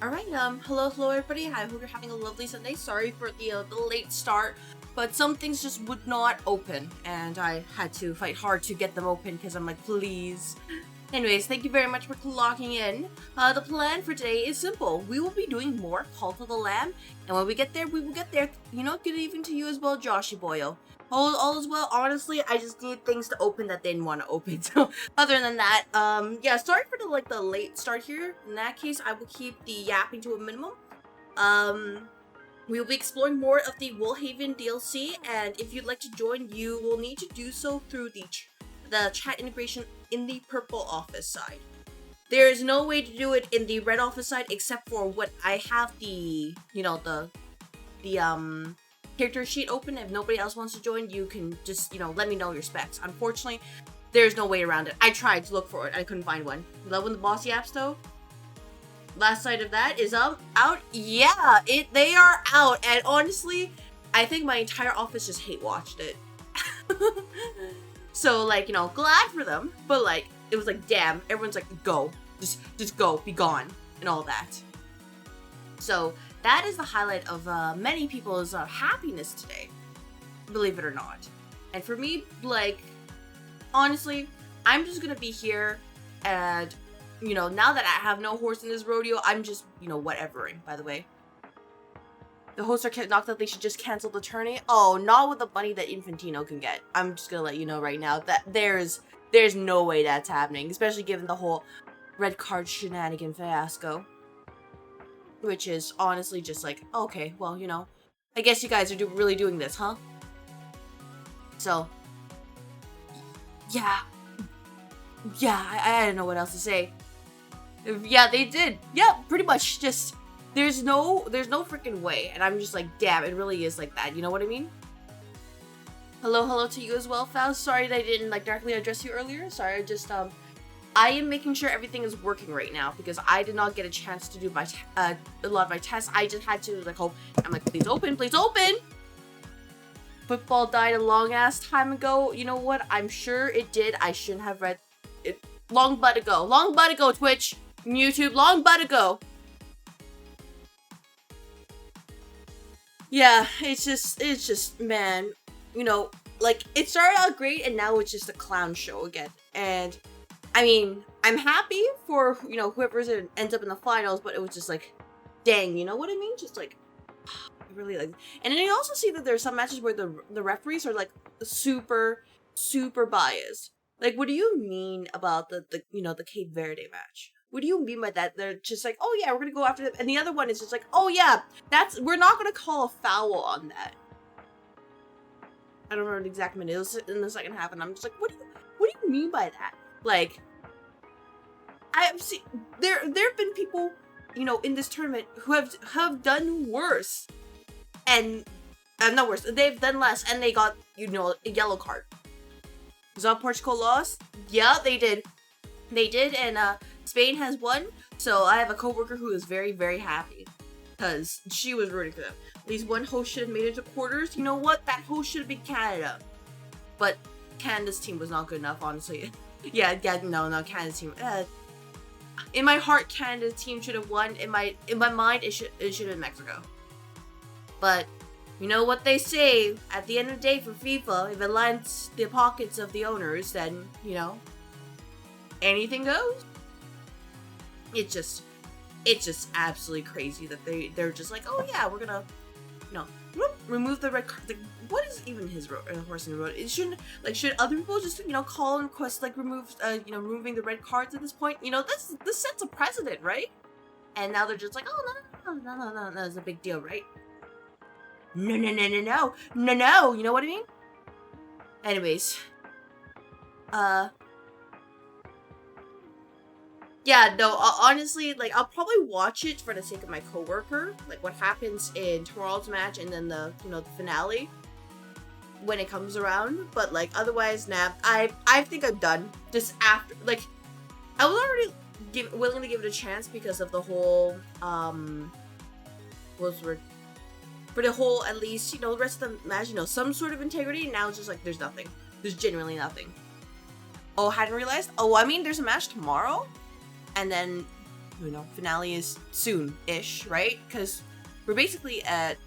Alright, hello everybody. I hope you're having a lovely Sunday. Sorry for the late start, but some things just would not open, and I had to fight hard to get them open because I'm like, please. Anyways, thank you very much for clocking in. The plan for today is simple. We will be doing more Cult of the Lamb, and when we get there, we will get there. You know, good evening to you as well, Joshy Poyel. All is well. Honestly, I just need things to open that they didn't want to open. So, other than that, yeah, sorry for the late start here. In that case, I will keep the yapping to a minimum. We will be exploring more of the Woolhaven DLC, and if you'd like to join, you will need to do so through the chat integration in the purple office side. There is no way to do it in the red office side except for what I have the character sheet open. If nobody else wants to join, you can just, let me know your specs. Unfortunately, there's no way around it. I tried to look for it. I couldn't find one. Love when the boss yaps though. Last sight of that is out. Yeah, they are out. And honestly, I think my entire office just hate watched it. So glad for them, but it was damn, everyone's go, just go, be gone, and all that. So that is the highlight of many people's happiness today, believe it or not. And for me, honestly, I'm just gonna be here, and now that I have no horse in this rodeo, I'm just whatevering. By the way, the hosts are knocked out. They should just cancel the tourney. Oh, not with the money that Infantino can get. I'm just gonna let you know right now that there's no way that's happening, especially given the whole red card shenanigan fiasco. Which is honestly just okay, well, I guess you guys are really doing this, huh? So, yeah, I don't know what else to say. Yeah, they did. Yeah, pretty much just, there's no freaking way. And I'm just damn, it really is like that. You know what I mean? Hello to you as well, Faust. Sorry that I didn't directly address you earlier. Sorry, I just, I am making sure everything is working right now because I did not get a chance to do my a lot of my tests. I just had to hope. I'm please open, please open. Football died a long ass time ago. You know what? I'm sure it did. I shouldn't have read it. Long butt ago, Twitch, YouTube, long butt ago. Yeah, it's just man, it started out great and now it's just a clown show again. And I mean, I'm happy for, whoever ends up in the finals, but it was just dang, you know what I mean? Just really and then you also see that there's some matches where the referees are super, super biased. What do you mean about the Cape Verde match? What do you mean by that? They're just oh yeah, we're gonna go after them. And the other one is just oh yeah, we're not gonna call a foul on that. I don't remember the exact minute. It was in the second half, and I'm just what do you mean by that? I've seen there have been people, in this tournament who have done worse, and not worse. They've done less, and they got a yellow card. Is that Portugal lost? Yeah, they did, and Spain has won. So I have a coworker who is very, very happy because she was rooting for them. At least one host should have made it to quarters. You know what? That host should have been Canada, but Canada's team was not good enough, honestly. Yeah, no, Canada's team. In my heart, Canada's team should have won. In my mind, it should have been Mexico. But you know what they say at the end of the day for FIFA: if it lines the pockets of the owners, then anything goes. It's just absolutely crazy that they're just oh yeah, we're gonna remove the red card. What is even his horse in the road? It shouldn't should other people just call and request remove removing the red cards at this point? This sets a precedent, right? And now they're just oh no, that's a big deal, right? No, you know what I mean? Anyways, yeah, no, honestly, I'll probably watch it for the sake of my coworker, what happens in tomorrow's match and then the the finale when it comes around. But otherwise, nah, I think I'm done. Just after I was already willing to give it a chance because of the whole what's the word? For the whole, at least, the rest of the match, some sort of integrity. And now it's just there's nothing. There's genuinely nothing. Oh, hadn't realized? Oh, I mean, there's a match tomorrow. And then finale is soon-ish, right? Because we're basically at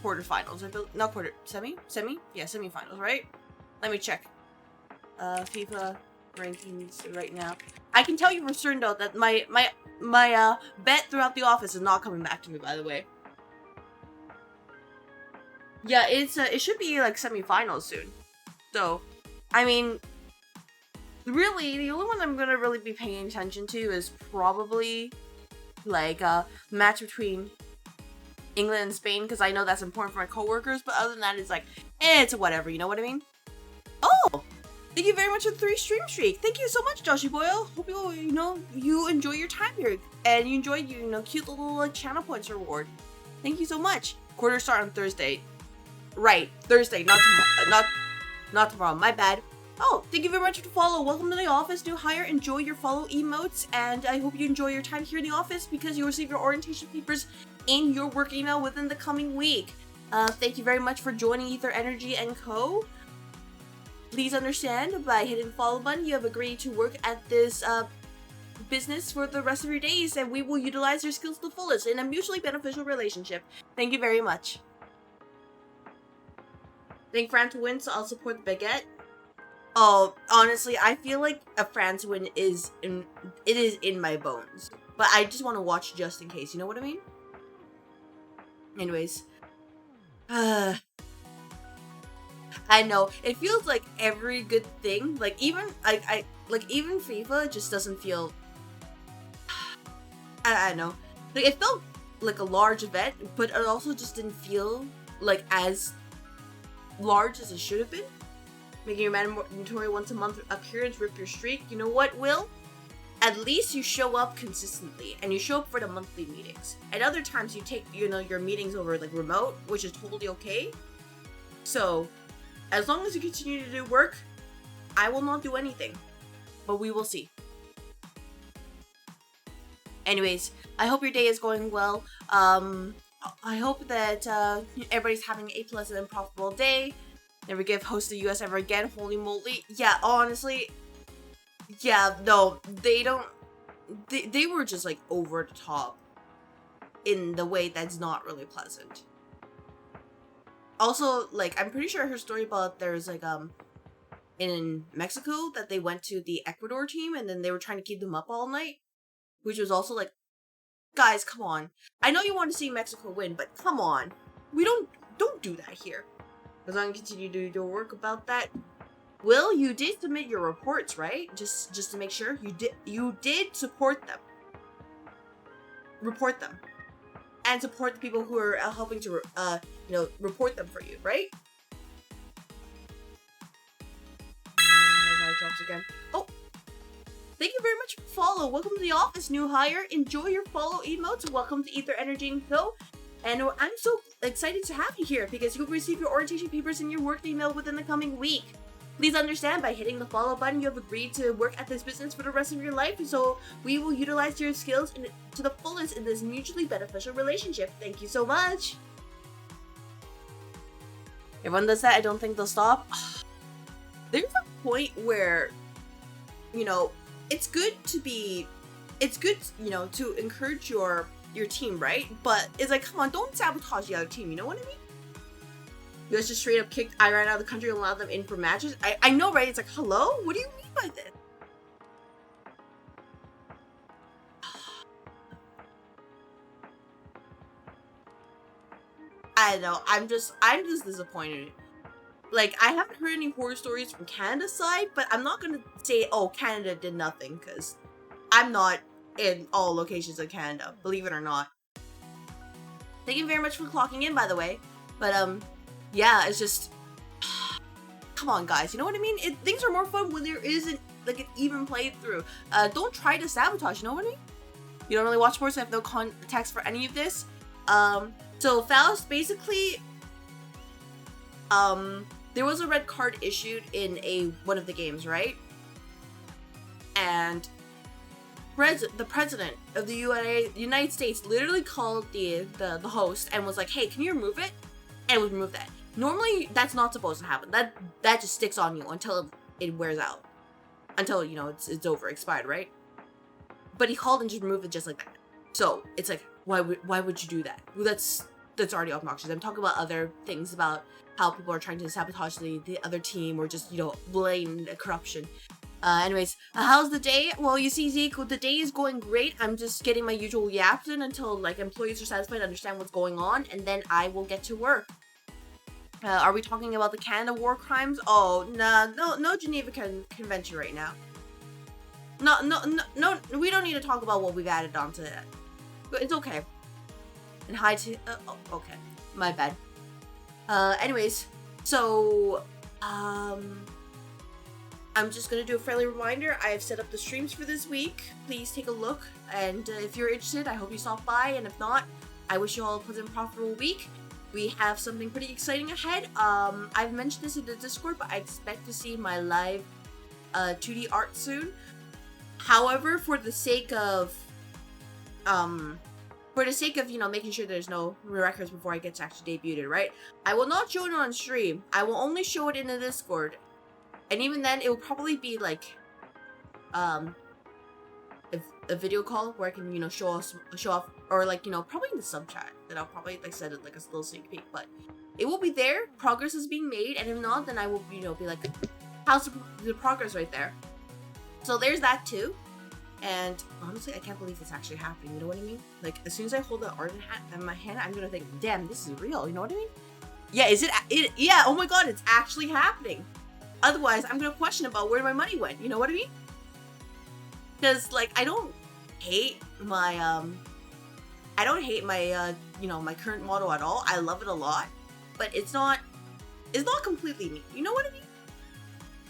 quarterfinals. Yeah, semifinals, right? Let me check. FIFA rankings right now. I can tell you for certain though that my bet throughout the office is not coming back to me, by the way. Yeah, it should be like semifinals soon. So, I mean, really, the only one I'm gonna really be paying attention to is probably like a match between England and Spain, because I know that's important for my coworkers. But other than that, it's like, it's whatever. You know what I mean? Oh, thank you very much for the 3 stream streak. Thank you so much, Joshy Poyel. Hope you enjoy your time here and you enjoy cute little like channel points reward. Thank you so much. Quarter start on Thursday. Right, Thursday, not tomorrow. Not tomorrow. My bad. Oh, thank you very much for the follow. Welcome to the office, new hire. Enjoy your follow emotes, and I hope you enjoy your time here in the office because you'll receive your orientation papers in your work email within the coming week. Thank you very much for joining Ether Energy & Co. Please understand, by hitting the follow button, you have agreed to work at this business for the rest of your days, and we will utilize your skills to the fullest in a mutually beneficial relationship. Thank you very much. Think France wins, so I'll support the baguette. Oh, honestly, I feel like a France win is in my bones. But I just want to watch just in case, you know what I mean? Anyways. I know, it feels like every good thing, like even even FIFA just doesn't feel I don't know. Like it felt like a large event, but it also just didn't feel like as large as it should have been. Making your mandatory once a month appearance rip your streak. You know what, Will? At least you show up consistently and you show up for the monthly meetings. At other times you take, your meetings over like remote, which is totally okay. So, as long as you continue to do work, I will not do anything. But we will see. Anyways, I hope your day is going well. I hope that everybody's having a pleasant and profitable day. Never give host the US ever again. Holy moly. Yeah, honestly. Yeah, no, they don't. They were just like over the top in the way that's not really pleasant. Also, like, I'm pretty sure I heard a story about there's like in Mexico that they went to the Ecuador team and then they were trying to keep them up all night, which was also like, guys, come on. I know you want to see Mexico win, but come on. We don't do that here. As long as you continue to do your work about that. Will, you did submit your reports, right? Just to make sure you did support them. Report them. And support the people who are helping to report them for you, right? Drops again. Oh, thank you very much for follow. Welcome to the office, new hire. Enjoy your follow emotes. Welcome to Ether Energy & Co. And I'm so excited to have you here because you'll receive your orientation papers in your work email within the coming week. Please understand, by hitting the follow button, you have agreed to work at this business for the rest of your life, so we will utilize your skills to the fullest in this mutually beneficial relationship. Thank you so much. Everyone does that, I don't think they'll stop. There's a point where, it's good to encourage your team, right? But it's like, come on, don't sabotage the other team, you know what I mean? You guys just straight up kicked Iran out of the country and allowed them in for matches? I know, right? It's like, hello? What do you mean by this? I know, I'm just disappointed. Like, I haven't heard any horror stories from Canada's side, but I'm not gonna say, oh, Canada did nothing, because I'm not in all locations of Canada, believe it or not. Thank you very much for clocking in, by the way. But, yeah, it's just, come on, guys, you know what I mean? Things are more fun when there isn't, like, an even playthrough. Don't try to sabotage, you know what I mean? You don't really watch sports, I have no context for any of this. So Faust, basically, there was a red card issued in one of the games, right? And the president of the United States literally called the host and was like, hey, can you remove it? And would remove that. Normally, that's not supposed to happen. That just sticks on you until it wears out. Until, it's over, expired, right? but he called and just removed it just like that. So it's like, why would you do that? Well, that's already obnoxious. I'm talking about other things about how people are trying to sabotage the other team, or just, you know, blatant corruption. Anyways, how's the day? Well, you see, Zeke, the day is going great. I'm just getting my usual yaps in until, like, employees are satisfied, understand what's going on, and then I will get to work. Are we talking about the Canada war crimes? Oh, nah, no Geneva Convention right now. No, we don't need to talk about what we've added onto that. It's okay. And hi to, oh, okay, my bad. Anyways, so, I'm just gonna do a friendly reminder. I have set up the streams for this week. Please take a look, and if you're interested, I hope you stop by, and if not, I wish you all a pleasant, profitable week. We have something pretty exciting ahead. I've mentioned this in the Discord, but I expect to see my live 2D art soon. However, for the sake of, you know, making sure there's no records before I get to actually debut it, right? I will not show it on stream. I will only show it in the Discord. And even then, it will probably be like, a video call where I can, you know, show off, or like, you know, probably in the sub chat, that I'll probably, like, set it like a little sneak peek, but it will be there. Progress is being made, and if not, then I will, you know, be like, how's the progress right there? So there's that too. And honestly, I can't believe it's actually happening. You know what I mean? Like, as soon as I hold the art in my hand, I'm gonna think, damn, this is real. You know what I mean? Yeah, yeah, oh my god, it's actually happening. Otherwise, I'm gonna question about where my money went. You know what I mean? Because, like, I don't hate my, you know, my current model at all. I love it a lot, but it's not completely me. You know what I mean?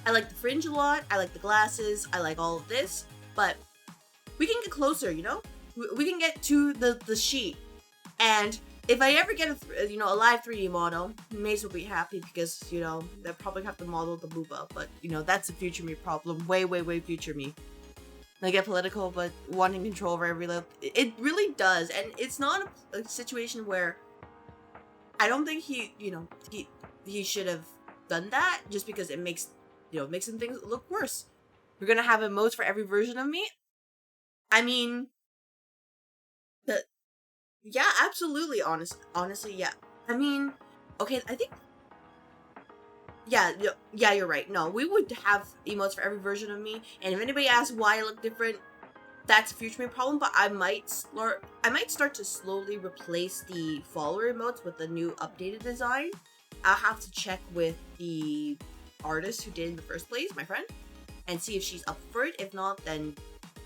I like the fringe a lot. I like the glasses. I like all of this, but we can get closer, you know? We can get to the sheet, and if I ever get a live 3D model, may as well be happy, because, you know, they'll probably have to model the booba, but, you know, that's the future me problem. Way, way, way future me. I get political, but wanting control over every little... It really does, and it's not a situation where... I don't think he should have done that, just because it makes, you know, makes some things look worse. We're gonna have emotes for every version of me? I mean... Yeah, absolutely, honestly, yeah. I mean, okay, I think... Yeah, you're right. No, we would have emotes for every version of me, and if anybody asks why I look different, that's a future me problem, but I might start to slowly replace the follower emotes with the new updated design. I'll have to check with the artist who did it in the first place, my friend, and see if she's up for it. If not, then...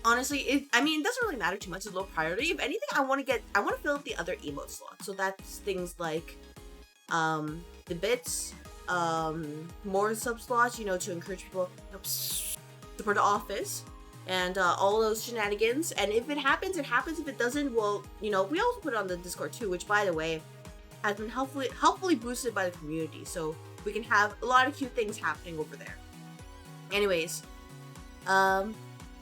Honestly, it doesn't really matter too much. It's low priority. If anything, I want to fill up the other emote slots. So that's things like, the bits, more sub slots, you know, to encourage people to support the office, and all those shenanigans. And if it happens, it happens. If it doesn't, well, you know, we also put it on the Discord too, which, by the way, has been helpfully boosted by the community. So we can have a lot of cute things happening over there. Anyways,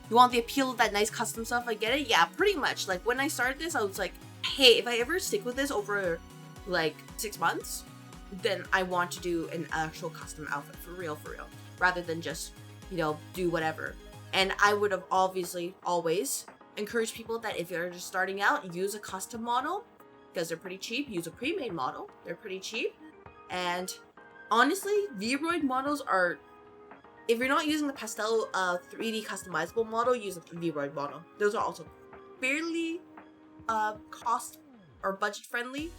you want the appeal of that nice custom stuff? I get it. Yeah, pretty much. Like, when I started this, I was like, hey, if I ever stick with this over, like, 6 months, then I want to do an actual custom outfit for real, rather than just, you know, do whatever. And I would have obviously always encouraged people that if you're just starting out, use a custom model, because they're pretty cheap. Use a pre-made model. They're pretty cheap. And honestly, Vroid models are... If you're not using the pastel 3D customizable model, use a Vroid model. Those are also fairly cost or budget friendly.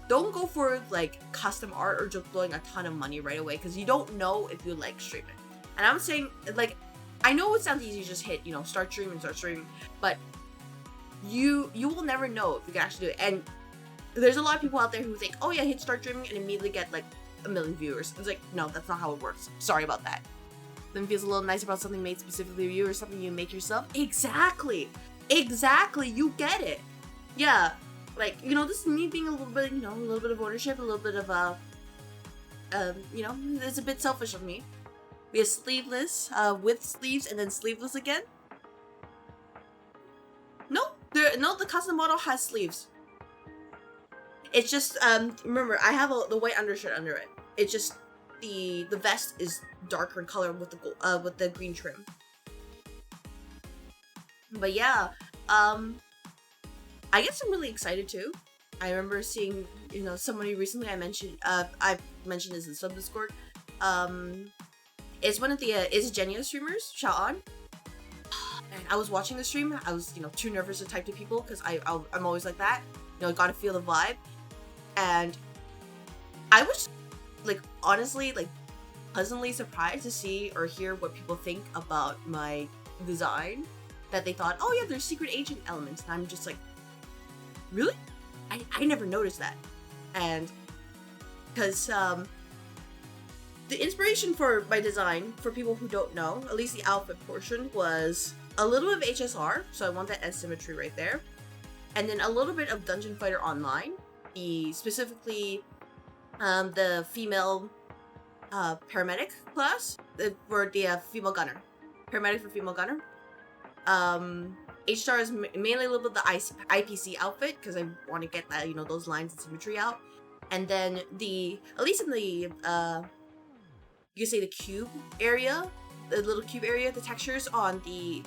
Don't go for like custom art or just blowing a ton of money right away, because you don't know if you like streaming. And I'm saying, like, I know it sounds easy to just hit, you know, start streaming, but you will never know if you can actually do it. And there's a lot of people out there who think, oh yeah, hit start streaming and immediately get like 1 million viewers. It's like, no, that's not how it works. Sorry about that. Then feels a little nicer about something made specifically for you, or something you make yourself. Exactly, you get it. Yeah, like, you know, this is me being a little bit, you know, a little bit of ownership, a little bit of you know, it's a bit selfish of me. We have sleeveless, with sleeves, and then sleeveless again. No, the custom model has sleeves. It's just, remember, I have the white undershirt under it. It's just the vest is darker in color with the green trim. But yeah, I guess I'm really excited too. I remember seeing, you know, somebody recently I mentioned this in sub Discord. Is one of the Isgenia streamers, Sha'an. And I was watching the stream. I was, you know, too nervous to type to people because I'm always like that. You know, gotta feel the vibe. And I was, like, honestly, like, pleasantly surprised to see or hear what people think about my design. That they thought, oh yeah, there's secret agent elements. And I'm just like, really? I never noticed that. And because the inspiration for my design, for people who don't know, at least the outfit portion, was a little bit of HSR, so I want that asymmetry right there. And then a little bit of Dungeon Fighter Online, specifically the female paramedic class, for the female gunner. Paramedic for female gunner. H-Star is mainly a little bit of the IPC outfit, because I want to get that, you know, those lines and symmetry out. And then at least in the, you could say the cube area, the little cube area, the textures on the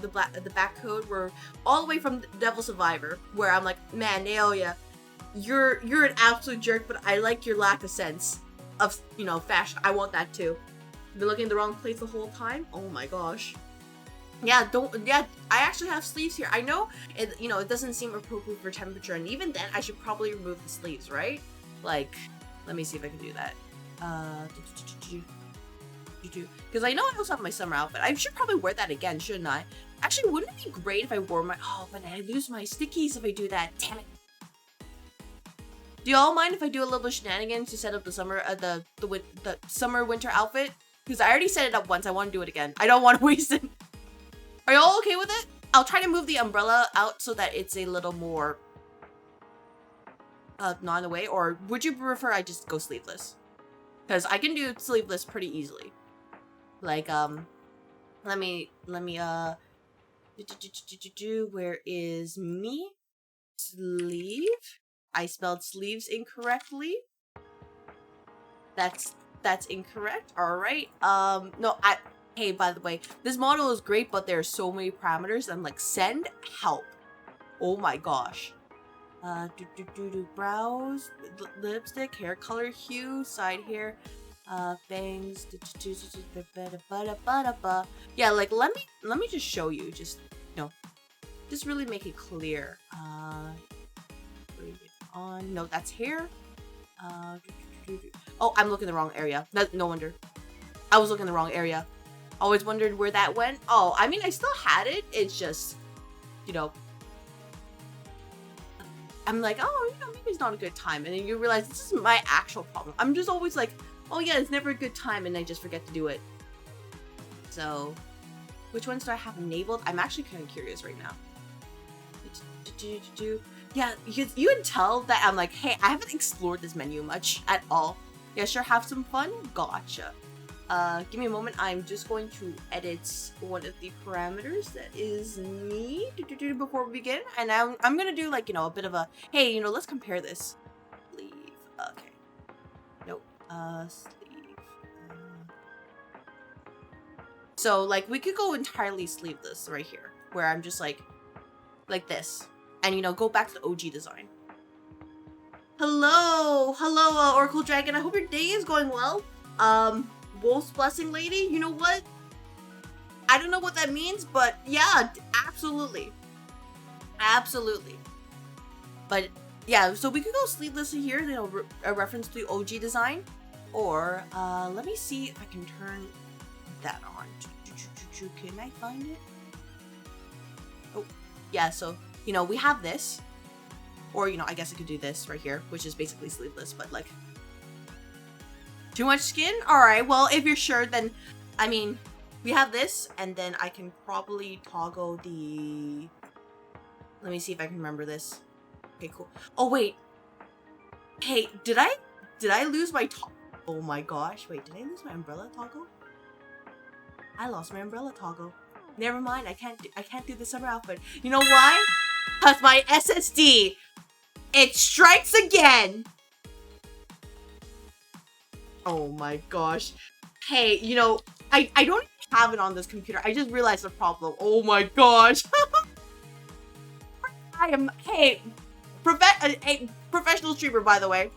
back code were all the way from Devil Survivor, where I'm like, man, Naoya, you're an absolute jerk, but I like your lack of sense of, you know, fashion. I want that too. Been looking in the wrong place the whole time? Oh my gosh. Yeah, I actually have sleeves here. I know, you know, it doesn't seem appropriate for temperature, and even then, I should probably remove the sleeves, right? Like, let me see if I can do that. Because I know I also have my summer outfit. I should probably wear that again, shouldn't I? Actually, wouldn't it be great if I wore my... Oh, but I lose my stickies if I do that. Damn it. Do y'all mind if I do a little bit of shenanigans to set up the summer, the summer-winter outfit? Because I already set it up once. I want to do it again. I don't want to waste it. Are y'all okay with it? I'll try to move the umbrella out so that it's a little more not in the way. Or would you prefer I just go sleeveless? Because I can do sleeveless pretty easily. Like, let me, where is me? Sleeve? I spelled sleeves incorrectly. That's incorrect. Alright. No, hey, by the way, this model is great, but there are so many parameters. I'm like, send help. Oh my gosh. Brows, lipstick, hair color hue, side hair, bangs. Yeah, like let me just show you. Just, you know, just really make it clear. Bring it on. No, that's hair. Oh, I'm looking in the wrong area. No wonder. I was looking in the wrong area. Always wondered where that went. Oh, I mean, I still had it. It's just, you know, I'm like, oh, you know, maybe it's not a good time. And then you realize this is my actual problem. I'm just always like, oh yeah, it's never a good time. And I just forget to do it. So, which ones do I have enabled? I'm actually kind of curious right now. Yeah, you can tell that I'm like, hey, I haven't explored this menu much at all. Yeah, sure, have some fun. Gotcha. Give me a moment. I'm just going to edit one of the parameters that is me before we begin. And I'm gonna do like, you know, a bit of a, hey, you know, let's compare this. Sleeve. Okay. Nope. Sleeve. So like we could go entirely sleeveless right here, where I'm just like this, and you know, go back to the OG design. Hello, Oracle Dragon. I hope your day is going well. Wolf's Blessing Lady, you know what? I don't know what that means, but yeah, absolutely. Absolutely. But yeah, so we could go sleeveless here, you know, a reference to the OG design. Or, let me see if I can turn that on. Can I find it? Oh, yeah, so, you know, we have this. Or, you know, I guess I could do this right here, which is basically sleeveless, but like, too much skin? Alright, well, if you're sure, then, I mean, we have this, and then I can probably toggle the... Let me see if I can remember this. Okay, cool. Oh, wait. Hey, did I lose my oh my gosh. Wait, did I lose my umbrella toggle? I lost my umbrella toggle. Never mind, I can't do the summer outfit. You know why? Because my SSD, it strikes again! Oh my gosh. Hey, you know, I don't have it on this computer. I just realized the problem. Oh my gosh. hey, professional streamer, by the way.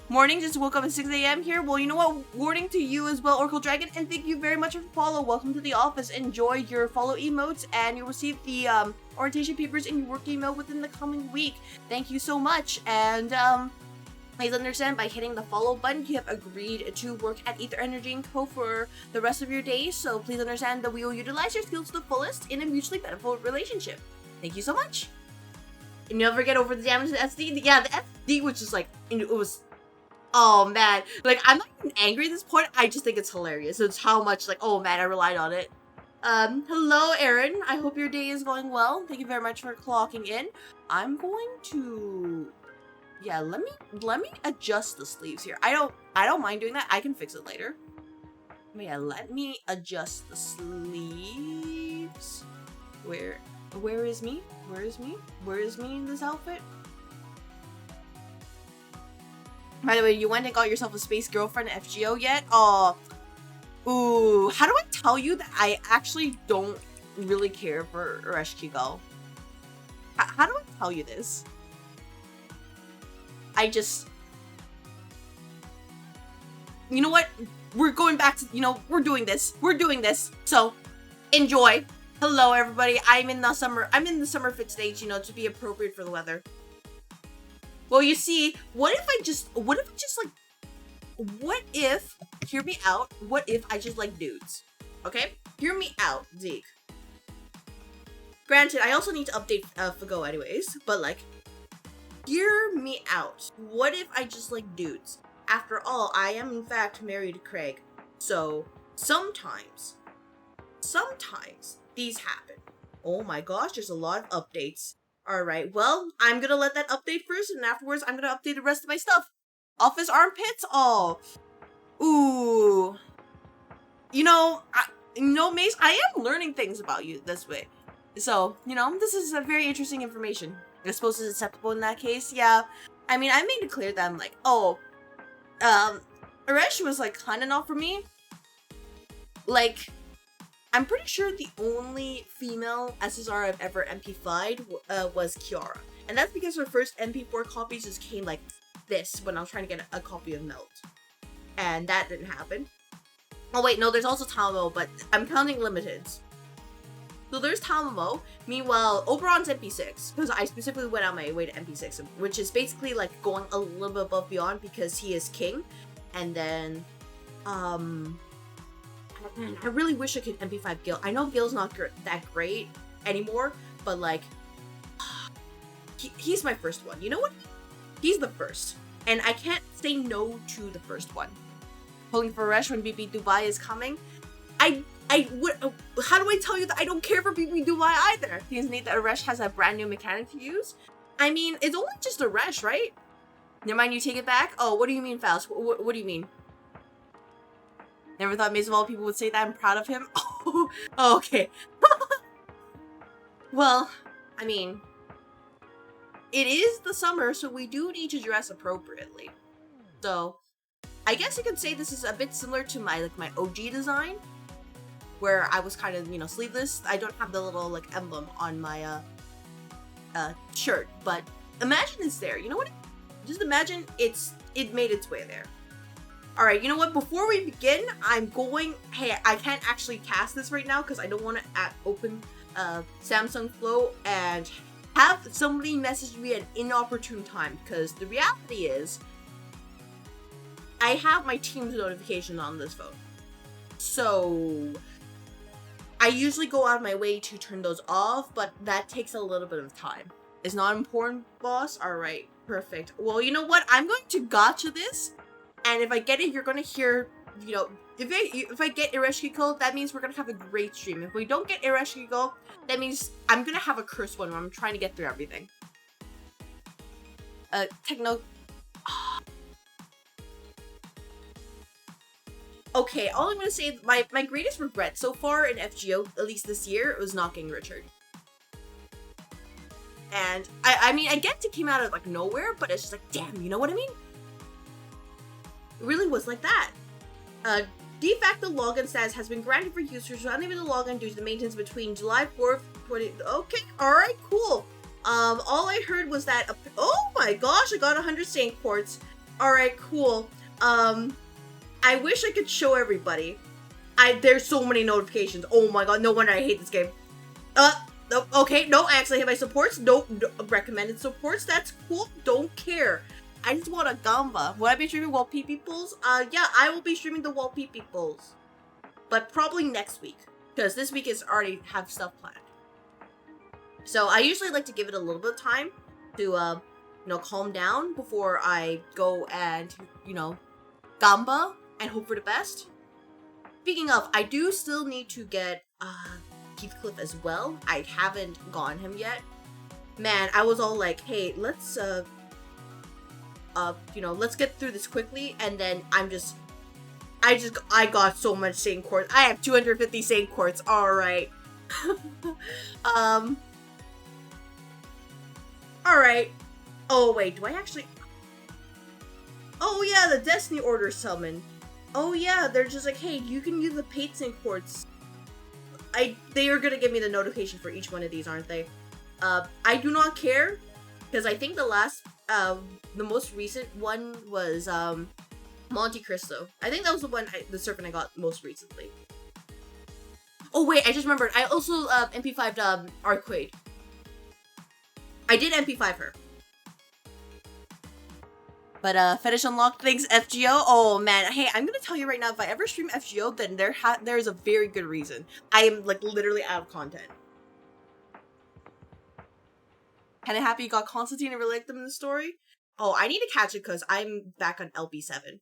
Morning, just woke up at 6 a.m. here. Well, you know what? Morning to you as well, Oracle Dragon, and thank you very much for follow. Welcome to the office. Enjoy your follow emotes, and you'll receive the orientation papers in your work email within the coming week. Thank you so much, and please understand, by hitting the follow button, you have agreed to work at Ether Energy & Co. for the rest of your day, so please understand that we will utilize your skills to the fullest in a mutually beneficial relationship. Thank you so much. And never get over the damage to the SD. Yeah, the SD was just like, it was, oh man. Like, I'm not even angry at this point, I just think it's hilarious. It's how much, like, oh man, I relied on it. Hello, Aaron. I hope your day is going well. Thank you very much for clocking in. I'm going to... Yeah, let me adjust the sleeves here. I don't mind doing that. I can fix it later. But yeah, let me adjust the sleeves. Where is me? Where is me? Where is me in this outfit? By the way, you went and got yourself a space girlfriend FGO yet? Oh, ooh. How do I tell you that I actually don't really care for Ereshkigal? How do I tell you this? I just... You know what? We're going back to, you know, we're doing this. We're doing this. So, enjoy. Hello, everybody. I'm in the summer fit stage, you know, to be appropriate for the weather. Well, you see, what if, hear me out, what if I just like dudes? Okay? Hear me out, Zeke. Granted, I also need to update Fago anyways, but like, hear me out. What if I just like dudes? After all, I am in fact married to Craig. So, sometimes these happen. Oh my gosh, there's a lot of updates. Alright, well, I'm gonna let that update first, and afterwards I'm gonna update the rest of my stuff. Office armpits? Oh. Ooh. You know, Mace, I am learning things about you this way. So, you know, this is a very interesting information. I suppose it's acceptable in that case. Yeah, I mean, I made it clear that I'm like, oh, Eresh was like kind of not for me. Like, I'm pretty sure the only female SSR I've ever MP5'd was Kiara, and that's because her first MP4 copies just came like this when I was trying to get a copy of Melt, and that didn't happen. Oh wait, no, there's also Talmo, but I'm counting limiteds. So there's Talmo. Meanwhile, Oberon's MP6, because I specifically went out my way to MP6, which is basically like going a little bit above beyond because he is king. And then, man, I really wish I could MP5 Gil. I know Gil's not that great anymore, but like, he's my first one. You know what? He's the first, and I can't say no to the first one. Hoping for Resh when BB Dubai is coming. How do I tell you that I don't care for BB Dubai either? Things need that Resh has a brand new mechanic to use. I mean, it's only just a Resh, right? Never mind, you take it back? Oh, what do you mean, Faust? What do you mean? Never thought Maze of all people would say that. I'm proud of him. Oh, okay. Well, I mean, it is the summer, so we do need to dress appropriately. So, I guess you could say this is a bit similar to my OG design, where I was kind of, you know, sleeveless. I don't have the little like emblem on my shirt, but imagine it's there. You know what? Just imagine it made its way there. All right, you know what? Before we begin, hey, I can't actually cast this right now because I don't want to open Samsung Flow and have somebody message me at an inopportune time, because the reality is I have my Teams notification on this phone. So I usually go out of my way to turn those off, but that takes a little bit of time. It's not important, boss? All right, perfect. Well, you know what? I'm going to gotcha this, and if I get it, you're going to hear, you know, if I get Ereshkigal, that means we're going to have a great stream. If we don't get Ereshkigal, that means I'm going to have a cursed one where I'm trying to get through everything. Techno... Okay, all I'm going to say, my greatest regret so far in FGO, at least this year, was not getting Richard. And, I mean, I get it came out of, like, nowhere, but it's just like, damn, you know what I mean? It really was like that. De facto login status has been granted for users who are unable to log in due to the maintenance between July 4th, 20... Okay, alright, cool. All I heard was that, oh my gosh, I got 100 Saint Quartz. Alright, cool. I wish I could show everybody. There's so many notifications. Oh my god, no wonder I hate this game. Okay, no, I actually hit my supports. No, recommended supports, that's cool. Don't care. I just want a Gamba. Will I be streaming Wall PP pulls? Yeah, I will be streaming the Wall PP pulls. But probably next week. Because this week is already have stuff planned. So I usually like to give it a little bit of time to, you know, calm down before I go and, you know, Gamba and hope for the best. Speaking of, I do still need to get, Heathcliff as well. I haven't gotten him yet. Man, I was all like, hey, let's, you know, let's get through this quickly, and then I got so much Saint Quartz. I have 250 Saint Quartz, alright. Alright. Oh, wait, do I actually... Oh, yeah, the Destiny Order summon. Oh, yeah, they're just like, hey, you can use the paid Saint Quartz. They are gonna give me the notification for each one of these, aren't they? I do not care, because I think the last, the most recent one was, Monte Cristo. I think that was the one, the serpent I got most recently. Oh wait, I just remembered. I also MP5'd Arquade. I did MP5 her. But Fetish Unlocked thinks FGO. Oh man, hey, I'm gonna tell you right now, if I ever stream FGO, then there's a very good reason. I am like literally out of content. Kinda happy you got Constantine and really liked them in the story. Oh, I need to catch it because I'm back on LB7.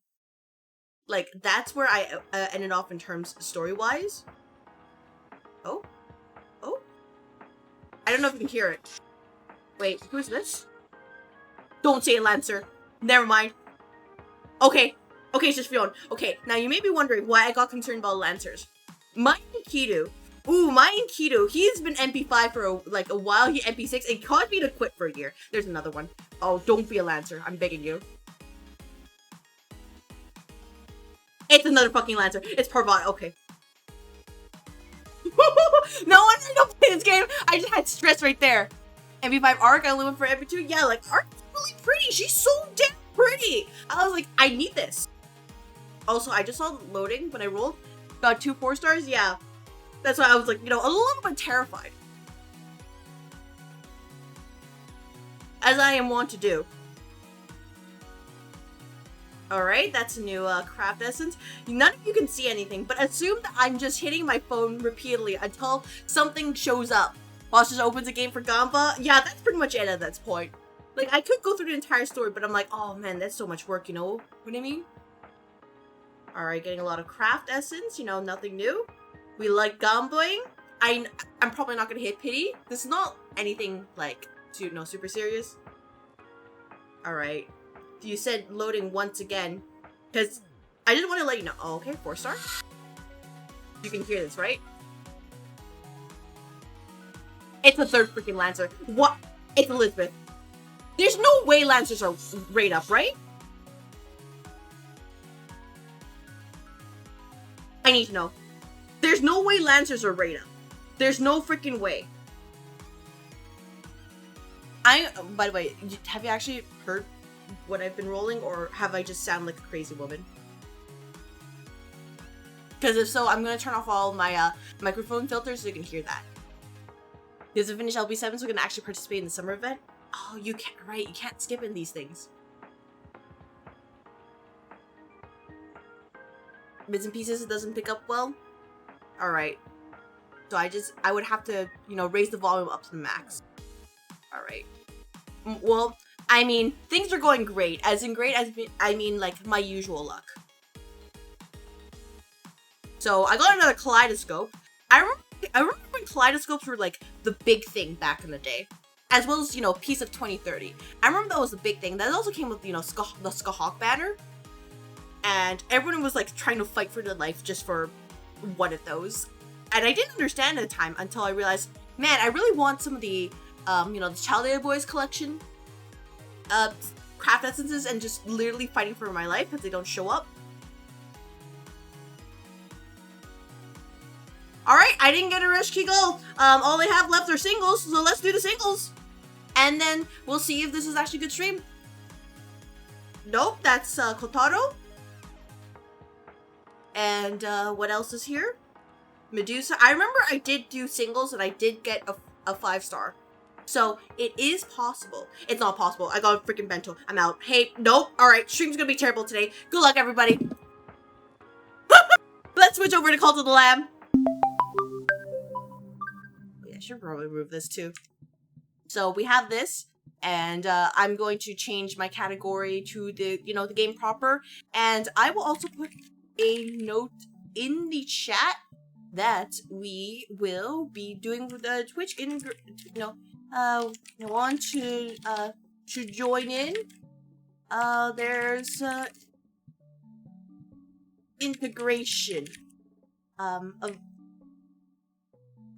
Like, that's where I ended off in terms story-wise. Oh? Oh? I don't know if you can hear it. Wait, who's this? Don't say it, Lancer. Never mind. Okay. Okay, it's just Fiona. Okay, now you may be wondering why I got concerned about Lancers. My Enkidu. Ooh, my Enkidu. He's been MP5 for a while. He MP6 and caused me to quit for a year. There's another one. Oh, don't be a Lancer. I'm begging you. It's another fucking Lancer. It's Parvati. Okay. No wonder I don't play this game. I just had stress right there. MP5 Arc, I only went for MP2. Yeah, like, Arc's really pretty. She's so damn pretty. I was like, I need this. Also, I just saw loading when I rolled. Got 2 4-stars. Yeah. That's why I was like, you know, a little bit terrified. As I am wont to do. Alright, that's a new craft essence. None of you can see anything, but assume that I'm just hitting my phone repeatedly until something shows up. Boss just opens a game for Gamba. Yeah, that's pretty much it at that point. Like, I could go through the entire story, but I'm like, oh man, that's so much work, you know what I mean? Alright, getting a lot of craft essence, you know, nothing new. We like Gamboing. I'm probably not gonna hit pity. This is not anything, like, super serious. Alright. You said loading once again, because I just want to let you know. Oh, okay, 4-star. You can hear this, right? It's the third freaking Lancer. What? It's Elizabeth. There's no way Lancers are rate up, right? I need to know. There's no way Lancers are rate up. There's no freaking way. By the way, have you actually heard what I've been rolling, or have I just sound like a crazy woman? Because if so, I'm going to turn off all my microphone filters so you can hear that. Because I finished LB7, so we can actually participate in the summer event. Oh, you can't, right, you can't skip in these things. Bits and pieces, it doesn't pick up well. Alright. So I would have to, you know, raise the volume up to the max. Alright. Well, I mean, things are going great. As in great, I mean, like, my usual luck. So, I got another kaleidoscope. I remember when kaleidoscopes were, like, the big thing back in the day. As well as, you know, Piece of 2030. I remember that was the big thing. That also came with, you know, the Skahawk banner. And everyone was, like, trying to fight for their life just for one of those. And I didn't understand at the time until I realized, man, I really want some of the, you know, the CrystalAether Boys collection. Craft essences and just literally fighting for my life because they don't show up. Alright, I didn't get a Rush Key Gold. All they have left are singles, so let's do the singles. And then we'll see if this is actually a good stream. Nope, that's Kotaro. And what else is here? Medusa. I remember I did do singles and I did get a 5-star. So it is possible. It's not possible. I got a freaking bento. I'm out. Hey, nope. Alright, stream's gonna be terrible today. Good luck, everybody. Let's switch over to Cult of the Lamb. Yeah, I should probably remove this too. So we have this, and I'm going to change my category to the, the game proper. And I will also put a note in the chat that we will be doing the Twitch want to join in. There's integration of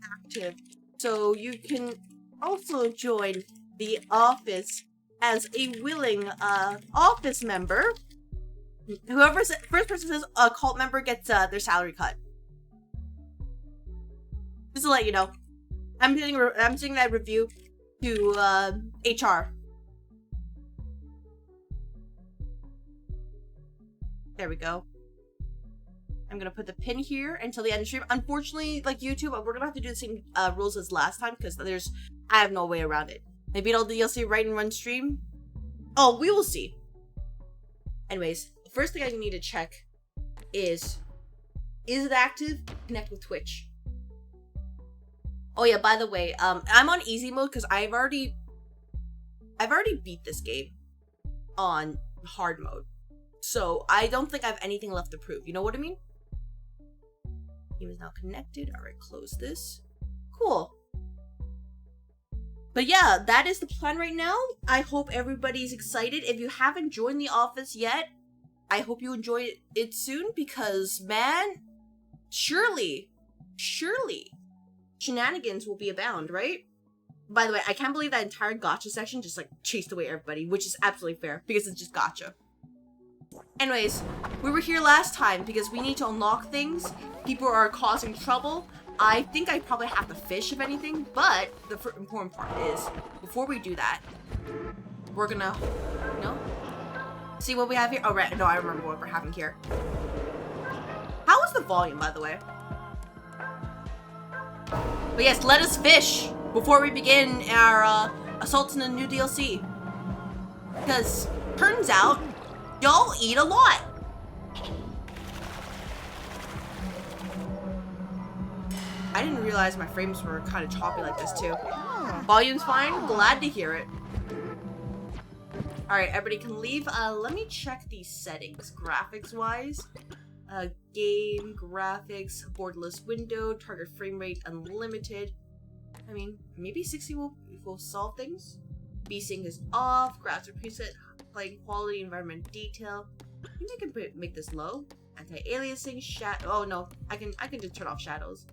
active, so you can also join the office as a willing office member. Whoever first person says a cult member gets their salary cut. Just to let you know, I'm doing that review to HR. There we go. I'm gonna put the pin here until the end of the stream. Unfortunately, like YouTube, we're gonna have to do the same rules as last time because I have no way around it. Maybe it'll DLC right in one stream. Oh, we will see. Anyways, the first thing I need to check is it active? Connect with Twitch. Oh yeah, by the way, I'm on easy mode because I've already beat this game on hard mode. So I don't think I have anything left to prove. You know what I mean? Game is now connected. Alright, close this. Cool. But yeah, that is the plan right now. I hope everybody's excited. If you haven't joined the office yet, I hope you enjoy it soon because, man, surely, shenanigans will be abound, right? By the way, I can't believe that entire gacha section just like chased away everybody, which is absolutely fair because it's just gacha. Anyways, we were here last time because we need to unlock things. People are causing trouble. I think I probably have to fish, if anything, but the important part is, before we do that, we're gonna, see what we have here. Oh, right. No, I remember what we're having here. How is the volume, by the way? But yes, let us fish before we begin our assaults in the new DLC. Because, turns out, y'all eat a lot. I didn't realize my frames were kind of choppy like this too. Volume's fine. Glad to hear it. Alright, everybody can leave. Let me check these settings. Graphics-wise. Game, graphics, borderless window, target frame rate unlimited. I mean, maybe 60 will solve things. V-Sync is off. Graphics are preset. Playing quality, environment detail. I think I can make this low. Anti-aliasing, oh no, I can just turn off shadows.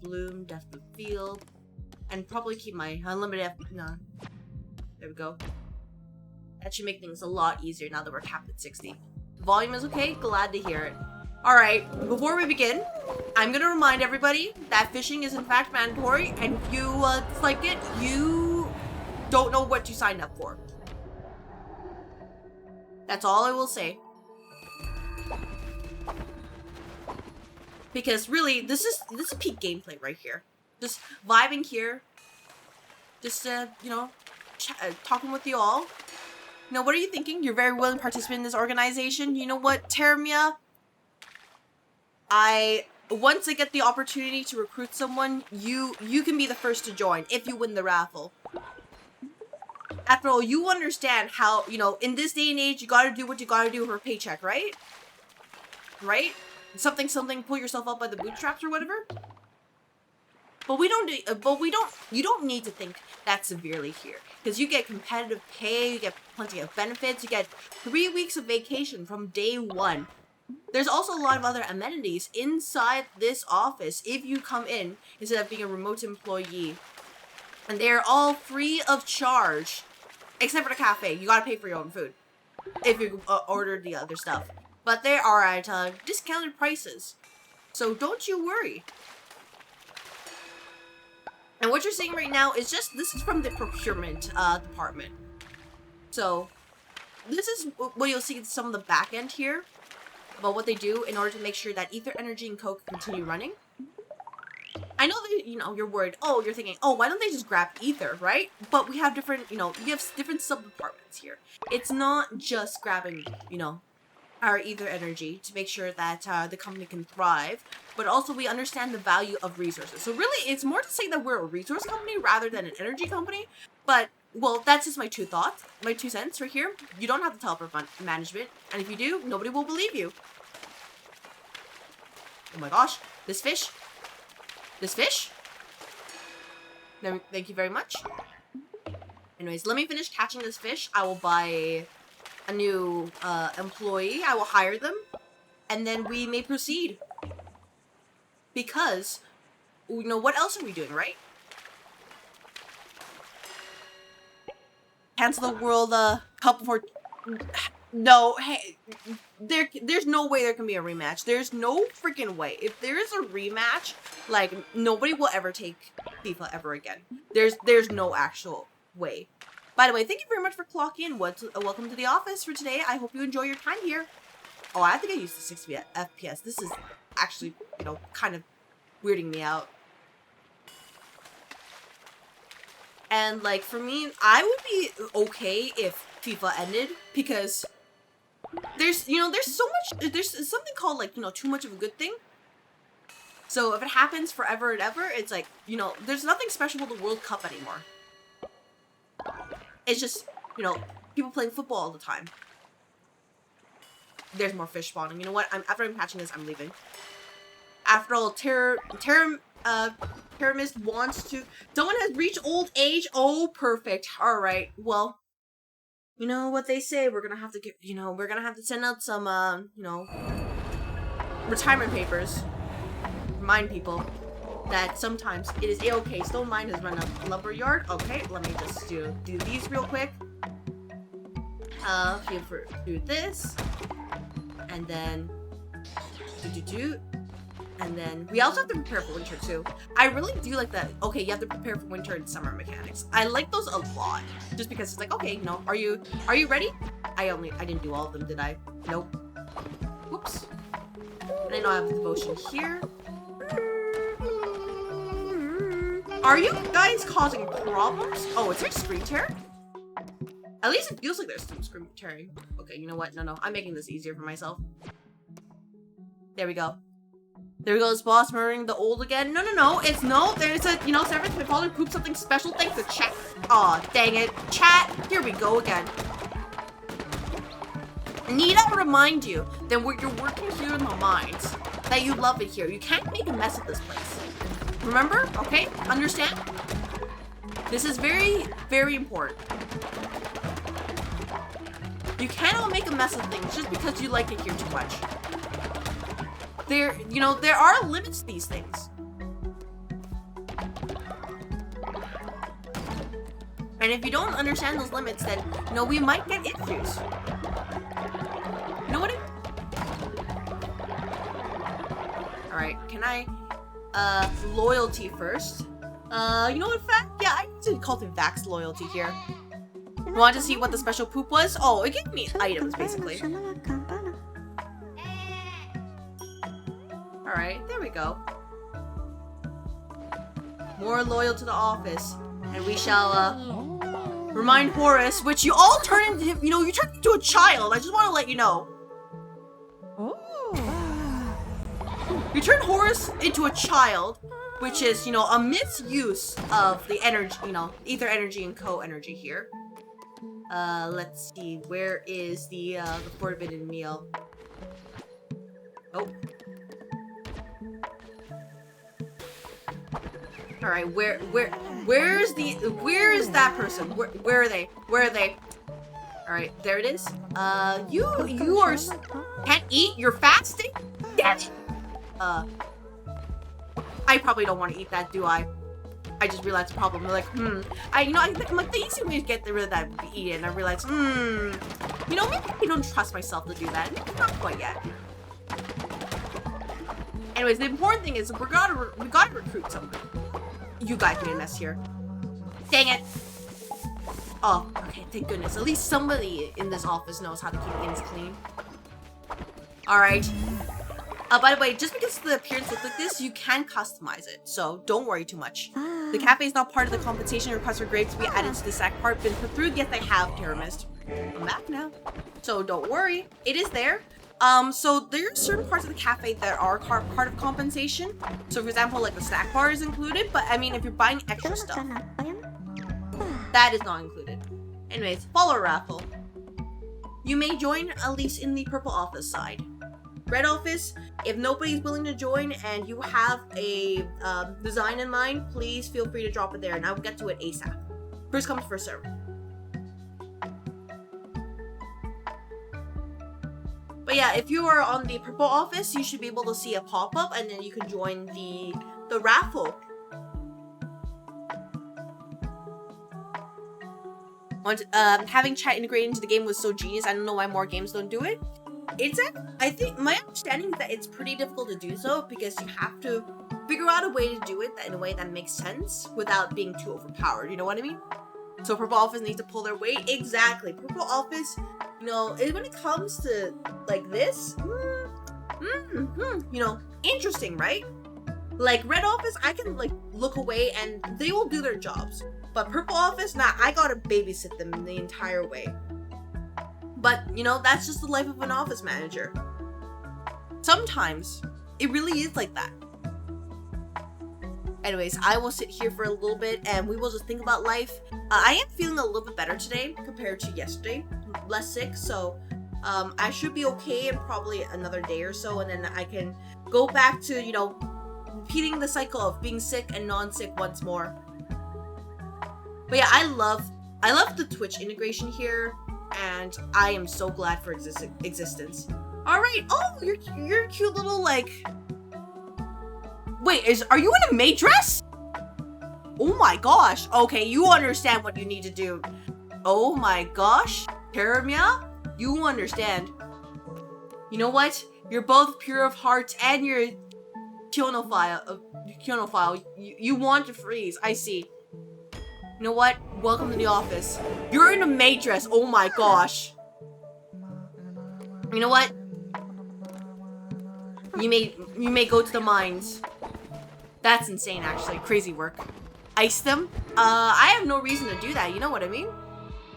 Bloom, depth of field, and probably keep my unlimited no. There we go. That should make things a lot easier now that we're capped at 60. Volume is okay, glad to hear it. Alright, before we begin, I'm gonna remind everybody that fishing is in fact mandatory, and if you like it, you don't know what you signed up for. That's all I will say. Because really, this is peak gameplay right here. Just vibing here. Just, talking with you all. What are you thinking? You're very willing to participate in this organization. You know what, Termia? Once I get the opportunity to recruit someone, you can be the first to join if you win the raffle. After all, you understand how, in this day and age, you gotta do what you gotta do for a paycheck, right? Right? Something, pull yourself up by the bootstraps or whatever. But you don't need to think that severely here. Because you get competitive pay, you get plenty of benefits, you get 3 weeks of vacation from day one. There's also a lot of other amenities inside this office if you come in instead of being a remote employee. And they're all free of charge. Except for the cafe. You gotta pay for your own food. If you order the other stuff. But they are at discounted prices. So don't you worry. And what you're seeing right now is just, this is from the procurement department. So this is what you'll see in some of the back end here about what they do in order to make sure that Ether, Energy, and Coke continue running. I know that, you know, you're worried. Oh, you're thinking, oh, why don't they just grab Ether, right? But we have different, you know, we have different sub-departments here. It's not just grabbing, you know, our Ether Energy to make sure that the company can thrive, but also we understand the value of resources. So really, it's more to say that we're a resource company rather than an energy company. But, well, that's just my 2 thoughts, my 2 cents right here. You don't have to tell management, and if you do, nobody will believe you. Oh my gosh, this fish. This fish? No, thank you very much. Anyways, let me finish catching this fish. I will buy a new employee. I will hire them. And then we may proceed. Because, you know, what else are we doing, right? Cancel the World Cup for... No, hey, there's no way there can be a rematch. There's no freaking way. If there is a rematch, like, nobody will ever take FIFA ever again. There's no actual way. By the way, thank you very much for clocking in. Welcome to the office for today. I hope you enjoy your time here. Oh, I have to get used to 60 FPS. This is actually, you know, kind of weirding me out. And, like, for me, I would be okay if FIFA ended, because there's, you know, there's so much, there's something called, like, you know, too much of a good thing. So if it happens forever and ever, it's like, you know, there's nothing special with the World Cup anymore. It's just, you know, people playing football all the time. There's more fish spawning. You know what? After I'm catching this, I'm leaving. After all, Terramist wants to... Someone has reached old age. Oh, perfect. Alright, well... You know what they say, we're gonna have to get, you know, we're gonna have to send out some, you know, retirement papers. Remind people that sometimes it is a-okay. Stone Mine has run a lumber yard. Okay, let me just do these real quick. Do this. And then, and then we also have to prepare for winter too. I really do like that. Okay, you have to prepare for winter and summer mechanics. I like those a lot, just because it's like, okay, you know, are you ready? I didn't do all of them, did I? Nope. Whoops. And I know I have devotion here. Are you guys causing problems? Oh, is there screen tear? At least it feels like there's some screen tearing. Okay, you know what? No, I'm making this easier for myself. There we go. There goes boss murdering the old again. No. It's no. There's a, you know, Severance, my father pooped something special. Thanks to chat. Aw, dang it. Chat, here we go again. Need I remind you that you're working here in the mines, that you love it here. You can't make a mess of this place. Remember? Okay? Understand? This is very, very important. You cannot make a mess of things just because you like it here too much. There are limits to these things. And if you don't understand those limits, then, you know, we might get issues. You know what Alright, can I, loyalty first? You know what, yeah, I need to cultivate Vax loyalty here. Want to see what the special poop was? Oh, it gave me items, basically. Alright, there we go. More loyal to the office. And we shall, remind Hauras, which you all turned into, you know, you turned into a child. I just want to let you know. You turned Hauras into a child, which is, you know, a misuse of the energy, you know, Ether Energy and Co-Energy here. Let's see, where is the forbidden meal? Oh. Alright, where is that person? Where are they? Where are they? Alright, there it is. You can't eat? You're fasting? Damn it! I probably don't want to eat that, do I? I just realized the problem. They're like, I think like the easy way to get rid of that would be eat it, and I realized, you know, maybe I don't trust myself to do that. Maybe not quite yet. Anyways, the important thing is we gotta recruit somebody. You guys made a mess here. Dang it. Oh, okay, thank goodness. At least somebody in this office knows how to keep things clean. Alright. By the way, just because the appearance looks like this, you can customize it. So don't worry too much. The cafe is not part of the compensation request for grapes to be added to the sack part. Been put through. Yes, I have, Terramist. I'm back now. So don't worry. It is there. So there are certain parts of the cafe that are part of compensation. So for example, like the snack bar is included, but I mean, if you're buying extra stuff, that is not included. Anyways, follow raffle. You may join at least in the purple office side. Red office, if nobody's willing to join and you have a design in mind, please feel free to drop it there and I will get to it ASAP. First comes, first serve. But yeah, if you are on the purple office, you should be able to see a pop-up and then you can join the raffle. Having chat integrated into the game was so genius. I don't know why more games don't do it. I think my understanding is that it's pretty difficult to do so because you have to figure out a way to do it in a way that makes sense without being too overpowered. You know what I mean? So Purple Office needs to pull their weight. Exactly. Purple Office, you know, when it comes to like this, you know, interesting, right? Like Red Office, I can like look away and they will do their jobs. But Purple Office, nah, I gotta babysit them the entire way. But, you know, that's just the life of an office manager. Sometimes, it really is like that. Anyways, I will sit here for a little bit and we will just think about life. I am feeling a little bit better today compared to yesterday. Less sick, so I should be okay in probably another day or so. And then I can go back to, you know, repeating the cycle of being sick and non-sick once more. But yeah, I love the Twitch integration here. And I am so glad for existence. Alright, oh, you're cute little, like... Wait, are you in a maid dress? Oh my gosh. Okay, you understand what you need to do. Oh my gosh. Terramia, you understand. You know what? You're both pure of heart and you're Kyonophile. You want to freeze, I see. You know what? Welcome to the office. You're in a maid dress. Oh my gosh. You know what? You may go to the mines. That's insane, actually. Crazy work. Ice them? I have no reason to do that. You know what I mean?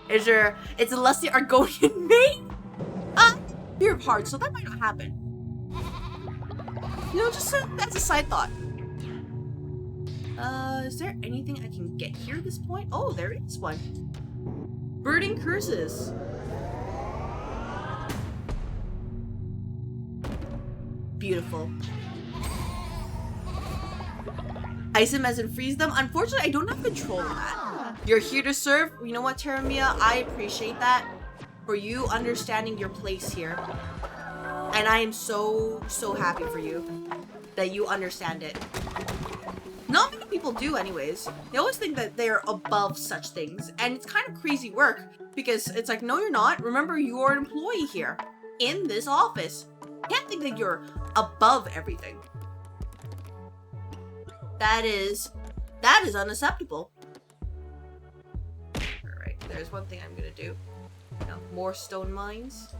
It's unless they are Argonian maid. Fear of heart, so that might not happen. You know, just that's a side thought. Is there anything I can get here at this point? Oh, there is one. Birding curses. Beautiful. Ice them as in freeze them. Unfortunately, I don't have control of that. You're here to serve. You know what, Terramia? I appreciate that for you understanding your place here. And I am so happy for you that you understand it. Not many people do anyways. They always think that they're above such things. And it's kind of crazy work because it's like, no, you're not. Remember, you are an employee here in this office. You can't think that you're above everything. That is unacceptable. Alright, there's one thing I'm gonna do. Now, more stone mines.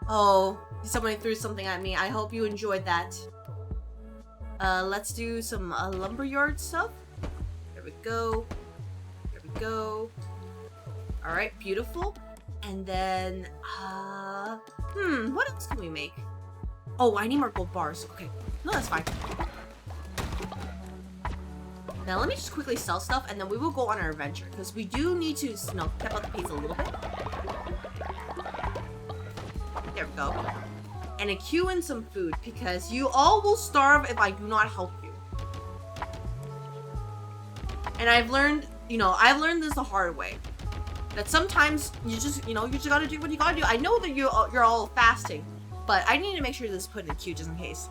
Oh, somebody threw something at me. I hope you enjoyed that. Let's do some lumberyard stuff. There we go. There we go. Alright, beautiful. And then, what else can we make? Oh, I need more gold bars. Okay. No, that's fine. Now, let me just quickly sell stuff, and then we will go on our adventure. Because we do need to, you know, step up the pace a little bit. There we go. And a queue and some food, because you all will starve if I do not help you. And I've learned this the hard way. That sometimes you just gotta do what you gotta do. I know that you're all fasting, but I need to make sure this is put in a queue just in case.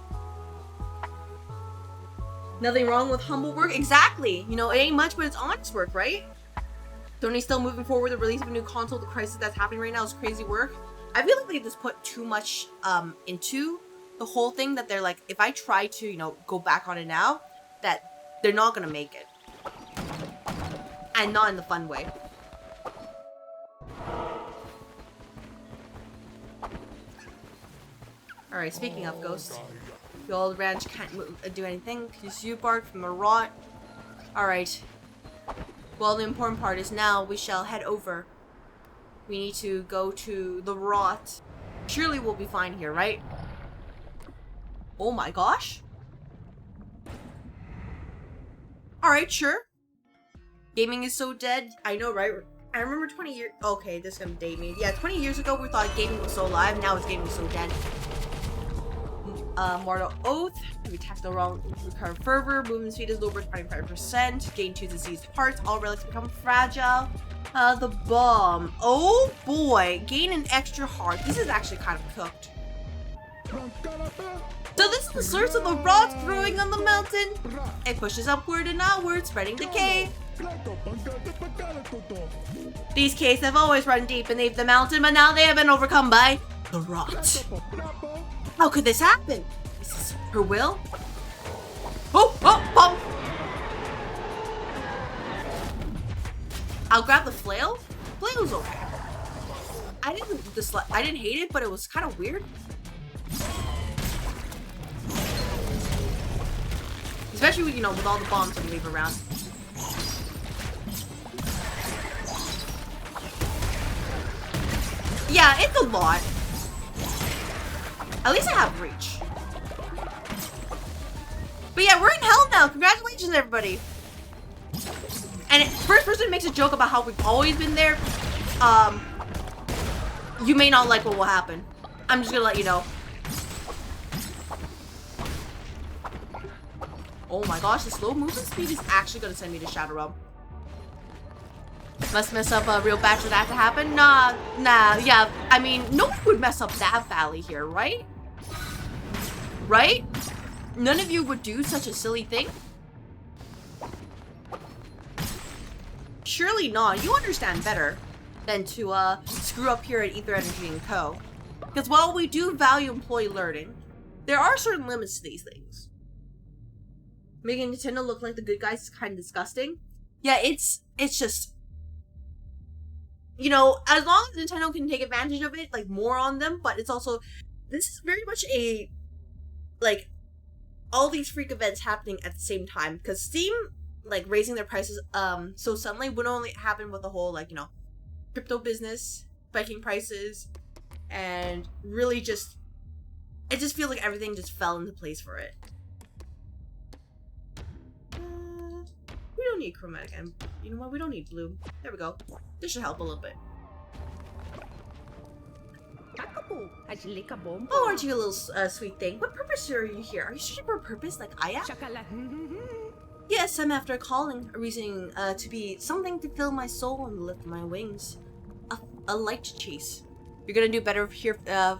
Nothing wrong with humble work. Exactly. You know, it ain't much, but it's honest work, right? Sony's still moving forward with the release of a new console. The crisis that's happening right now is crazy work. I feel like they just put too much into the whole thing that they're like, if I try to, you know, go back on it now, that they're not gonna make it. And not in the fun way. Alright, speaking of ghosts. The old ranch can't do anything because you bark from the rot. Alright. Well, the important part is now we shall head over. We need to go to the rot. Surely we'll be fine here, right? Oh my gosh. Alright, sure. Gaming is so dead. I know, right? I remember 20 years... Okay, this is gonna date me. Yeah, 20 years ago we thought gaming was so alive. Now it's gaming so dead. Mortal Oath. We attack the wrong recover fervor. Movement speed is lower 25%. Gain 2 diseased parts. All relics become fragile. The bomb. Oh boy. Gain an extra heart. This is actually kind of cooked. So this is the source of the rot growing on the mountain. It pushes upward and outward, spreading decay. These caves have always run deep beneath the mountain, but now they have been overcome by the rot. How could this happen? Is this her will? Oh, oh. I'll grab the flail. Flail's okay. I didn't hate it, but it was kind of weird. Especially with, you know, with all the bombs that we leave around. Yeah, it's a lot. At least I have reach. But yeah, we're in hell now. Congratulations, everybody. And first person makes a joke about how we've always been there. You may not like what will happen. I'm just gonna let you know. Oh my gosh, the slow movement speed is actually gonna send me to Shadow Realm. Must mess up real bad for that to happen? Nah, yeah. I mean, no one would mess up that valley here, right? Right? None of you would do such a silly thing? Surely not. You understand better than to screw up here at Ether Energy & Co. Because while we do value employee learning, there are certain limits to these things. Making Nintendo look like the good guys is kind of disgusting. Yeah, it's just... You know, as long as Nintendo can take advantage of it, like, more on them, but it's also... This is very much a... Like, all these freak events happening at the same time. Because Steam, like, raising their prices so suddenly would only happen with the whole, like, you know, crypto business, spiking prices, and really just... It just feels like everything just fell into place for it. We don't need chromatic, and you know what? We don't need blue. There we go. This should help a little bit. Oh, aren't you a little sweet thing? What purpose are you here? Are you searching for a purpose like I am? Yes, I'm after a calling, a reason to be something to fill my soul and lift my wings. A light to chase. You're gonna do better here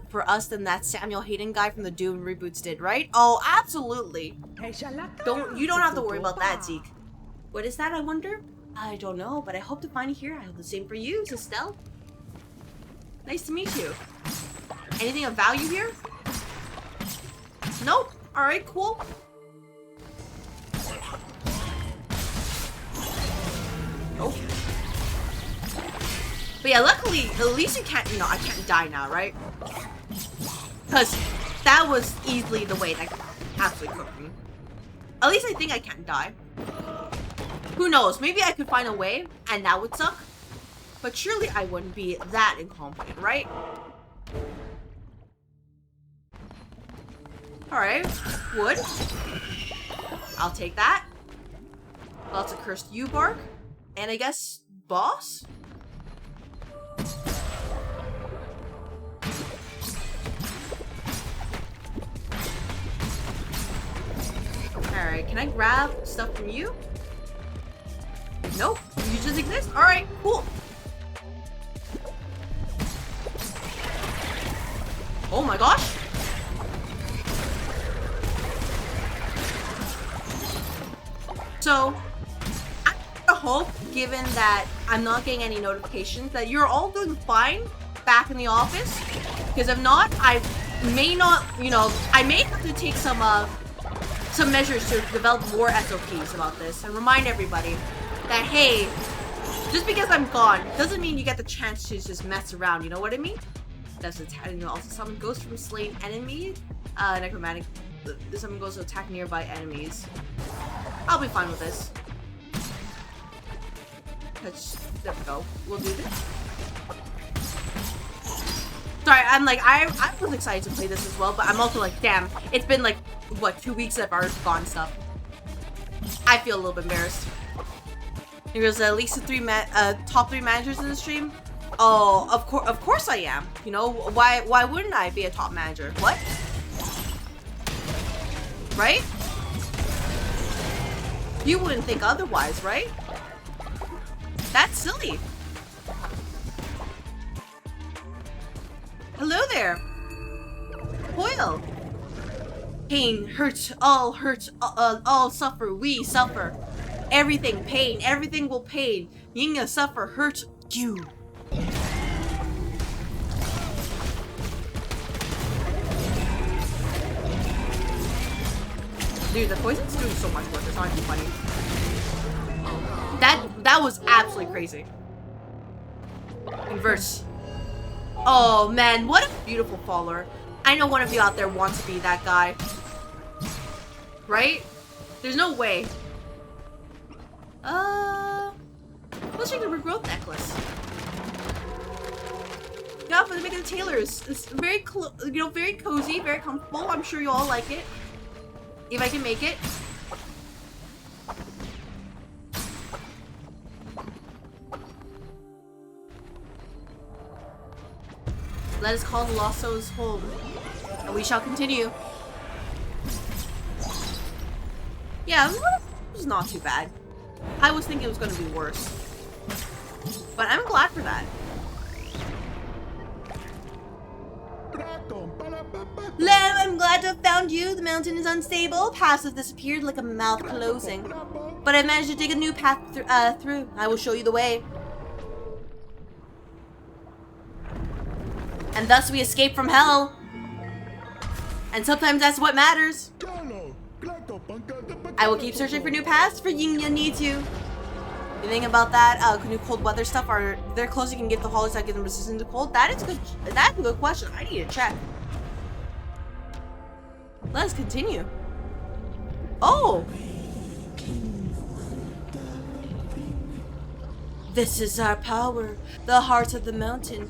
for us than that Samuel Hayden guy from the Doom reboots did, right? Oh, absolutely. You don't have to worry about that, Zeke. What is that, I wonder? I don't know, but I hope to find you here. I hope the same for you, Estelle. Nice to meet you. Anything of value here? Nope. Alright, cool. Nope. But yeah, luckily, at least you can't, you know, I can't die now, right? Because that was easily the way that absolutely cooked me. At least I think I can't die. Who knows? Maybe I could find a way, and that would suck. But surely I wouldn't be that incompetent, right? Alright. Wood. I'll take that. Lots of cursed U-bark. And I guess boss? Alright, can I grab stuff from you? Nope, you just exist? Alright, cool. Oh my gosh. So, I hope, given that I'm not getting any notifications, that you're all doing fine back in the office. Because if not, I may not, you know, I may have to take some measures to develop more SOPs about this and remind everybody that, hey, just because I'm gone doesn't mean you get the chance to just mess around, you know what I mean? That's attack, you know, also summon ghosts from slain enemy, necromantic, the summon ghosts to attack nearby enemies. I'll be fine with this. There we go. We'll do this. Sorry, I'm like, I was excited to play this as well, but I'm also like, damn, it's been like, what, 2 weeks that I've already gone stuff. I feel a little bit embarrassed. There's at least top 3 managers in the stream. Oh, of course I am. You know, why wouldn't I be a top manager? What? Right? You wouldn't think otherwise, right? That's silly. Hello there. Poyel. Pain, hurt, all suffer, we suffer. Everything pain, everything will pain. Yinga suffer, hurt you. Dude, the poison's doing so much work, it's not even funny. That was absolutely crazy. Inverse. Oh man, what a beautiful follower. I know one of you out there wants to be that guy. Right? There's no way. Let's check the regrowth necklace. Yeah, for the making the tailors. It's very, you know, very cozy, very comfortable. I'm sure you all like it. If I can make it. Let us call the lost souls home, and we shall continue. Yeah, it was not too bad. I was thinking it was going to be worse, but I'm glad for that. Lem, I'm glad to have found you. The mountain is unstable. Paths have disappeared like a mouth closing, but I managed to dig a new path through. I will show you the way. And thus we escape from hell. And sometimes that's what matters. I will keep searching for new paths for Yinya need to. You think about that? New cold weather stuff? Are there clothes you can give the holidays that give them resistance to cold? That is good. That's a good question. I need to check. Let us continue. Oh! This is our power, the heart of the mountain.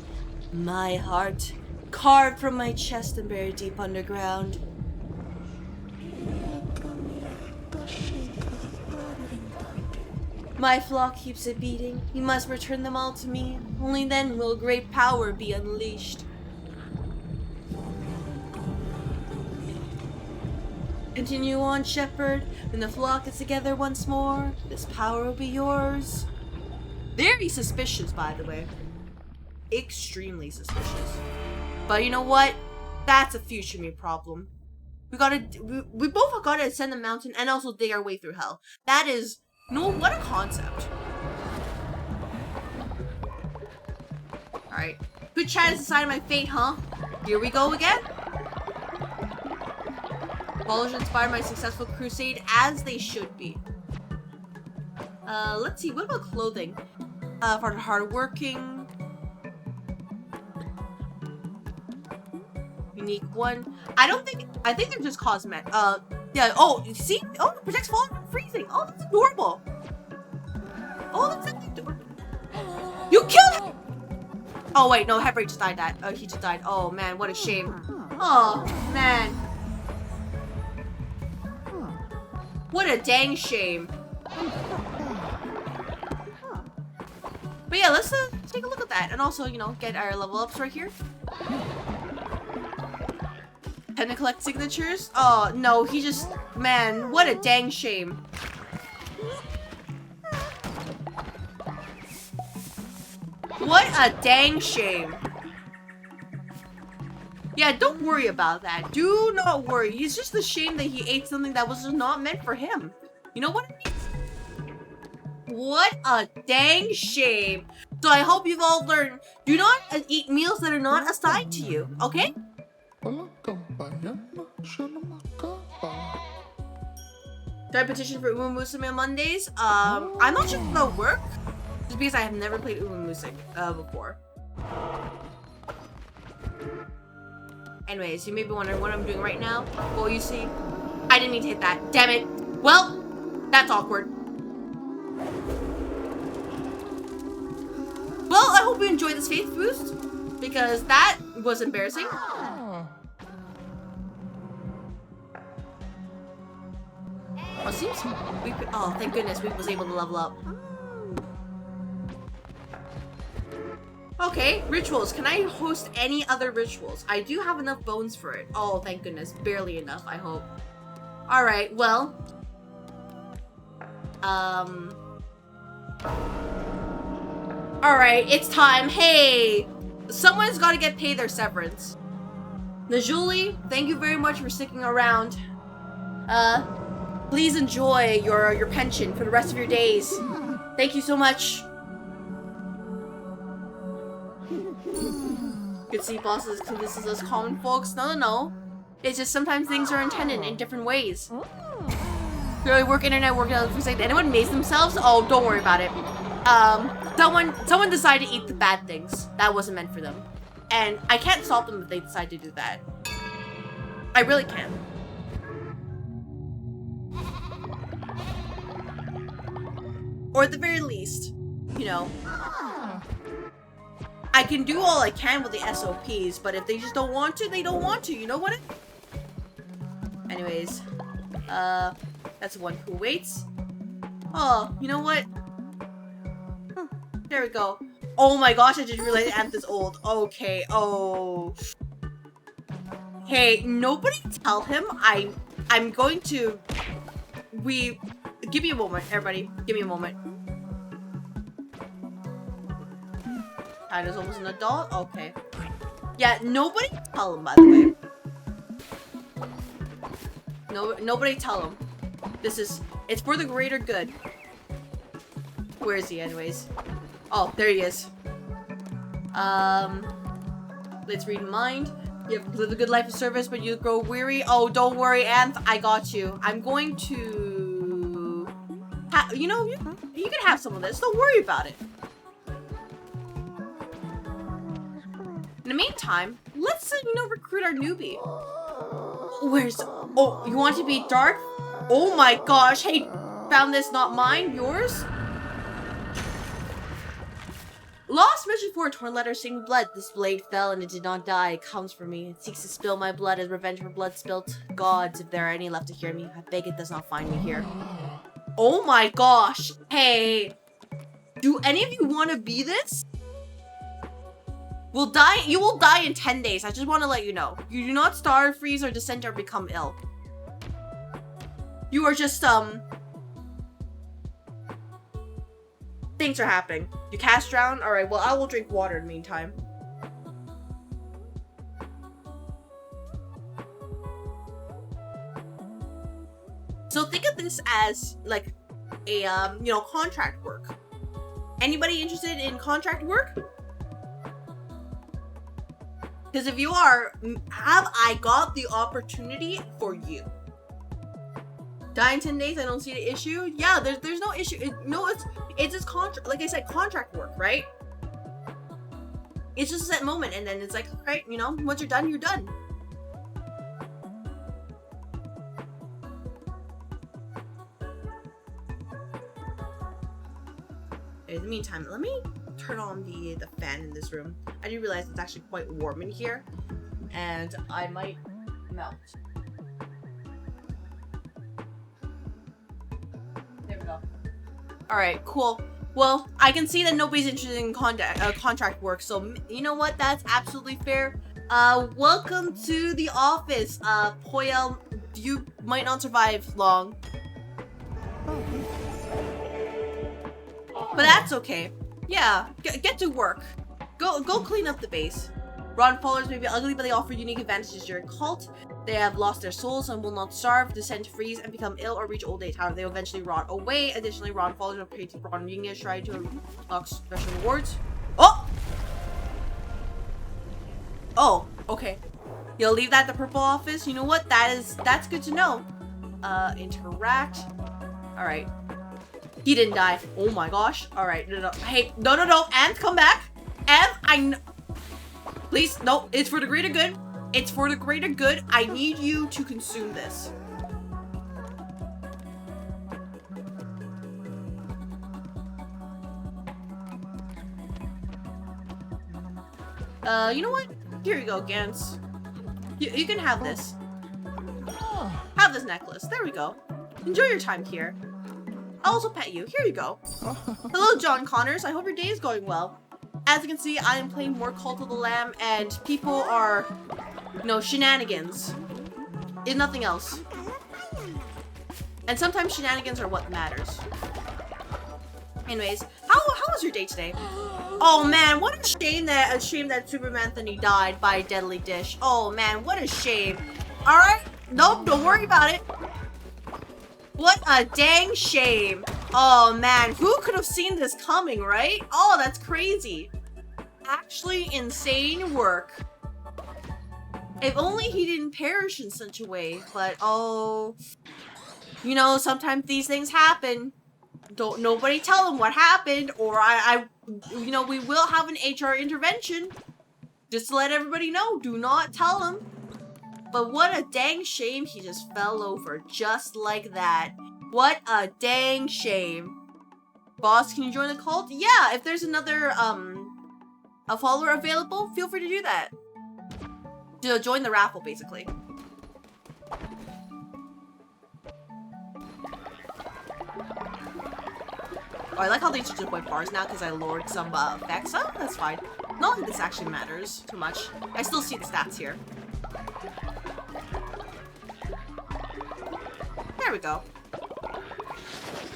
My heart, carved from my chest and buried deep underground. My flock keeps it beating. You must return them all to me. Only then will great power be unleashed. Continue on, shepherd. When the flock is together once more, this power will be yours. Very suspicious, by the way. Extremely suspicious. But you know what? That's a future me problem. We both gotta ascend the mountain and also dig our way through hell. That is, no, what a concept. Alright. Good chat is deciding my fate, huh? Here we go again. Ballers inspired my successful crusade as they should be. Let's see, what about clothing? For hardworking. Unique one. I think they're just cosmetic. Yeah, oh, see? Oh, it protects falling from freezing. Oh, that's adorable. Oh, that's adorable. You killed him! Oh, wait, no, Headbreak just died that. Oh, he just died. Oh, man, what a shame. Oh, man. What a dang shame. But yeah, let's take a look at that. And also, you know, get our level ups right here. Pen to collect signatures? Oh, no, he just... Man, what a dang shame. What a dang shame. Yeah, don't worry about that. Do not worry. It's just a shame that he ate something that was just not meant for him. You know what I mean? What a dang shame. So I hope you've all learned, do not eat meals that are not assigned to you, okay? Do I petition for Uma Musume on Mondays? I'm not sure if that'll work. Just because I have never played Uma Musume before. Anyways, you may be wondering what I'm doing right now. Well, you see, I didn't need to hit that. Damn it. Well, that's awkward. Well, I hope you enjoyed this faith boost, because that was embarrassing. Oh, seems oh, thank goodness we was able to level up. Okay, rituals. Can I host any other rituals? I do have enough bones for it. Oh, thank goodness. Barely enough, I hope. Alright, well. Alright, it's time. Hey! Someone's gotta get paid their severance. Najuli, thank you very much for sticking around. Please enjoy your pension for the rest of your days. Thank you so much. You can see bosses this is us common folks. No. It's just sometimes things are intended in different ways. Really work internet, work out for sake. Anyone maze themselves? Oh, don't worry about it. Someone decided to eat the bad things. That wasn't meant for them. And I can't stop them if they decide to do that. I really can't. Or at the very least, you know, I can do all I can with the SOPs, but if they just don't want to, they don't want to, you know what? Anyways, that's one who waits. Oh, you know what? There we go. Oh my gosh, I just realized Anth's old. Okay, oh. Hey, nobody tell him I'm going to... Give me a moment, everybody. Give me a moment. Tyler's almost an adult? Okay. Yeah, nobody tell him, by the way. Nobody tell him. It's for the greater good. Where is he, anyways? Oh, there he is. Let's read mind. You have lived a good life of service, but you grow weary. Oh, don't worry, Anth. I got you. I'm going to... you know, you can have some of this. Don't worry about it. In the meantime, let's, you know, recruit our newbie. Oh, you want to be dark? Oh my gosh. Hey, found this, not mine. Yours? Lost mission for a torn letter stained with blood. This blade fell and it did not die. It comes for me. It seeks to spill my blood as revenge for blood spilt. Gods, if there are any left to hear me, I beg it does not find me here. Oh my gosh. Hey, do any of you want to be this? You will die in 10 days. I just want to let you know. You do not starve, freeze, or descend or become ill. You are just, things are happening. You cast drown? Alright, well, I will drink water in the meantime. So think of this as, like, a, you know, contract work. Anybody interested in contract work? Because if you are, have I got the opportunity for you? Die in 10 days, I don't see the issue. Yeah, there's no issue. It's just contract, like I said, contract work, right? It's just a set moment, and then it's like, right, you know, once you're done, you're done. In the meantime, let me turn on the fan in this room. I do realize it's actually quite warm in here, and I might melt. There we go. Alright, cool. Well, I can see that nobody's interested in contract work, so you know what? That's absolutely fair. Welcome to the office, Poyel. You might not survive long. But that's okay. Yeah, get to work. Go clean up the base. Ron followers may be ugly, but they offer unique advantages to your cult. They have lost their souls and will not starve, descend to freeze, and become ill or reach old age. However, they will eventually rot away. Additionally, Ron followers are paid to Ron Yinga try to unlock special rewards. Oh! Oh, okay. You'll leave that at the purple office? You know what? That's good to know. Interact. Alright. He didn't die. Oh my gosh. Alright. No. Hey, no. And come back. And please, no. It's for the greater good. It's for the greater good. I need you to consume this. You know what? Here you go, Gans. You can have this. Have this necklace. There we go. Enjoy your time here. I'll also pet you. Here you go. Hello, John Connors. I hope your day is going well. As you can see, I am playing more Cult of the Lamb, and people are, you know, shenanigans. It's nothing else. And sometimes shenanigans are what matters. Anyways, how was your day today? Oh man, what a shame that Superman Anthony died by a deadly dish. Oh man, what a shame. Alright, nope, don't worry about it. What a dang shame. Oh man, who could have seen this coming, right? Oh, that's crazy. Actually insane work. If only he didn't perish in such a way, but oh, you know, sometimes these things happen. Don't nobody tell him what happened, or you know, we will have an HR intervention. Just to let everybody know, do not tell him. But what a dang shame he just fell over just like that. What a dang shame. Boss, can you join the cult? Yeah, if there's another, a follower available, feel free to do that. To join the raffle, basically. Oh, I like how these are just white bars now because I lowered some effects. Oh, that's fine. Not that this actually matters too much. I still see the stats here. There we go.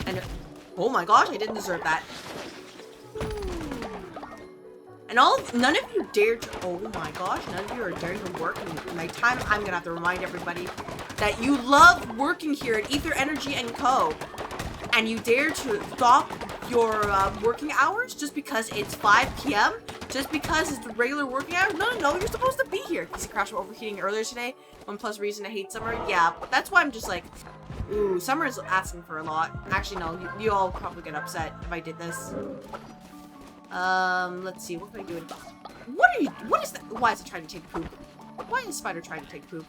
And oh my gosh, I didn't deserve that. And none of you dared to, oh my gosh, none of you are daring to work in my time. I'm gonna have to remind everybody that you love working here at Ether Energy & Co. And you dare to stop your working hours just because it's 5 p.m.? Just because it's the regular working hours? No, you're supposed to be here. Because you crashed from overheating earlier today. One plus reason I hate summer. Yeah, but that's why I'm just like, ooh, summer is asking for a lot. Actually, no, you all probably get upset if I did this. Let's see, what can I do? What is that? Why is it trying to take poop? Why is Spider trying to take poop?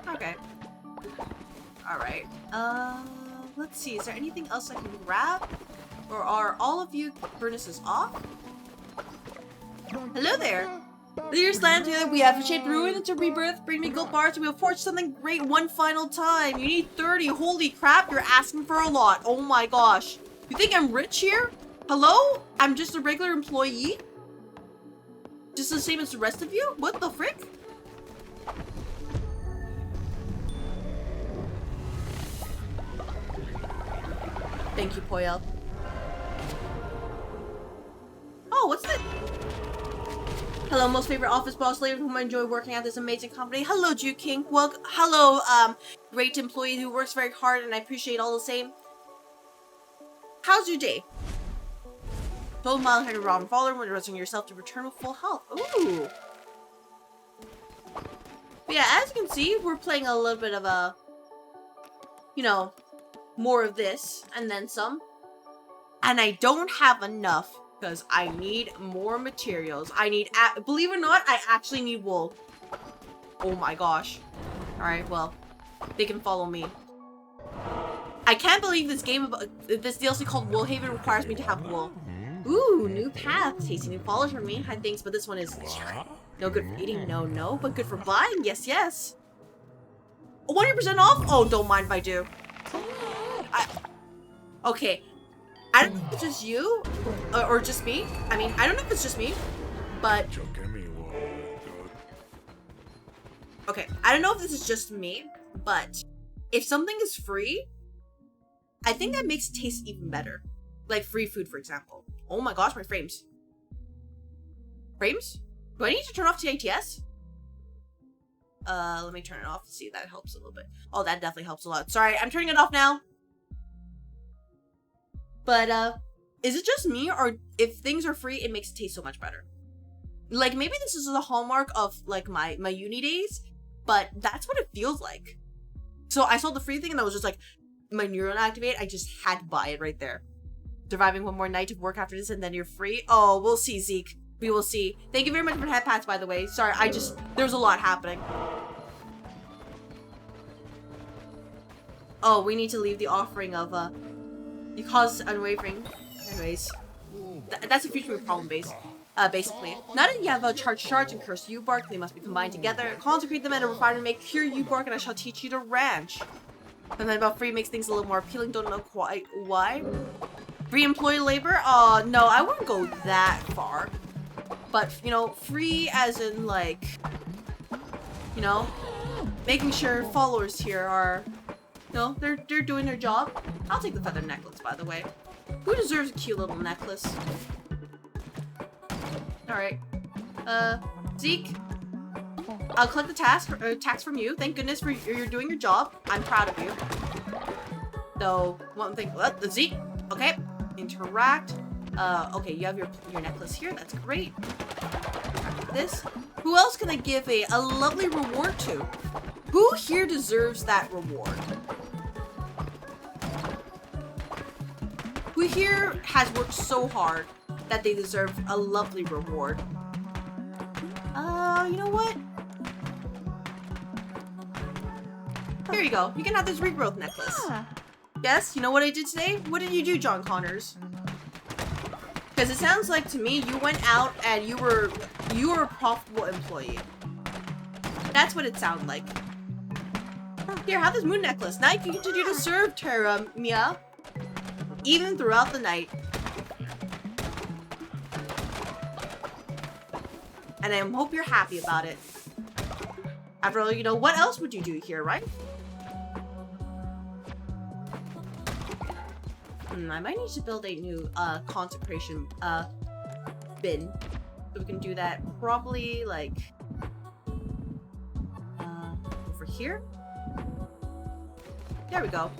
Okay. Alright. Let's see. Is there anything else I can grab? Or are all of you furnaces off? Hello there! Dear Slam together, we have shaped ruin into rebirth, bring me gold bars, and we'll forge something great one final time. You need 30. Holy crap, you're asking for a lot. Oh my gosh. You think I'm rich here? Hello? I'm just a regular employee? Just the same as the rest of you? What the frick? Thank you, Poyel. Oh, what's that? Hello, most favorite office boss lady whom I enjoy working at this amazing company. Hello, Juke King. Well, hello, great employee who works very hard and I appreciate all the same. How's your day? Told mild-headed Robin Fowler when resting yourself to return with full health. Ooh. But yeah, as you can see, we're playing a little bit of a, you know, more of this and then some. And I don't have enough because I need more materials. I need, believe it or not, I actually need wool. Oh my gosh. Alright, well, they can follow me. I can't believe this game, this DLC called Woolhaven requires me to have wool. Ooh, new path. Tasty new followers for me. Hi, thanks, but this one is no good for eating. No, but good for buying. Yes. 100% off? Oh, don't mind if I do. Okay. I don't know if it's just you or just me. I mean, I don't know if it's just me, but okay, I don't know if this is just me, but if something is free, I think that makes it taste even better. Like free food, for example. Oh my gosh, my frames. Frames? Do I need to turn off TATS? Let me turn it off to see if that helps a little bit. Oh, that definitely helps a lot. Sorry, I'm turning it off now. But, is it just me, or if things are free, it makes it taste so much better? Like, maybe this is a hallmark of, like, my uni days, but that's what it feels like. So I saw the free thing, and I was just like, my neuron activate, I just had to buy it right there. Surviving one more night of work after this, and then you're free? Oh, we'll see, Zeke. We will see. Thank you very much for head pats, by the way. Sorry, there's a lot happening. Oh, we need to leave the offering of, you cause unwavering. Anyways, that's a future problem basically. Now that you have a charged shards and cursed Ubark, they must be combined together. Consecrate them and refine and make pure Ubark, and I shall teach you to ranch. Something about free makes things a little more appealing, don't know quite why. Free employee labor? No, I wouldn't go that far. But, you know, free as in, like, you know, making sure followers here are, you know, they're doing their job. I'll take the feather necklace, by the way. Who deserves a cute little necklace? Alright. Zeke? I'll collect the tax from you. Thank goodness for you're doing your job. I'm proud of you. Though, one thing, the Zeke. Okay. Interact. Okay, you have your necklace here. That's great. This. Who else can I give a lovely reward to? Who here deserves that reward? Who here has worked so hard that they deserve a lovely reward? You know what? Here you go. You can have this regrowth necklace. Yes, you know what I did today? What did you do, John Connors? Because it sounds like to me you went out and you were a profitable employee. That's what it sounded like. Here, have this moon necklace. Now you can continue to serve Terra Mia, even throughout the night. And I hope you're happy about it. After all, you know, what else would you do here, right? I might need to build a new consecration bin. So we can do that probably like over here. There we go.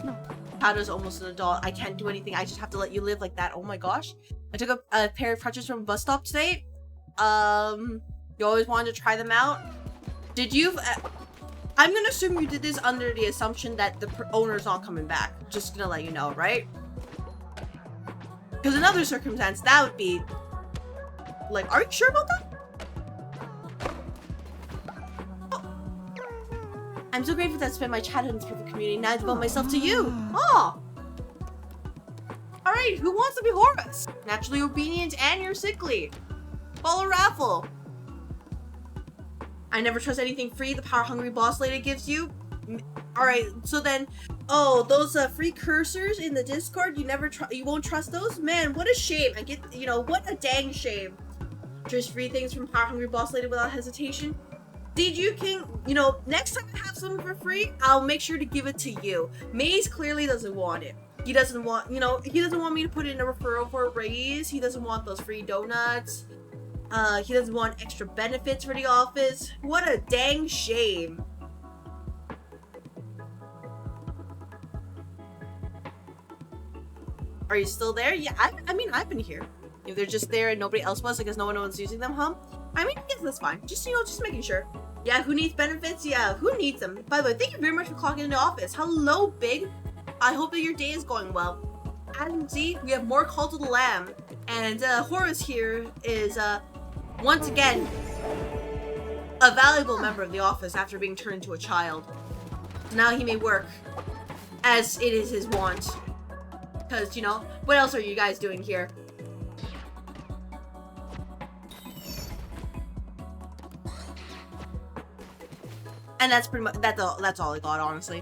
No. Powder's almost an adult. I can't do anything. I just have to let you live like that. Oh my gosh. I took a pair of crutches from a bus stop today. You always wanted to try them out. Did you... I'm gonna assume you did this under the assumption that the owner's not coming back. Just gonna let you know, right? Because in other circumstance, that would be... Like, are you sure about that? Oh. I'm so grateful that I spent my childhood in this perfect community. Now I devote myself to you. Oh! Alright, who wants to be Hauras? Naturally obedient and you're sickly. Follow raffle. I never trust anything free the power-hungry boss lady gives you. Alright, so then, oh, those free cursors in the Discord, you won't trust those? Man, what a shame. I get, you know, what a dang shame. Just free things from power-hungry boss lady without hesitation. DG King, you know, next time I have something for free, I'll make sure to give it to you. Maze clearly doesn't want it. He doesn't want, you know, he doesn't want me to put in a referral for a raise. He doesn't want those free donuts. He doesn't want extra benefits for the office. What a dang shame. Are you still there? Yeah, I mean, I've been here. If they're just there and nobody else was, I guess no one was using them, huh? I mean, I guess that's fine. Just, you know, just making sure. Yeah, who needs benefits? Yeah, who needs them? By the way, thank you very much for clocking into office. Hello, Big. I hope that your day is going well. As you see, we have more Call to the Lamb. And, Hauras here is, once again, a valuable member of the office after being turned into a child. Now he may work as it is his wont. Because, you know, what else are you guys doing here? And that's pretty much, that's all I got, honestly.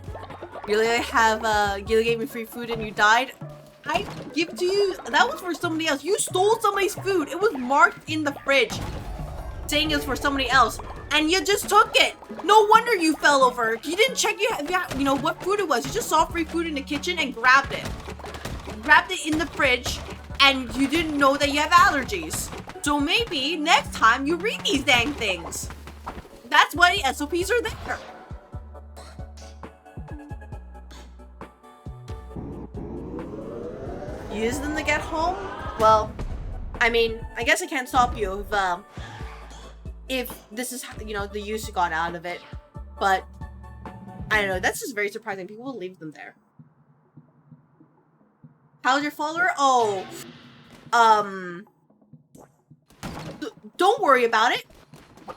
Really, you gave me free food and you died? I give it to you. That was for somebody else. You stole somebody's food. It was marked in the fridge saying it was for somebody else, and you just took it. No wonder you fell over. You didn't check you know what food it was. You just saw free food in the kitchen and grabbed it. Grabbed it in the fridge, and you didn't know that you have allergies. So maybe next time you read these dang things. That's why the SOPs are there. use them to get home, well, I mean, I guess I can't stop you if this is, you know, the use you got out of it. But I don't know, that's just very surprising. People will leave them there. How's your follower? Oh, don't worry about it.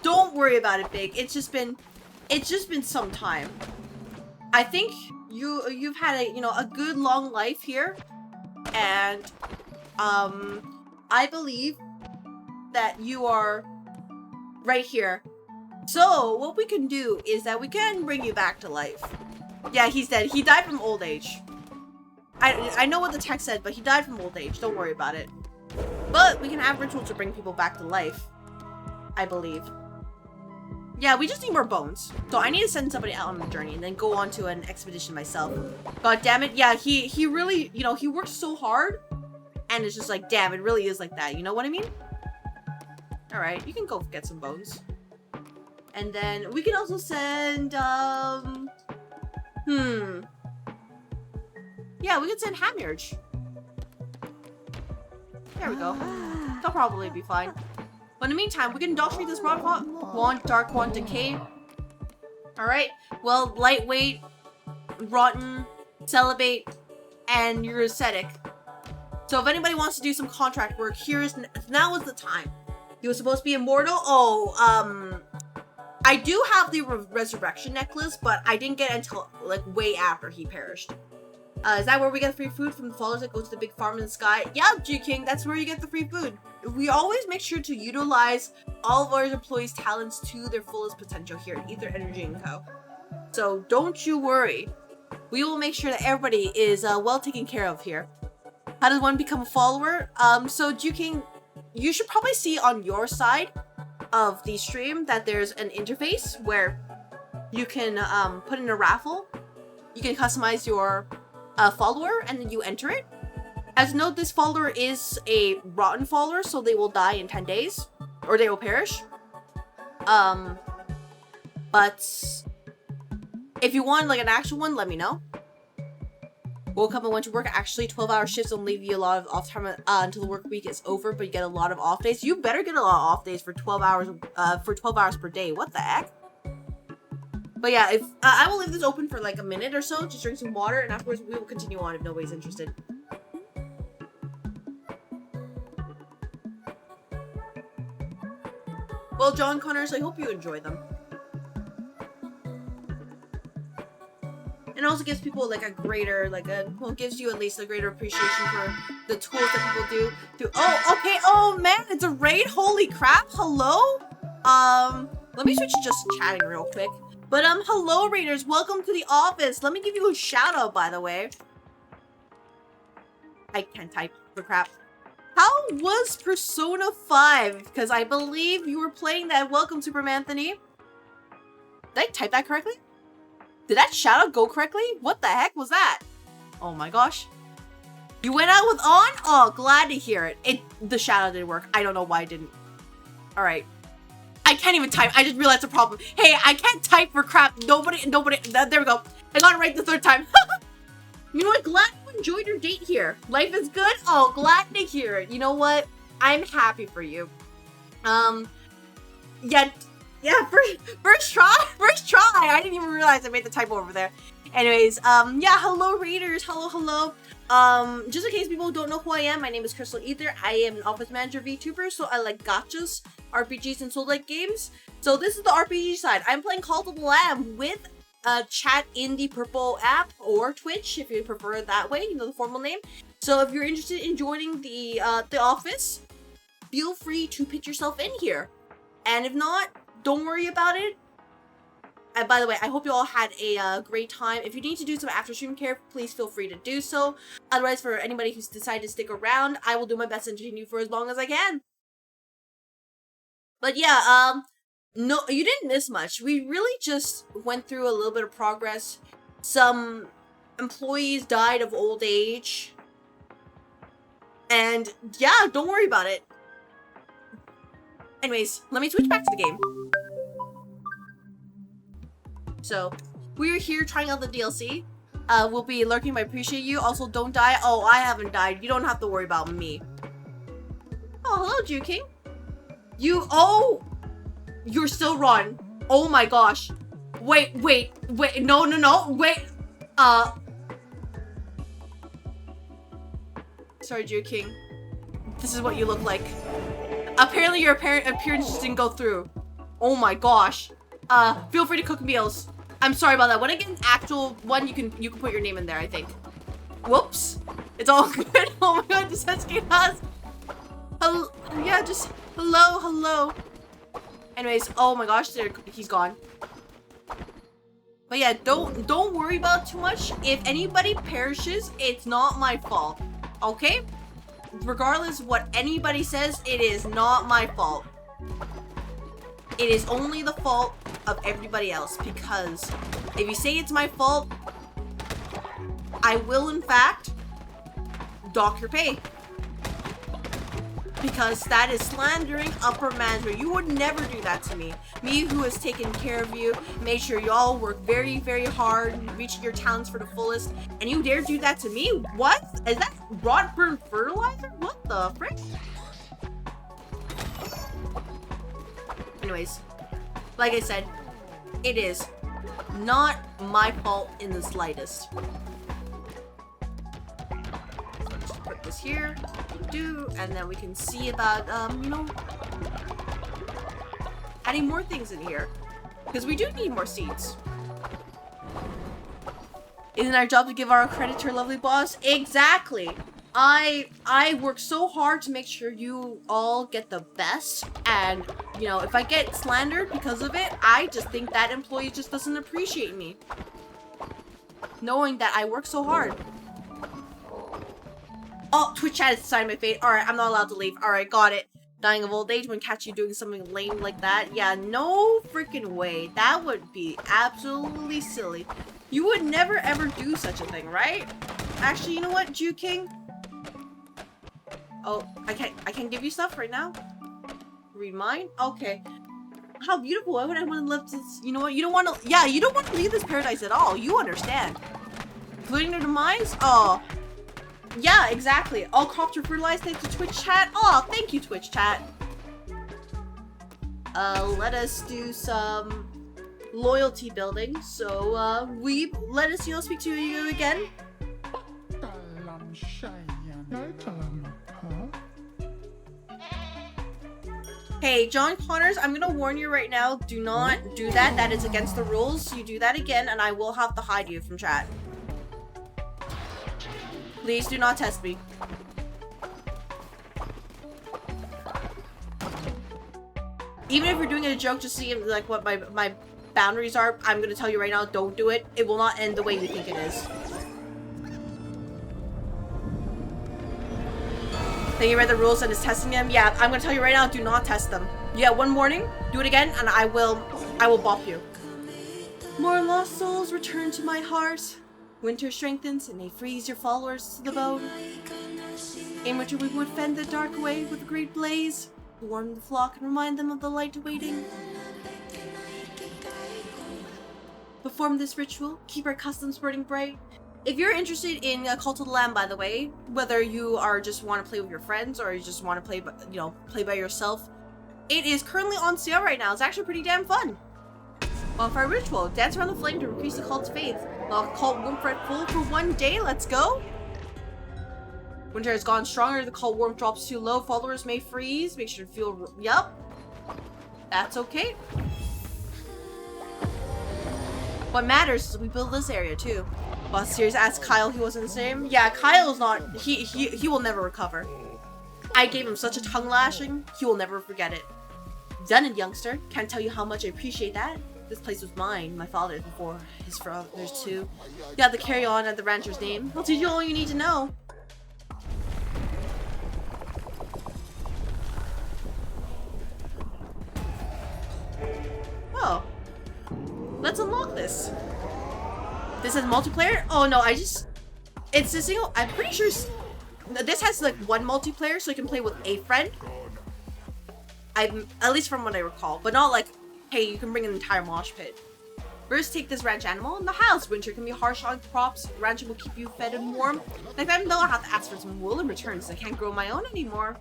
Don't worry about it, Big. It's just been some time. I think you've had a, you know, a good long life here, and I believe that you are right here. So what we can do is that we can bring you back to life. Yeah, he's dead. He died from old age. I know what the text said, but he died from old age. Don't worry about it. But we can have rituals to bring people back to life, I believe. Yeah, we just need more bones. So I need to send somebody out on a journey and then go on to an expedition myself. God damn it. Yeah, he really, you know, he works so hard. And it's just like, damn, it really is like that. You know what I mean? Alright, you can go get some bones. And then we can also send, yeah, we can send Hamirge. There we go. They'll probably be fine. But in the meantime, we can indoctrinate this wand, Dark Wand Decay. Alright. Well, lightweight, rotten, celibate, and you're ascetic. So if anybody wants to do some contract work, now is the time. He was supposed to be immortal. Oh, I do have the resurrection necklace, but I didn't get it until like way after he perished. Is that where we get free food from the followers that go to the big farm in the sky? Yeah, G-King, that's where you get the free food. We always make sure to utilize all of our employees' talents to their fullest potential here at Ether Energy & Co. So don't you worry. We will make sure that everybody is well taken care of here. How does one become a follower? So G-King, you should probably see on your side of the stream that there's an interface where you can put in a raffle. You can customize your follower and then you enter it. As note, this follower is a rotten follower, so they will die in 10 days or they will perish. But if you want like an actual one, let me know. Woke up and went to work. Actually, 12-hour shifts don't leave you a lot of off time until the work week is over, but you get a lot of off days. You better get a lot of off days for 12 hours per day. What the heck? But yeah, if I will leave this open for like a minute or so, just drink some water, and afterwards we will continue on if nobody's interested. Well, John Connors, I hope you enjoy them. And also gives people like a greater, well, gives you at least a greater appreciation for the tools that people do. Oh, okay. Oh man, it's a raid. Holy crap. Hello. Let me switch to just chatting real quick. But hello raiders. Welcome to the office. Let me give you a shout out, by the way. I can't type for crap. How was Persona 5? Because I believe you were playing that. Welcome, Superman Anthony. Did I type that correctly? Did that shout out go correctly? What the heck was that? Oh my gosh. You went out with On? Oh, glad to hear it. The shout out didn't work. I don't know why it didn't. Alright. I can't even type. I just realized the problem. Hey, I can't type for crap. Nobody. There we go. I got it right the third time. You know what? Glad you enjoyed your date here. Life is good? Oh, glad to hear it. You know what? I'm happy for you. Yeah, first try. I didn't even realize I made the typo over there. Anyways, yeah, hello raiders. Hello. Just in case people don't know who I am, my name is CrystalAether. I am an office manager VTuber, so I like gachas, RPGs, and soul-like games. So this is the RPG side. I'm playing Call of the Lamb with chat in the purple app or Twitch, if you prefer it that way, you know, the formal name. So if you're interested in joining the office, feel free to pitch yourself in here. And if not, don't worry about it. And by the way, I hope you all had a great time. If you need to do some after stream care, please feel free to do so. Otherwise, for anybody who's decided to stick around, I will do my best to entertain you for as long as I can. But yeah, no, you didn't miss much. We really just went through a little bit of progress. Some employees died of old age. And yeah, don't worry about it. Anyways, let me switch back to the game. So, we're here trying out the DLC. will be lurking, but I appreciate you. Also, don't die. Oh, I haven't died. You don't have to worry about me. Oh, hello, Jew King. Oh, you're still Ron. Oh my gosh. Wait, no, wait. Sorry, Jew King. This is what you look like. Apparently your appearance just didn't go through. Oh my gosh. Feel free to cook meals. I'm sorry about that. When I get an actual one, you can put your name in there, I think. Whoops. It's all good. Oh my god, this has hello. Yeah, just hello. Anyways, oh my gosh, he's gone. But yeah, don't worry about it too much. If anybody perishes, it's not my fault. Okay? Regardless of what anybody says, it is not my fault. It is only the fault of everybody else, because if you say it's my fault, I will in fact dock your pay. Because that is slandering upper management. You would never do that to me. Me who has taken care of you, made sure you all work very, very hard, reaching your talents for the fullest, and you dare do that to me? What? Is that rot burn fertilizer? What the frick? Anyways, like I said, it is not my fault in the slightest. Just put this here, and then we can see about, you know, adding more things in here. Because we do need more seeds. Isn't our job to give our credit to our lovely boss? Exactly! I work so hard to make sure you all get the best, and, you know, if I get slandered because of it, I just think that employee just doesn't appreciate me. Knowing that I work so hard. Oh, Twitch chat is deciding my fate. Alright, I'm not allowed to leave. Alright, got it. Dying of old age when catch you doing something lame like that. Yeah, no freaking way. That would be absolutely silly. You would never ever do such a thing, right? Actually, you know what, Jew King? Oh, I can't give you stuff right now. Read mine? Okay. How beautiful. Why would I want to live this? You know what? You don't want to. Yeah, you don't want to leave this paradise at all. You understand. Including their demise? Oh. Yeah, exactly. All crops are fertilized thanks to Twitch chat. Oh, thank you, Twitch chat. Let us do some loyalty building. So, let us, you know, speak to you again. Hey, John Connors, I'm gonna warn you right now, do not do that. That is against the rules. You do that again, and I will have to hide you from chat. Please do not test me. Even if you're doing a joke, just see like what my boundaries are. I'm gonna tell you right now, don't do it. It will not end the way you think it is. Then you read the rules and is testing them. Yeah, I'm gonna tell you right now, do not test them. Yeah, one warning, do it again, and I will bop you. More lost souls return to my heart. Winter strengthens and may freeze your followers to the bone. In winter we would fend the dark away with a great blaze, warm the flock and remind them of the light awaiting. Perform this ritual, keep our customs burning bright. If you're interested in a Cult of the Lamb, by the way, whether you are just want to play with your friends or you just want to play, you know, play by yourself, it is currently on sale right now. It's actually pretty damn fun. Bonfire ritual, dance around the flame to increase the cult's faith. The cult warmth at full for one day. Let's go. Winter has gone stronger. The cult warmth drops too low. Followers may freeze. Make sure to feel. Yup. That's okay. What matters is we build this area too. Boss Series asked Kyle he wasn't the same. Yeah, Kyle's not. He will never recover. I gave him such a tongue lashing. He will never forget it. Done it, youngster. Can't tell you how much I appreciate that. This place was mine, my father's before his brothers too. You got the carry on at the rancher's name. I'll teach you all you need to know. Oh. Let's unlock this. This is multiplayer? Oh no, it's a single, I'm pretty sure this has like one multiplayer so you can play with a friend. At least from what I recall, but not like, hey, you can bring an entire mosh pit. First, take this ranch animal in the house. Winter can be harsh on crops. Ranch will keep you fed and warm. Like that, though, I have to ask for some wool in return since I can't grow my own anymore.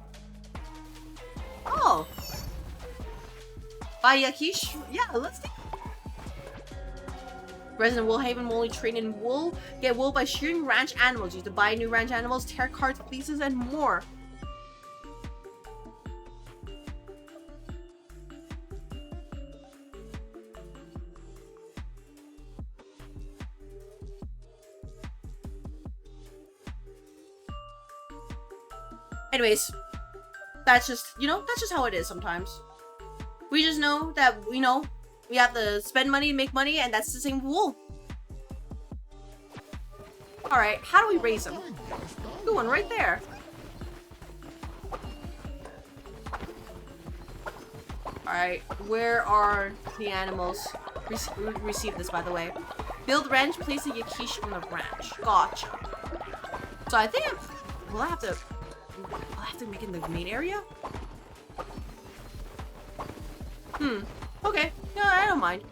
Oh. Bye, Yakish. Yeah, let's take. Resident Woolhaven will only train in wool. Get wool by shearing ranch animals. Use to buy new ranch animals, tear carts, fleeces, and more. Anyways, that's just, that's just how it is sometimes. We just know that, we have to spend money to make money, and that's the same wool. Alright, how do we raise them? Good one right there. Alright, where are the animals? Receive this, by the way. Build ranch, place a Yakish on the ranch. Gotcha. So I think I'll have to make it in the main area? Okay. No, I don't mind.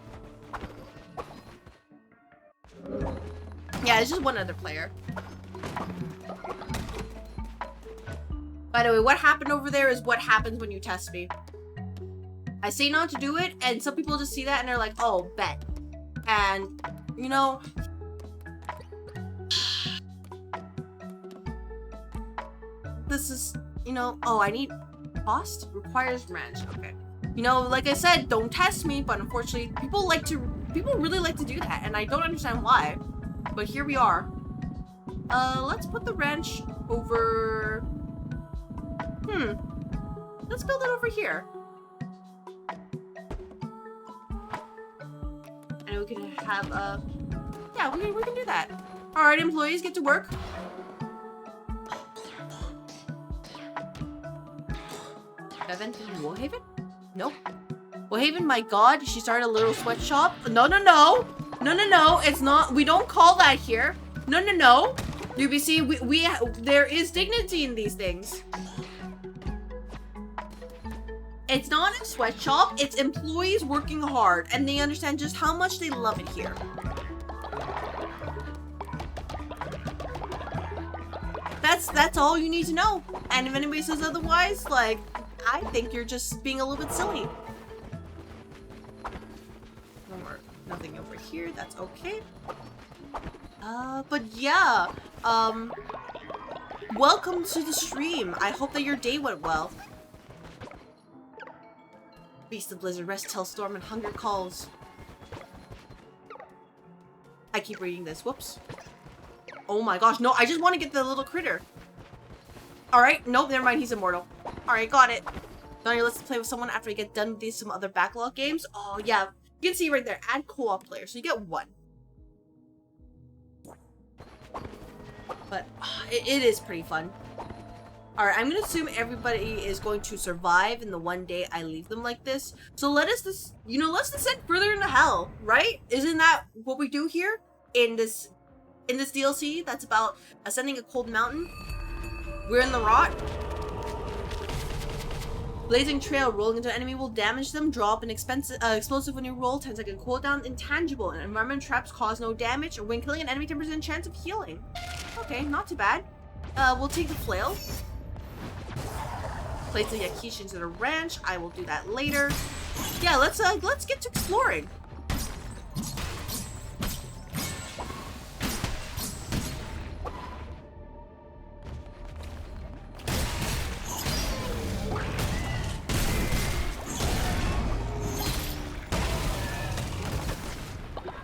Yeah, it's just one other player. By the way, what happened over there is what happens when you test me. I say not to do it, and some people just see that and they're like, oh, bet. And, this is, oh, I need cost requires ranch. Okay. Like I said, don't test me, but unfortunately, people really like to do that, and I don't understand why. But here we are. Let's put the ranch over. Let's build it over here. And we can have yeah, we can do that. All right, employees, get to work. Bevan in Woolhaven? Nope. Woolhaven, my god, she started a little sweatshop. No. It's not. We don't call that here. No. UBC, there is dignity in these things. It's not a sweatshop. It's employees working hard, and they understand just how much they love it here. That's all you need to know. And if anybody says otherwise, like, I think you're just being a little bit silly. Nothing over here. That's okay. But yeah. Welcome to the stream. I hope that your day went well. Beast of Blizzard, Rest, Hellstorm, and Hunger Calls. I keep reading this. Whoops. Oh my gosh. No, I just want to get the little critter. Alright. Nope, never mind. He's immortal. Alright, got it. Now let's play with someone after I get done with some other backlog games. Oh, yeah. You can see right there. Add co-op player. So you get one. But it is pretty fun. Alright, I'm going to assume everybody is going to survive in the one day I leave them like this. So let's descend further into hell, right? Isn't that what we do here in this DLC that's about ascending a cold mountain? We're in the rot. Blazing trail, rolling into an enemy will damage them. Drop an explosive when you roll, 10-second cooldown. Intangible, and environment traps cause no damage. When killing an enemy, 10% chance of healing. Okay, not too bad. We'll take the flail. Place the Yakish into the ranch. I will do that later. Yeah, let's get to exploring.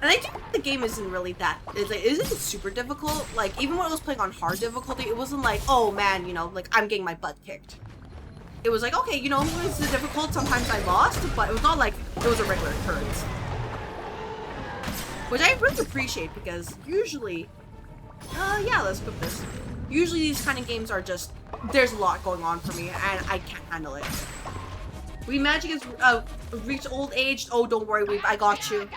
And I do think the game isn't really that. Isn't super difficult. Like, even when I was playing on hard difficulty, it wasn't like, oh man, like I'm getting my butt kicked. It was like, okay, it's difficult. Sometimes I lost, but it was not like it was a regular occurrence. Which I really appreciate because usually, yeah, let's put this. Usually these kind of games are just, there's a lot going on for me and I can't handle it. We magic is reached old age. Oh, don't worry, I got you.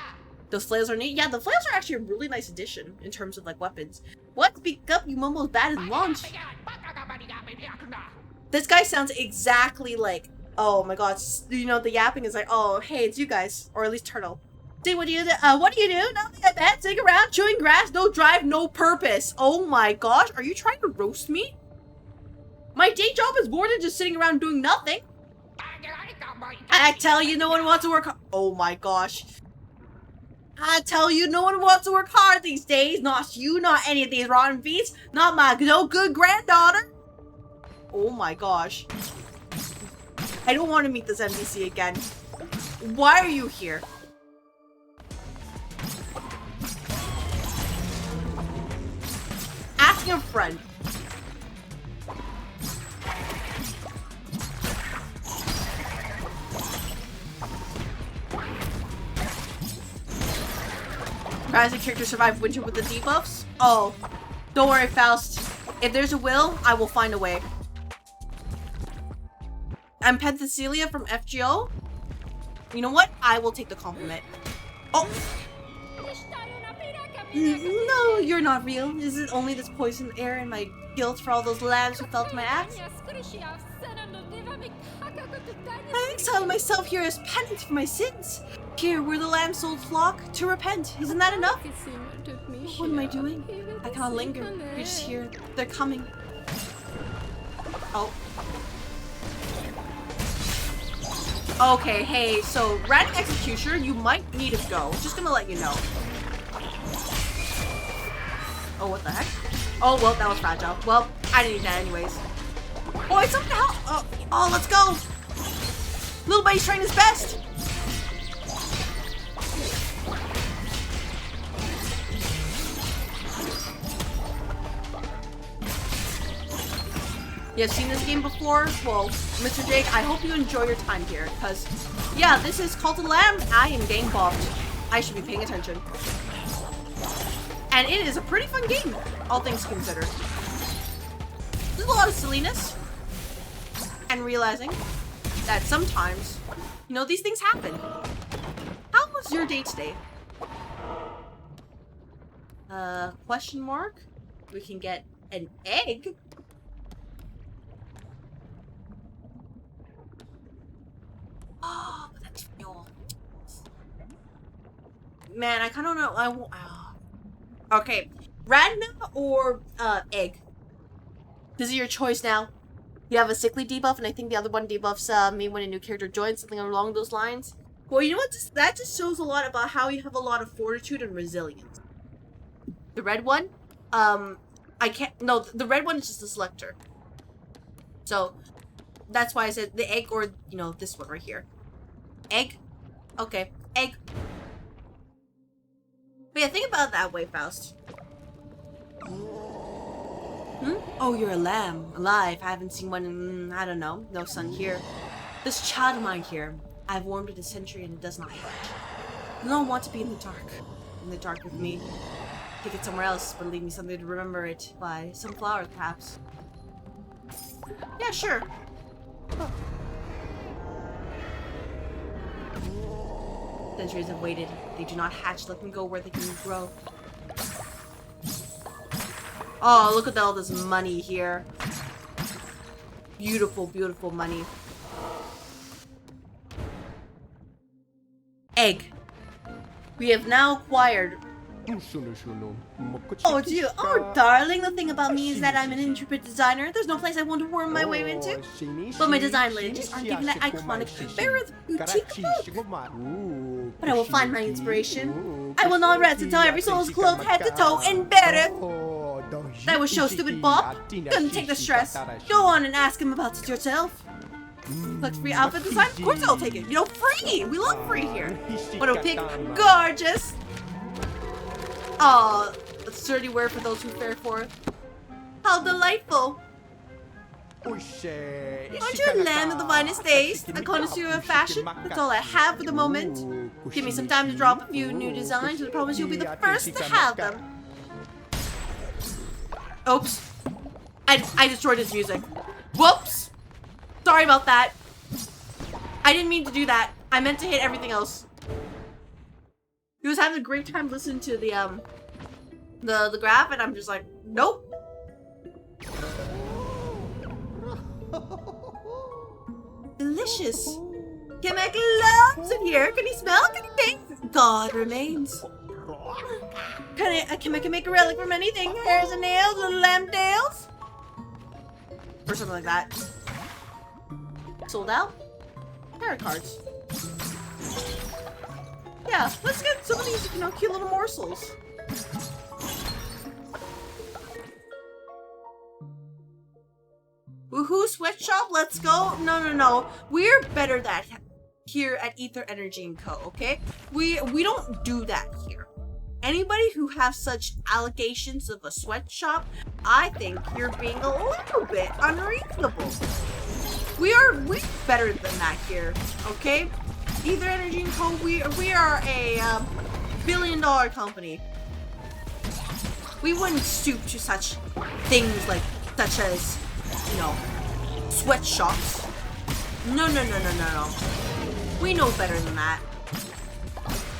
The flails are neat. Yeah, the flails are actually a really nice addition in terms of like weapons. What? Speak up, you mumbles bad in launch. This guy sounds exactly like, oh my god, the yapping is like, oh, hey, it's you guys. Or at least Turtle. what do you do? Nothing like that. Sitting around, chewing grass, no drive, no purpose. Oh my gosh, are you trying to roast me? My day job is more than just sitting around doing nothing. I tell you, no one wants to work hard. Oh my gosh. I tell you, no one wants to work hard these days. Not you, not any of these rotten beats, not my no good granddaughter. Oh my gosh. I don't want to meet this NPC again. Why are you here? Asking a friend. Guys, the character survived winter with the debuffs? Oh, don't worry, Faust. If there's a will, I will find a way. I'm Penthesilea from FGO. You know what? I will take the compliment. Oh! No, you're not real. Is it only this poisoned air and my guilt for all those lambs who fell to my axe? I exile myself here as penance for my sins. Here, where the lamb sold flock to repent. Isn't that enough? What am I doing? I cannot linger. You're just here. They're coming. Oh. Okay, hey, so random executioner, you might need to go. Just gonna let you know. Oh, what the heck? Oh, well, that was fragile. Well, I didn't need that anyways. Oh, it's something to help. Oh, let's go. Little buddy's trying his best. You have seen this game before? Well, Mr. Jake, I hope you enjoy your time here, because, yeah, this is Cult of the Lamb. I am gang bombed. I should be paying attention. And it is a pretty fun game, all things considered. There's a lot of silliness. And realizing that sometimes, you know, these things happen. How was your day today? Question mark? We can get an egg. Oh, but that's fuel. Man, I kind of don't know. Okay, random or egg? This is your choice now. You have a sickly debuff, and I think the other one debuffs me when a new character joins, something along those lines. Well, you know what? That just shows a lot about how you have a lot of fortitude and resilience. The red one, I can't. No, the red one is just the selector. So that's why I said the egg, or you know, this one right here. Egg. Okay, egg. But yeah, think about it that way, Faust. Hmm? Oh, you're a lamb. Alive. I haven't seen one in, I don't know. No sun here. This child of mine here. I've warmed it a century and it does not hurt. I don't want to be in the dark. In the dark with me. Take it somewhere else, but leave me something to remember it by. Some flower, perhaps. Yeah, sure. Oh. Centuries have waited. They do not hatch. Let them go where they can grow. Oh, look at all this money here. Beautiful, beautiful money. Egg. We have now acquired... Oh, dear. Oh, darling, the thing about me is that I'm an intrepid designer. There's no place I want to worm my way into. But my design lineages aren't giving that iconic bearer of boutique look. But I will find my inspiration. I will not rest until every soul is clothed head to toe in better. That was so stupid, Bob. Couldn't take the stress. Go on and ask him about it yourself. Select free outfit design? Of course I'll take it. You know, free! We love free here. What a pick. Gorgeous. Aw, a sturdy wear for those who fare forth. How delightful. Aren't you a lamb of the finest taste? A connoisseur of fashion? That's all I have for the moment. Give me some time to drop a few new designs, and I promise you'll be the first to have them. Oops. I destroyed his music. Whoops! Sorry about that. I didn't mean to do that. I meant to hit everything else. He was having a great time listening to the graph, and I'm just like, nope. Delicious. Can make loves in here. Can you smell? Can you taste? God remains. I can make a relic from anything. Hairs and nails, little lamb tails. Or something like that. Sold out? Tarot cards. Yeah, let's get some of these, you know, cute little morsels. Woohoo, sweatshop, let's go. No. We're better that here at Ether Energy & Co, okay? We don't do that here. Anybody who has such allegations of a sweatshop, I think you're being a little bit unreasonable. We're better than that here, okay? Ether Energy & Co, we are a billion-dollar company. We wouldn't stoop to such things such as, you know, sweatshops. No. We know better than that.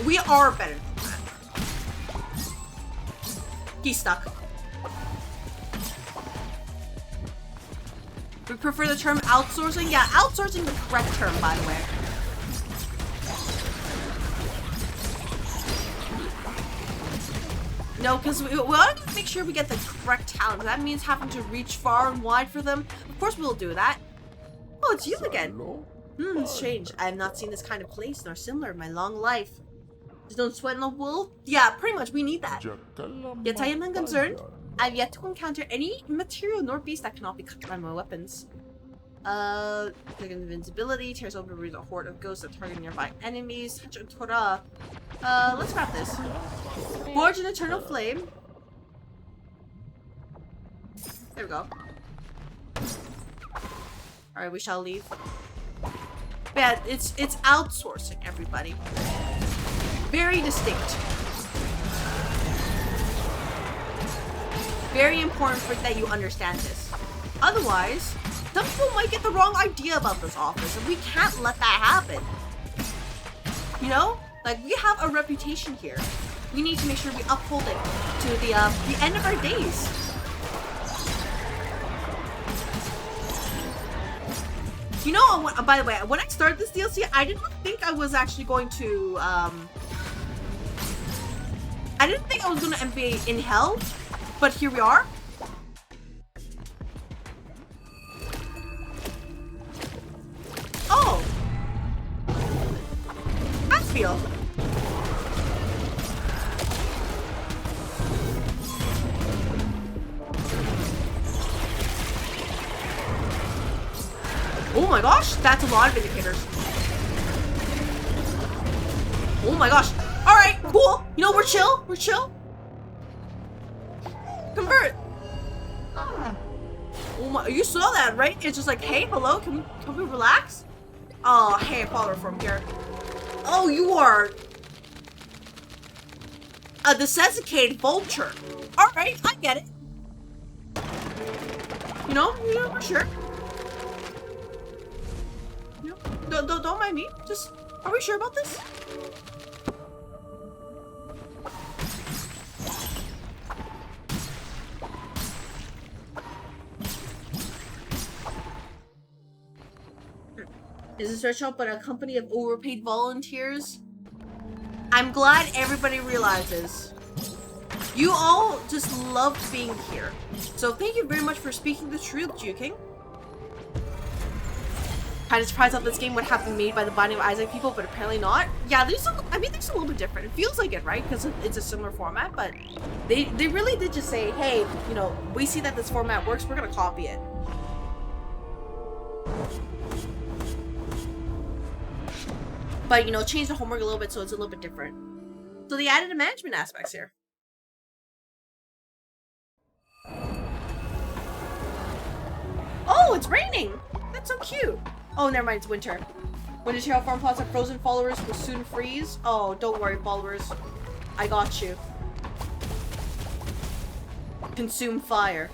We are better than that. He's stuck. We prefer the term outsourcing? Yeah, outsourcing the correct term, by the way. No, because we want to make sure we get the correct talent. That means having to reach far and wide for them. Of course we'll do that. Oh, it's you again. Strange. I have not seen this kind of place nor similar in my long life. There's no sweat, no wool? Yeah, pretty much. We need that. Yet I am unconcerned. I've yet to encounter any material nor beast that cannot be cut by my weapons. Invincibility, tears over a horde of ghosts that target nearby enemies. Let's grab this. Forge an eternal flame. There we go. Alright, we shall leave. Yeah, it's outsourcing, everybody. Very distinct. Very important that you understand this. Otherwise, some people might get the wrong idea about this office, and we can't let that happen. You know? Like, we have a reputation here. We need to make sure we uphold it to the end of our days. You know, by the way, when I started this DLC, I didn't think I was actually going to, I didn't think I was going to be in hell, but here we are. Oh! Asbeel! Oh my gosh, that's a lot of indicators. Oh my gosh. Alright, cool. You know, we're chill. We're chill. Convert. Oh my, you saw that, right? It's just like, hey, hello, can we relax? Oh, hey, follower from here. Oh, you are a desiccated vulture. Alright, I get it. You know, for sure. Don't mind me. Just, are we sure about this? Is this search but a company of overpaid volunteers? I'm glad everybody realizes. You all just love being here. So thank you very much for speaking the truth, Juking. Kind of surprised that this game would have been made by the Binding of Isaac people, but apparently not. Yeah, there's a little bit different. It feels like it, right? Because it's a similar format, but they really did just say, hey, you know, we see that this format works, we're gonna copy it. But, you know, change the homework a little bit so it's a little bit different. So they added the management aspects here. Oh, it's raining! That's so cute. Oh, never mind, it's winter. Winter Trail farm plots of frozen followers will soon freeze. Oh, don't worry, followers. I got you. Consume fire.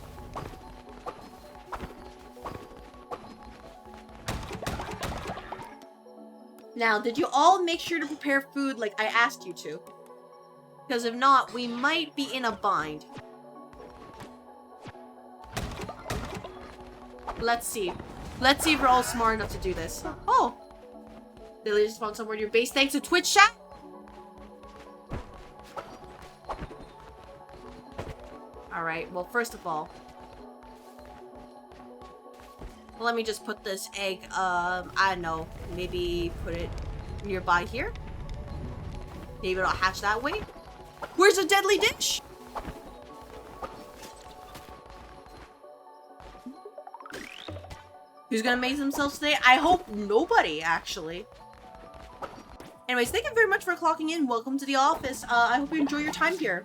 Now, did you all make sure to prepare food like I asked you to? Because if not, we might be in a bind. Let's see. Let's see if we're all smart enough to do this. Oh! They just found somewhere in your base thanks to Twitch chat? Alright, well, first of all, let me just put this egg, I don't know, maybe put it nearby here? Maybe it'll hatch that way? Where's the deadly dish? Who's gonna make themselves today? I hope nobody, actually. Anyways, thank you very much for clocking in. Welcome to the office. I hope you enjoy your time here.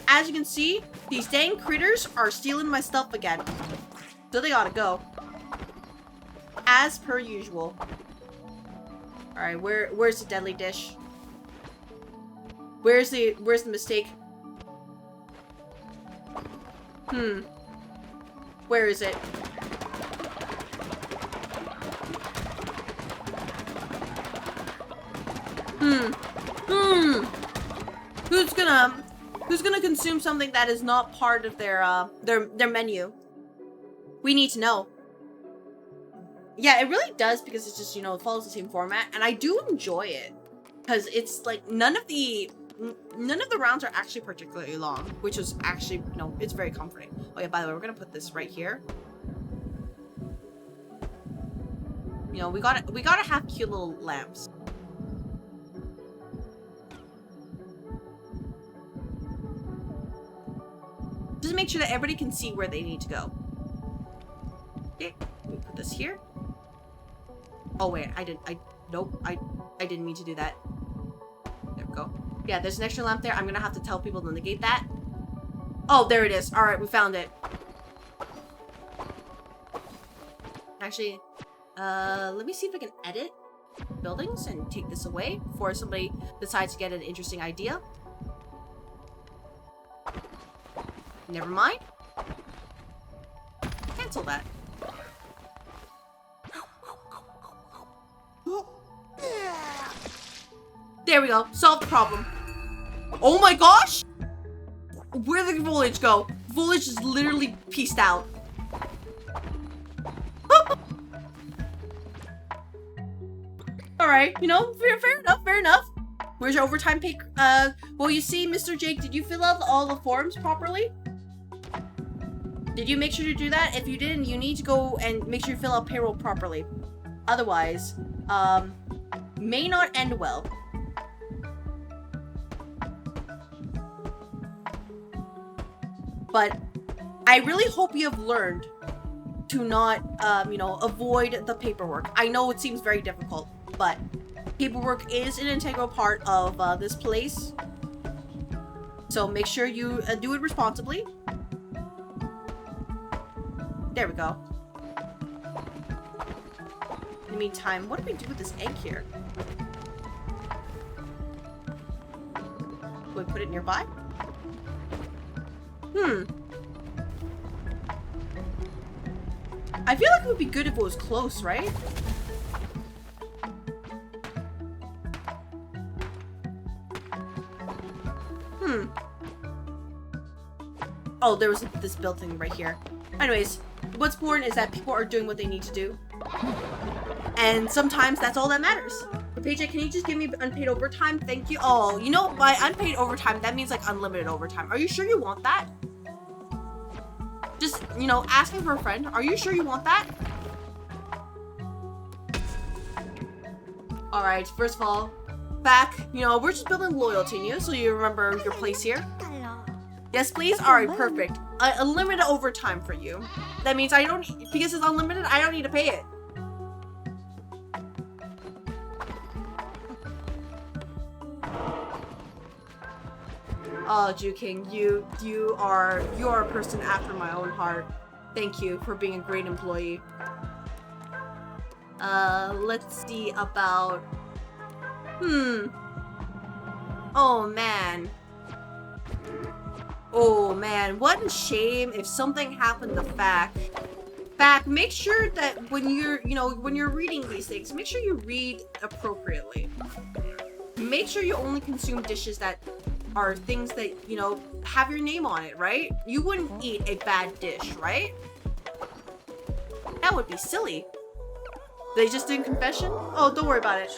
As you can see, these dang critters are stealing my stuff again. So they gotta go. As per usual. Alright, where's the deadly dish? Where's the mistake? Where is it? Who's gonna consume something that is not part of their menu? We need to know. Yeah, it really does, because it's just, you know, it follows the same format, and I do enjoy it. Because it's like none of the rounds are actually particularly long, which is actually, you know, it's very comforting. Oh yeah, by the way, we're gonna put this right here. You know, we gotta have cute little lamps. Just make sure that everybody can see where they need to go. Okay, we put this here. Oh wait, nope, I didn't mean to do that. There we go. Yeah, there's an extra lamp there. I'm gonna have to tell people to negate that. Oh, there it is. Alright, we found it. Actually, let me see if I can edit buildings and take this away before somebody decides to get an interesting idea. Never mind. Cancel that. There we go. Solved the problem. Oh my gosh! Where did the foliage go? Foliage is literally pieced out. Alright, you know, fair enough, fair enough. Where's your overtime pay? Well, you see, Mr. Jake, did you fill out all the forms properly? Did you make sure to do that? If you didn't, you need to go and make sure you fill out payroll properly. Otherwise, may not end well. But I really hope you have learned to not, you know, avoid the paperwork. I know it seems very difficult, but paperwork is an integral part of this place. So make sure you do it responsibly. There we go. In the meantime, what do we do with this egg here? Do we put it nearby? I feel like it would be good if it was close, right? Oh, there was this built thing right here. Anyways, what's important is that people are doing what they need to do. And sometimes that's all that matters. Paycheck, can you just give me unpaid overtime? Thank you. Oh, you know, by unpaid overtime, that means like unlimited overtime. Are you sure you want that? Just, you know, asking for a friend. Are you sure you want that? Alright, first of all, back, you know, we're just building loyalty in you, so you remember your place here. Yes, please? Alright, perfect. Unlimited overtime for you. That means I don't, because it's unlimited, I don't need to pay it. Oh, Jew King, you are a person after my own heart. Thank you for being a great employee. Let's see about... Oh, man. Oh, man. What a shame if something happened to Fack. Fack, make sure that when you're, you know, when you're reading these things, make sure you read appropriately. Make sure you only consume dishes that are things that, you know, have your name on it, right? You wouldn't eat a bad dish, right? That would be silly. They just did confession? Oh, don't worry about it.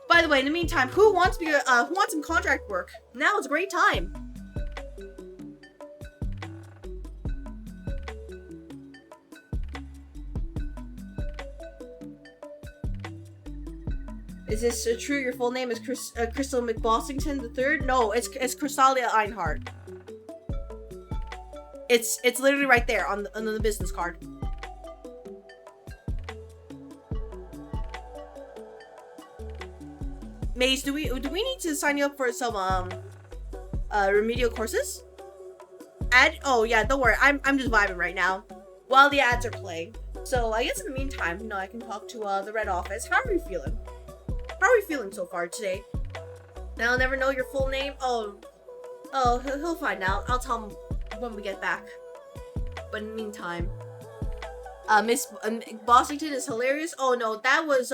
By the way, in the meantime, who wants some contract work? Now is a great time. Is this true? Your full name is Crystal McBossington III? No, it's Crystalia Einhart. It's literally right there on the business card. Maze, do we need to sign you up for some remedial courses? Oh yeah, don't worry. I'm just vibing right now while the ads are playing. So I guess in the meantime, you know, I can talk to the Red Office. How are you feeling? How are you feeling so far today? Now I'll never know your full name. Oh, he'll find out. I'll tell him when we get back. But in the meantime, Miss McBossington is hilarious. Oh no, that was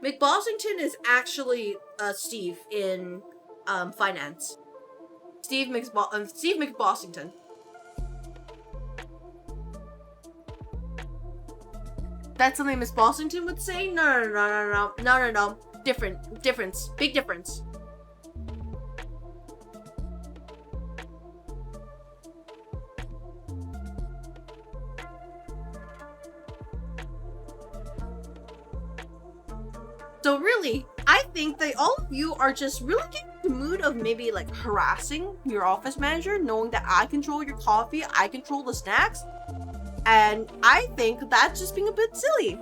McBossington is actually Steve in finance. Steve McBossington. That's something Miss Bossington would say? No. Difference. Big difference. So really, I think that all of you are just really getting the mood of maybe like harassing your office manager, knowing that I control your coffee, I control the snacks. And I think that's just being a bit silly.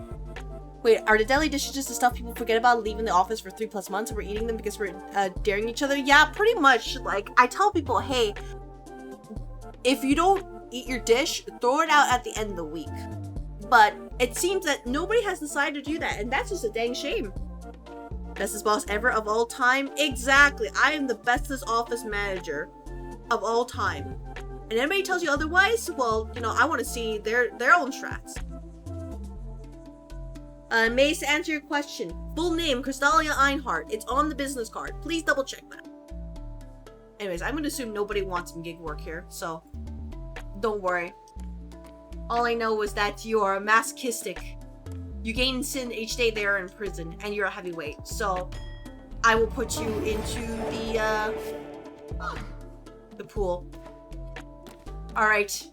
Wait, are the deli dishes just the stuff people forget about leaving the office for 3+ months and we're eating them because we're daring each other? Yeah, pretty much. Like, I tell people, hey, if you don't eat your dish, throw it out at the end of the week. But it seems that nobody has decided to do that, and that's just a dang shame. Bestest boss ever of all time? Exactly. I am the bestest office manager of all time. And anybody tells you otherwise, well, you know, I want to see their own strats. Mace, to answer your question, full name, Crystalia Einhart. It's on the business card. Please double check that. Anyways, I'm going to assume nobody wants some gig work here, so don't worry. All I know is that you are masochistic. You gain sin each day there in prison, and you're a heavyweight, so I will put you into the pool. Alright.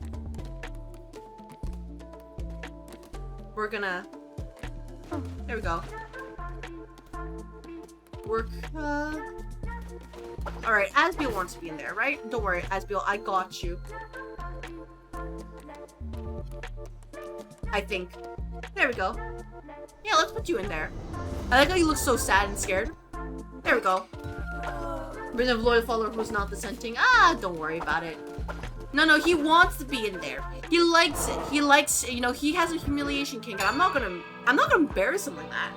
We're gonna... There we go. Work, Alright, Asbeel wants to be in there, right? Don't worry, Asbeel, I got you. I think. There we go. Yeah, let's put you in there. I like how you look so sad and scared. There we go. Prism of loyal follower who's not dissenting. Ah, don't worry about it. No, he wants to be in there. He likes it. He likes, you know, he has a humiliation kink, and I'm not gonna embarrass him like that.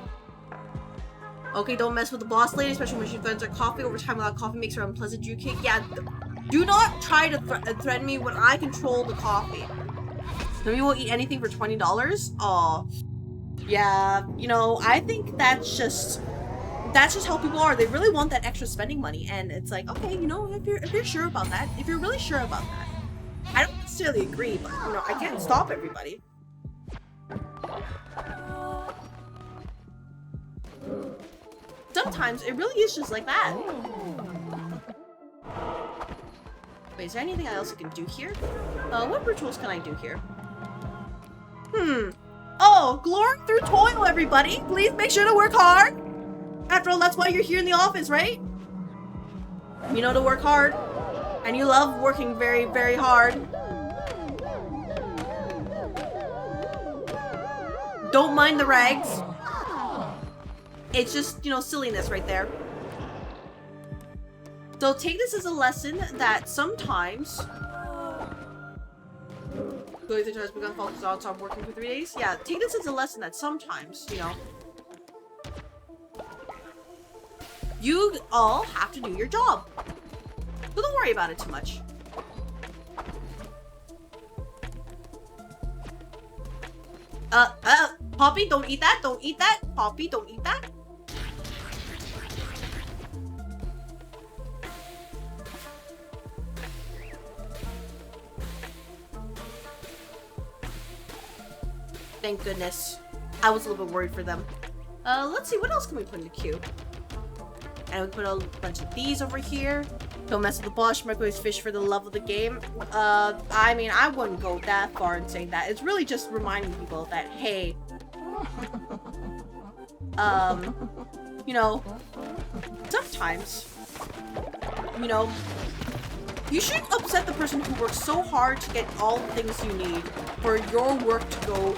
Okay, don't mess with the boss lady, especially when she threatens her coffee. Over time, without coffee makes her unpleasant. Drew cake. Yeah, do not try to threaten me when I control the coffee. Maybe we'll eat anything for $20. Oh, yeah. You know, I think that's just how people are. They really want that extra spending money, and it's like, okay, you know, if you're sure about that, if you're really sure about that. I don't necessarily agree, but, you know, I can't stop everybody. Sometimes it really is just like that. Wait, is there anything else I can do here? What rituals can I do here? Oh, glory through toil, everybody! Please make sure to work hard! After all, that's why you're here in the office, right? You know to work hard. And you love working very, very hard. Don't mind the rags. It's just, you know, silliness right there. So take this as a lesson that sometimes... Going through has begun focus on top working for 3 days? Yeah, take this as a lesson that sometimes, you know... You all have to do your job. So don't worry about it too much. Poppy, don't eat that. Don't eat that. Poppy, don't eat that. Thank goodness. I was a little bit worried for them. Let's see, what else can we put in the queue? And we put a bunch of these over here. Don't mess with the boss, microwave fish for the love of the game. I mean, I wouldn't go that far in saying that. It's really just reminding people that, hey, you know, sometimes, you know, you shouldn't upset the person who works so hard to get all the things you need for your work to go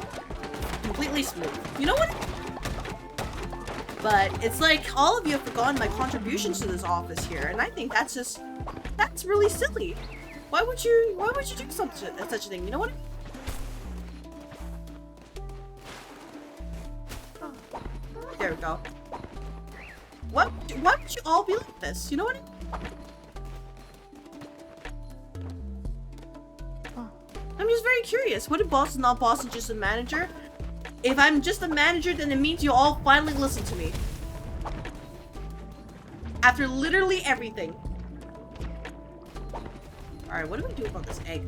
completely smooth. You know what? But it's like all of you have forgotten my contributions to this office here, and I think that's really silly. Why would you do such a thing? You know what? There we go. Why would you all be like this? You know what? I'm just very curious. What if boss is not boss and just a manager? If I'm just a manager, then it means you all finally listen to me. After literally everything. Alright, what do we do about this egg?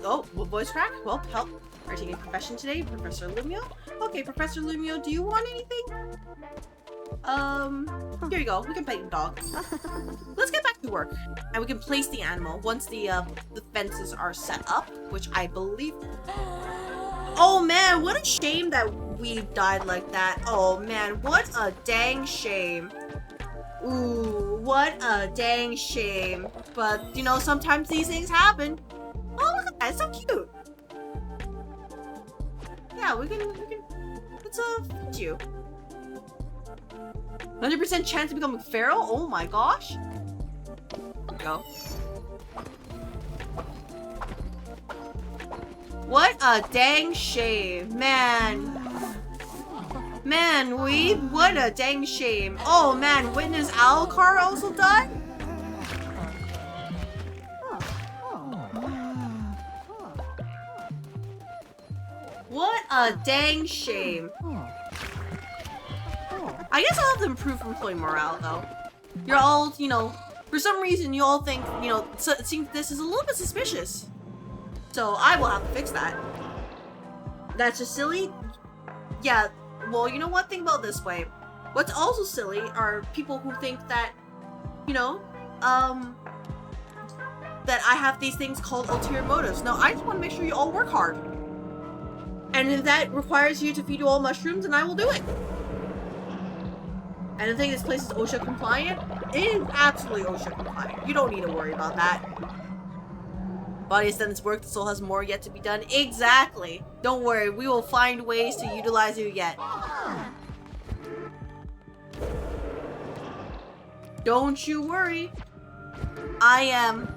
Oh, voice crack? Well, help. Are you taking a profession today, Professor Lumio? Okay, Professor Lumio, do you want anything? Here you go. We can pet your dog. Let's get back to work. And we can place the animal once the fences are set up, which I believe... Oh man, what a shame that we died like that. Oh man, what a dang shame. Ooh, what a dang shame. But, you know, sometimes these things happen. Oh, look at that. It's so cute. Yeah, we can, let's, feed you. 100% chance of becoming feral? Oh my gosh. There we go. What a dang shame. Man, Weeb, what a dang shame. Oh man, Witness Alcar also died? What a dang shame. I guess I'll have to improve employee morale though. You're all, you know, for some reason you all think, you know, think this is a little bit suspicious. So I will have to fix that. That's just silly? Yeah, well, you know what? Think about it this way. What's also silly are people who think that, you know, that I have these things called ulterior motives. No, I just want to make sure you all work hard. And if that requires you to feed you all mushrooms, then I will do it. And the thing, this place is OSHA compliant. It is absolutely OSHA compliant. You don't need to worry about that. Body has done its work, the soul has more yet to be done. Exactly. Don't worry, we will find ways to utilize you yet. Don't you worry. I am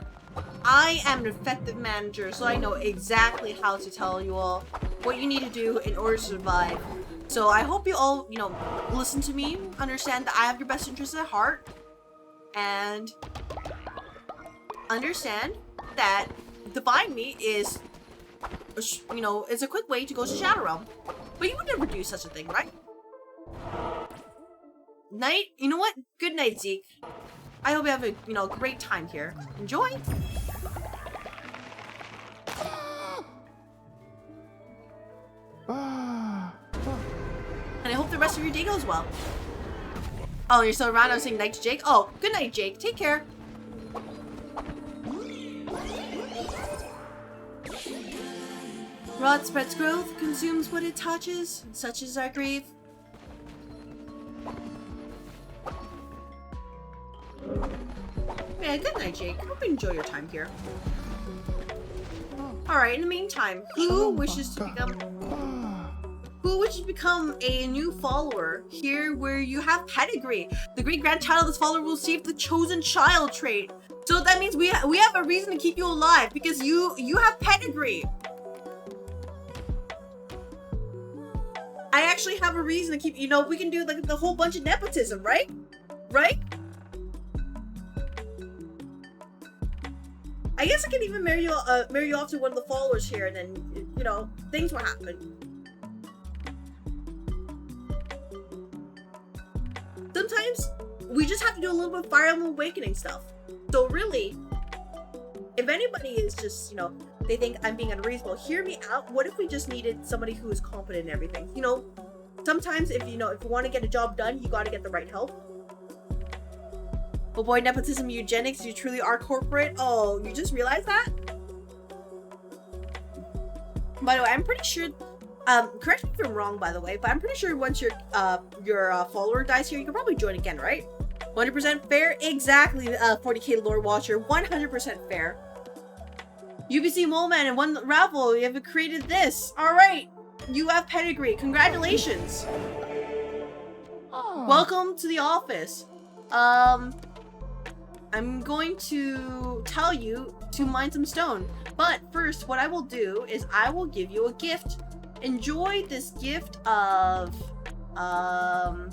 an effective manager, so I know exactly how to tell you all what you need to do in order to survive. So I hope you all, you know, listen to me, understand that I have your best interests at heart, and understand that defying me is, you know, it's a quick way to go to Shadow Realm. But you would never do such a thing, right? Night? You know what? Good night, Zeke. I hope you have a, you know, great time here. Enjoy! And I hope the rest of your day goes well. Oh, you're still around? I was saying night to Jake. Oh, good night, Jake. Take care. Rot spreads growth, consumes what it touches, and such is our grief. Yeah, good night, Jake. Hope you enjoy your time here. Alright, in the meantime, who wishes to become a new follower here where you have pedigree? The great grandchild of this follower will receive the chosen child trait. So that means we have a reason to keep you alive because you have pedigree. I actually have a reason to keep, you know, we can do like the whole bunch of nepotism, right? Right? I guess I can even marry you off to one of the followers here, and then, you know, things will happen. Sometimes we just have to do a little bit of Fire Emblem Awakening stuff. So really, if anybody is just, you know, they think I'm being unreasonable, hear me out. What if we just needed somebody who is competent in everything? You know, sometimes if you want to get a job done, you got to get the right help. But boy, nepotism, eugenics, you truly are corporate. Oh, you just realized that? By the way, I'm pretty sure, correct me if I'm wrong, by the way, but I'm pretty sure once your follower dies here, you can probably join again, right? 100% fair? Exactly, 40k Lord Watcher, 100% fair. UBC Moleman and one raffle, you have created this. Alright, you have pedigree, congratulations. Oh. Welcome to the office. I'm going to tell you to mine some stone. But first, what I will do is I will give you a gift. Enjoy this gift of a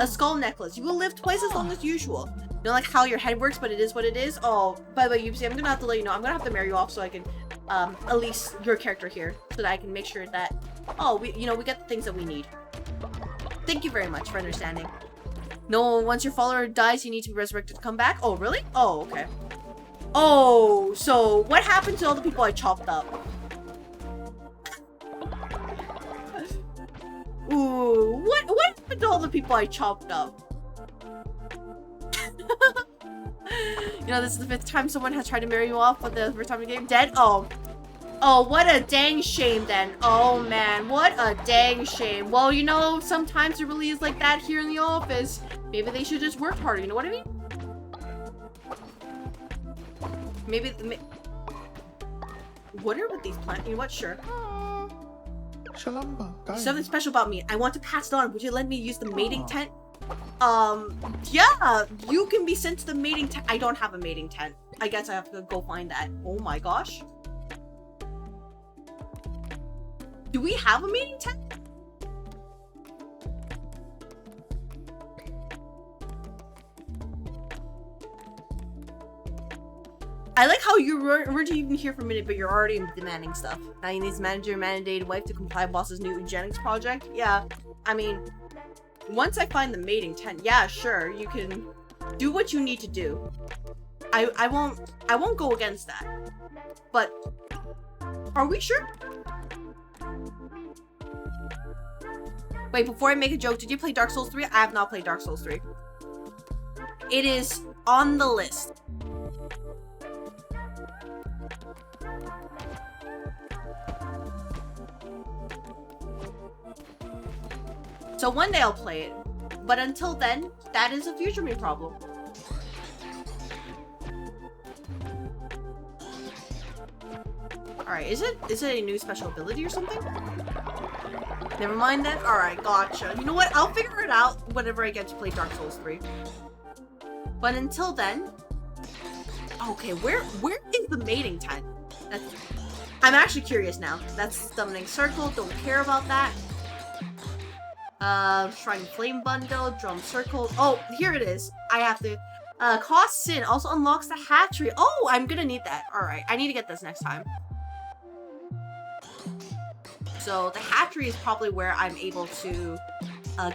skull necklace. You will live twice as long as usual. You know, like how your head works, but it is what it is. Oh, by the way, UBC, I'm gonna have to let you know. I'm gonna have to marry you off so I can at least your character here, so that I can make sure that we get the things that we need. Thank you very much for understanding. No, once your follower dies, you need to be resurrected to come back. Oh, really? Oh, okay. Oh, so what happened to all the people I chopped up? Ooh, what happened to all the people I chopped up? You know, this is the 5th time someone has tried to marry you off, but the first time you get dead? Oh, what a dang shame then. Oh man, what a dang shame. Well, you know, sometimes it really is like that here in the office. Maybe they should just work harder, you know what I mean? Maybe, wonder what these plants, you know what, sure. Something special about me. I want to pass it on. Would you let me use the mating tent? Yeah, you can be sent to the mating tent. I don't have a mating tent. I guess I have to go find that. Oh my gosh. Do we have a mating tent? I like how you weren't even here for a minute, but you're already demanding stuff. Now you need his mandated wife to comply with boss's new eugenics project. Yeah, I mean, once I find the mating tent, yeah, sure, you can do what you need to do. I won't go against that. But are we sure? Wait, before I make a joke, did you play Dark Souls 3? I have not played Dark Souls 3. It is on the list. So one day I'll play it, but until then, that is a future me problem. Alright, is it a new special ability or something? Never mind then? Alright, gotcha. You know what? I'll figure it out whenever I get to play Dark Souls 3. But until then... Okay, where is the mating tent? I'm actually curious now. That's Summoning Circle, don't care about that. Shrine Flame Bundle, Drum Circle. Oh, here it is. I have to... Cost Sin also unlocks the hatchery. Oh, I'm gonna need that. Alright, I need to get this next time. So the hatchery is probably where I'm able to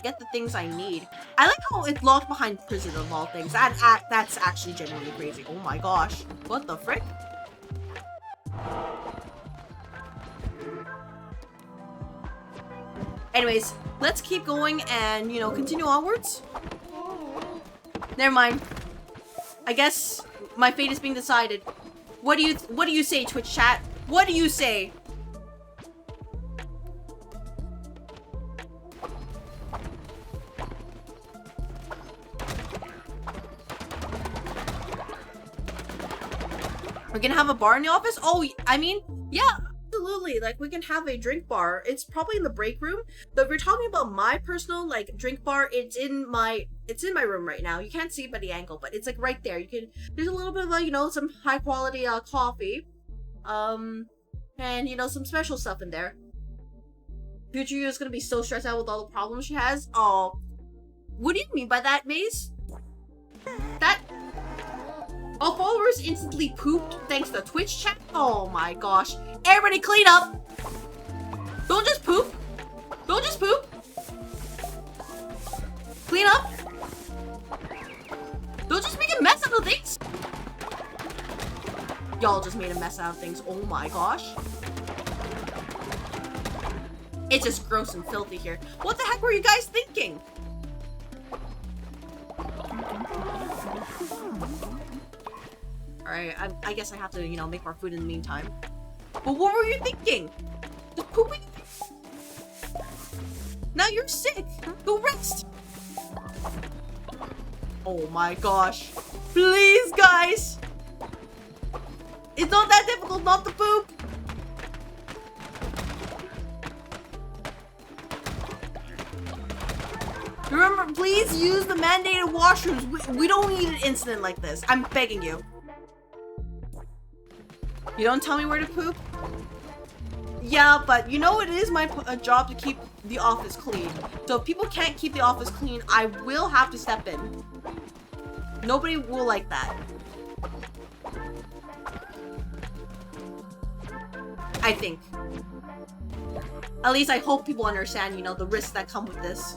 get the things I need. I like how it's locked behind prison of all things. That's actually genuinely crazy. Oh my gosh. What the frick? Anyways, let's keep going and, you know, continue onwards. Never mind. I guess my fate is being decided. What do you say, Twitch chat? What do you say? We're gonna have a bar in the office? Oh, I mean, yeah, absolutely. Like, we can have a drink bar. It's probably in the break room. But if we're talking about my personal, like, drink bar, it's in my room right now. You can't see it by the angle, but it's, like, right there. There's a little bit of, you know, some high quality, coffee. And, you know, some special stuff in there. Future you is gonna be so stressed out with all the problems she has. Oh, what do you mean by that, Maze? All followers instantly pooped thanks to Twitch chat? Oh my gosh. Everybody clean up! Don't just poop! Don't just poop! Clean up! Don't just make a mess out of things! Y'all just made a mess out of things. Oh my gosh. It's just gross and filthy here. What the heck were you guys thinking? Alright, I guess I have to, you know, make more food in the meantime. But what were you thinking? Just pooping? Now you're sick. Go rest. Oh my gosh. Please, guys. It's not that difficult not to poop. Remember, please use the mandated washrooms. We don't need an incident like this. I'm begging you. You don't tell me where to poop? Yeah, but you know it is my job to keep the office clean. So if people can't keep the office clean, I will have to step in. Nobody will like that. I think. At least I hope people understand, you know, the risks that come with this.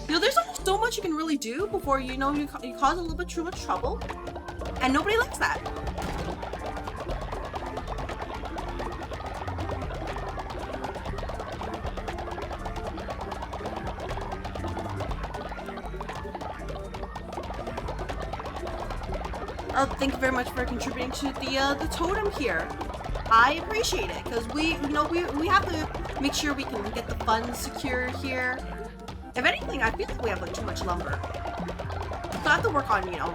You know, there's only so much you can really do before, you know, you cause a little bit too much trouble. And nobody likes that. Oh, thank you very much for contributing to the totem here. I appreciate it, because we have to make sure we can get the funds secure here. If anything, I feel like we have like too much lumber. So I have to work on, you know,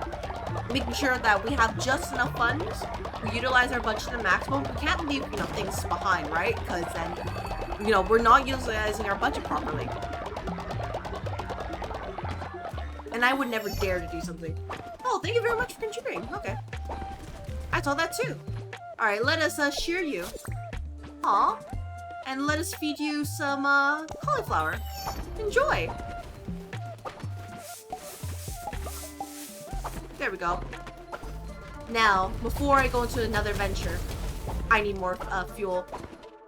making sure that we have just enough funds. We utilize our budget to the maximum. We can't leave, you know, things behind, right? Because then, you know, we're not utilizing our budget properly. And I would never dare to do something. Oh, thank you very much for contributing. Okay. I saw that too. Alright, let us shear you. Aw. And let us feed you some cauliflower. Enjoy. There we go. Now, before I go into another venture, I need more fuel.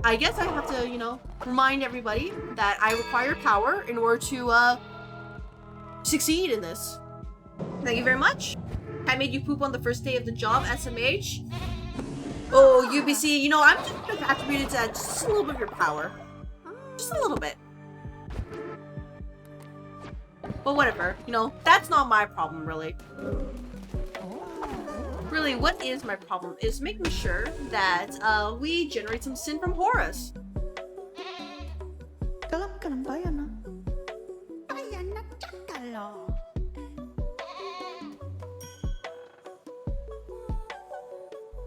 I guess I have to, you know, remind everybody that I require power in order to succeed in this. Thank you very much. I made you poop on the first day of the job, SMH. Oh, UBC, you know, I'm just going to attribute it to just a little bit of your power. Just a little bit. But whatever, you know, that's not my problem, really. Really, what is my problem is making sure that we generate some sin from Hauras.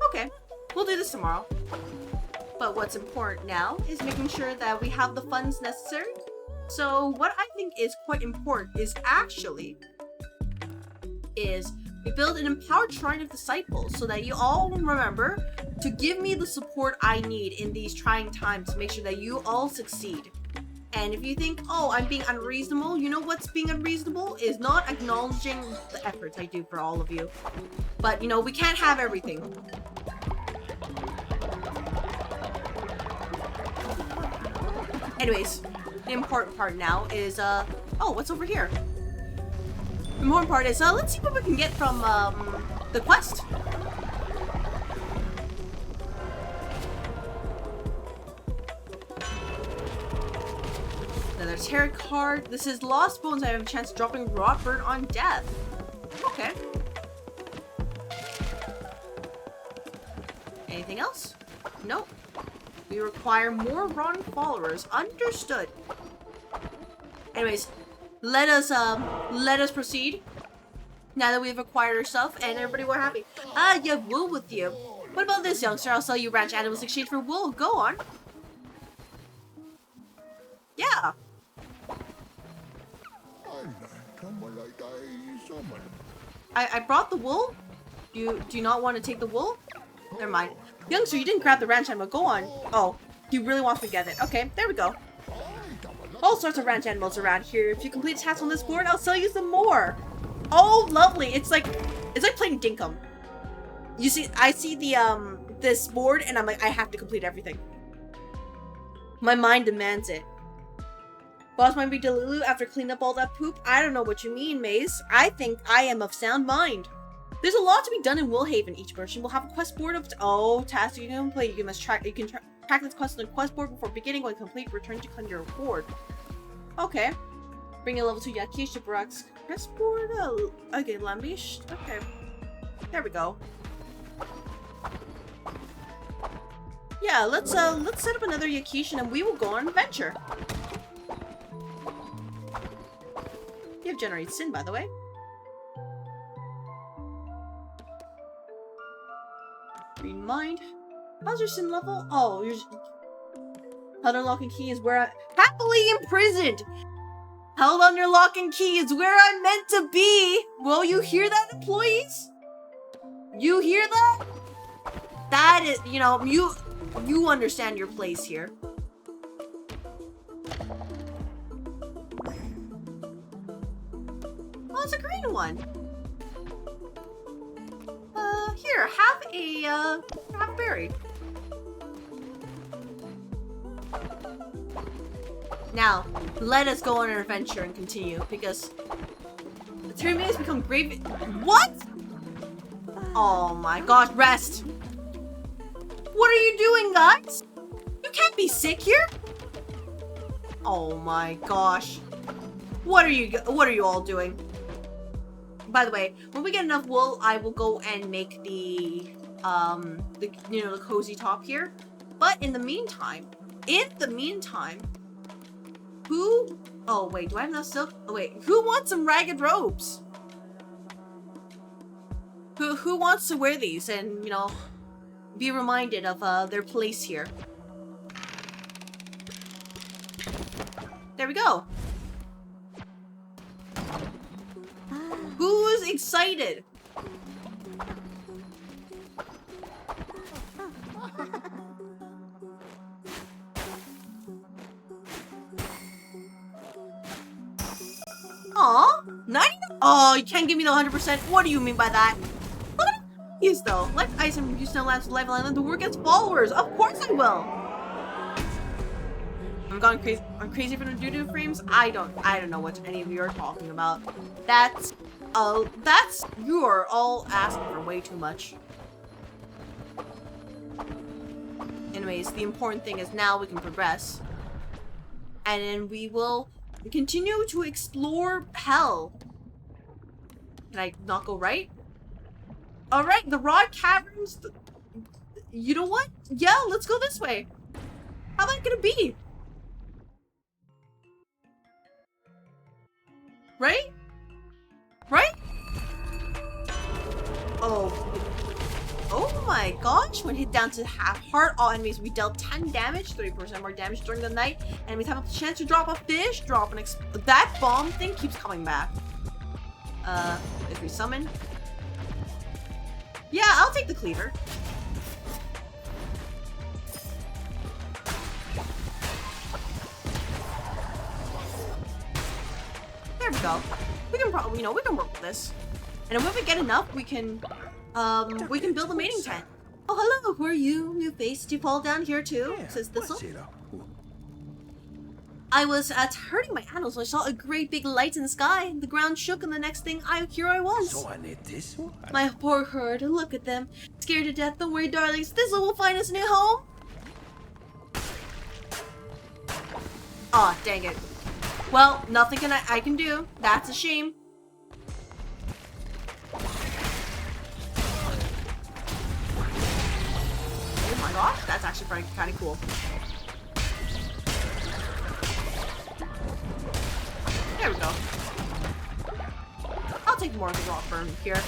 Okay, we'll do this tomorrow. But what's important now is making sure that we have the funds necessary. So what I think is quite important is actually we build an empowered shrine of disciples so that you all remember to give me the support I need in these trying times to make sure that you all succeed. And if you think, oh, I'm being unreasonable, you know what's being unreasonable is not acknowledging the efforts I do for all of you. But, you know, we can't have everything. Anyways, the important part now is, oh, what's over here? The important part is, let's see what we can get from, the quest. Another tarot card. This is Lost Bones. I have a chance of dropping Rotburn on death. Okay. Anything else? Nope. We require more Ron followers. Understood. Anyways, let us proceed. Now that we've acquired our stuff and everybody we're happy. Ah, you have wool with you. What about this, youngster? I'll sell you ranch animals in exchange for wool. Go on. Yeah. I brought the wool. Do you not want to take the wool? Never mind. Youngster, you didn't grab the ranch animal. Go on. Oh, he really wants to get it. Okay, there we go. All sorts of ranch animals around here. If you complete tasks on this board, I'll sell you some more. Oh, lovely. It's like playing Dinkum. You see, I see the this board and I'm like, I have to complete everything. My mind demands it. Boss might be delulu after cleaning up all that poop. I don't know what you mean, Maze. I think I am of sound mind. There's a lot to be done in Woolhaven. Each merchant will have a quest board of tasks you can complete. You can track this quest on the quest board before beginning. When complete, return to claim your reward. Okay. Bring a level 2 Yakish to Barak's quest board. Okay, Lambish. Okay. There we go. Yeah, let's set up another Yakishin and we will go on an adventure. You have generated sin, by the way. Read mind. How's your sin level? Oh, you're held on lock and key is where I happily imprisoned. Held under lock and key is where I'm meant to be. Well, you hear that, employees? You hear that? That is, you know, you understand your place here. Oh, it's a green one. Here, have a berry. Now, let us go on an adventure and continue, because the 3 minutes become grave. What? Oh my gosh, rest. What are you doing, guys? You can't be sick here. Oh my gosh. What are you all doing? By the way, when we get enough wool, I will go and make the cozy top here. But in the meantime, who? Oh wait, do I have enough silk? Oh wait, who wants some ragged robes? Who wants to wear these and, you know, be reminded of their place here? There we go. Who's excited? Aw, 90? Oh, you can't give me the 100%. What do you mean by that? Yes, though. Life ice and use no labs live island. The work gets followers. Of course I will. I'm gone crazy. I'm crazy for the doo-doo frames. I don't know what any of you are talking about. That's you are all asking for way too much. Anyways, the important thing is now we can progress, and then we will continue to explore hell. Can I not go right? All right, the Rod Caverns. You know what? Yeah, let's go this way. How am I gonna be? Right? Right? Oh my gosh. When hit down to half heart, all enemies we dealt 10 damage, 30% more damage during the night. Enemies have a chance to drop a fish, that bomb thing keeps coming back. If we summon. Yeah, I'll take the cleaver. There we go. We can probably, we can work with this. And when we get enough, we can build a mating tent. Oh, hello, who are you? New face. Do you fall down here too? Says Thistle. I was herding my animals when I saw a great big light in the sky. The ground shook, and the next thing here I was. My poor herd, look at them. Scared to death. Don't worry, darlings. Thistle will find us a new home. Aw, dang it. Well, nothing I can do. That's a shame. Oh my gosh, that's actually kind of cool. There we go. I'll take more of the rock burn here.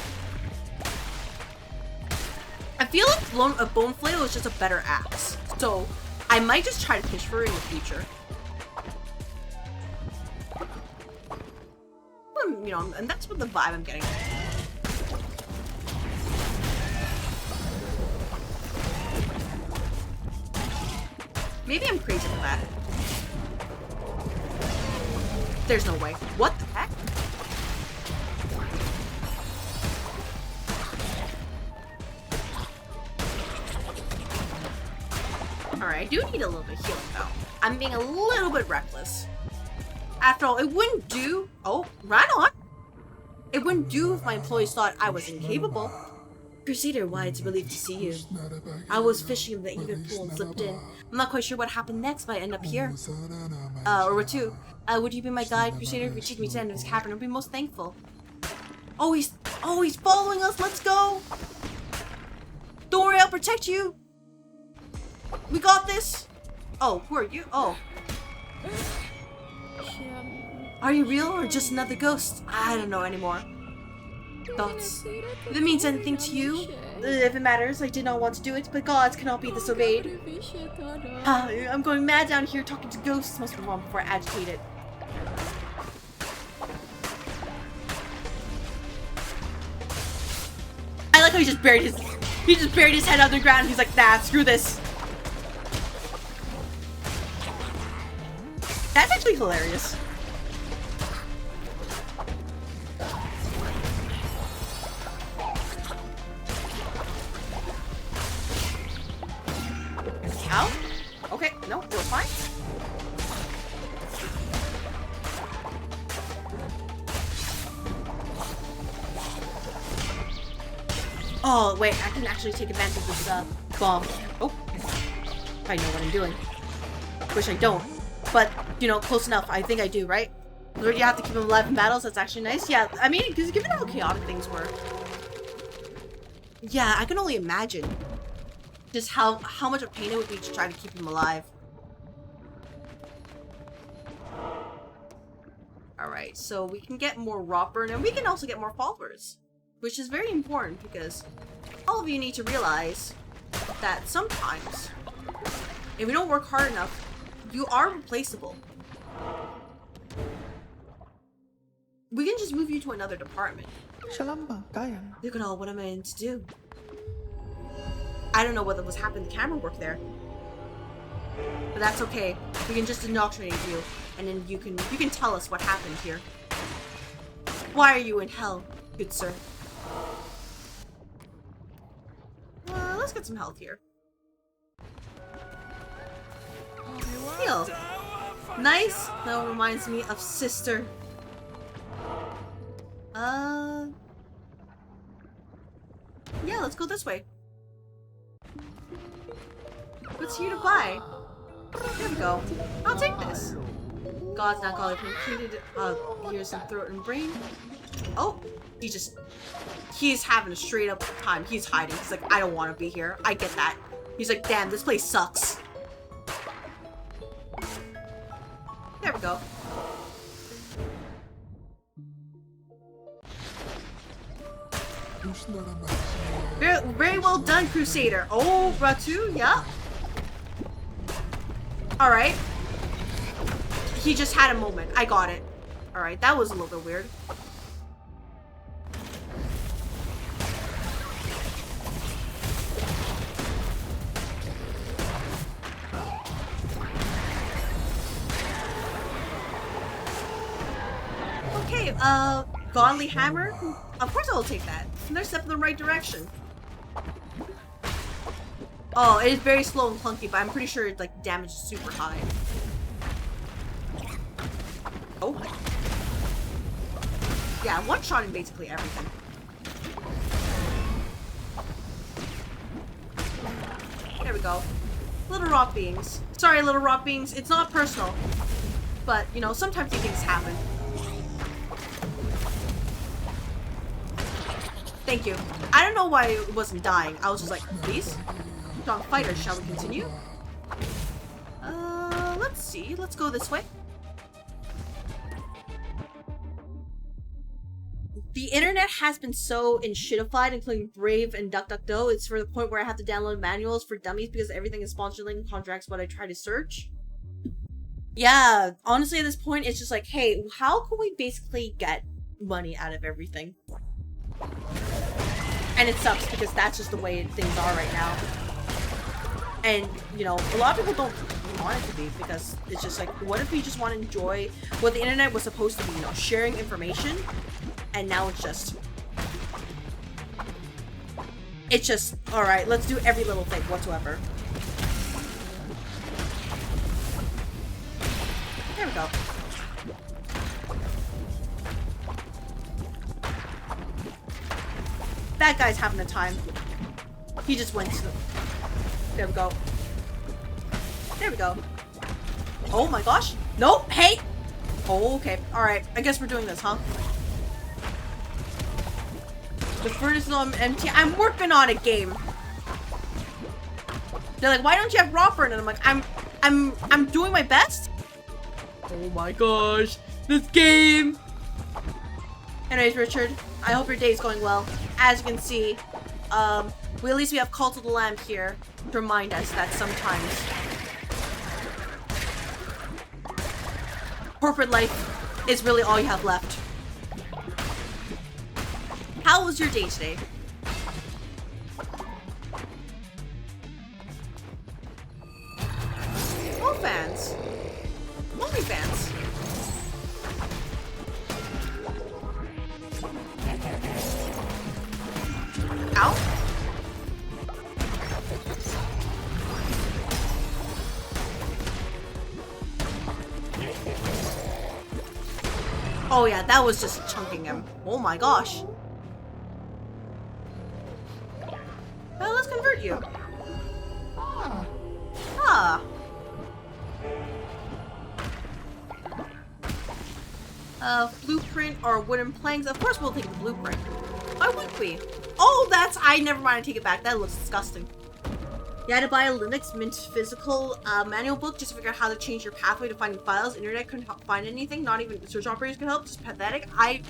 I feel like a bone flail is just a better axe, so I might just try to fish for it in the future. And that's what the vibe I'm getting. Maybe I'm crazy for that. There's no way. What the heck? Alright, I do need a little bit of healing though. I'm being a little bit reckless. After all, it wouldn't do. Oh, right on. It wouldn't do if my employees thought I was incapable. Crusader, why, it's a relief to see you. I was fishing in the Ewefall and slipped in. I'm not quite sure what happened next, but I end up here. Or two. Would you be my guide, Crusader? If you take me to the end of his cavern, I'd be most thankful. Oh, he's following us. Let's go. Don't worry, I'll protect you. We got this. Oh, who are you? Oh. Are you real or just another ghost? I don't know anymore. Thoughts. If it means anything to you, if it matters, I did not want to do it, but gods cannot be disobeyed. I'm going mad down here talking to ghosts. Must be wrong before I agitate it. I like how he just buried his head underground. He's like, nah, screw this. That's actually hilarious. Ow. Okay, no, we're fine. Oh, wait, I can actually take advantage of this bomb. Oh, I know what I'm doing. Wish I don't. But, you know, close enough. I think I do, right? Lord, you have to keep him alive in battles. That's actually nice. Yeah, I mean, because given how chaotic things were. Yeah, I can only imagine just how much of a pain it would be to try to keep him alive. Alright, so we can get more rot burn, and we can also get more followers. Which is very important, because all of you need to realize that sometimes, if you don't work hard enough, you are replaceable. We can just move you to another department. Look at all what am I in to do? I don't know what was happening to camera work there. But that's okay. We can just indoctrinate you, and then you can tell us what happened here. Why are you in hell, good sir? Let's get some health here. Heal. Nice. That reminds me of sister. Yeah, let's go this way. What's here to buy? There we go. I'll take this. God's not calling completed. Here's some throat and brain. Oh, he's having a straight up time. He's hiding. He's like, I don't want to be here. I get that. He's like, damn, this place sucks. There we go. Very well done, Crusader. Oh, Ratu, yeah. Alright. He just had a moment. I got it. Alright, that was a little bit weird. Okay, Godly Hammer? Of course I'll take that. Another step in the right direction. Oh, it is very slow and clunky, but I'm pretty sure it's like damage is super high. Oh. Yeah, one-shotting basically everything. There we go. Little rock beings. Sorry, little rock beings. It's not personal. But, you know, sometimes these things happen. Thank you. I don't know why it wasn't dying. I was just like, please? Strong fighter, shall we continue? Let's see. Let's go this way. The internet has been so enshittified, including Brave and DuckDuckGo. It's for the point where I have to download manuals for dummies because everything is sponsored link contracts what I try to search. Yeah, honestly at this point, it's just like, hey, how can we basically get money out of everything? And it sucks because that's just the way things are right now. And, you know, a lot of people don't want it to be because it's just like, what if we just want to enjoy what the internet was supposed to be, you know, sharing information? And now it's just, alright, let's do every little thing whatsoever. There we go. That guy's having a time. He just went to the... There we go. There we go. Oh my gosh. Nope. Hey! Oh, okay. Alright. I guess we're doing this, huh? The furnace is on empty. I'm working on a game. They're like, why don't you have raw burn? And I'm like, I'm doing my best. Oh my gosh, this game. Anyways, Richard, I hope your day is going well. As you can see, at least we have Cult of the Lamb here to remind us that sometimes corporate life is really all you have left. How was your day today? Ophans. Fans. Ow. Oh yeah, that was just chunking him. Oh my gosh. Well, let's convert you. Ah. Blueprint or wooden planks. Of course we'll take the blueprint. Why wouldn't we? Oh, never mind, I take it back. That looks disgusting. You had to buy a Linux Mint physical manual book just to figure out how to change your pathway to finding files. Internet couldn't find anything. Not even search operators could help. Just pathetic. I'm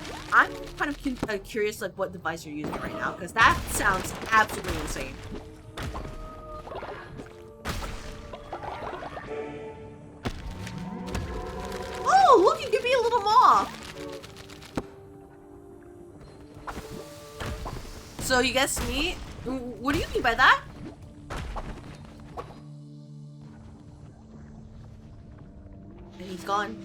kind of curious like what device you're using right now because that sounds absolutely insane. Oh, look, you give me a little moth. So you guessed me? What do you mean by that? And he's gone.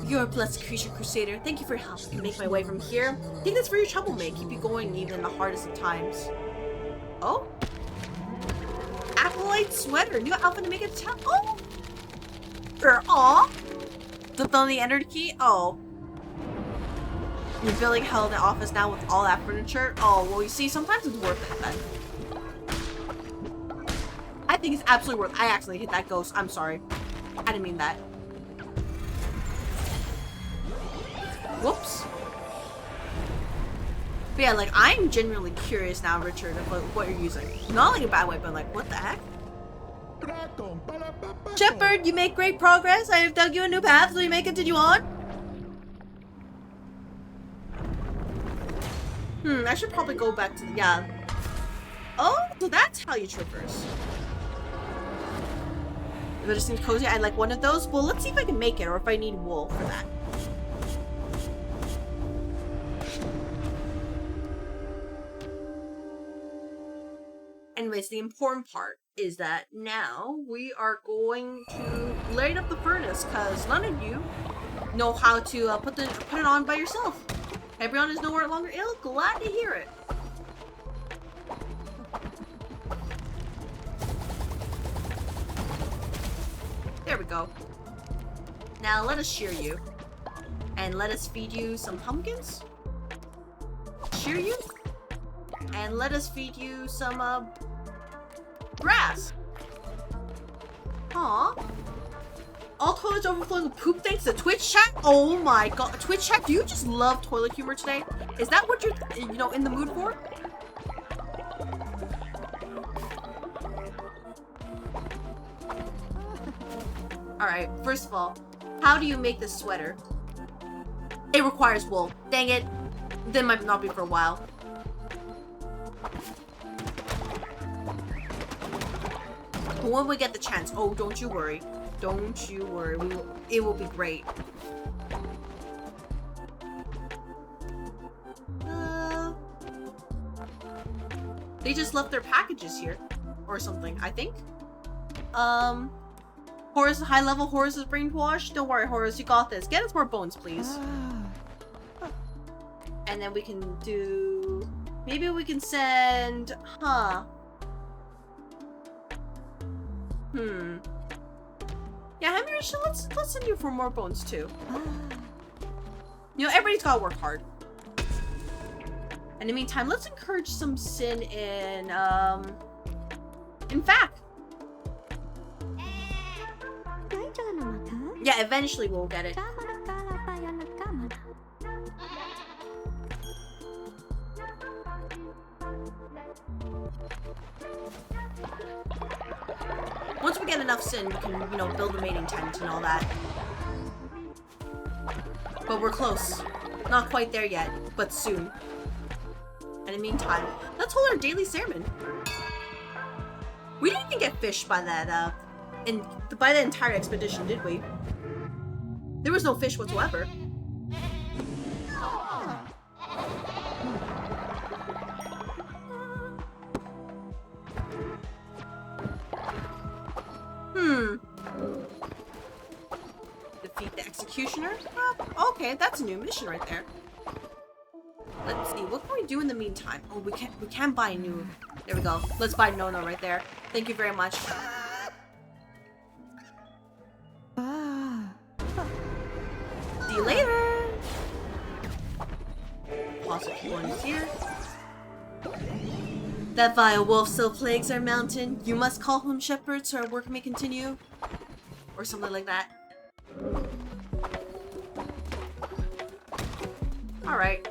You're a blessed creature, Crusader. Thank you for helping me make my way from here. Take this for your trouble, mate. Keep you going even in the hardest of times. Oh? Acolyte sweater. New outfit to make it attack. Oh! Aw! Flipped on the enter key? Oh. You're feeling held in the office now with all that furniture? Oh, well, you see, sometimes it's worth it then. I think it's absolutely worth it. I accidentally hit that ghost. I'm sorry. I didn't mean that. Whoops. But yeah, like, I'm genuinely curious now, Richard, of what you're using. Not like a bad way, but like, what the heck? Shepard, you make great progress. I have dug you a new path, so you may continue on. I should probably go back to the, yeah. Oh, so that's how you traverse. If it just seems cozy, I'd like one of those. Well, let's see if I can make it, or if I need wool for that. Anyways, the important part is that now we are going to light up the furnace, because none of you know how to put it on by yourself. Everyone is no longer ill. Glad to hear it. There we go. Now let us shear you. And let us feed you some pumpkins. Shear you. And let us feed you some grass. Aw. All toilets overflowing with poop thanks to Twitch chat? Oh my god. Twitch chat, do you just love toilet humor today? Is that what you're, in the mood for? Alright, first of all, how do you make this sweater? It requires wool. Dang it. That might not be for a while. But when we get the chance, oh, don't you worry. Don't you worry. It will be great. They just left their packages here. Or something, I think. Horus, high level Horus is brainwashed. Don't worry, Horus, you got this. Get us more bones, please. And then we can do... Maybe we can send... Yeah, Hamirisha, let's send you for more bones too. Everybody's gotta work hard. And in the meantime, let's encourage some sin in fact. Yeah, eventually we'll get it. Once we get enough sin, we can, you know, build a mating tent and all that. But we're close. Not quite there yet, but soon. And in the meantime, let's hold our daily sermon. We didn't even get fish by that, by the entire expedition, did we? There was no fish whatsoever. Defeat the executioner? Okay, that's a new mission right there. Let's see, what can we do in the meantime? Oh, we can buy a new... There we go. Let's buy Nono right there. Thank you very much. See you later! Also, one is here. That vile wolf still plagues our mountain. You must call him shepherd so our work may continue. Or something like that. Alright.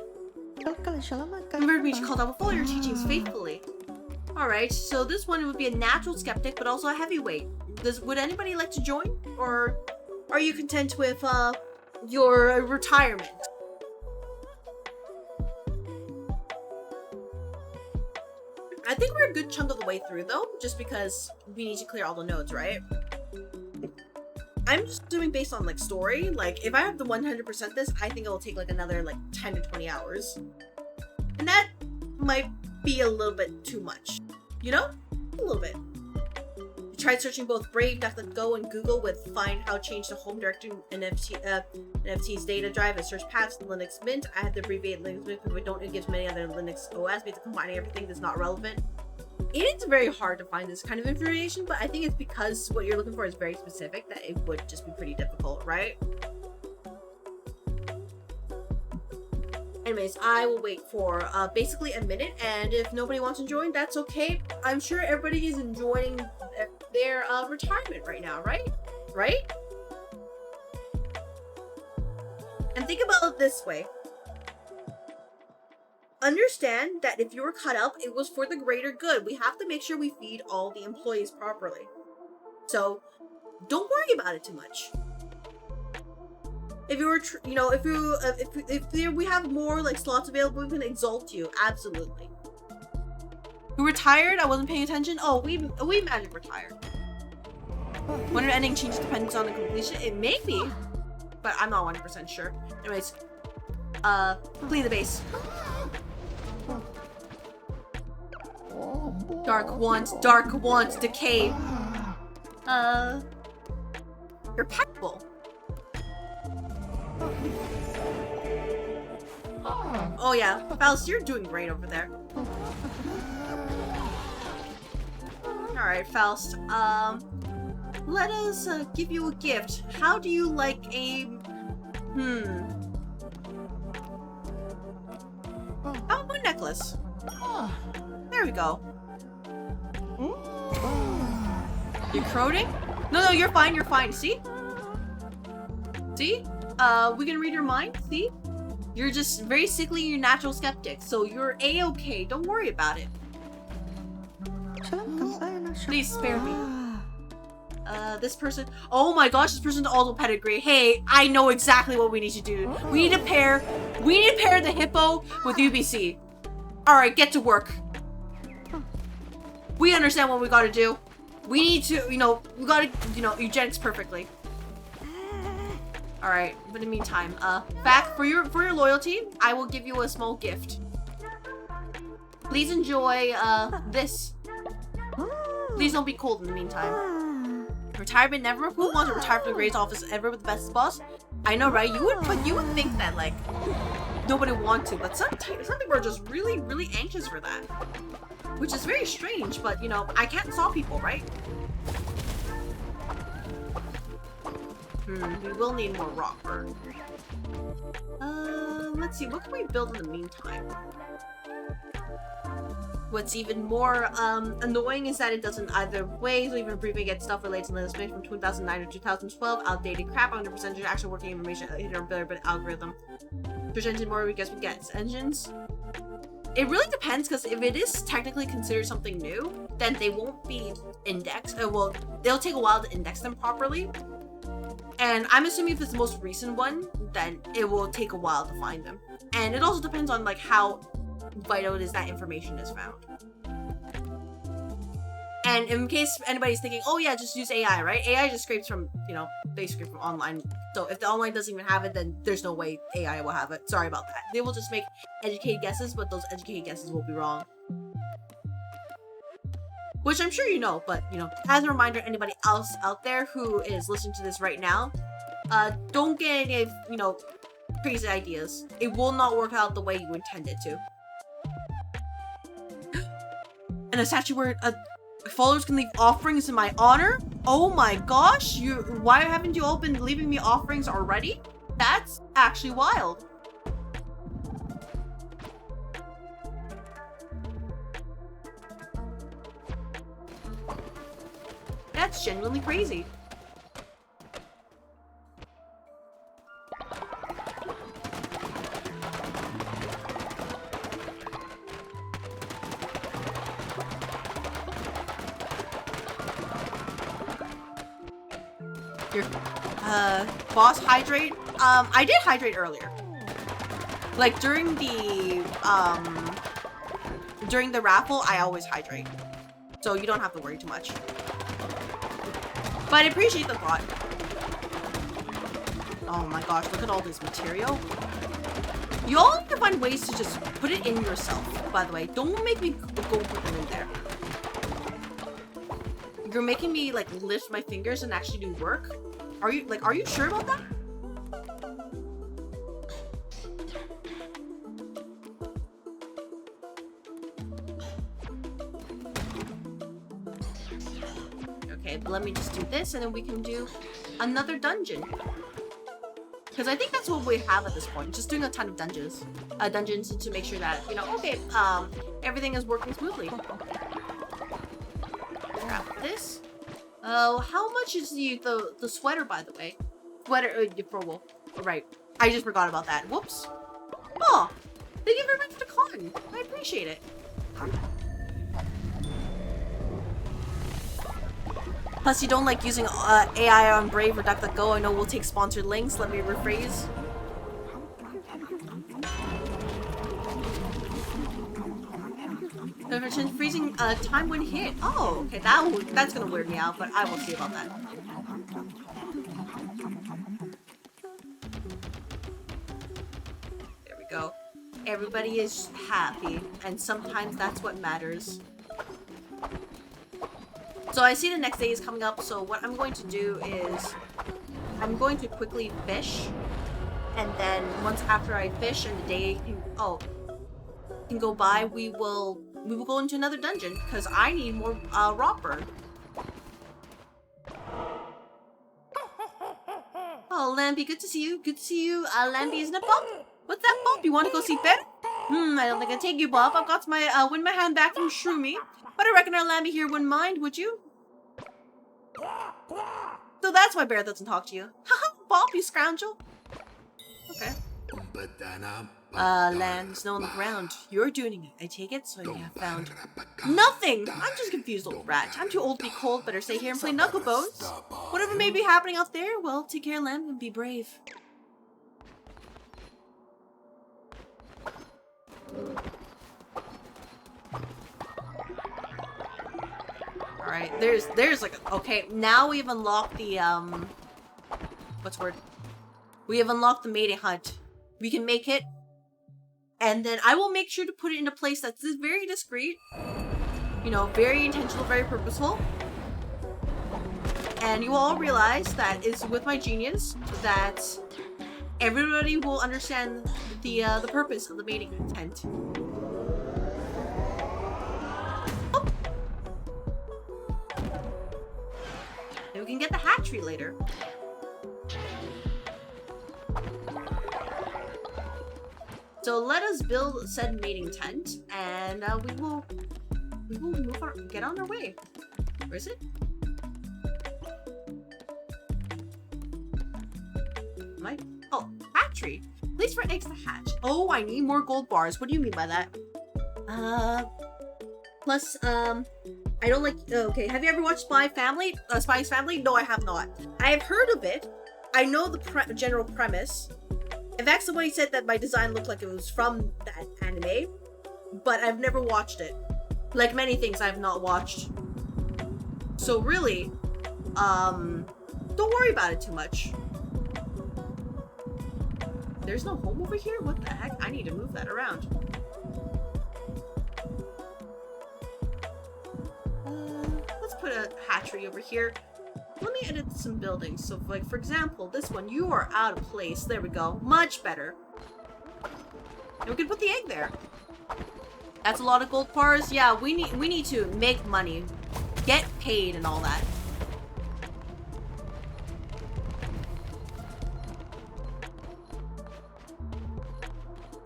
Remember me to call Ewefall your teachings faithfully. Alright, so this one would be a natural skeptic, but also a heavyweight. Would anybody like to join? Or are you content with your retirement? I think we're a good chunk of the way through though, just because we need to clear all the nodes, right? I'm just doing based on like story. Like if I have to 100% this, I think it will take like another like 10 to 20 hours. And that might be a little bit too much. You know? A little bit. I tried searching both Brave, DuckDuckGo, and Google with find how change the home directory NFT's data drive and search paths in Linux Mint. I had to abbreviate Linux Mint because it gives many other Linux OS, because combining everything that's not relevant. It is very hard to find this kind of information, but I think it's because what you're looking for is very specific that it would just be pretty difficult, right? Anyways, I will wait for basically a minute, and if nobody wants to join, that's okay. I'm sure everybody is enjoying their retirement right now, right? Right? And think about it this way. Understand that if you were cut up, it was for the greater good. We have to make sure we feed all the employees properly. So, don't worry about it too much. If you were, if we have more like slots available, we can exalt you. Absolutely. You retired? I wasn't paying attention. Oh, we magic retired. When an ending change depends on the completion. It may be, but I'm not 100% sure. Anyways, complete the base. Dark wants decay. You're peckable. Oh yeah, Faust, you're doing great over there. Alright, Faust, let us give you a gift. How do you like a... How about a necklace? There we go. You're croning? No, you're fine, you're fine. See? See? We can read your mind, see? You're just very sickly, you're natural skeptic, so you're a-okay, don't worry about it. Please spare me. This person, oh my gosh, this person's also pedigree. Hey, I know exactly what we need to do. We need to pair the hippo with UBC. Alright, get to work. We understand what we gotta do. We need to, we gotta, eugenics perfectly. Alright, but in the meantime, back for your loyalty, I will give you a small gift. Please enjoy, this. Please don't be cold in the meantime. Retirement never. Who wants to retire from the greatest office ever with the best boss? I know, right? You would think that, like, nobody wants to, but some people are just really, really anxious for that. Which is very strange, but, I can't stop people, right? We will need more rock burn. Let's see, what can we build in the meantime? What's even more annoying is that it doesn't either way, so even abbreviate get stuff related to this from 2009 to 2012, outdated crap, 100% actual working information, but algorithm. Presented more we guess engines. it really depends, because if it is technically considered something new, then they won't be indexed. Well, it'll take a while to index them properly. And I'm assuming if it's the most recent one, then it will take a while to find them. And it also depends on like how vital it is that information is found. And in case anybody's thinking, oh yeah, just use AI, right? AI just scrapes from, you know, they scrape from online. So if the online doesn't even have it, then there's no way AI will have it. Sorry about that. They will just make educated guesses, but those educated guesses will be wrong. Which I'm sure you know, but, you know, as a reminder, anybody else out there who is listening to this right now, don't get any, you know, crazy ideas. It will not work out the way you intended to. And a statue where followers can leave offerings in my honor? Oh my gosh, why haven't you all been leaving me offerings already? That's actually wild. That's genuinely crazy. Your boss hydrate? I did hydrate earlier. Like during the raffle, I always hydrate. So you don't have to worry too much. But I appreciate the thought. Oh my gosh, look at all this material. You all need to find ways to just put it in yourself, by the way. Don't make me go put them in there. You're making me like lift my fingers and actually do work. Are you sure about that? Okay, but let me just do this and then we can do another dungeon. Because I think that's what we have at this point. Just doing a ton of dungeons to make sure that, you know, okay, everything is working smoothly. Grab this. Oh, how much is the sweater, by the way? Sweater for wool. Right. I just forgot about that. Whoops. Oh, thank you very much for the con. I appreciate it. Plus, you don't like using AI on Brave or DuckDuckGo. I know we'll take sponsored links. Let me rephrase. Freezing time when hit. Oh, okay. That's gonna weird me out, but I will see about that. There we go. Everybody is happy, and sometimes that's what matters. So I see the next day is coming up, so what I'm going to do is I'm going to quickly fish, and then once after I fish and the day can go by, we will go into another dungeon because I need more raw burn. Oh, Lambie, good to see you. Good to see you. Lambie, isn't it Bob? What's that, Bob? You want to go see Ben? I don't think I'd take you, Bob. I've got my win my hand back from Shroomy. But I reckon our Lambie here wouldn't mind, would you? So that's why Bear doesn't talk to you. Haha, Bob, you scoundrel. Okay. Land, snow on the ground. You're doing it, I take it, so you have found nothing! I'm just a confused little rat. I'm too old to be cold, better stay here and play knuckle bones. Whatever may be happening out there, well, take care, Lamb, and be brave. Alright, there's like, okay, now we've unlocked the, what's the word? We have unlocked the mating hunt. We can make it, and then I will make sure to put it in a place that's very discreet, you know, very intentional, very purposeful. And you all realize that it's with my genius that everybody will understand the purpose of the mating intent. Oh. And we can get the hatchery later. So let us build said mating tent, and we will get on our way. Where is it? Oh, hatchery. Place for eggs to hatch. Oh, I need more gold bars. What do you mean by that? Plus, I don't like, okay, have you ever watched Spy's Family? No, I have not. I have heard of it. I know the general premise. In fact, somebody said that my design looked like it was from that anime, but I've never watched it. Like many things I've not watched. So really, don't worry about it too much. There's no home over here? What the heck? I need to move that around. Let's put a hatchery over here. Let me edit some buildings. So, like, for example, this one, you are out of place. There we go. Much better. And we can put the egg there. That's a lot of gold bars. Yeah, we need to make money. Get paid and all that.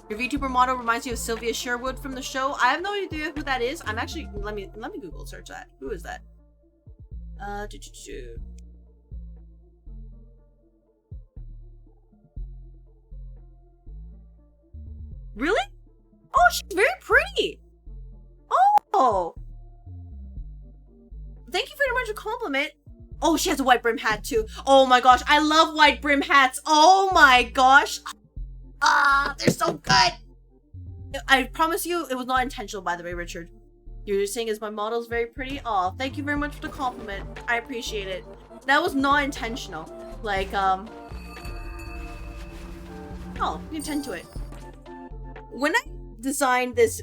Your VTuber model reminds you of Sylvia Sherwood from the show. I have no idea who that is. I'm actually, let me Google search that. Who is that? Really? Oh, she's very pretty. Oh. Thank you very much for the compliment. Oh, she has a white brim hat too. Oh my gosh, I love white brim hats. Oh my gosh. Ah, they're so good. I promise you, it was not intentional, by the way, Richard. You're saying is my model is very pretty. Oh, thank you very much for the compliment. I appreciate it. That was not intentional. Like, oh, you tend to it. When I designed this,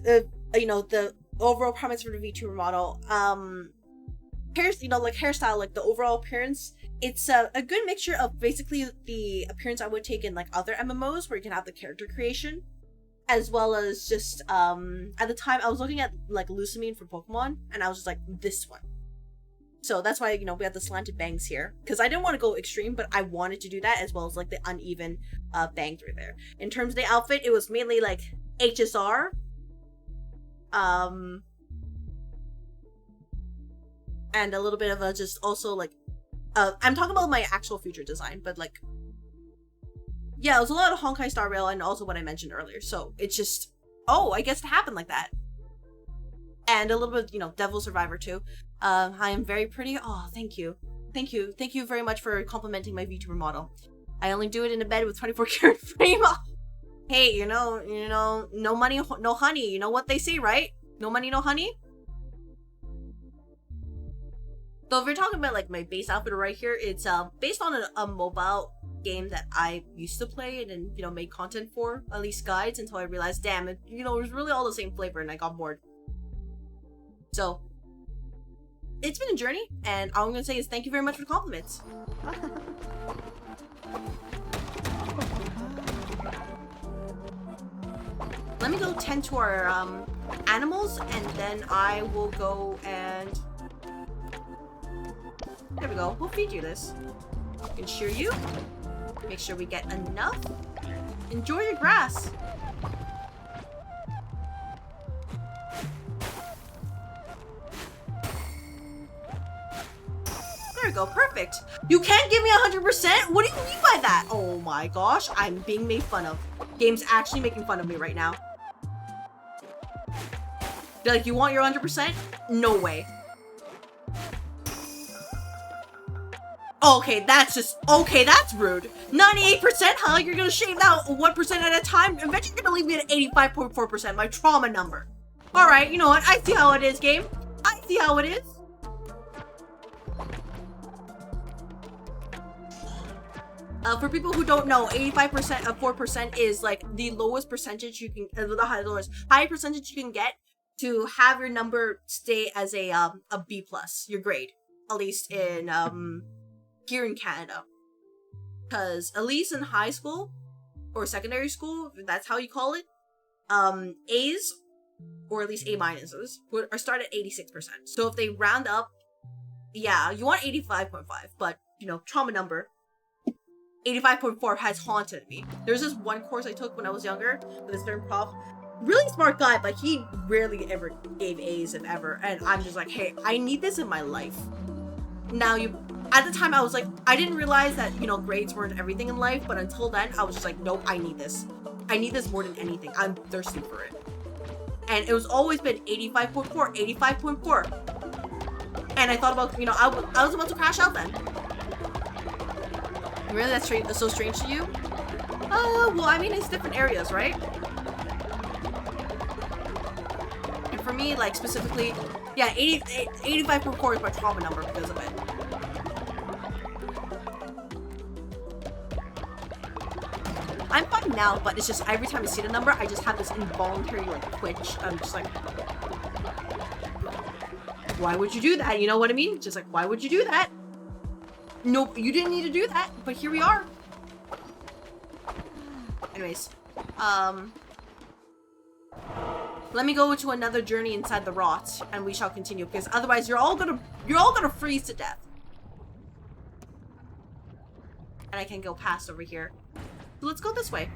you know, the overall premise for the VTuber model, hairstyle, like the overall appearance, it's a good mixture of basically the appearance I would take in like other MMOs where you can have the character creation, as well as just at the time I was looking at like Lucamine for Pokemon, and I was just like, this one. So that's why, you know, we have the slanted bangs here, because I didn't want to go extreme, but I wanted to do that, as well as like the uneven bangs right there. In terms of the outfit, it was mainly like HSR, and a little bit of a just also like I'm talking about my actual future design, but like, yeah, it was a lot of Honkai Star Rail and also what I mentioned earlier. So it's just, oh, I guess it happened like that. And a little bit, you know, Devil Survivor too. I am very pretty. Oh, thank you. Thank you. Thank you very much for complimenting my VTuber model. I only do it in a bed with 24 karat frame. Hey, you know, no money, no honey. You know what they say, right? No money, no honey. So if you're talking about like my base outfit right here, it's based on a mobile game that I used to play and you know, made content for, at least guides, until I realized, damn it, you know, it was really all the same flavor and I got bored. So it's been a journey, and all I'm gonna say is thank you very much for the compliments. Let me go tend to our animals, and then I will go and there we go. We'll feed you this. Ensure you. Make sure we get enough. Enjoy your grass. There we go. Perfect. You can't give me 100%? What do you mean by that? Oh my gosh. I'm being made fun of. Game's actually making fun of me right now. They're like, you want your 100%? No way. Okay, that's rude. 98%, huh? You're gonna shave out 1% at a time? Eventually you're gonna leave me at 85.4%, my trauma number. Alright, you know what? I see how it is, game. I see how it is. For people who don't know, 85% of 4% is like the lowest percentage you can, high percentage you can get to have your number stay as a B+, your grade. At least in, here in Canada, because at least in high school or secondary school, if that's how you call it, A's or at least A minuses are start at 86%. So if they round up, yeah, you want 85.5, but you know, trauma number 85.4 has haunted me. There's this one course I took when I was younger with a certain prof, really smart guy, but he rarely ever gave A's if ever, and I'm just like, hey, I need this in my life. Now at the time I was like, I didn't realize that, you know, grades weren't everything in life, but until then I was just like, nope, I need this. I need this more than anything. I'm thirsty for it. And it was always been 85.4, 85.4. And I thought about, you know, I was about to crash out then. Really? That's so strange to you? Well, I mean, it's different areas, right? And for me, like, specifically, yeah, 85.4 is my trauma number because of it. I'm fine now, but it's just every time I see the number, I just have this involuntary, like, twitch. I'm just like, why would you do that? You know what I mean? Just like, why would you do that? Nope, you didn't need to do that, but here we are. Anyways, let me go to another journey inside the rot, and we shall continue, because otherwise you're all gonna freeze to death. And I can go past over here. So let's go this way.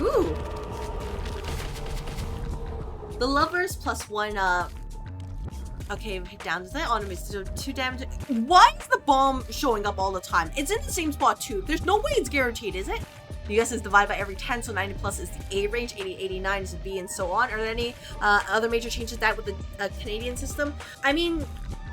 Ooh. The lovers plus 1, okay, down to the enemies, so 2 damage. Why is the bomb showing up all the time? It's in the same spot too. There's no way it's guaranteed, is it? The US is divided by every 10, so 90 plus is the A range, 80, 89 is the B, and so on. Are there any other major changes that with the Canadian system? I mean,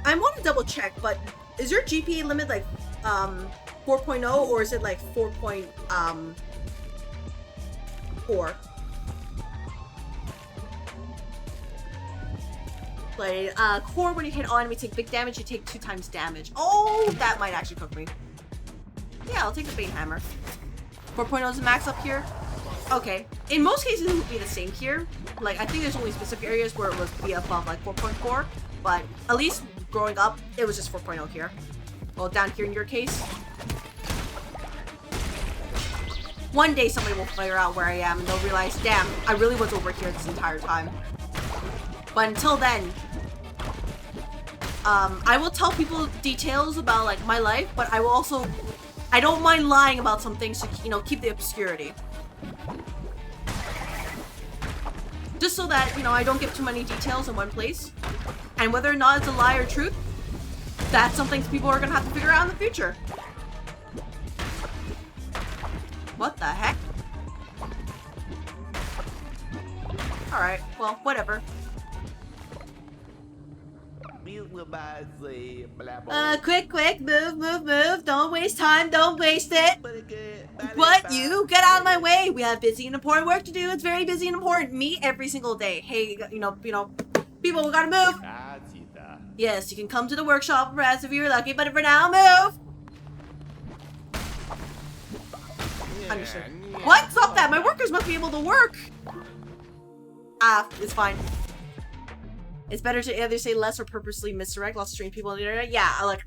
I want to double check, but is your GPA limit like 4.0 or is it like 4.4? Like, core, when you hit all enemy take big damage, you take 2 times damage. Oh, that might actually cook me. Yeah, I'll take the bait hammer. 4.0 is the max up here. Okay. In most cases, it would be the same here. Like, I think there's only specific areas where it would be above, like, 4.4. But at least growing up, it was just 4.0 here. Well, down here in your case. One day somebody will figure out where I am and they'll realize, damn, I really was over here this entire time. But until then, I will tell people details about, like, my life, but I will also, I don't mind lying about some things to, you know, keep the obscurity. Just so that, you know, I don't give too many details in one place. And whether or not it's a lie or truth, that's something people are gonna have to figure out in the future. What the heck? Alright, well, whatever. Quick, move. Don't waste time, don't waste it. What? You? Get out of my way. We have busy and important work to do. It's very busy and important. Me every single day. Hey, you know, people, we gotta move. Yes, you can come to the workshop rest if you're lucky, but for now, move. Understood. What? Stop that. My workers must be able to work. It's fine. It's better to either say less or purposely misdirect. Lots of strange people on the internet. Yeah, like,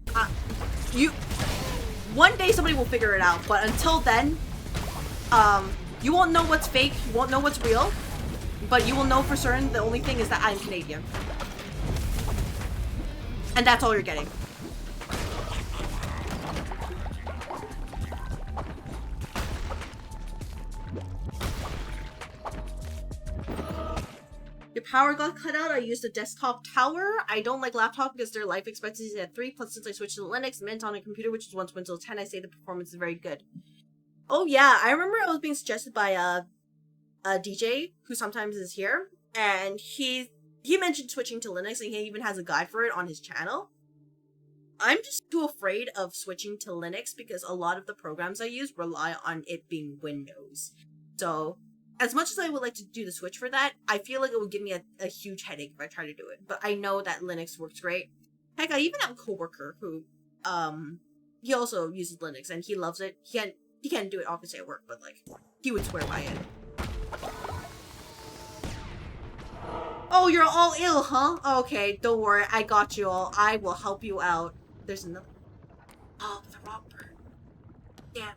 one day somebody will figure it out, but until then, you won't know what's fake, you won't know what's real, but you will know for certain the only thing is that I'm Canadian. And that's all you're getting. Your power got cut out. I used a desktop tower. I don't like laptop because their life expectancy is at 3. Plus, since I switched to Linux, Mint on a computer, which is once Windows 10, I say the performance is very good. Oh yeah, I remember I was being suggested by a DJ who sometimes is here, and he mentioned switching to Linux, and he even has a guide for it on his channel. I'm just too afraid of switching to Linux because a lot of the programs I use rely on it being Windows. So, as much as I would like to do the switch for that, I feel like it would give me a huge headache if I try to do it. But I know that Linux works great. Heck, I even have a coworker who, he also uses Linux and he loves it. He can't do it obviously at work, but like, he would swear by it. Oh, you're all ill, huh? Okay, don't worry, I got you all. I will help you out. There's another. Oh, the wrong bird. Damn.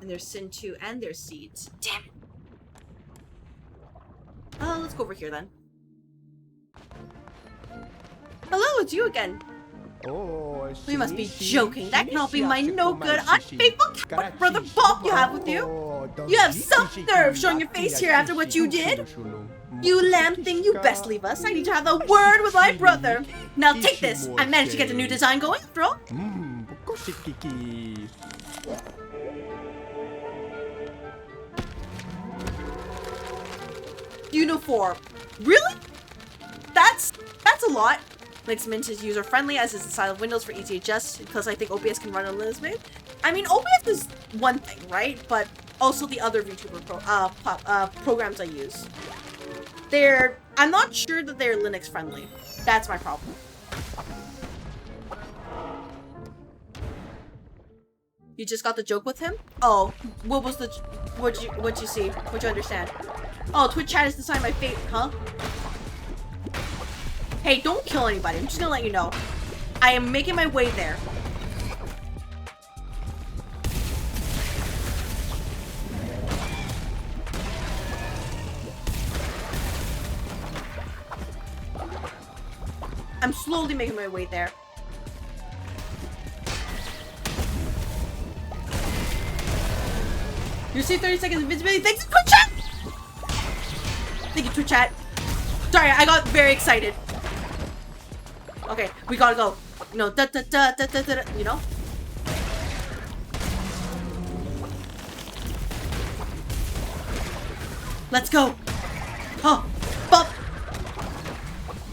And there's Sin 2 and there's Seeds. Damn it. Oh, let's go over here then. Hello, it's you again. Oh, you must be joking. That cannot be my no-good, unfaithful coward brother Bob you have with you. You have some nerve showing your face here after what you did. You lamb thing, you best leave us. I need to have a word with my brother. Now take this. I managed to get the new design going after all. Uniform. Really? That's a lot. Makes Mint is user friendly as is the style of Windows for easy adjust because I think OBS can run on Linux. I mean, OBS is one thing, right? But also the other VTuber programs I use. I'm not sure that they're Linux friendly. That's my problem. You just got the joke with him? Oh, what was the, what'd you see? What'd you understand? Oh, Twitch chat is the sign of my fate, huh? Hey, don't kill anybody. I'm just gonna let you know. I am making my way there. I'm slowly making my way there. You receive 30 seconds invincibility. Thanks, Twitch chat! Thank you, Twitch chat. Sorry, I got very excited. Okay, we gotta go. You know, you know? Let's go. Oh, bump.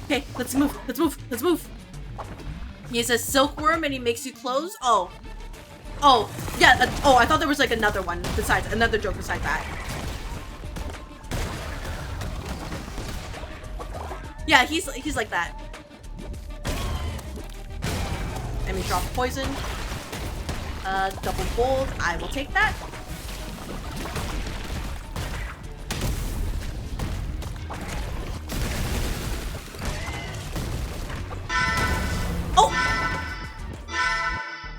Okay, let's move. Let's move. Let's move. He says silkworm and he makes you clothes. Oh. Oh, yeah. Oh, I thought there was like another one besides, another joke besides that. Yeah, he's like that. Let me drop poison. Double bold. I will take that. Oh!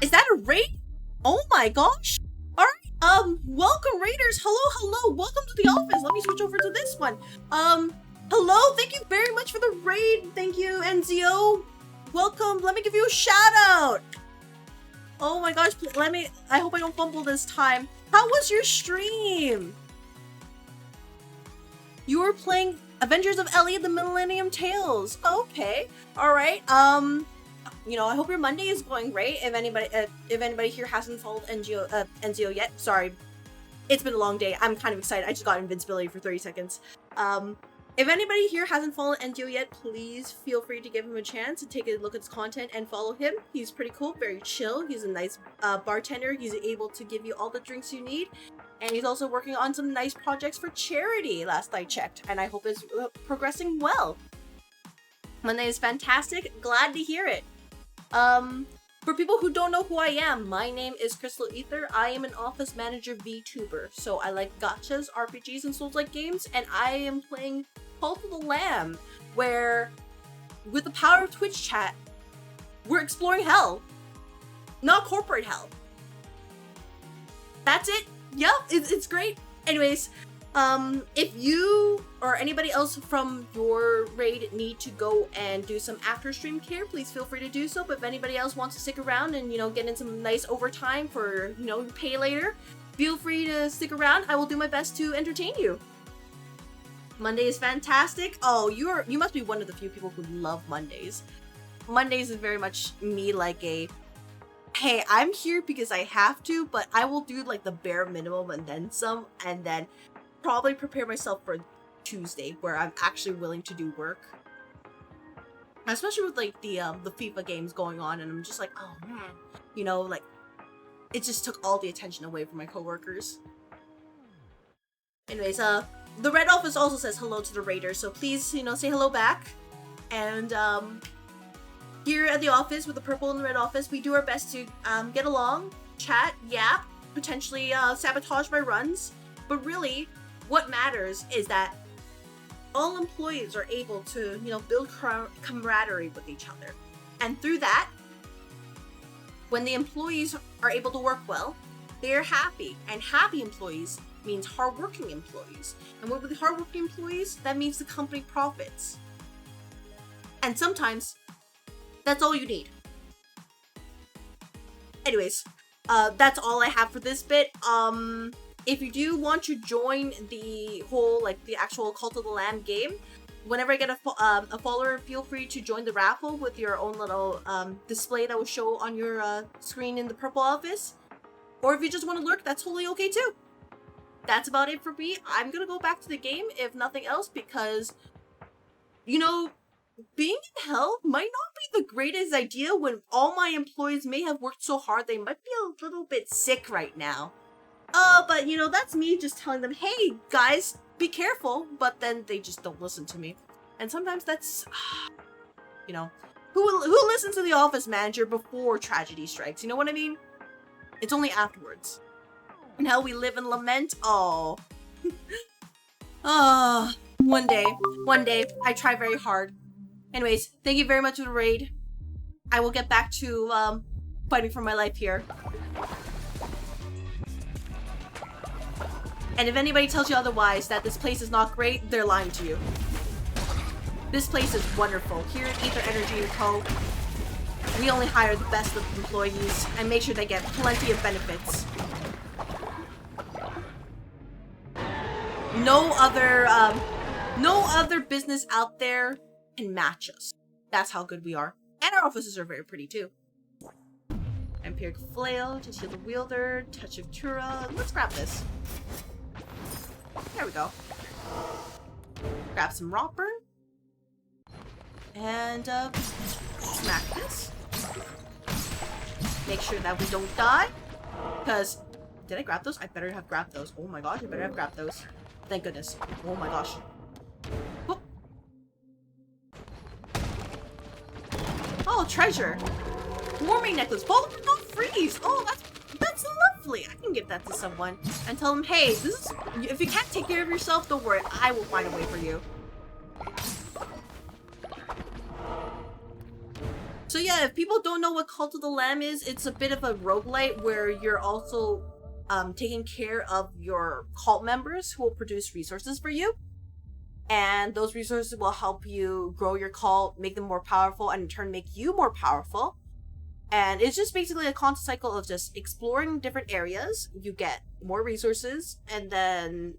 Is that a raid? Oh my gosh! Alright, welcome raiders! Hello! Welcome to the office! Let me switch over to this one. Hello! Thank you very much for the raid! Thank you, NZO! Welcome! Let me give you a shout out! Oh my gosh, I hope I don't fumble this time. How was your stream? You were playing Avengers of Ellie: The Millennium Tales. Okay. Alright, you know, I hope your Monday is going great. If anybody here hasn't followed NZO yet, sorry. It's been a long day. I'm kind of excited. I just got invincibility for 30 seconds. If anybody here hasn't followed NZO yet, please feel free to give him a chance to take a look at his content and follow him. He's pretty cool, very chill. He's a nice bartender. He's able to give you all the drinks you need. And he's also working on some nice projects for charity, last I checked. And I hope it's progressing well. Monday is fantastic. Glad to hear it. For people who don't know who I am, my name is CrystalAether. I am an office manager VTuber. So I like gachas, RPGs, and Souls-like games, and I am playing Cult of the Lamb, where, with the power of Twitch chat, we're exploring hell. Not corporate hell. That's it. Yep, it's great. Anyways, if you or anybody else from your raid need to go and do some after stream care, please feel free to do so. But if anybody else wants to stick around and, you know, get in some nice overtime for, you know, pay later, feel free to stick around. I will do my best to entertain you. Monday is fantastic. Oh, you must be one of the few people who love Mondays. Mondays is very much me, like a, hey, I'm here because I have to, but I will do like the bare minimum and then some, and then probably prepare myself for Tuesday where I'm actually willing to do work. Especially with like the FIFA games going on, and I'm just like, oh man, you know, like it just took all the attention away from my coworkers. Anyways, the Red Office also says hello to the Raiders, so please, you know, say hello back. And here at the office with the purple and the red office, we do our best to get along, chat, yap, potentially sabotage my runs. But really, what matters is that all employees are able to, you know, build camaraderie with each other. And through that, when the employees are able to work well, they're happy. And happy employees means hardworking employees. And with hardworking employees, that means the company profits. And sometimes, that's all you need. Anyways, that's all I have for this bit. if you do want to join the whole, like, the actual Cult of the Lamb game, whenever I get a follower, feel free to join the raffle with your own little display that will show on your screen in the purple office. Or if you just want to lurk, that's totally okay too. That's about it for me. I'm gonna go back to the game, if nothing else, because, you know, being in hell might not be the greatest idea when all my employees may have worked so hard they might be a little bit sick right now. But, you know, that's me just telling them, hey, guys, be careful, but then they just don't listen to me. And sometimes that's, you know, who listens to the office manager before tragedy strikes? You know what I mean? It's only afterwards. And how we live and lament. Oh. One day, I try very hard. Anyways, thank you very much for the raid. I will get back to, fighting for my life here. And if anybody tells you otherwise, that this place is not great, they're lying to you. This place is wonderful. Here at Aether Energy & Co., we only hire the best of employees and make sure they get plenty of benefits. No other business out there can match us. That's how good we are. And our offices are very pretty too. Empiric Flail, to heal the wielder, Touch of Tura. Let's grab this. There we go. Grab some rock burn. And smack this. Make sure that we don't die. Because, did I grab those? I better have grabbed those. Oh my gosh, I better have grabbed those. Thank goodness. Oh my gosh. Oh, oh, treasure. Warming necklace. Fall but not freeze. Oh, that's lovely. I can give that to someone and tell them, hey, this is, if you can't take care of yourself, don't worry. I will find a way for you. So yeah, if people don't know what Cult of the Lamb is, it's a bit of a roguelite where you're also taking care of your cult members who will produce resources for you. And those resources will help you grow your cult, make them more powerful, and in turn make you more powerful. And it's just basically a constant cycle of just exploring different areas. You get more resources, and then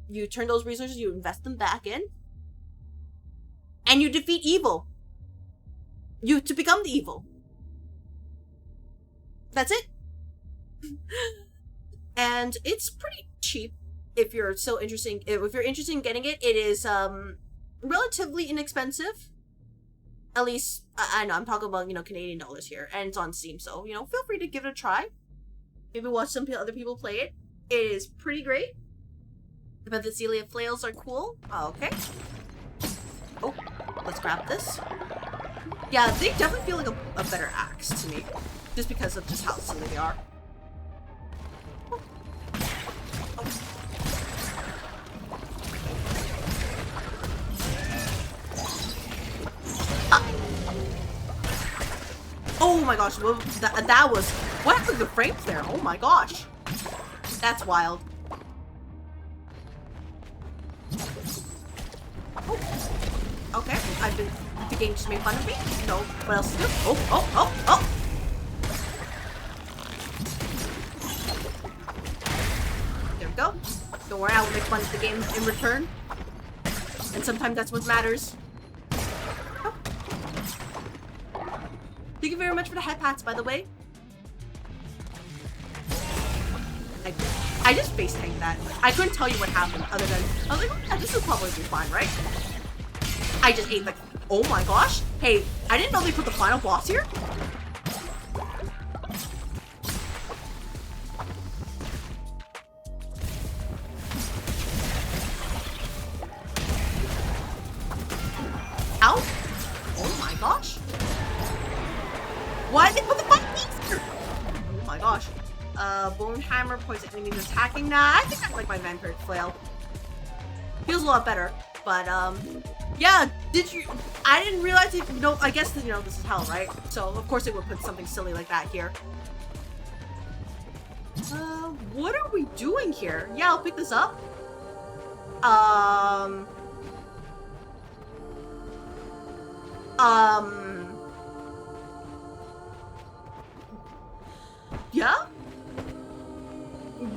you turn those resources, you invest them back in, and you defeat evil. To become the evil. That's it. And it's pretty cheap if you're so interested. If you're interested in getting it, it is relatively inexpensive. At least I know I'm talking about, you know, Canadian dollars here, and it's on Steam, so, you know, feel free to give it a try. Maybe watch some other people play it. It is pretty great. But the Celia flails are cool. Okay. Oh, let's grab this. Yeah, they definitely feel like a better axe to me, just because of just how silly they are. Oh. Oh my gosh, well, that was... What happened to the frames there? Oh my gosh. That's wild. Oh. Okay, the game just made fun of me. No, what else to do? Oh. There we go. Don't worry, I will make fun of the game in return. And sometimes that's what matters. Oh. Thank you very much for the head pats, by the way. I just face tanked that. I couldn't tell you what happened other than, I was like, oh, yeah, this will probably be fine, right? I just ate like, oh my gosh. Hey, I didn't know they put the final boss here. Ow. Oh my gosh. Why did they put the final boss here? Oh my gosh. Bone hammer, poison enemies attacking. Nah, I think I like my vampiric flail. Feels a lot better. But, yeah, I didn't realize it, you know, I guess, you know, this is hell, right? So, of course it would put something silly like that here. What are we doing here? Yeah, I'll pick this up. Yeah?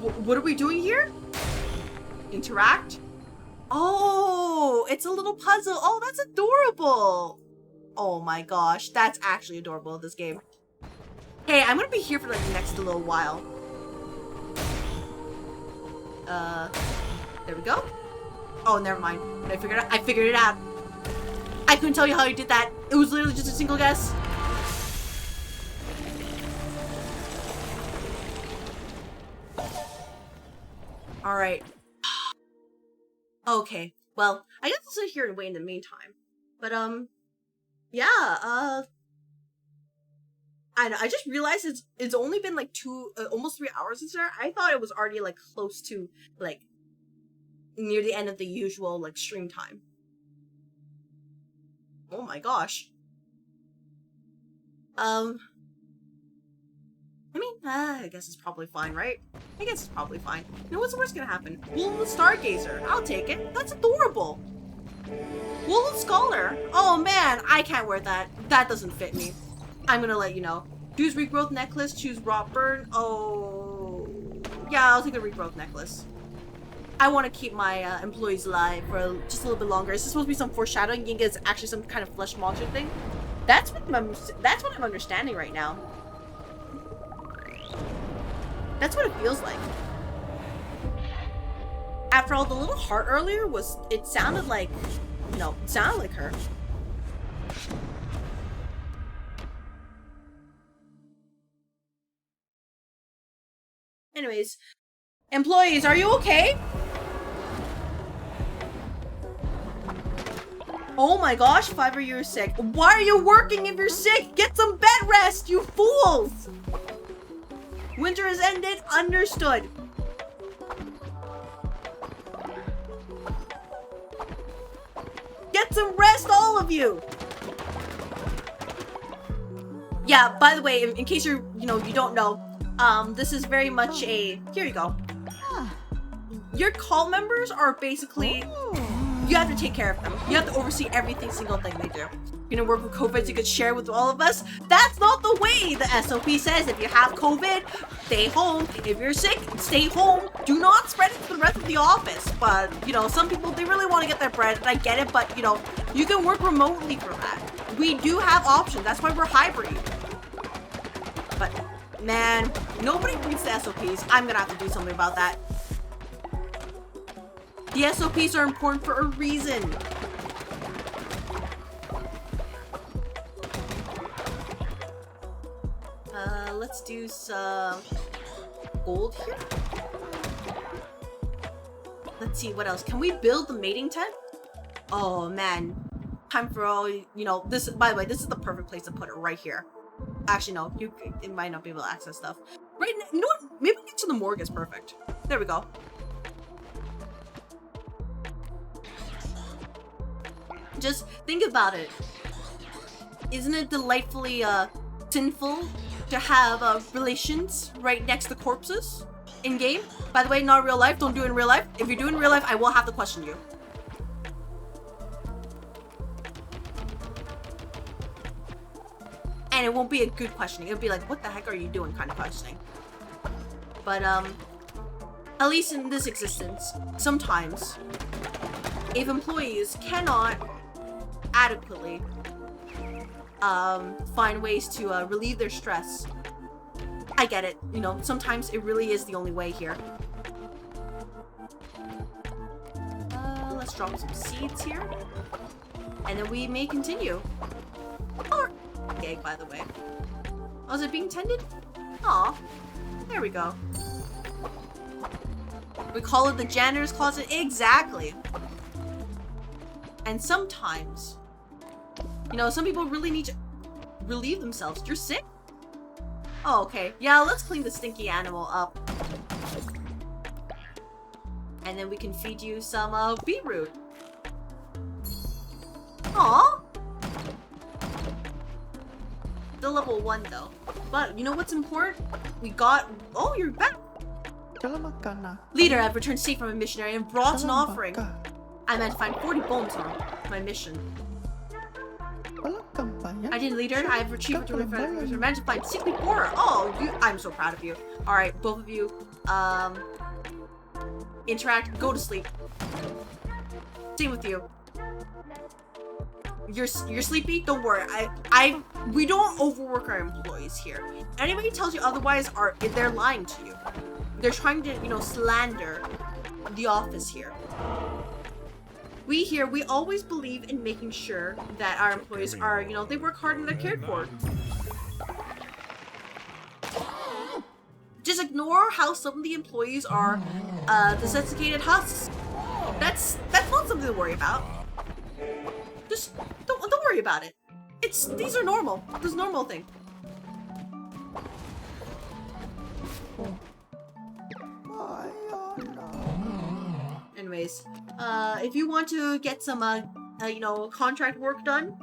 What are we doing here? Interact? Oh, it's a little puzzle. Oh, that's adorable. Oh my gosh, that's actually adorable, this game. Hey, I'm gonna be here for like the next little while. There we go. Oh, never mind. I figured it out. I couldn't tell you how you did that. It was literally just a single guess. All right. Okay. Well, I guess I'll sit here and wait in the meantime. But yeah. I know. I just realized it's only been like almost 3 hours since there. I thought it was already like close to like near the end of the usual like stream time. Oh my gosh. I mean, I guess it's probably fine, right? I guess it's probably fine. You know, what's the worst gonna happen? Woolhaven Stargazer. I'll take it. That's adorable. Woolhaven Scholar. Oh man, I can't wear that. That doesn't fit me. I'm gonna let you know. Choose Regrowth Necklace. Choose Rot Burn. Oh. Yeah, I'll take the Regrowth Necklace. I want to keep my employees alive for just a little bit longer. Is this supposed to be some foreshadowing? You think it's actually some kind of flesh monster thing? That's what I'm understanding right now. That's what it feels like. After all, the little heart earlier it sounded like, no, it sounded like her. Anyways, employees, are you okay? Oh my gosh, Fiverr, you're sick. Why are you working if you're sick? Get some bed rest, you fools! Winter has ended. Understood. Get some rest, all of you! Yeah, by the way, in case you don't know, this is very much a... Here you go. Your call members are basically... You have to take care of them. You have to oversee every single thing they do. You know, work with COVID so you could share with all of us. That's not the way the SOP says. If you have COVID, stay home. If you're sick, stay home. Do not spread it to the rest of the office. But, you know, some people, they really want to get their bread, and I get it, but, you know, you can work remotely for that. We do have options. That's why we're hybrid. But, man, nobody reads the SOPs. I'm gonna have to do something about that. The SOPs are important for a reason. Let's do some gold here. Let's see, what else? Can we build the mating tent? Oh man, time for all, you know, this, by the way, this is the perfect place to put it, right here. Actually, no, it might not be able to access stuff. Right now, you know what? Maybe get to the morgue is perfect. There we go. Just think about it. Isn't it delightfully sinful to have relations right next to corpses in game? By the way, not real life. Don't do it in real life. If you do it in real life, I will have to question you. And it won't be a good questioning. It'll be like, what the heck are you doing kind of questioning. But at least in this existence, sometimes if employees cannot adequately find ways to relieve their stress, I get it. You know, sometimes it really is the only way here. Let's drop some seeds here, and then we may continue. Oh, egg, by the way. Oh, is it being tended? Aw, there we go. We call it the janitor's closet. Exactly. And sometimes, you know, some people really need to relieve themselves. You're sick? Oh, okay. Yeah, let's clean the stinky animal up. And then we can feed you some beetroot. Aww. Still level 1 though. But you know what's important? We got... Oh, you're back. Leader, I've returned safe from a missionary and brought an offering. I meant to find 40 bones on my mission. Identity leader, I have achieved managed to find 64. Oh, I'm so proud of you. All right, both of you, interact. Go to sleep. Same with you. You're sleepy? Don't worry. We don't overwork our employees here. Anybody tells you otherwise they're lying to you. They're trying to, you know, slander the office here. We always believe in making sure that our employees are, you know, they work hard and they're cared for. Just ignore how some of the employees are desiccated husks. That's not something to worry about. Just don't worry about it. These are normal. This is a normal thing. Anyways, if you want to get some you know, contract work done,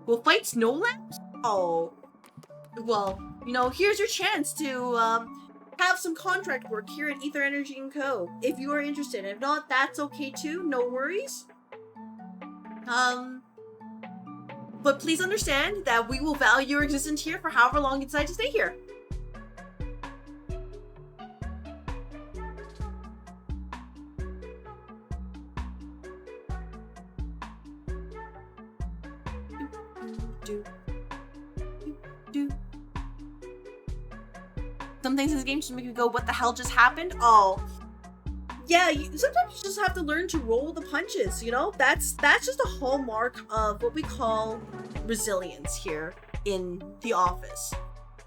we'll fight snowlands. Oh, well, you know, here's your chance to have some contract work here at Ether Energy & Co. If you are interested. If not, that's okay too. No worries. But please understand that we will value your existence here for however long you decide to stay here. Some things in this game just make you go, what the hell just happened? Oh. Yeah, sometimes you just have to learn to roll the punches, you know? That's just a hallmark of what we call resilience here in the office.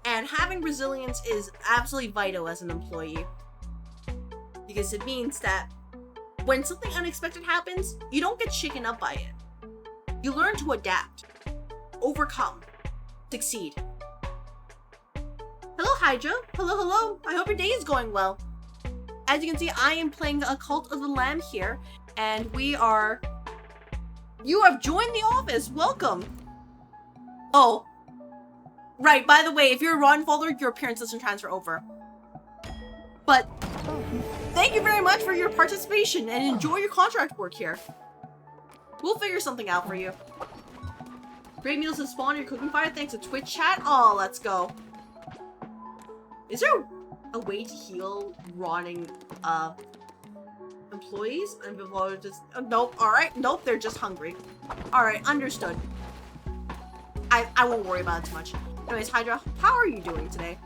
And having resilience is absolutely vital as an employee. Because it means that when something unexpected happens, you don't get shaken up by it. You learn to adapt, overcome, succeed. Hello, Hydra. Hello, hello. I hope your day is going well. As you can see, I am playing a Cult of the Lamb here, and you have joined the office. Welcome. Oh, right. By the way, if you're a Ron follower, your appearance doesn't transfer over. But thank you very much for your participation and enjoy your contract work here. We'll figure something out for you. Great meals have spawned your cooking fire thanks to Twitch chat. Oh, let's go. Is there a way to heal rotting employees? And people are just nope. All right, nope. They're just hungry. All right, understood. I won't worry about it too much. Anyways, Hydra, how are you doing today?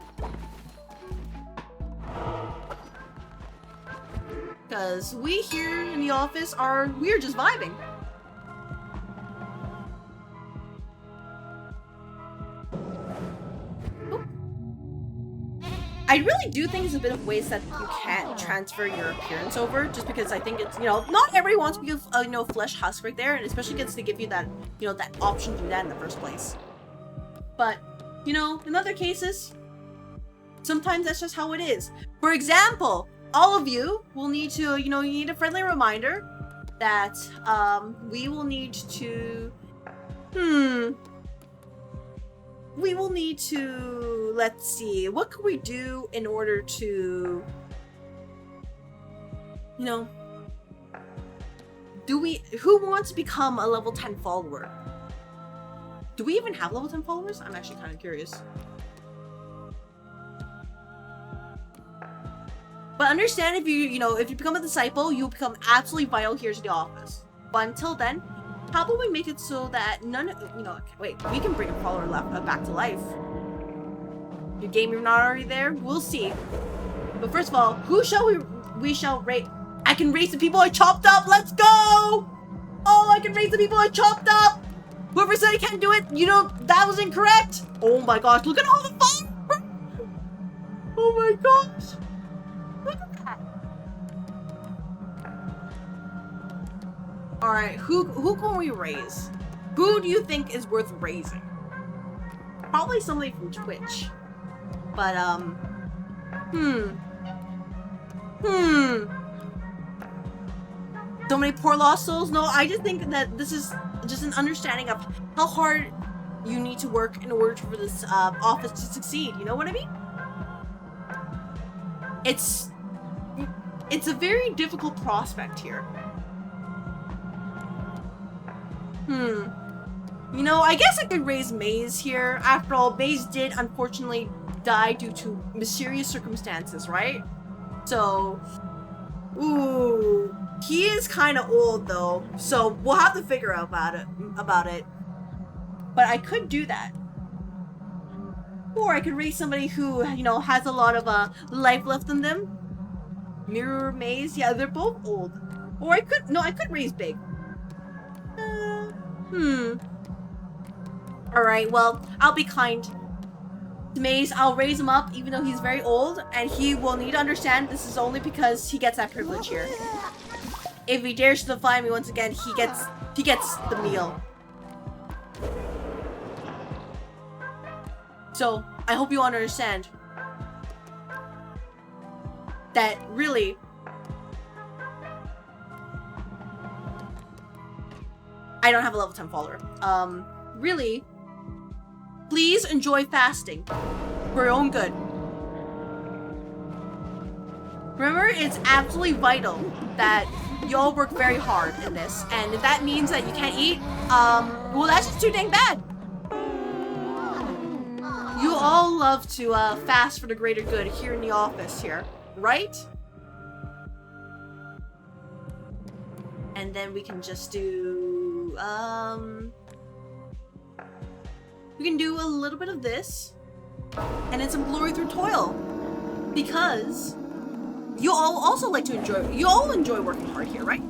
Because we here in the office we're just vibing. I really do think there's a bit of ways that you can transfer your appearance over, just because I think it's, you know, not everybody wants to be a, you know, flesh husk right there, and especially gets to give you that, you know, that option to do that in the first place. But, you know, in other cases, sometimes that's just how it is. For example, all of you will need to, you know, you need a friendly reminder that we will need to, let's see, what can we do in order to, you know, who wants to become a level 10 follower? Do we even have level 10 followers? I'm actually kind of curious. But understand, if you become a disciple, you'll become absolutely vital here to the office. But until then, how about we make it so that we can bring a follower back to life. Your game, you're not already there? We'll see. But first of all, who shall we shall rate? I can raise the people I chopped up. Let's go! Oh, I can raise the people I chopped up. Whoever said I can't do it, you know, that was incorrect. Oh my gosh, look at all the fun. Oh my gosh. Look at that. All right, who can we raise? Who do you think is worth raising? Probably somebody from Twitch. But so many poor lost souls? No, I just think that this is just an understanding of how hard you need to work in order for this office to succeed. You know what I mean? It's a very difficult prospect here. You know, I guess I could raise Maze here. After all, Maze did unfortunately die due to mysterious circumstances, right? So, ooh, he is kind of old though, so we'll have to figure out about it. But I could do that. Or I could raise somebody who, you know, has a lot of life left in them. Mirror Maze, yeah, they're both old. Or I could raise Big. Alright, well, I'll be kind to Maze. I'll raise him up even though he's very old, and he will need to understand this is only because he gets that privilege here. If he dares to defy me once again, he gets the meal. So, I hope you understand that really I don't have a level 10 follower. Really, please enjoy fasting for your own good. Remember, it's absolutely vital that you all work very hard in this, and if that means that you can't eat, well, that's just too dang bad. You all love to fast for the greater good here in the office here, right? And then we can just do, we can do a little bit of this, and then some glory through toil, because you all also like to enjoy working hard here, right?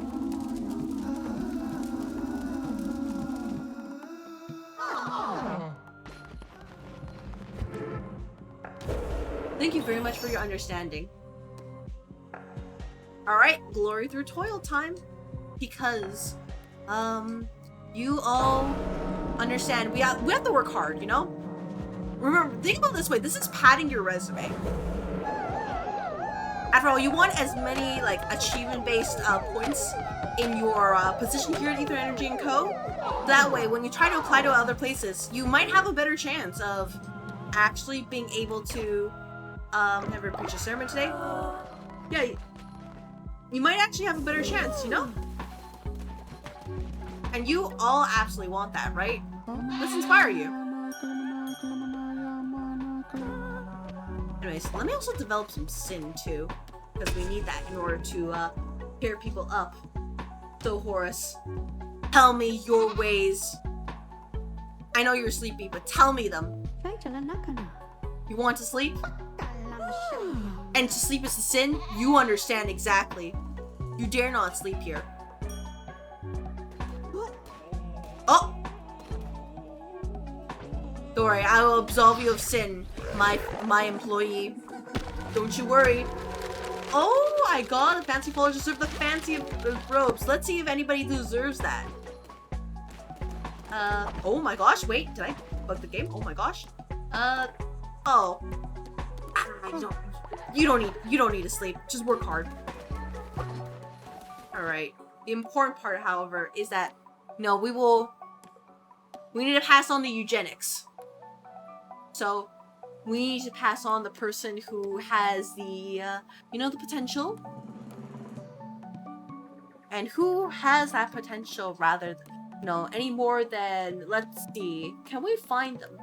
Thank you very much for your understanding. Alright, glory through toil time. Because, you all understand we have to work hard, you know? Remember, think about it this way, this is padding your resume. After all, you want as many, like, achievement-based points in your position here at Ether Energy & Co. That way, when you try to apply to other places, you might have a better chance of actually being able to never preach a sermon today. Yeah, you might actually have a better chance, you know? And you all absolutely want that, right? Let's inspire you. Anyways, let me also develop some sin too, because we need that in order to pair people up. So Hauras, tell me your ways. I know you're sleepy, but tell me them. You want to sleep? And to sleep is the sin? You understand exactly. You dare not sleep here. Oh! Don't worry, I will absolve you of sin, my employee. Don't you worry. Oh my god, the fancy followers deserve the fancy robes. Let's see if anybody deserves that. Oh my gosh, wait, did I bug the game? Oh my gosh. Oh. You don't need to sleep. Just work hard. Alright. The important part, however, is that no, we need to pass on the eugenics. So we need to pass on the person who has the you know, the potential. And who has that potential rather than, you know, any more than, let's see, can we find them?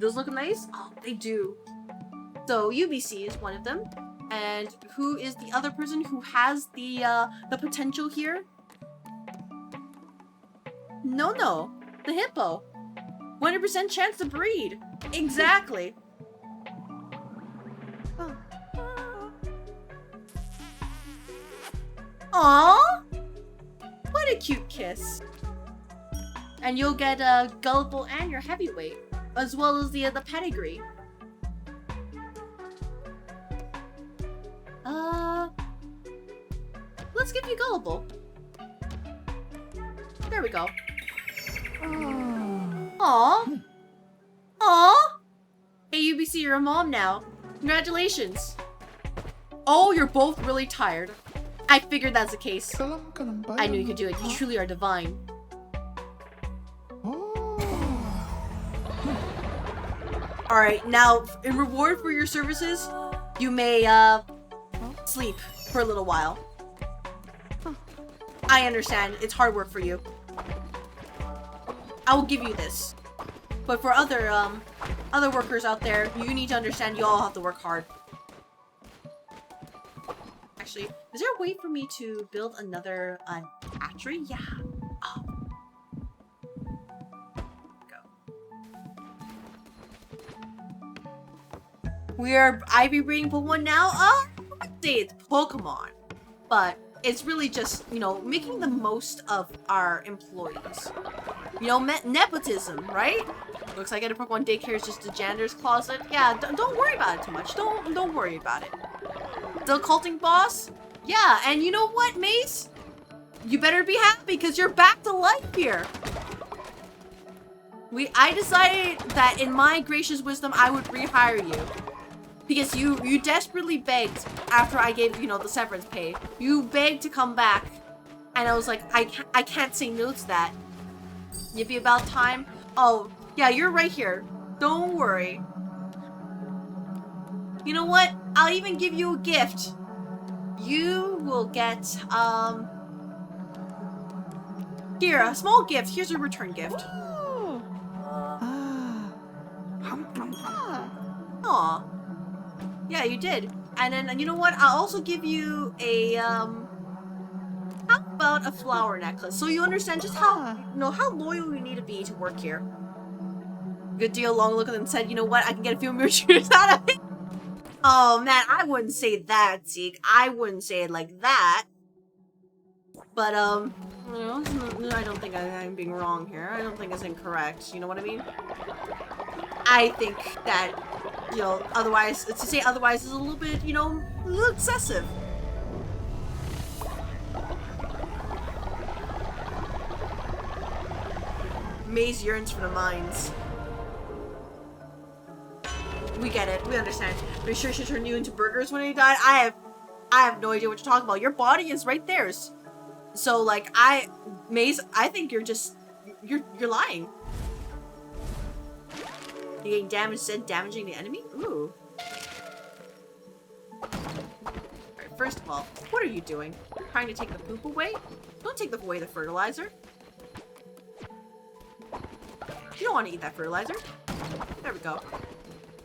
Those look nice? Oh, they do. So UBC is one of them. And who is the other person who has the potential here? No, the hippo. 100% chance to breed. Exactly. Aww! What a cute kiss. And you'll get gullible and your heavyweight, as well as the pedigree. Let's give you gullible. There we go. Aww. Aww. Hey UBC, you're a mom now. Congratulations. Oh, you're both really tired. I figured that's the case. I knew you could do it. You truly are divine. Alright, now, in reward for your services, you may, sleep for a little while. I understand. It's hard work for you. I will give you this. But for other workers out there, you need to understand you all have to work hard. Actually, is there a way for me to build another hatchery? Yeah. Oh. We are Ivy breeding Pokemon now. I would say it's Pokemon, but it's really just, you know, making the most of our employees. You know, nepotism, right? Looks like a Pokemon daycare is just a janitor's closet. Yeah, don't worry about it too much. Don't worry about it. The culting boss? Yeah, and you know what, Mace? You better be happy because you're back to life here. I decided that in my gracious wisdom, I would rehire you. Because you desperately begged after I gave, you know, the severance pay. You begged to come back. And I was like, I can't say no to that. It'd be about time. Oh, yeah, you're right here. Don't worry. You know what? I'll even give you a gift. You will get, here, a small gift. Here's a return gift. Aw. Yeah, you did. And then, you know what? I'll also give you a, how about a flower necklace? So you understand just how, you know, how loyal you need to be to work here. Good deal. Long look at them and said, you know what? I can get a few more cheers out of it. Oh, man, I wouldn't say that, Zeke. I wouldn't say it like that. But, you know, I don't think I'm being wrong here. I don't think it's incorrect. You know what I mean? I think that, you know, otherwise, to say otherwise is a little bit, you know, a little excessive. Maze yearns for the mines. We get it. We understand. Are you sure she turned you into burgers when you died? I have no idea what you're talking about. Your body is right there. So, like, Maze, I think you're just, you're lying. You're getting damaged and damaging the enemy? Ooh. Alright, first of all, what are you doing? Trying to take the poop away? Don't take away the fertilizer. You don't want to eat that fertilizer. There we go.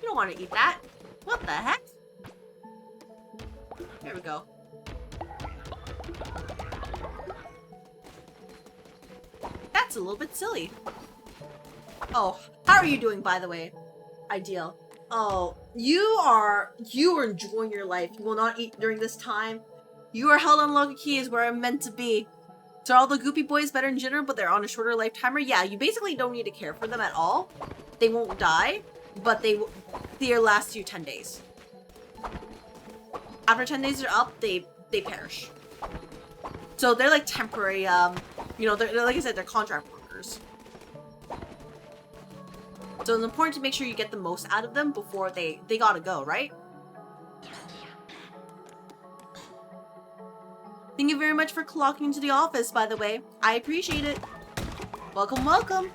You don't want to eat that. What the heck? There we go. That's a little bit silly. Oh, how are you doing, by the way? Ideal. Oh, you are enjoying your life. You will not eat during this time. You are held on Loki Keys where I'm meant to be. So all the goopy boys better in general, but they're on a shorter life timer. Yeah, you basically don't need to care for them at all. They won't die, but they'll last you 10 days. After 10 days are up, they perish. So they're like temporary, you know, they're like I said, they're contract workers. So it's important to make sure you get the most out of them before they gotta go, right? Thank you very much for clocking into the office, by the way. I appreciate it. Welcome, welcome.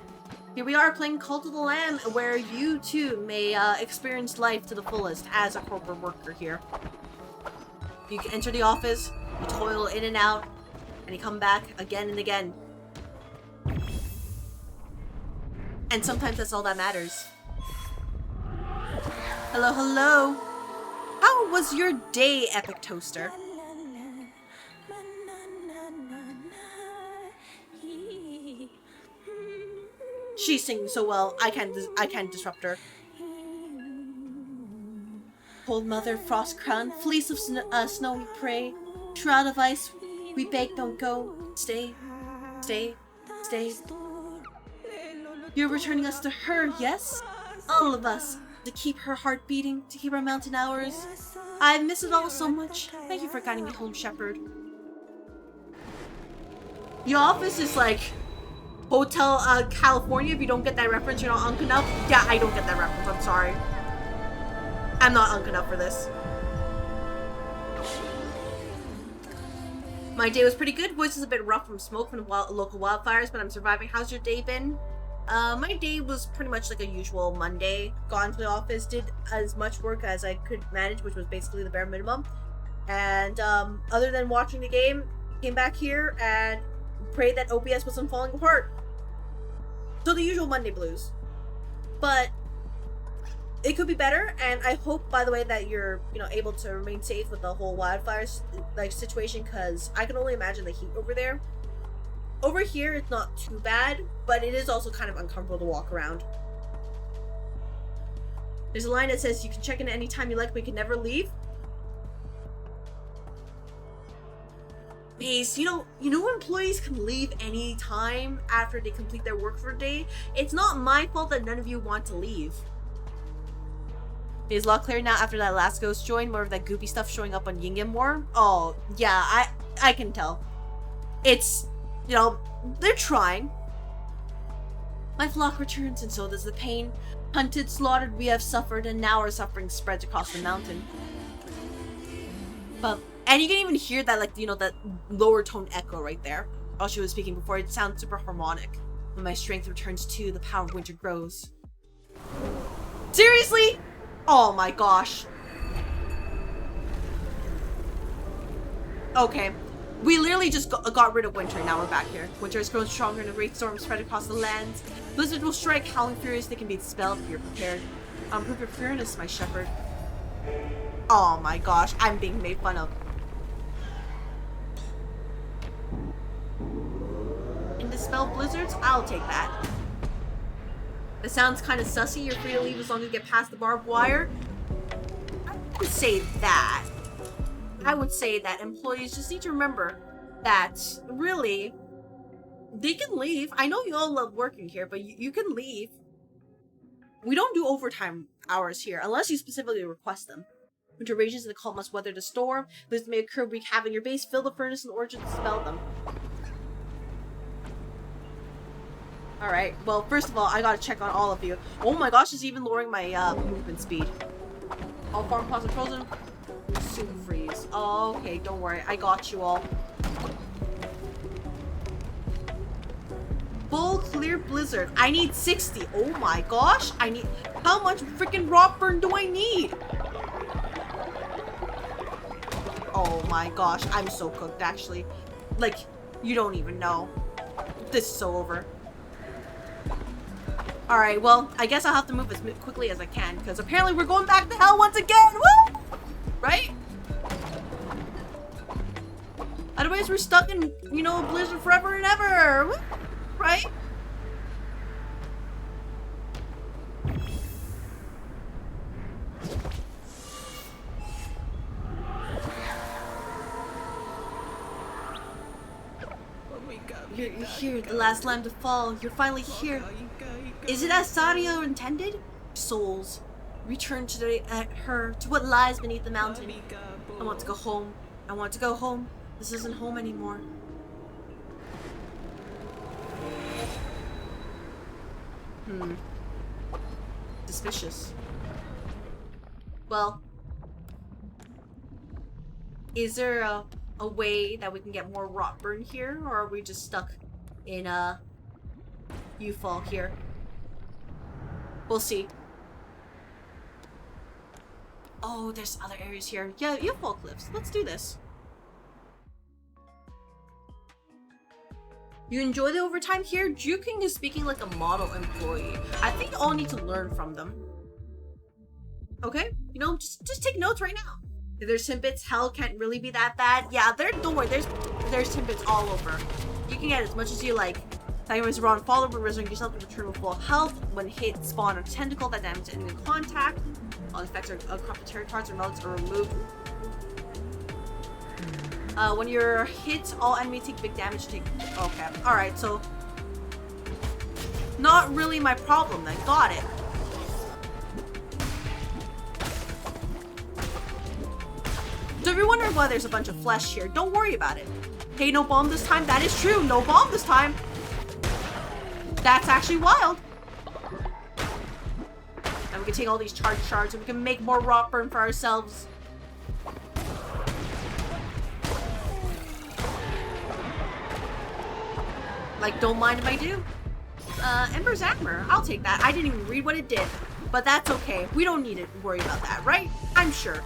Here we are playing Cult of the Lamb, where you too may experience life to the fullest as a corporate worker here. You can enter the office, you toil in and out, and you come back again and again. And sometimes that's all that matters. Hello, hello. How was your day, Epic Toaster? She's singing so well, I can't disrupt her. Cold mother, frost crown, fleece of snow we pray, shroud of ice, we beg don't go, stay, stay, stay. You're returning us to her, yes? All of us, to keep her heart beating, to keep our mountain hours. I've missed it all so much. Thank you for guiding me home, Shepherd. The office is like Hotel California. If you don't get that reference, you're not unk enough. Yeah, I don't get that reference. I'm sorry. I'm not unk enough for this. My day was pretty good. Voice is a bit rough from smoke from the local wildfires, but I'm surviving. How's your day been? My day was pretty much like a usual Monday. Gone to the office, did as much work as I could manage, which was basically the bare minimum. And other than watching the game came back here and prayed that OBS wasn't falling apart. So the usual Monday blues. But it could be better, and I hope, by the way, that you're, able to remain safe with the whole wildfires situation, because I can only imagine the heat over there. Over here, it's not too bad, but it is also kind of uncomfortable to walk around. There's a line that says you can check in anytime you like, but you can never leave. Base, employees can leave any time after they complete their work for a day. It's not my fault that none of you want to leave. Is lot clear now after that last ghost join? More of that goopy stuff showing up on Yingam more? Oh, yeah, I can tell. It's, they're trying. My flock returns, and so does the pain. Hunted, slaughtered, we have suffered, and now our suffering spreads across the mountain. But, and you can even hear that, that lower tone echo right there. While she was speaking before, it sounds super harmonic. When my strength returns too, the power of winter grows. Seriously? Oh my gosh. Okay. We literally just got rid of winter, now we're back here. Winter has grown stronger and a great storm spread across the lands. Blizzard will strike, howling furious, they can be dispelled if you're prepared. Prove your fairness, my shepherd. Oh my gosh, I'm being made fun of. And dispel blizzards? I'll take that. It sounds kind of sussy. You're free to leave as long as you get past the barbed wire. I would say that. I would say that employees just need to remember that, really, they can leave. I know you all love working here, but you can leave. We don't do overtime hours here, unless you specifically request them. Winter rages and the cult must weather the storm. Blizzards may occur, wreak havoc in your base, fill the furnace in order to dispel them. Alright, well, first of all, I gotta check on all of you. Oh my gosh, it's even lowering my movement speed. All farm plots are frozen. Super freeze. Oh, okay, don't worry. I got you all. Full clear blizzard. I need 60. Oh my gosh. I need... How much freaking rot burn do I need? Oh my gosh. I'm so cooked, actually. Like, you don't even know. This is so over. Alright, well, I guess I'll have to move as quickly as I can, because apparently we're going back to hell once again! Woo! Right? Otherwise, we're stuck in, blizzard forever and ever! Woo! Right? You're here, the last lamb to fall. You're finally here. Is it as Sadio intended? Souls, return to to what lies beneath the mountain. I want to go home. I want to go home. This isn't home anymore. Suspicious. Well, is there a way that we can get more rot burn here, or are we just stuck in Ewefall here? We'll see. Oh, there's other areas here. Yeah, Ewefall cliffs. Let's do this. You enjoy the overtime here? Juking is speaking like a model employee. I think you all need to learn from them. Okay? Just take notes right now. If there's Timbits, hell can't really be that bad. Yeah, don't worry, there's Timbits all over. You can get as much as you like. Timer Ron follow, but resurrect yourself to return with full health. When hit, spawn a tentacle that damages enemy contact. All effects are corrupted tarot cards and relics are removed. When you're hit, all enemies take big damage. Okay, alright, so not really my problem then. Got it. So if you're wondering why there's a bunch of flesh here, don't worry about it. Hey, no bomb this time. That is true. No bomb this time. That's actually wild. And we can take all these charge shards and we can make more rot burn for ourselves. Like, don't mind if I do. Ember's Armor. I'll take that. I didn't even read what it did. But that's okay. We don't need to worry about that, right? I'm sure.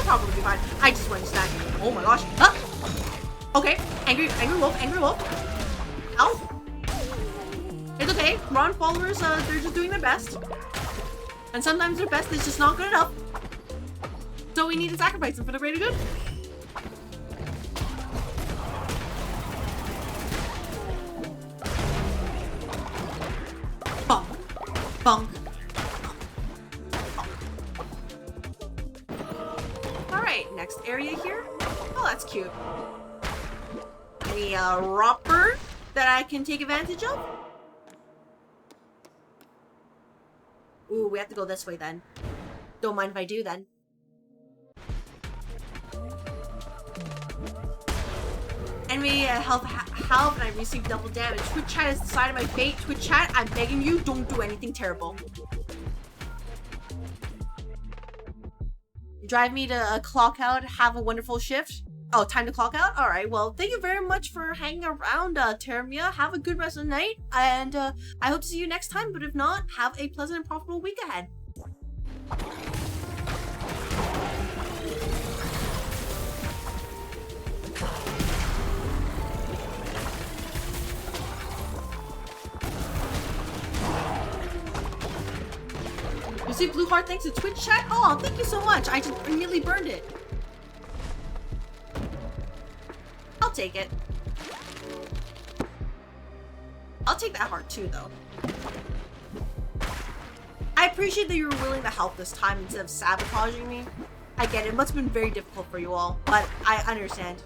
probably be fine. I just went snack. Oh my gosh. Ah! Okay. Angry wolf, angry wolf. Ow. It's okay. Ron followers, they're just doing their best. And sometimes their best is just not good enough. So we need to sacrifice them for the greater good. Bonk. Bonk. Alright, next area here. Oh, that's cute. Any romper that I can take advantage of? Ooh, we have to go this way then. Don't mind if I do then. Enemy health and I received double damage. Twitch chat has decided my fate. Twitch chat, I'm begging you, don't do anything terrible. Drive me to clock out. Have a wonderful shift. Oh, time to clock out? Alright, well, thank you very much for hanging around, Termia. Have a good rest of the night, and I hope to see you next time, but if not, have a pleasant and profitable week ahead. You see blue heart thanks to Twitch chat? Oh, thank you so much. I just immediately burned it. I'll take it. I'll take that heart too, though. I appreciate that you were willing to help this time instead of sabotaging me. I get it. It must have been very difficult for you all, but I understand.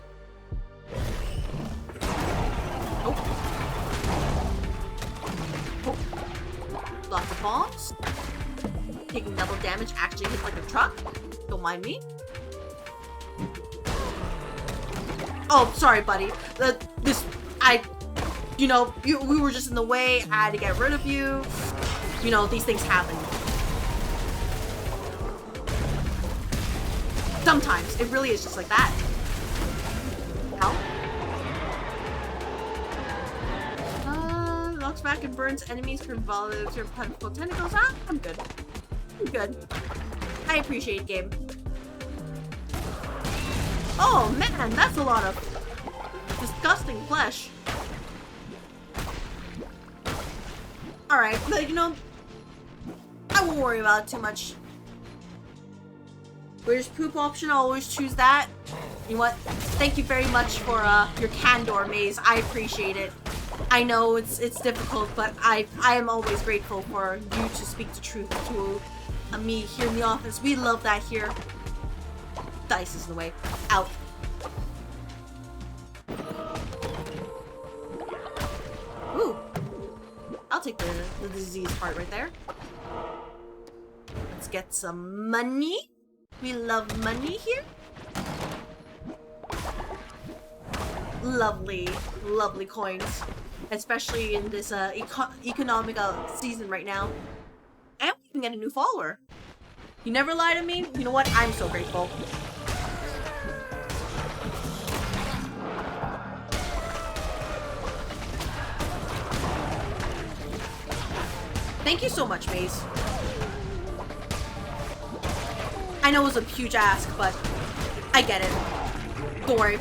Oh. Oh. Lots of bombs. Taking double damage actually hits like a truck. Don't mind me. Oh, sorry, buddy. We were just in the way. I had to get rid of you. You know, these things happen. Sometimes. It really is just like that. How? Knocks back and burns enemies for volatile tentacles. Ah, I'm good. I'm good. I appreciate it, game. Oh man, that's a lot of disgusting flesh. Alright, but you know, I won't worry about it too much. British poop option, I'll always choose that. You know what? Thank you very much for your candor, Maze. I appreciate it. I know it's difficult, but I am always grateful for you to speak the truth to me here in the office. We love that here. Dice is in the way. Out. Ooh. I'll take the disease part right there. Let's get some money. We love money here. Lovely, lovely coins. Especially in this economic season right now. And we can get a new follower. You never lie to me? You know what? I'm so grateful. Thank you so much, Maze. I know it was a huge ask, but I get it. Don't worry.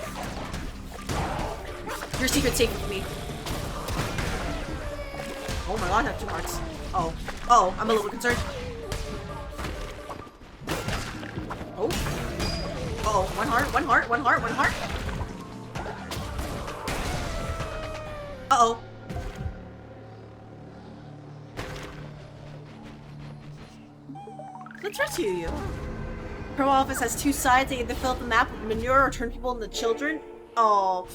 Your secret's safe with me. Oh my god, I have 2 hearts. Oh. Oh, I'm a little concerned. Oh. Uh-oh, 1 heart, 1 heart, 1 heart, 1 heart. Uh-oh. Let's rescue you. Pro office has 2 sides. They either fill up the map with manure or turn people into children. Oh.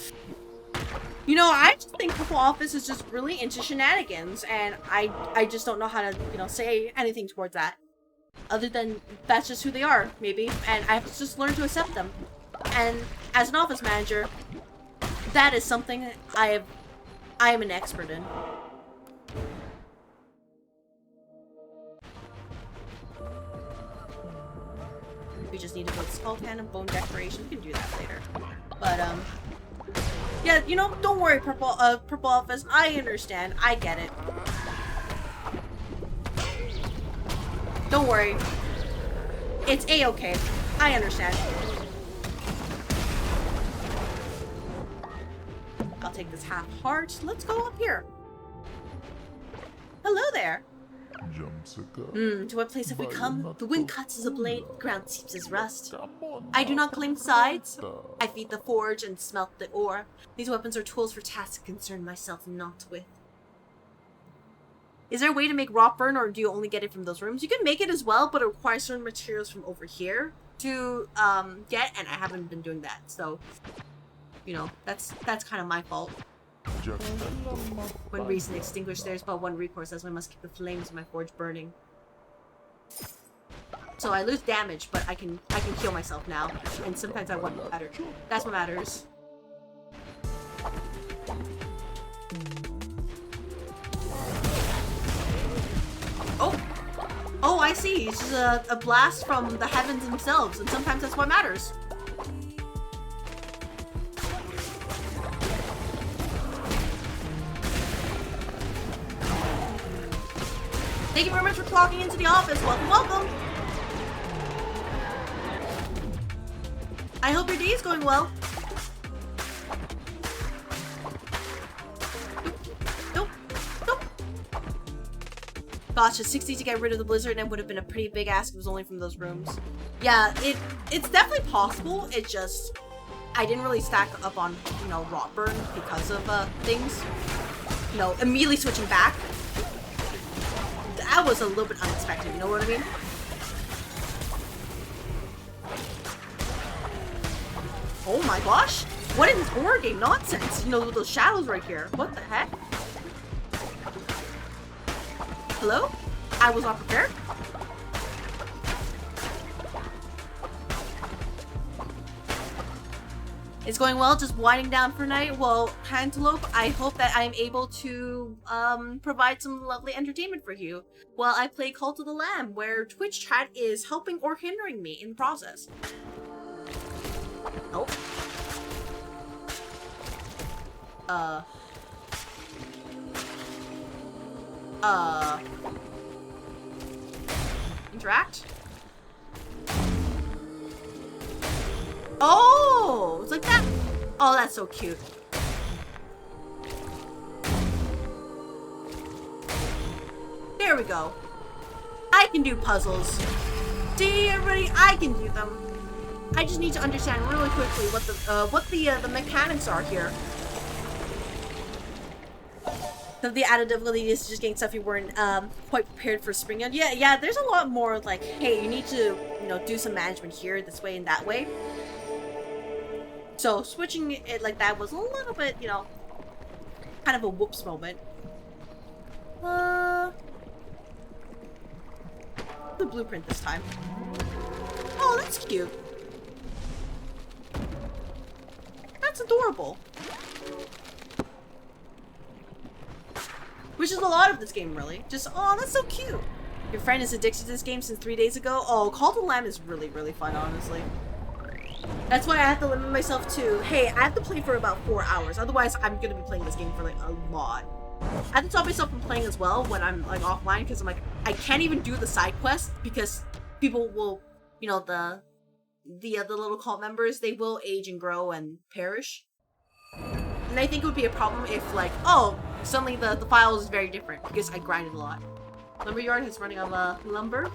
You know, I just think Purple Office is just really into shenanigans, and I just don't know how to, you know, say anything towards that. Other than that's just who they are, maybe, and I have to just learn to accept them. And as an office manager, that is something I am an expert in. We just need to put skull cannon, bone decoration. We can do that later. But yeah, you know, don't worry, Purple Office. I understand. I get it. Don't worry. It's a-okay. I understand. I'll take this half heart. Let's go up here. Hello there. To what place have we come? The wind cuts as a blade, the ground seeps as rust. I do not claim sides. I feed the forge and smelt the ore. These weapons are tools for tasks I concern myself not with. Is there a way to make rot burn, or do you only get it from those rooms? You can make it as well, but it requires certain materials from over here to get, and I haven't been doing that, so you know, that's kind of my fault. When reason extinguished, there's but one recourse, as I must keep the flames of my forge burning. So I lose damage, but I can heal myself now, and sometimes I want better. That's what matters. Oh, I see. It's just a blast from the heavens themselves, and sometimes that's what matters. Thank you very much for clocking into the office. Welcome, welcome. I hope your day is going well. Gosh, it's 60 to get rid of the blizzard, and it would have been a pretty big ask if it was only from those rooms. Yeah, it's definitely possible. It just, I didn't really stack up on, you know, rot burn because of things. You know, immediately switching back. That was a little bit unexpected, you know what I mean? Oh my gosh! What is this horror game nonsense? You know, those shadows right here. What the heck? Hello? I was not prepared. It's going well, just winding down for night. Well, Cantaloupe, I hope that I'm able to provide some lovely entertainment for you while I play Cult of the Lamb, where Twitch chat is helping or hindering me in the process. Nope. Interact? Oh, it's like that. Oh, that's so cute. There we go. I can do puzzles. See, everybody, I can do them. I just need to understand really quickly what the mechanics are here. So the added difficulty is just getting stuff you weren't quite prepared for spring on. Yeah, there's a lot more like, hey, you need to, you know, do some management here, this way and that way. So switching it like that was a little bit, you know, kind of a whoops moment. The blueprint this time. Oh, that's cute. That's adorable. Which is a lot of this game, really. Just, oh, that's so cute. Your friend is addicted to this game since 3 days ago. Oh, Call of the Lamb is really, really fun, honestly. That's why I have to limit myself to, hey, I have to play for about 4 hours. Otherwise, I'm going to be playing this game for, like, a lot. I have to stop myself from playing as well when I'm, like, offline, because I'm like, I can't even do the side quest because people will, you know, the little cult members, they will age and grow and perish. And I think it would be a problem if, like, oh, suddenly the file is very different because I grinded a lot. Lumberyard is running out of lumber.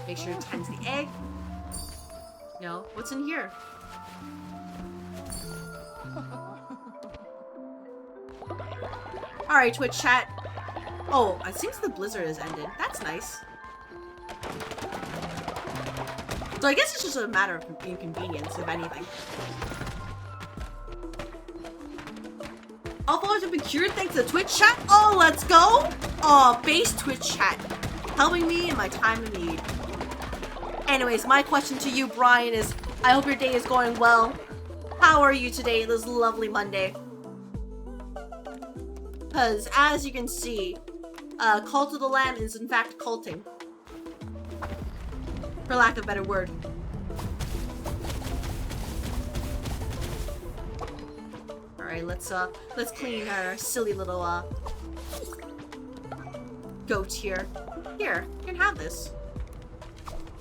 Make sure it tends the egg. No, what's in here? Alright, Twitch chat. Oh, it seems the blizzard has ended. That's nice. So I guess it's just a matter of inconvenience, if anything. All followers have been cured thanks to the Twitch chat. Oh, let's go! Oh, base Twitch chat. Helping me in my time of need. Anyways, my question to you, Brian, is I hope your day is going well. How are you today, this lovely Monday? Because, as you can see, Cult of the Lamb is in fact culting. For lack of a better word. Alright, let's clean our silly little, goat here. Here, you can have this.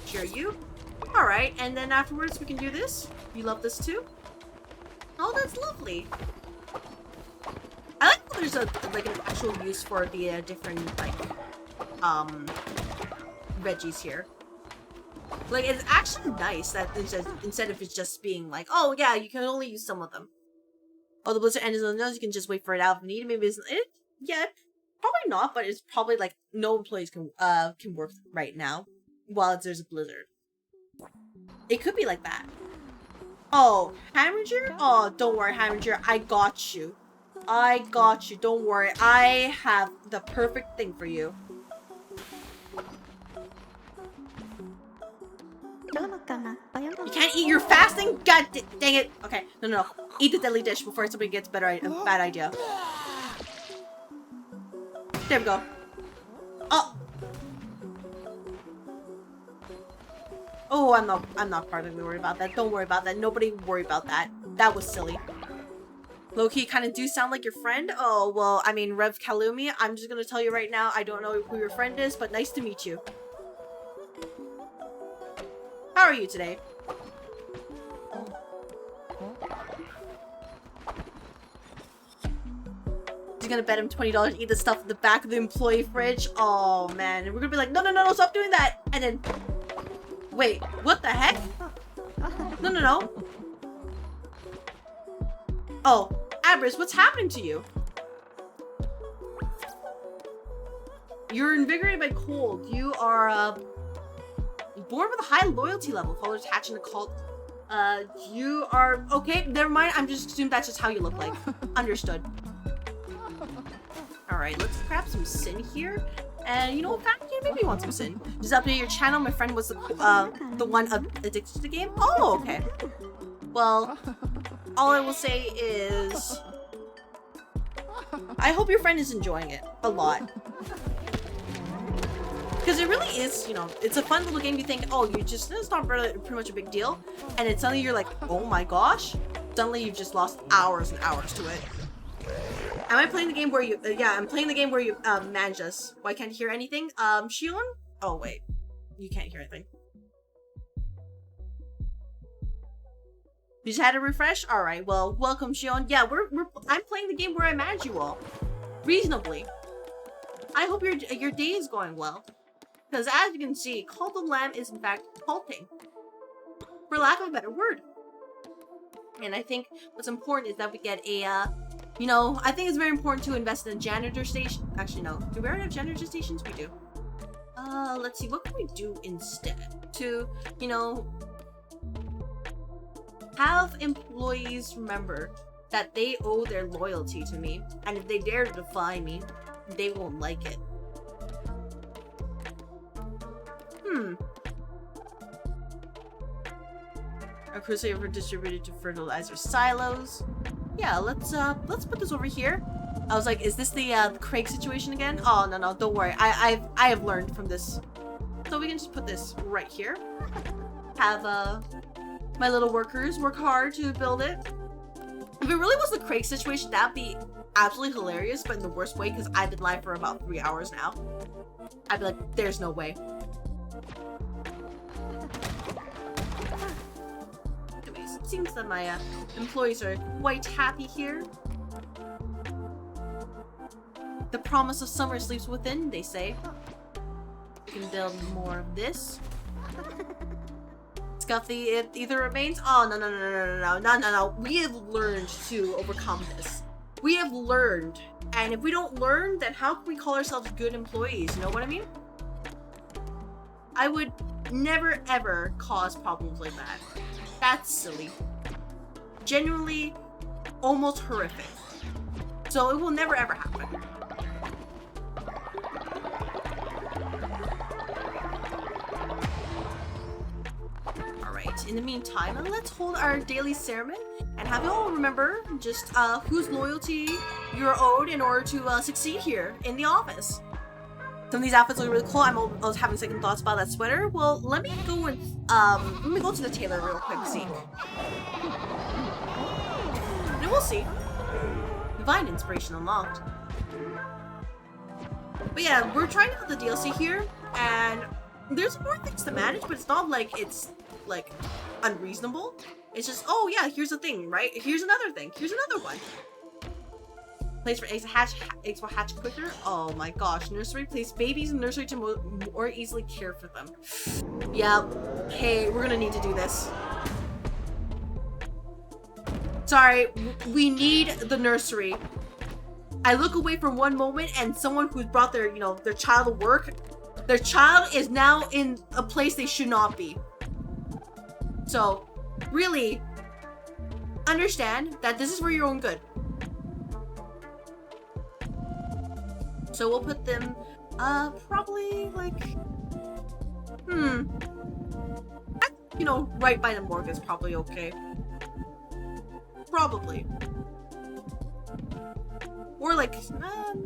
Cure you. Alright, and then afterwards we can do this. You love this too? Oh, that's lovely. I like how there's like an actual use for the different like veggies here. Like, it's actually nice that instead of it just being like, oh yeah, you can only use some of them. Oh, the blizzard ends on the nose, you can just wait for it out if needed. Maybe it's yeah, probably not, but it's probably like no employees can work right now while there's a blizzard. It could be like that. Oh, Hamager? Oh, don't worry, Hamager. I got you. I got you. Don't worry. I have the perfect thing for you. You can't eat. You're fasting? God dang it. Okay. No. Eat the deadly dish before somebody gets a bad idea. There we go. Oh. Oh, I'm not particularly worried about that. Don't worry about that. Nobody worry about that. That was silly. Low-key kind of do sound like your friend. Oh, well, I mean, Rev Kalumi, I'm just gonna tell you right now, I don't know who your friend is, but nice to meet you. How are you today? He's gonna bet him $20 to eat the stuff in the back of the employee fridge. Oh, man. And we're gonna be like, no, stop doing that! And then... Wait, what the heck? No. Oh, Abris, what's happening to you? You're invigorated by cold. You are, born with a high loyalty level. Followers hatch in the cult. You are... Okay, never mind. I'm just assuming that's just how you look like. Understood. Alright, let's grab some sin here. And you know what, Fat Kid, maybe you want some sin. Just update your channel. My friend was the one addicted to the game. Oh, okay. Well, all I will say is... I hope your friend is enjoying it a lot. Because it really is, you know, it's a fun little game. You think, oh, it's not really pretty much a big deal. And then suddenly you're like, oh my gosh. Suddenly you've just lost hours and hours to it. Am I playing the game where you, yeah, I'm playing the game where you, manage us. Why can't hear anything? Shion? Oh, wait. You can't hear anything. You just had a refresh? Alright, well, welcome, Shion. Yeah, I'm playing the game where I manage you all. Reasonably. I hope your day is going well. Because as you can see, Cult of Lamb is in fact culting. For lack of a better word. And I think what's important is that we get a, you know, I think it's very important to invest in a janitor station. Actually, no. Do we already have janitor stations? We do. Let's see. What can we do instead? To, you know, have employees remember that they owe their loyalty to me. And if they dare to defy me, they won't like it. Our CrystalAether distributed to fertilizer silos. Yeah, let's put this over here. I was like, is this the Craig situation again? Oh, no, don't worry. I have learned from this. So we can just put this right here. Have my little workers work hard to build it. If it really was the Craig situation, that'd be absolutely hilarious, but in the worst way, because I've been live for about 3 hours now. I'd be like, there's no way. Anyways, it seems that my employees are quite happy here. The promise of summer sleeps within, they say. We can build more of this. Scuffy, it either remains. Oh, no. We have learned to overcome this. We have learned. And if we don't learn, then how can we call ourselves good employees? You know what I mean? I would never ever cause problems like that. That's silly. Genuinely, almost horrific. So it will never ever happen. Alright, in the meantime, let's hold our daily sermon and have you all remember just whose loyalty you're owed in order to succeed here in the office. Some of these outfits look really cool. I was having second thoughts about that sweater. Well, let me go to the tailor real quick and see. And we'll see. Divine inspiration unlocked. But yeah, we're trying to get the DLC here, and there's more things to manage, but it's not like it's like unreasonable. It's just, oh yeah, here's a thing, right? Here's another thing. Here's another one. Place for eggs will hatch quicker. Oh my gosh, nursery. Place babies in nursery to more easily care for them. Yeah. Hey, we're gonna need to do this. Sorry, we need the nursery. I look away for one moment and someone who's brought their, their child to work, their child is now in a place they should not be. So, really, understand that this is for your own good. So we'll put them, probably like, right by the morgue is probably okay. Probably. Or like,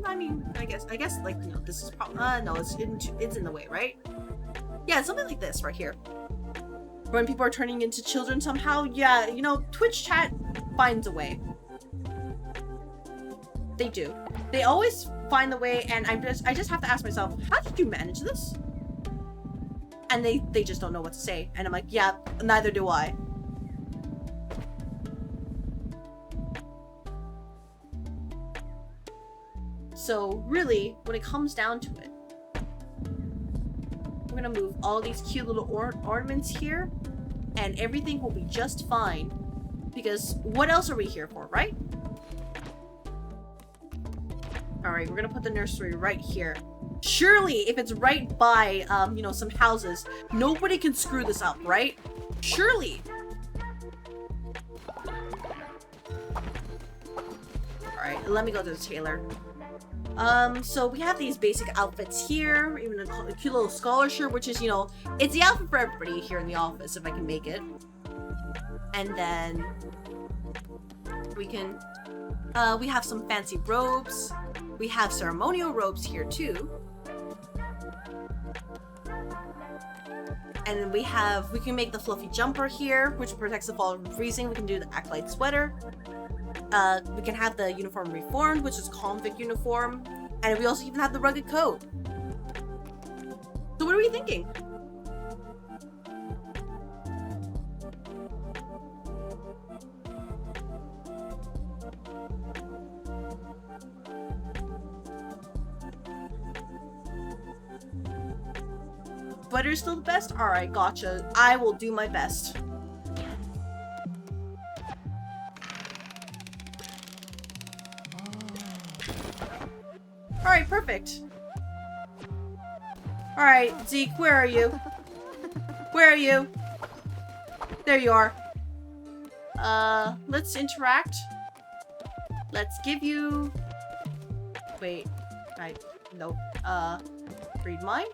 I mean, I guess like, this is probably, no, it's in the way, right? Yeah, something like this right here. When people are turning into children somehow, yeah, Twitch chat finds a way. They do. They always find the way, and I just have to ask myself, how did you manage this? And they just don't know what to say. And I'm like, yeah, neither do I. So really, when it comes down to it, we're gonna move all these cute little ornaments here, and everything will be just fine. Because what else are we here for, right? Alright, we're gonna put the nursery right here. Surely, if it's right by, some houses, nobody can screw this up, right? Surely. Alright, let me go to the tailor. So we have these basic outfits here, even a cute little scholar shirt, which is, it's the outfit for everybody here in the office, if I can make it. And then we can, we have some fancy robes. We have ceremonial robes here too. And we can make the fluffy jumper here, which protects the fall from freezing. We can do the acolyte sweater. We can have the uniform reformed, which is convict uniform. And we also even have the rugged coat. So what are we thinking? Butter's still the best? Alright, gotcha. I will do my best. Alright, perfect. Alright, Zeke, where are you? Where are you? There you are. Let's interact. Let's give you... Wait. Nope. Read mine?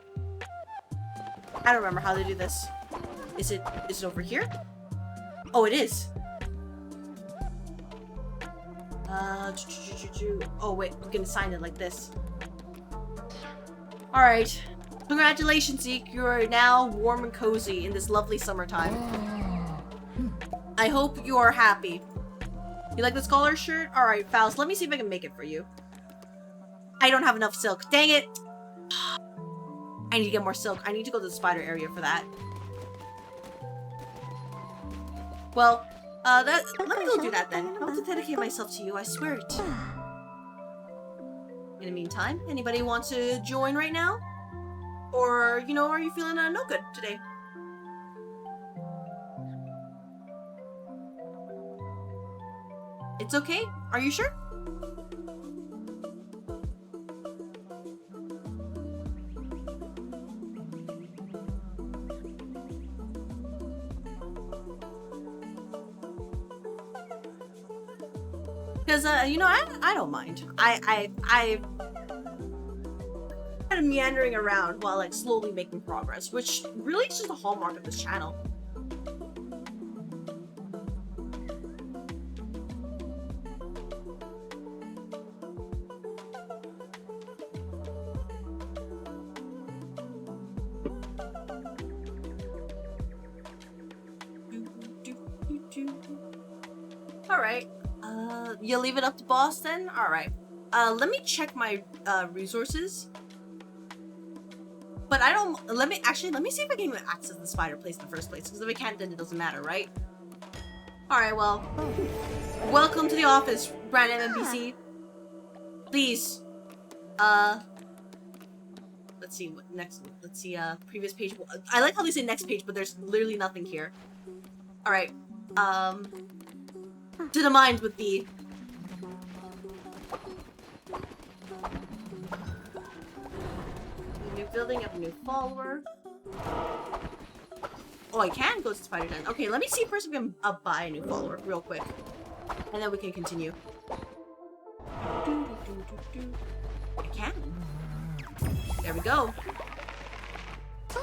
I don't remember how to do this. Is it over here? Oh, it is. Oh wait, we can sign it like this. Alright. Congratulations, Zeke. You are now warm and cozy in this lovely summertime. I hope you are happy. You like the scholar shirt? Alright, Faust, let me see if I can make it for you. I don't have enough silk. Dang it! I need to get more silk. I need to go to the spider area for that. Well, let me go do that then. I'll have to dedicate myself to you, I swear it. In the meantime, anybody want to join right now? Or, are you feeling no good today? It's okay? Are you sure? Because, I don't mind. I kind of meandering around while, like, slowly making progress, which really is just a hallmark of this channel. Alright. You leave it up to boss then? Alright. Let me check my resources. but I don't, let me see if I can even access the spider place in the first place, because if I can't, then it doesn't matter, right? Alright, well, welcome to the office, brand NPC. Please, let's see what next, let's see, previous page. I like how they say next page, but there's literally nothing here. Alright, to the mines with the... New building, up a new follower. Oh, I can go to Spider Den. Okay, let me see first if I can buy a new follower real quick. And then we can continue. I can. There we go.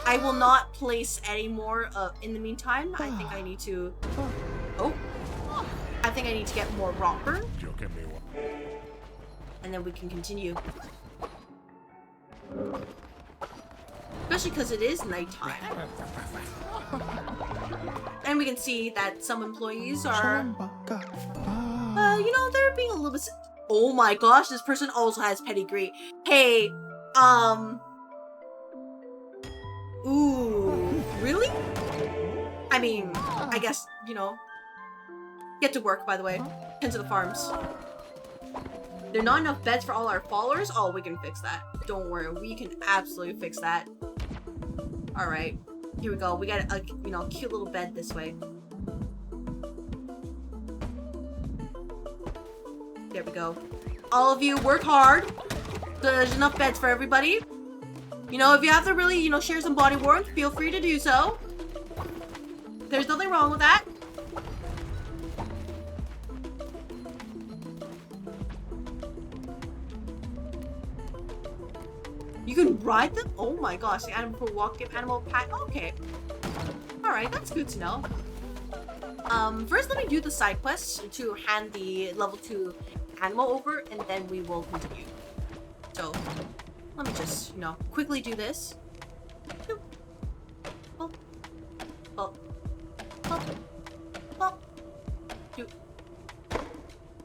I will not place any more in the meantime. I think I need to... Oh. I think I need to get more rocker. And then we can continue. Especially because it is nighttime. And we can see that some employees are... you know, they're being a little bit... Oh my gosh, this person also has pedigree. Hey, ooh, really? I mean, I guess, you know. Get to work, by the way. Tend to the farms. There are not enough beds for all our followers? Oh, we can fix that. Don't worry, we can absolutely fix that. Alright, here we go. We got a, you know, cute little bed this way. There we go. All of you, work hard. There's enough beds for everybody. You know, if you have to really, you know, share some body warmth, feel free to do so. There's nothing wrong with that. You can ride them? Oh my gosh, the animal for walk, give animal pat. Okay. Alright, that's good to know. First let me do the side quest to hand the level 2 animal over, and then we will continue. So, let me just, you know, quickly do this. Oh. Oh. Oh. Oh.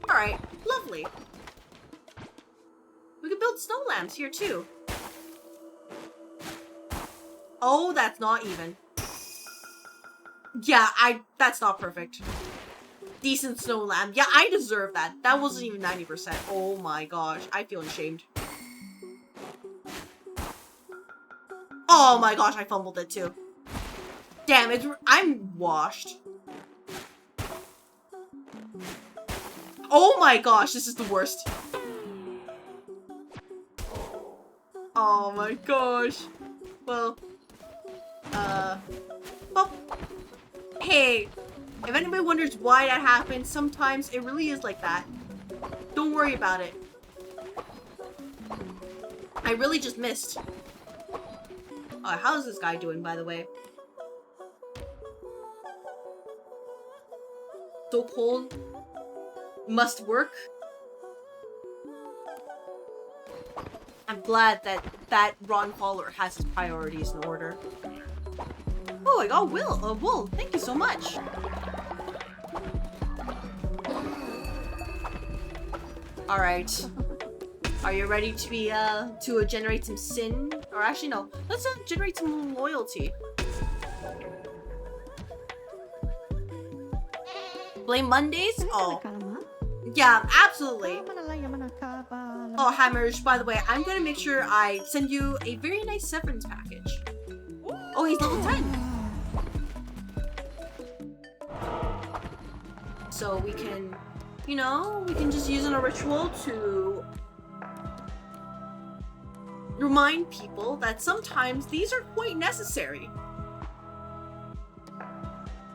Alright, lovely. We can build snow lamps here too. Oh, that's not even. Yeah, that's not perfect. Decent snow lamb. Yeah, I deserve that. That wasn't even 90%. Oh my gosh, I feel ashamed. Oh my gosh, I fumbled it too. Damn it, I'm washed. Oh my gosh, this is the worst. Oh my gosh. Well, well, hey, if anybody wonders why that happened, sometimes it really is like that. Don't worry about it. I really just missed. How's this guy doing, by the way? So cold. Must work. I'm glad that Ron Fowler has his priorities in order. Oh, I got wool. Thank you so much. All right. Are you ready to be to generate some sin? Or actually, no. Let's generate some loyalty. Blame Mondays? Oh. Yeah, absolutely. Oh, Hammers, by the way, I'm gonna make sure I send you a very nice severance package. Oh, he's level 10. So we can, you know, we can just use in a ritual to remind people that sometimes these are quite necessary.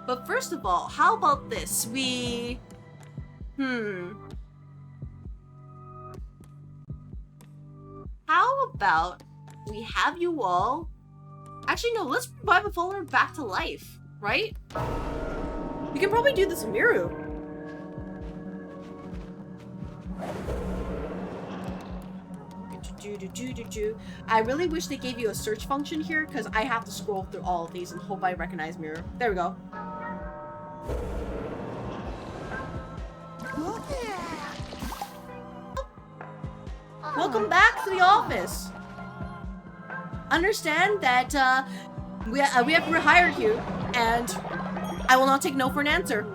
But first of all, how about this? How about we have you all... Actually, no, let's revive a follower back to life, right? We can probably do this in Miru. I really wish they gave you a search function here, because I have to scroll through all of these and hope I recognize Miru. There we go. Welcome back to the office. understand that we have rehired you, and I will not take no for an answer.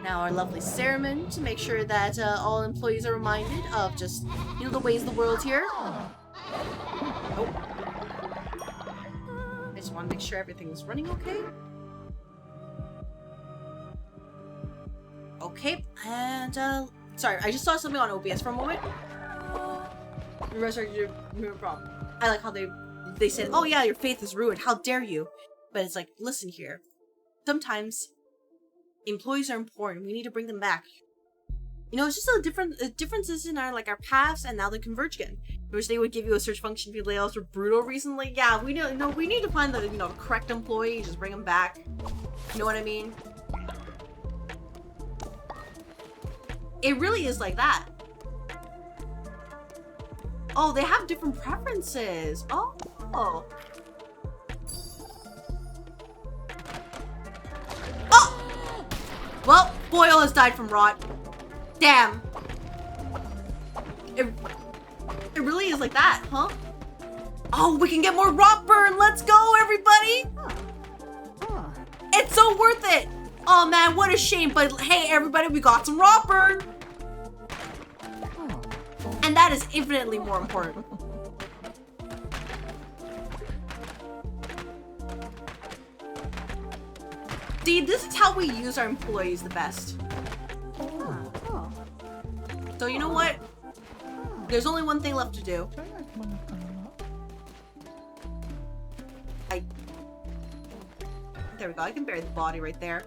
Now our lovely ceremony to make sure that all employees are reminded of just, you know, the ways of the world here. Oh. I just want to make sure everything's running okay. Okay, and sorry, I just saw something on OBS for a moment. Problem. I like how they said, "Oh yeah, your faith is ruined. How dare you?" But it's like, listen here. Sometimes employees are important. We need to bring them back. You know, it's just differences in our paths, and now they converge again. I wish they would give you a search function if layoffs were brutal recently. Yeah, we know we need to find the the correct employee, just bring them back. You know what I mean? It really is like that. Oh, they have different preferences. Oh. Oh! Well, Poyel has died from rot. Damn. It really is like that, huh? Oh, we can get more rot burn. Let's go, everybody. It's so worth it. Oh man, what a shame. But hey, everybody, we got some rot burn. And that is infinitely more important. See, this is how we use our employees the best. So you know what? There's only one thing left to do. There we go. I can bury the body right there.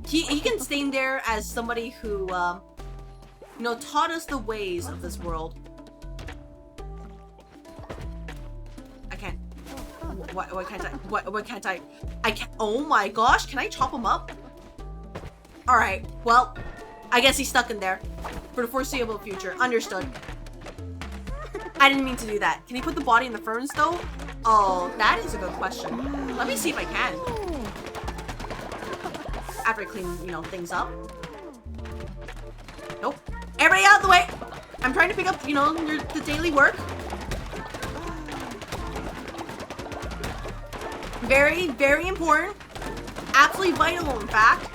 He can stay in there as somebody who, you know, taught us the ways of this world. I can't. What can't I? What can't I? I can't. Oh my gosh! Can I chop him up? All right. Well, I guess he's stuck in there for the foreseeable future. Understood. I didn't mean to do that. Can he put the body in the furnace though? Oh, that is a good question. Let me see if I can. After I clean, you know, things up. Nope. Everybody out of the way! I'm trying to pick up, you know, the daily work. Very, very important. Absolutely vital, in fact.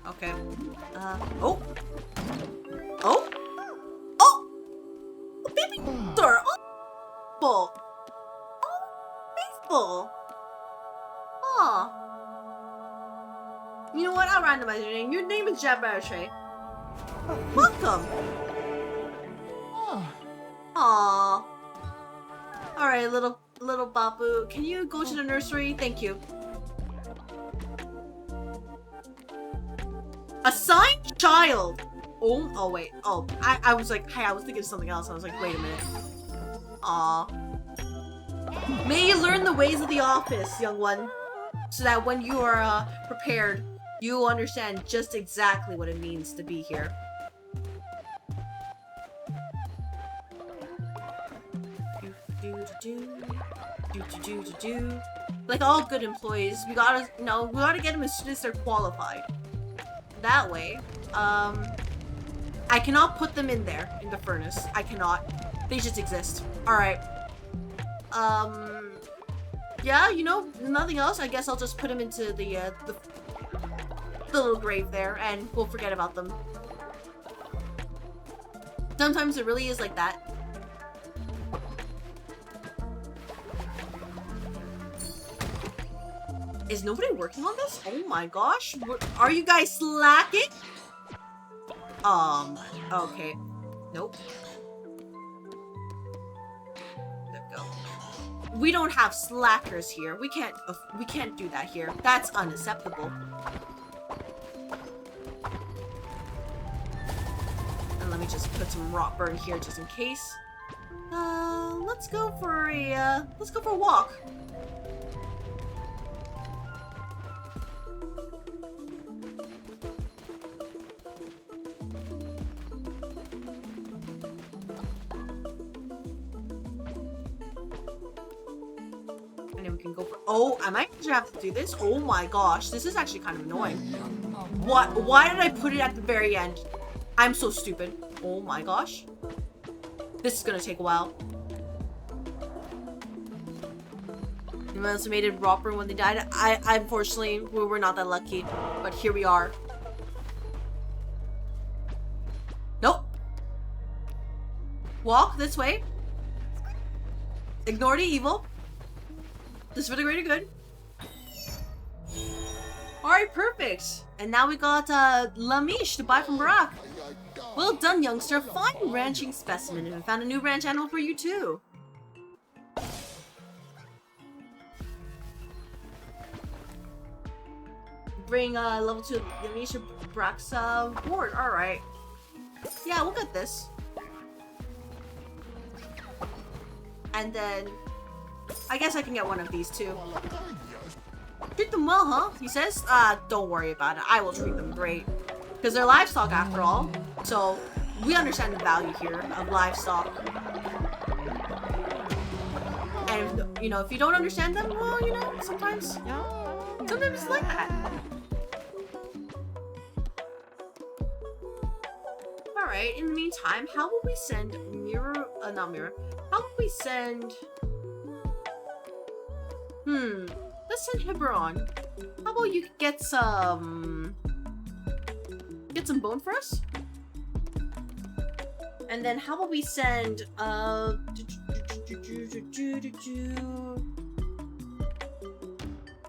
Okay. Oh. Oh. Oh! Baby! Sir! Oh! Faithful! Aw. You know what? I'll randomize your name. Your name is Jabbertray. Welcome! Aww. Alright, little Babu. Can you go to the nursery? Thank you. Assigned child! Oh wait. Oh, I was like, hey, I was thinking of something else. I was like, wait a minute. Aww. May you learn the ways of the office, young one. So that when you are prepared, you will understand just exactly what it means to be here. Like all good employees, we gotta get them as soon as they're qualified. That way, I cannot put them in there in the furnace. I cannot. They just exist. All right. Yeah, you know, nothing else. I guess I'll just put them into the little grave there, and we'll forget about them. Sometimes it really is like that. Is nobody working on this? Oh my gosh. Are you guys slacking? Okay. Nope. There we go. We don't have slackers here. We can't do that here. That's unacceptable. And let me just put some rot burn here just in case. Let's go for a walk. And then we can go for... Oh, I might actually have to do this. Oh my gosh, this is actually kind of annoying. What? Why did I put it at the very end? I'm so stupid. Oh my gosh. This is gonna take a while. Anyone else made it Roper when they died? I unfortunately, we were not that lucky. But here we are. Nope. Walk this way. Ignore the evil. This is for the greater good. Alright, perfect. And now we got Lamish to buy from Barack. Well done, youngster. Fine ranching specimen. And I found a new ranch animal for you too. Bring level 2 Lamish to Barack's board. Alright. Yeah, we'll get this. And then I guess I can get one of these too. Treat them well, huh? He says. Don't worry about it. I will treat them great. Because they're livestock after all. So we understand the value here of livestock. And if, you know, if you don't understand them, well, you know, sometimes it's like that. Alright, in the meantime, how will we send how will we send... Let's send Hiberon. How about you get some bone for us? And then how about we send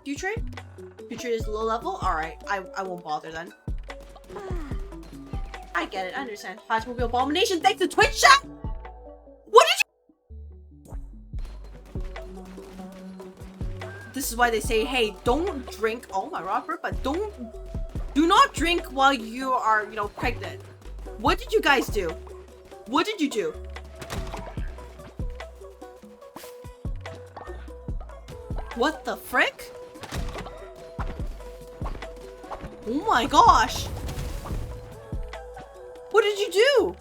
Futrade? Futrade is low level? Alright, I won't bother then. I get it, I understand. Hotmobile Abomination, thanks to Twitch chat! What did you... This is why they say, hey, don't drink. Oh my Robert, but do not drink while you are, you know, pregnant. What did you guys do? What did you do? What the frick? Oh my gosh. What did you do?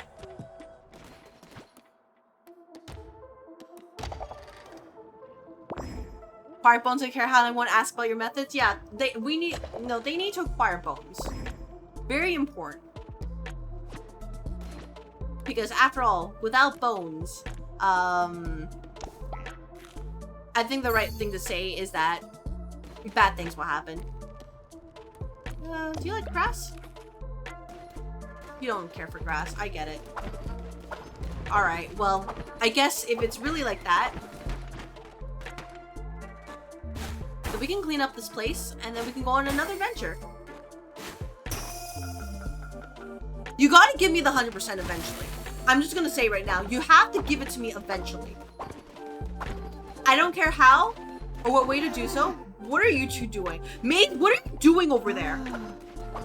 Fire bones, I care how I want to ask about your methods. Yeah, they need to acquire bones. Very important. Because after all, without bones, I think the right thing to say is that bad things will happen. Do you like grass? You don't care for grass. I get it. Alright, well, I guess if it's really like that, then we can clean up this place, and then we can go on another venture. You gotta give me the 100% eventually. I'm just gonna say right now, you have to give it to me eventually. I don't care how or what way to do so. What are you two doing? Maid, what are you doing over there?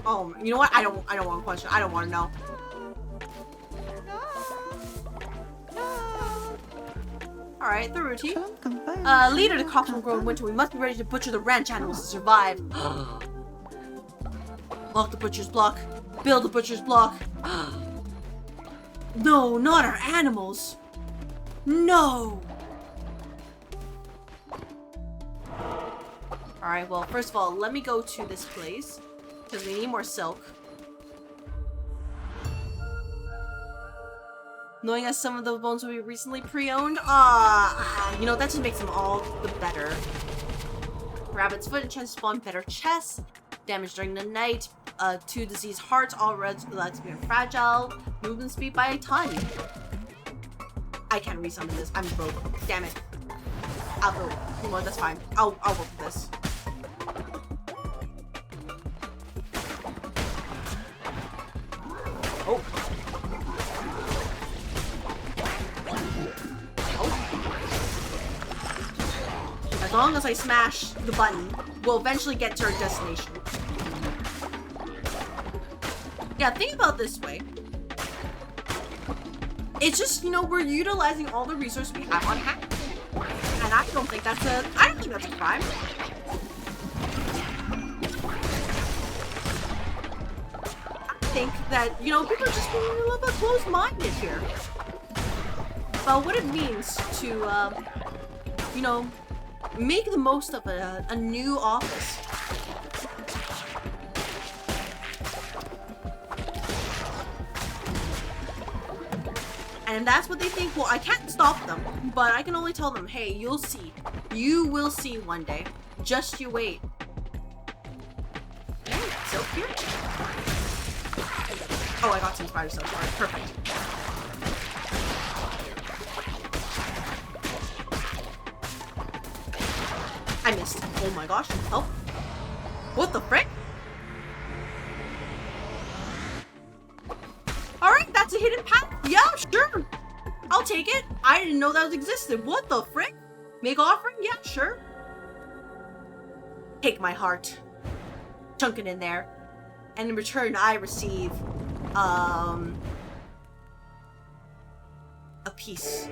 Oh, you know what? I don't want to question. I don't want to know. Alright, the routine. Leader of the crops will grow in winter. We must be ready to butcher the ranch animals to survive. Lock the butcher's block. Build the butcher's block. No, not our animals. No. Alright, well, first of all, let me go to this place. Because we need more silk. Knowing as some of the bones will be recently pre-owned, you know, that just makes them all the better. Rabbit's foot and chest spawn better chests. Damage during the night. 2 diseased hearts, all reds relax being fragile. Movement speed by a ton. I can't resummon this. I'm broke. Damn it. I'll go. You know what? That's fine. I'll work with this. Oh. As long as I smash the button, we'll eventually get to our destination. Yeah, think about it this way. It's just, you know, we're utilizing all the resources we have on hand. And I don't think that's a crime. I think that, you know, people are just being a little bit closed-minded here. About what it means to, you know, make the most of a new office. And that's what they think. Well, I can't stop them, but I can only tell them, hey, you'll see. You will see one day. Just you wait. Okay, silk here. Oh, I got some spider silk. Alright, perfect. I missed. Oh my gosh. Help. What the frick? Alright, that's a hidden path. Yeah, sure. I'll take it. I didn't know that existed. What the frick? Make offering? Yeah, sure. Take my heart. Chunk it in there. And in return, I receive, a piece.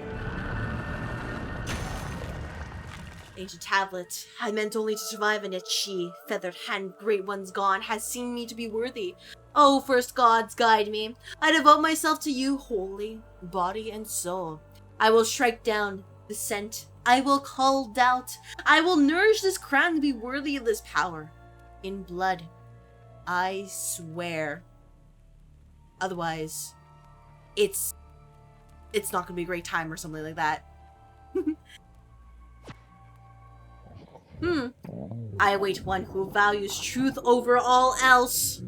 Ancient tablet. I meant only to survive in it. She, feathered hand, great ones gone, has seen me to be worthy. Oh, first gods, guide me. I devote myself to you wholly, body and soul. I will strike down the scent. I will cull doubt. I will nourish this crown to be worthy of this power. In blood, I swear. Otherwise, it's not gonna be a great time or something like that. I await one who values truth over all else.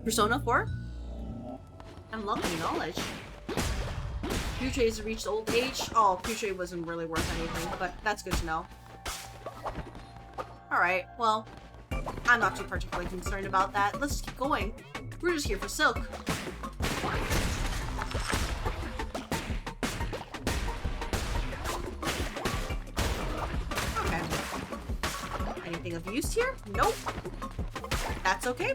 Persona 4? Unlocking knowledge. Future has reached old age. Oh, Future wasn't really worth anything, but that's good to know. Alright, well, I'm not too particularly concerned about that. Let's keep going. We're just here for silk. Okay. Anything of use here? Nope. That's okay.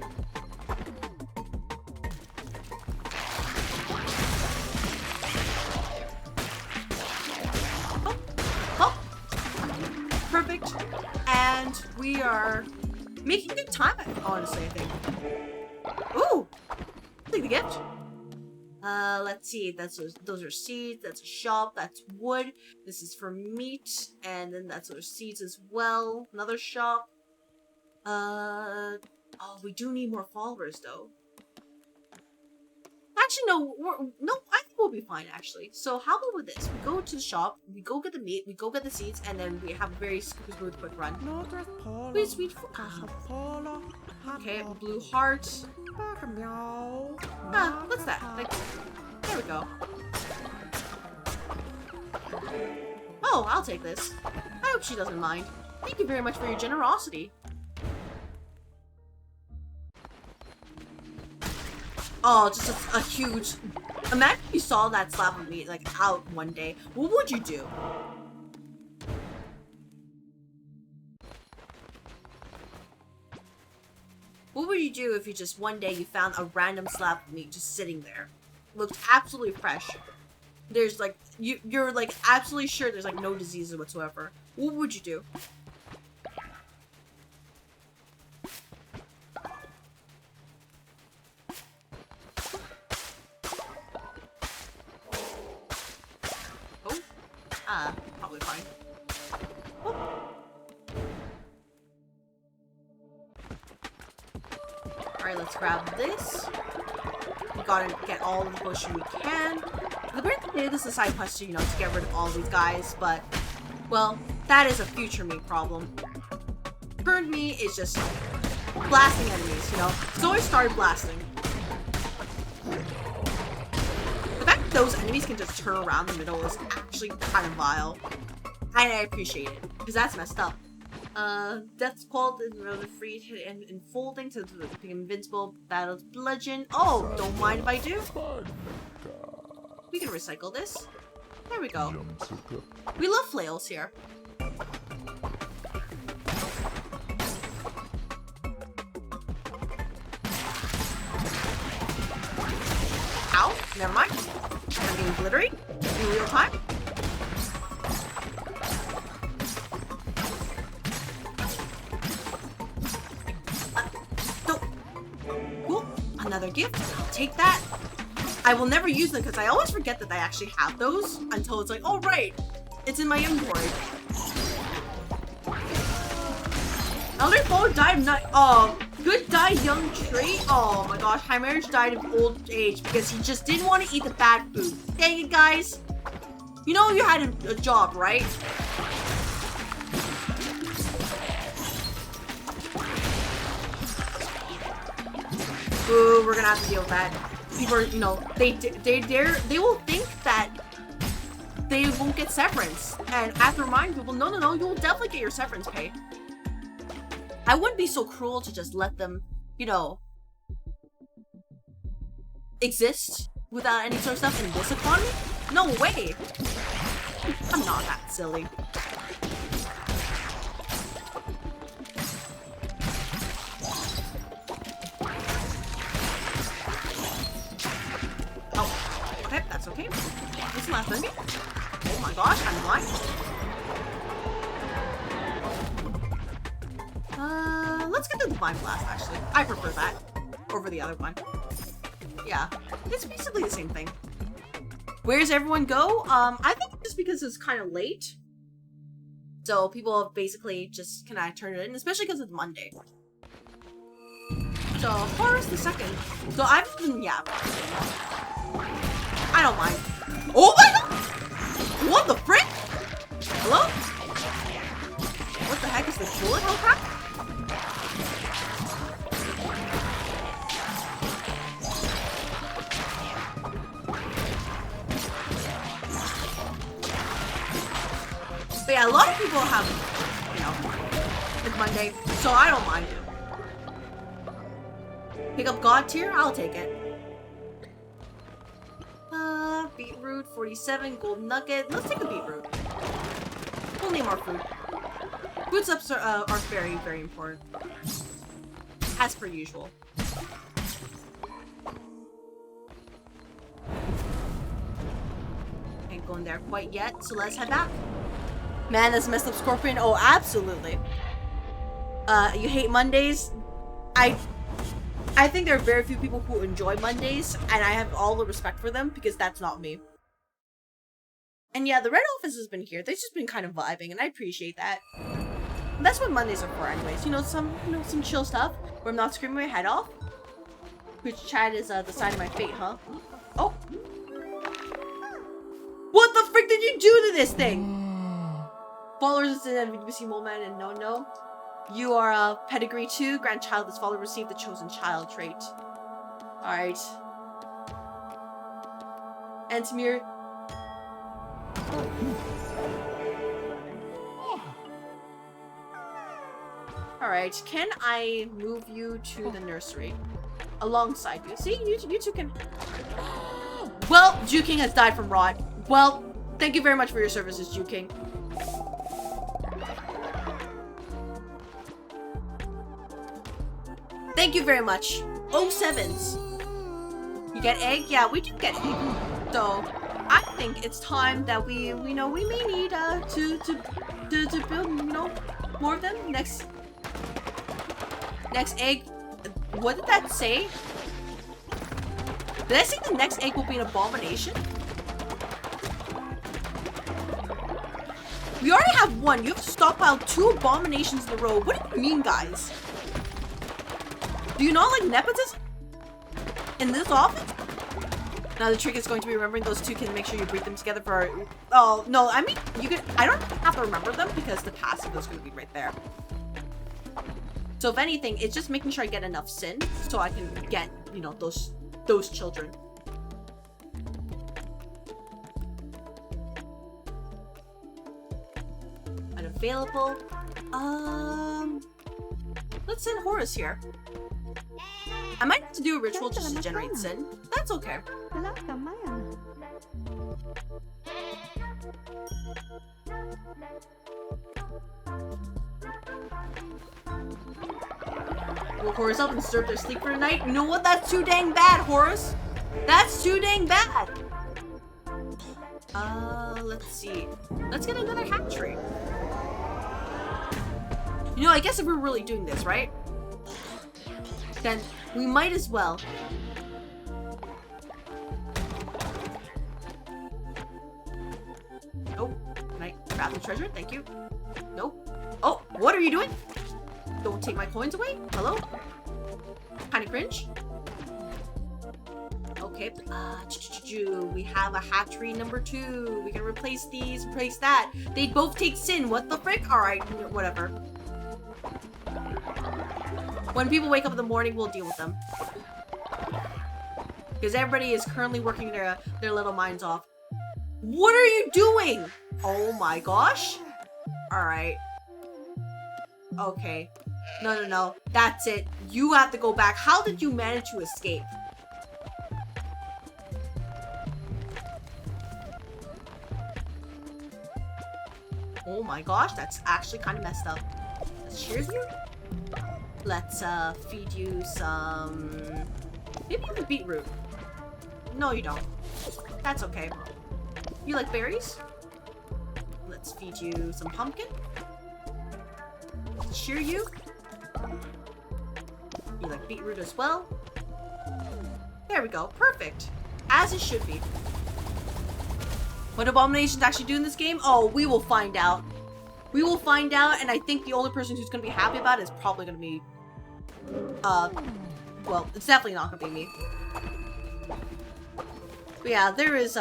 Perfect. And we are making good time, honestly, I think. Ooh! Take the gift. Let's see. Those are seeds. That's a shop. That's wood. This is for meat. And then that's those seeds as well. Another shop. Oh, we do need more followers, though. Actually, no. I think we'll be fine, actually. So how about with this? We go to the shop, we go get the meat, we go get the seeds, and then we have a very smooth, quick run. Sweet. Okay, blue heart. What's that? Like, there we go. Oh, I'll take this. I hope she doesn't mind. Thank you very much for your generosity. Oh, just a huge... Imagine if you saw that slab of meat, like, out one day. What would you do? What would you do if you just one day you found a random slab of meat just sitting there? Looked absolutely fresh. There's, like... You're, like, absolutely sure there's, like, no diseases whatsoever. What would you do? Probably fine. Oh. Alright, let's grab this. We gotta get all the potion we can. The great thing is, this is a side quest, you know, to get rid of all these guys, but, well, that is a future me problem. Current me is just blasting enemies, you know? So I started blasting. The fact that those enemies can just turn around the middle is actually kind of vile. And I appreciate it, because that's messed up. Death's called and freed and enfolding to the invincible battle's bludgeon. Oh, don't mind if I do. We can recycle this. There we go. We love flails here. Ow, never mind. I'm getting glittery in real time. Cool. Another gift. I'll take that. I will never use them because I always forget that I actually have those until it's like, oh right, it's in my inventory. Elder Father died of night. Oh, good died young trait. Oh my gosh, High Marriage died of old age because he just didn't want to eat the bad food. Dang it, guys. You know you had a job, right? Ooh, we're gonna have to deal with that. People are, you know, they will think that they won't get severance, and I have to remind people, no, you will definitely get your severance pay. I wouldn't be so cruel to just let them, you know, exist without any sort of stuff in this economy. No way. I'm not that silly. Oh, okay, that's okay. This is the last enemy. Oh my gosh, I'm blind. Let's get the Divine Blast, actually. I prefer that over the other one. Yeah, it's basically the same thing. Where's everyone go? I think just because it's kind of late. So people have basically just kind of turned it in, especially because it's Monday. So, Hauras II. So I've been, yeah. I don't mind. Oh my god! What the frick? Hello? What the heck is this bullet hell crap? But yeah, a lot of people have, you know, it's Monday, so I don't mind it. Pick up God tier? I'll take it. Beetroot, 47, gold nugget. Let's take a beetroot. We'll name our food. Food ups are very, very important. As per usual. Ain't going there quite yet, so let's head back. Man, that's messed up, Scorpion. Oh, absolutely. You hate Mondays? I think there are very few people who enjoy Mondays, and I have all the respect for them because that's not me. And yeah, the Red Office has been here. They've just been kind of vibing, and I appreciate that. And that's what Mondays are for, anyways. You know, some chill stuff where I'm not screaming my head off. Which chat is the sign of my fate, huh? Oh. What the frick did you do to this thing? Followers in NVC Moleman and no. You are a pedigree 2. Grandchild this follower received the chosen child trait. Alright. Antimir. Alright, can I move you to the nursery? Alongside you. See, you two can... Well, Jew King has died from rot. Well, thank you very much for your services, Jew King. Thank you very much. 07s. You get egg? Yeah, we do get egg. So, I think it's time that we may need to build, you know, more of them. Next egg. What did that say? Did I say the next egg will be an abomination? We already have one. You have to stockpile 2 abominations in a row. What do you mean, guys? Do you not like nepotism? In this office? Now the trick is going to be remembering those 2 can make sure you breed them together for... Oh, no, I mean, you could... I don't have to remember them because the passive is going to be right there. So if anything, it's just making sure I get enough sin so I can get, you know, those children. Unavailable. Let's send Hauras here. I might have to do a ritual just to generate sin. That's okay. Will Hauras help and disturb their sleep for the night? You know what? That's too dang bad, Hauras. That's too dang bad. Let's see. Let's get another hatchery. You know, I guess if we're really doing this, right? Then we might as well. Nope. Can I grab the treasure? Thank you. Nope. Oh, what are you doing? Don't take my coins away. Hello? Kind of cringe. Okay. We have a hatchery number 2. We can replace these, replace that. They both take sin. What the frick? Alright, whatever. When people wake up in the morning, we'll deal with them. Because everybody is currently working their little minds off. What are you doing? Oh my gosh. Alright. Okay. No. That's it. You have to go back. How did you manage to escape? Oh my gosh, that's actually kind of messed up. Let's cheers you. Let's feed you some... Maybe even beetroot. No, you don't. That's okay. You like berries? Let's feed you some pumpkin. Cheer you. You like beetroot as well. There we go. Perfect. As it should be. What abominations actually do in this game? Oh, we will find out. We will find out, and I think the only person who's going to be happy about it is probably going to be... well, it's definitely not going to be me. But yeah, there is,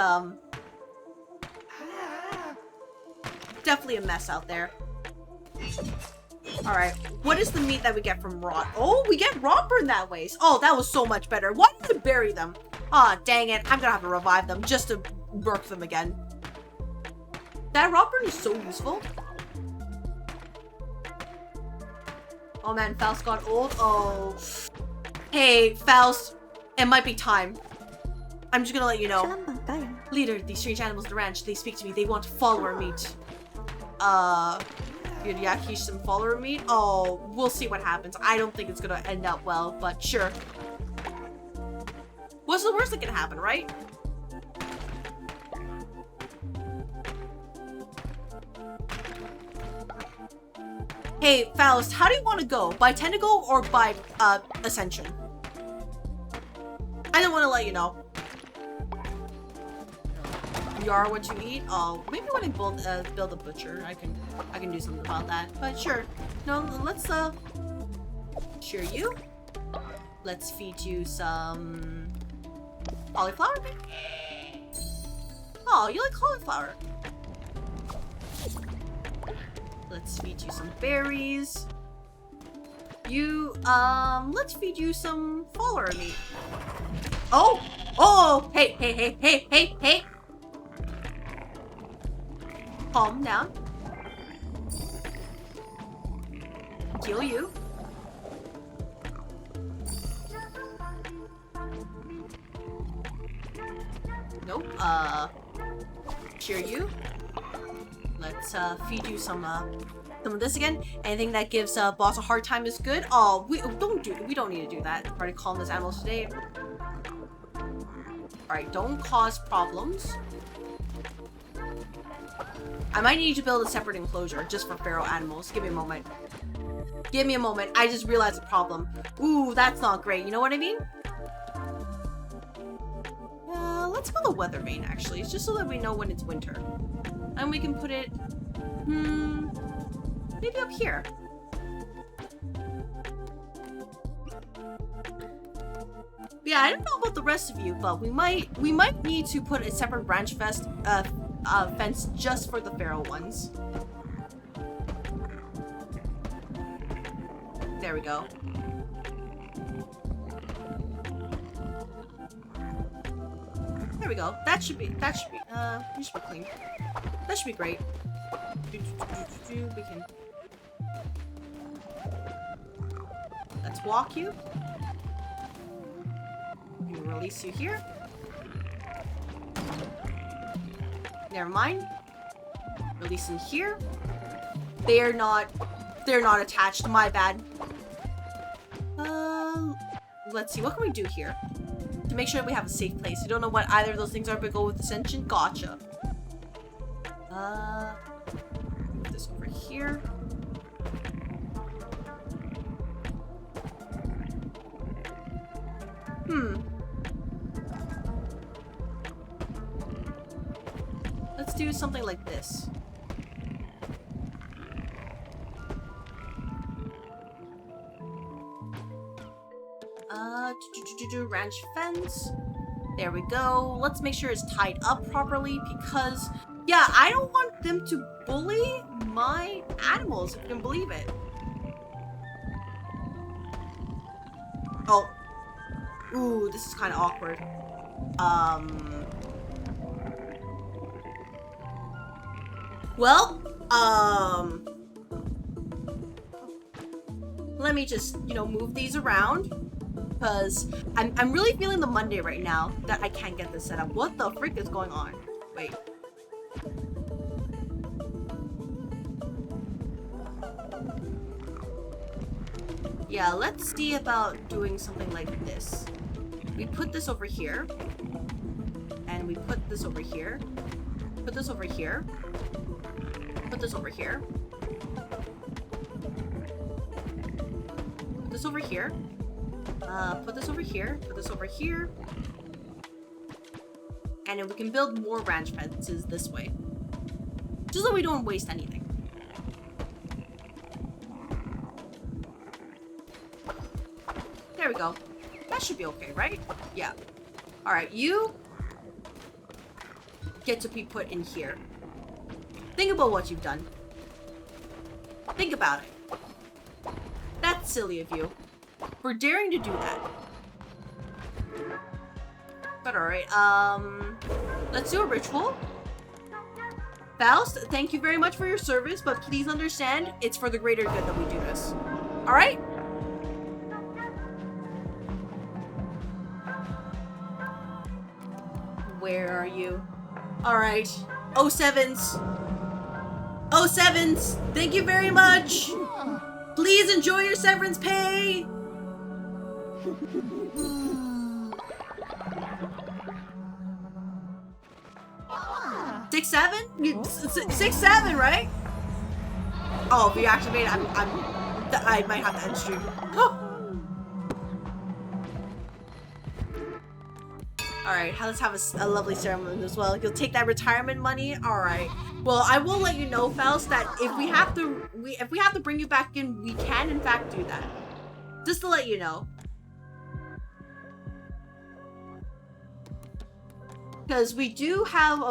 definitely a mess out there. Alright, what is the meat that we get from rot? Oh, we get rot burn that way. Oh, that was so much better. Why did I bury them? Aw, dang it. I'm gonna have to revive them just to work them again. That rot burn is so useful. Oh man, Faust got old. Oh. Hey, Faust. It might be time. I'm just gonna let you know. Leader, these strange animals at the ranch, they speak to me. They want follower meat. Yuriaki some follower meat? Oh, we'll see what happens. I don't think it's gonna end up well, but sure. What's the worst that can happen, right? Hey, Faust, how do you want to go? By Tentacle or by, Ascension? I don't want to let you know. You are what you eat? Oh, maybe when I build a butcher, I can do something about that. But sure. No, let's, cheer you. Let's feed you some cauliflower? Oh, you like cauliflower. Let's feed you some berries. You, let's feed you some follower meat. Oh! Oh! Hey! Calm down. Heal you. Nope. Cheer you. Let's feed you some of this again. Anything that gives boss a hard time is good. Oh, we don't need to do that. Try to calm this animal today. Alright, don't cause problems. I might need to build a separate enclosure just for feral animals. Give me a moment. Give me a moment. I just realized a problem. Ooh, that's not great. You know what I mean? Let's build a weather vane, actually. It's just so that we know when it's winter. And we can put it... maybe up here. Yeah, I don't know about the rest of you, but we might need to put a separate branch fence just for the feral ones. There we go. There we go. That should be clean. That should be great. We can... Let's walk you. We can release you here. Never mind. Release in here. They're not attached. My bad. Let's see. What can we do here to make sure that we have a safe place? We don't know what either of those things are, but go with Ascension. Gotcha. Put this over here. Let's do something like this. Ranch fence. There we go. Let's make sure it's tied up properly because, yeah, I don't want them to bully my animals, if you can believe it. Oh. Ooh, this is kind of awkward. Well, let me just, you know, move these around because I'm really feeling the Monday right now that I can't get this set up. What the frick is going on? Wait. Yeah, let's see about doing something like this. We put this over here. And we put this over here. Put this over here. Put this over here. Put this over here. Put this over here. Put this over here. And then we can build more ranch fences this way. Just so we don't waste anything. There we go. That should be okay, right? Yeah. Alright, you get to be put in here. Think about what you've done. Think about it. That's silly of you. For daring to do that. But alright, let's do a ritual. Faust, thank you very much for your service, but please understand, it's for the greater good that we do this. Alright? Where are you? Alright. O7s. O7s! Thank you very much! Please enjoy your severance pay! Six, seven? 6-7, right? Oh, if you activate it, I might have to end stream. Alright, let's have a lovely ceremony as well. You'll take that retirement money? Alright. Well, I will let you know, Faust, that if we have to bring you back in, we can in fact do that. Just to let you know. Because we do have the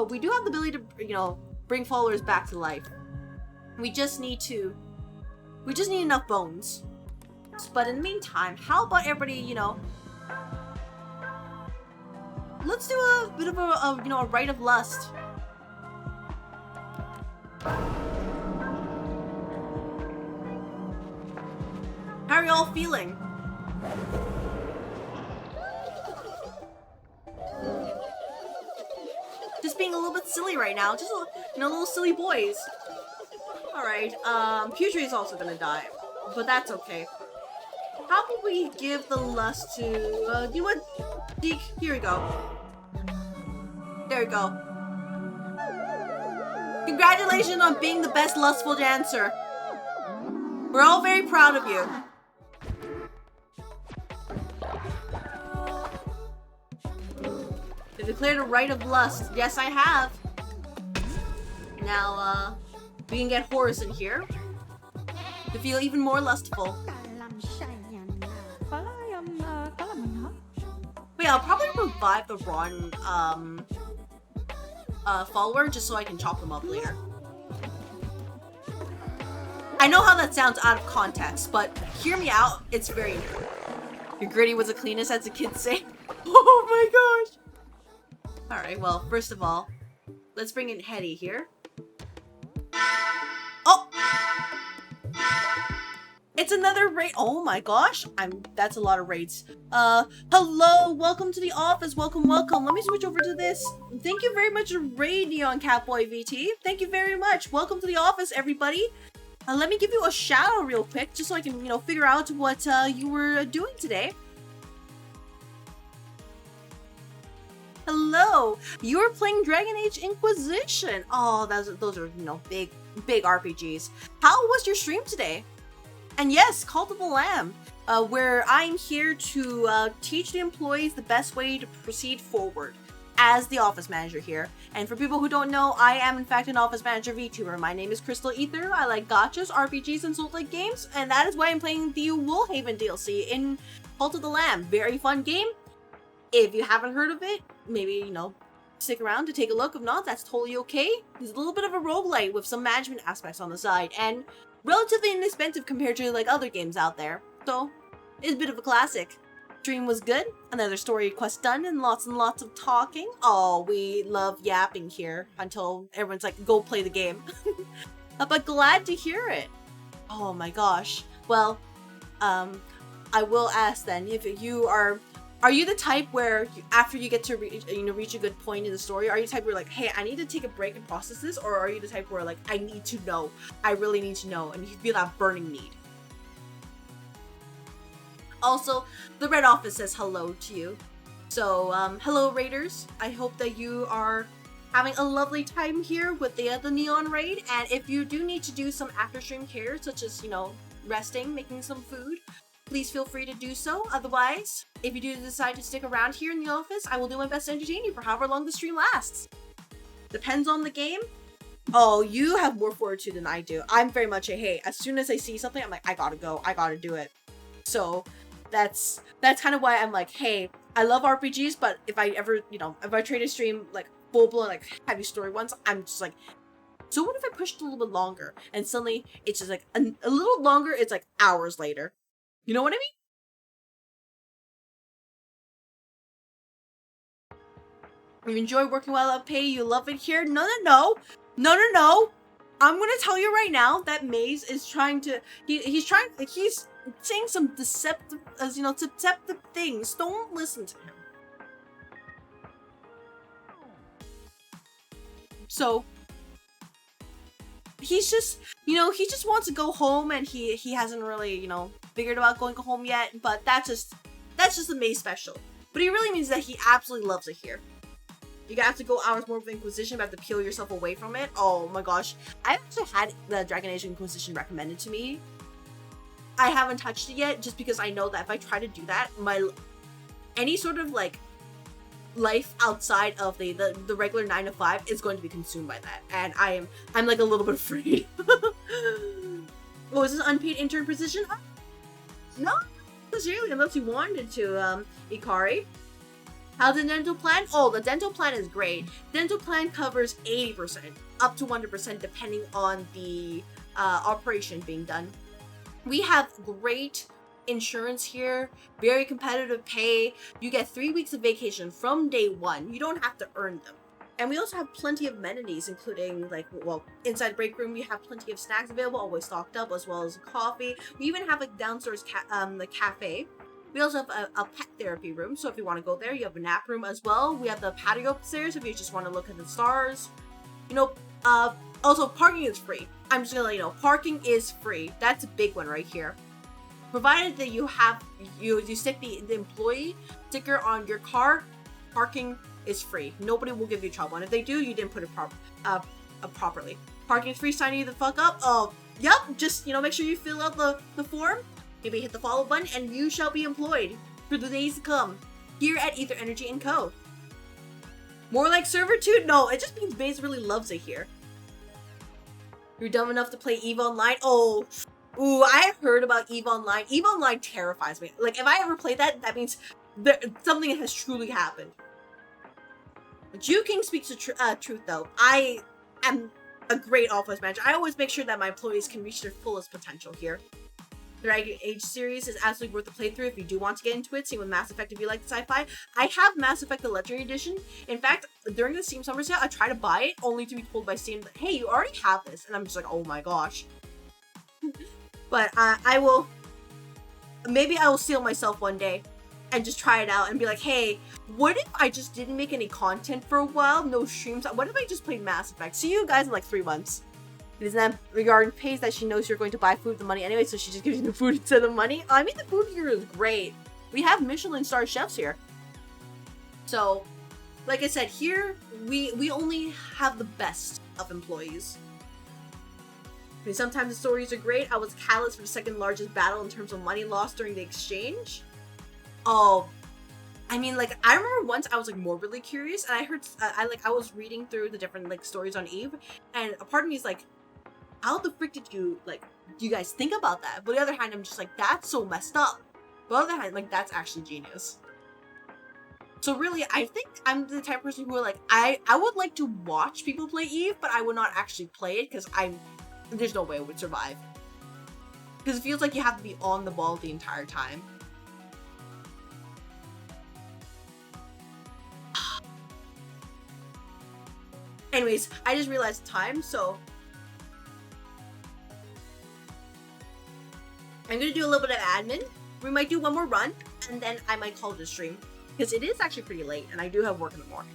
ability to, you know, bring followers back to life. We just need enough bones. But in the meantime, how about everybody, you know, let's do a bit of a you know, a rite of lust. How are you all feeling? Just being a little bit silly right now. Just you know, little silly boys. Alright, Putri is also gonna die. But that's okay. How about we give the lust to, you know what? Deke, here we go. There we go. Congratulations on being the best lustful dancer. We're all very proud of you. I declared a rite of lust. Yes, I have. Now, we can get Hauras in here to feel even more lustful. But yeah, I'll probably revive the Ron, follower just so I can chop them up later. I know how that sounds out of context, but hear me out, it's very important. Your gritty was the cleanest, as the kids say. Oh my gosh! Alright, well, first of all, let's bring in Hetty here. Oh! It's another raid. Oh my gosh, that's a lot of raids. Hello, welcome to the office. Welcome. Let me switch over to this. Thank you very much, Raid Neon Catboy VT. Thank you very much. Welcome to the office, everybody. Let me give you a shout out real quick, just so I can, you know, figure out what you were doing today. Hello, you were playing Dragon Age Inquisition. Oh, those are, you know, big RPGs. How was your stream today? And yes, Cult of the Lamb, where I'm here to teach the employees the best way to proceed forward. as the office manager here. And for people who don't know, I am in fact an office manager VTuber. My name is CrystalAether. I like gachas, RPGs, and Souls-like games, and that is why I'm playing the Woolhaven DLC in Cult of the Lamb. Very fun game. If you haven't heard of it, maybe, you know, stick around to take a look. If not, that's totally okay. It's a little bit of a roguelite with some management aspects on the side, and relatively inexpensive compared to like other games out there. So, it's a bit of a classic. Stream was good, another story quest done, and lots of talking. Oh, we love yapping here until everyone's like, go play the game. But glad to hear it. Oh my gosh. Well, I will ask then, if you are you the type where after you get to reach a good point in the story, are you the type where like, hey, I need to take a break and process this, or are you the type where like, I need to know, I really need to know, and you feel that burning need? Also, the Red Office says hello to you. So, hello Raiders. I hope that you are having a lovely time here with the Neon Raid, and if you do need to do some after-stream care, such as, you know, resting, making some food, please feel free to do so. Otherwise, if you do decide to stick around here in the office, I will do my best to entertain you for however long the stream lasts. Depends on the game. Oh, you have more fortitude than I do. I'm very much a, hey, as soon as I see something, I'm like, I gotta go, I gotta do it. So, that's kind of why I'm like, hey, I love RPGs, but if I ever, you know, if I try to stream like full-blown like heavy story ones, I'm just like, so what if I pushed a little bit longer? And suddenly it's just like a little longer, it's like hours later. You know what I mean? You enjoy working while I pay, you love it here? No. I'm gonna tell you right now that Maze is trying to, he's saying some deceptive things. Don't listen to him. So, he's just, you know, he just wants to go home, and he hasn't really, you know, figured out going home yet, but that's just the May special. But he really means that he absolutely loves it here. You have to go hours more with Inquisition, but have to peel yourself away from it. Oh my gosh. I've actually had the Dragon Age Inquisition recommended to me. I haven't touched it yet, just because I know that if I try to do that, any sort of like life outside of the regular 9 to 5 is going to be consumed by that, and I'm like a little bit afraid. Oh, is this unpaid intern position? No, necessarily, unless you wanted to, Ikari. How's the dental plan? Oh, the dental plan is great. Dental plan covers 80%, up to 100% depending on the operation being done. We have great insurance here, very competitive pay. You get 3 weeks of vacation from day one. You don't have to earn them. And we also have plenty of amenities, including like, well, inside break room, we have plenty of snacks available, always stocked up, as well as coffee. We even have a downstairs the cafe. We also have a pet therapy room, so if you want to go there, you have a nap room as well. We have the patio upstairs if you just want to look at the stars. You know, also parking is free. I'm just gonna let you know, parking is free. That's a big one right here. Provided that you stick the employee sticker on your car, parking is free. Nobody will give you trouble, and if they do, you didn't put it properly. Parking is free. Sign you the fuck up. Oh, yep. Just, you know, make sure you fill out the form. Maybe hit the follow button, and you shall be employed for the days to come here at Aether Energy & Co. More like servitude? No, it just means Maze really loves it here. You're dumb enough to play EVE Online? Oh, ooh, I heard about EVE Online. EVE Online terrifies me. Like, if I ever play that, that means something has truly happened. Jew King speaks the truth, though. I am a great office manager. I always make sure that my employees can reach their fullest potential here. The Dragon Age series is absolutely worth the playthrough if you do want to get into it. Same with Mass Effect if you like the sci-fi. I have Mass Effect the Legendary Edition. In fact, during the Steam Summer Sale, I tried to buy it, only to be told by Steam that, hey, you already have this. And I'm just like, oh my gosh. But maybe I will steal myself one day and just try it out and be like, hey, what if I just didn't make any content for a while? No streams. What if I just played Mass Effect? See you guys in like 3 months. It is that regarding pays that she knows you're going to buy food with the money anyway, so she just gives you the food instead of money. I mean, the food here is great. We have Michelin star chefs here. So, like I said, here, we only have the best of employees. I mean, sometimes the stories are great. I was catalyst for the second largest battle in terms of money lost during the exchange. Oh, I mean, like, I remember once I was like morbidly curious, and I heard I was reading through the different like stories on Eve, and a part of me is like, how the frick did you guys think about that? But on the other hand, I'm just like, that's so messed up. But on the other hand, like, that's actually genius. So really, I think I'm the type of person who are like, I would like to watch people play Eve, but I would not actually play it because there's no way I would survive. Because it feels like you have to be on the ball the entire time. Anyways, I just realized the time, so I'm gonna do a little bit of admin. We might do one more run, and then I might call it a stream. Because it is actually pretty late, and I do have work in the morning.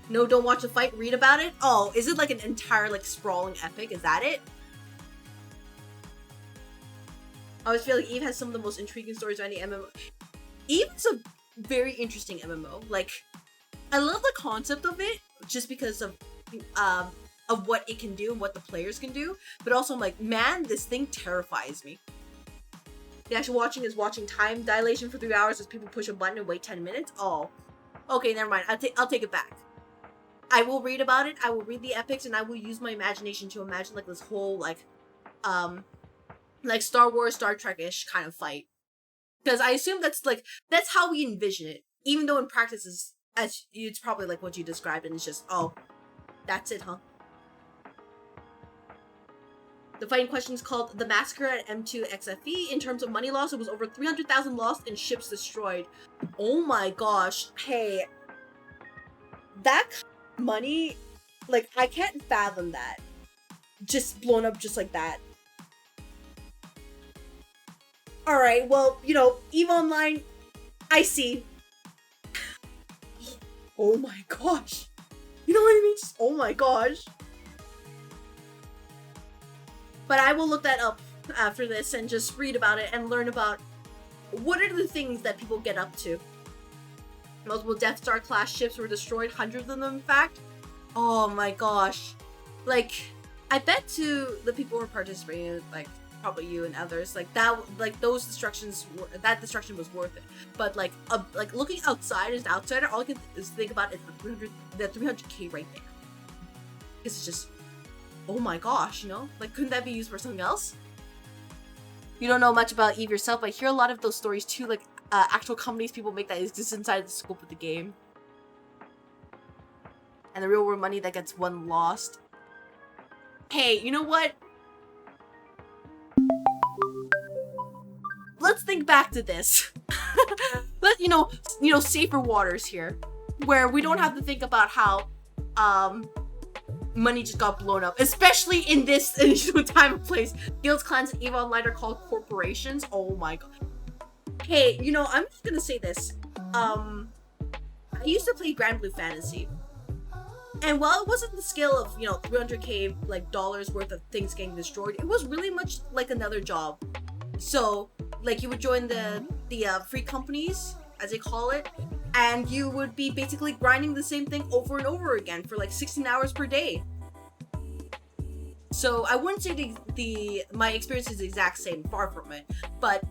No, don't watch the fight, read about it? Oh, is it like an entire, like, sprawling epic? Is that it? I always feel like Eve has some of the most intriguing stories of any MMO. Eve is a very interesting MMO. Like, I love the concept of it, just because of what it can do and what the players can do. But also, I'm like, man, this thing terrifies me. The actual watching is watching time dilation for 3 hours as people push a button and wait 10 minutes. Oh, okay, never mind. I'll take it back. I will read about it. I will read the epics, and I will use my imagination to imagine like this whole like Star Wars, Star Trek-ish kind of fight. Because I assume that's how we envision it. Even though in practice it's probably like what you described, and it's just, oh, that's it, huh? The fight in question is called The Massacre at M2 XFE. In terms of money loss, it was over 300,000 lost and ships destroyed. Oh my gosh. Hey. That money, like, I can't fathom that. Just blown up just like that. Alright, well, you know, EVE Online, I see. Oh my gosh. You know what I mean? Just, oh my gosh. But I will look that up after this and just read about it and learn about what are the things that people get up to. Multiple Death Star class ships were destroyed, hundreds of them in fact. Oh my gosh. Like, I bet to the people who were participating, like probably you and others, like that, like those destructions, that destruction was worth it. But like looking outside as an outsider, all I can think about is the 300k right there. It's just, oh my gosh, you know? Like, couldn't that be used for something else? You don't know much about Eve yourself, but I hear a lot of those stories too, like actual companies people make that is just inside the scope of the game. And the real world money that gets one lost. Hey, you know what? Let's think back to this. Let you know, safer waters here, where we don't have to think about how money just got blown up, especially in this time and place. Guilds, clans, and EVE Online are called corporations. Oh my god. Hey, you know, I'm just gonna say this. I used to play Grand Blue Fantasy, and while it wasn't the scale of, you know, 300k like dollars worth of things getting destroyed, it was really much like another job. So, like, you would join the free companies, as they call it, and you would be basically grinding the same thing over and over again for like 16 hours per day. So I wouldn't say my experience is the exact same, far from it, but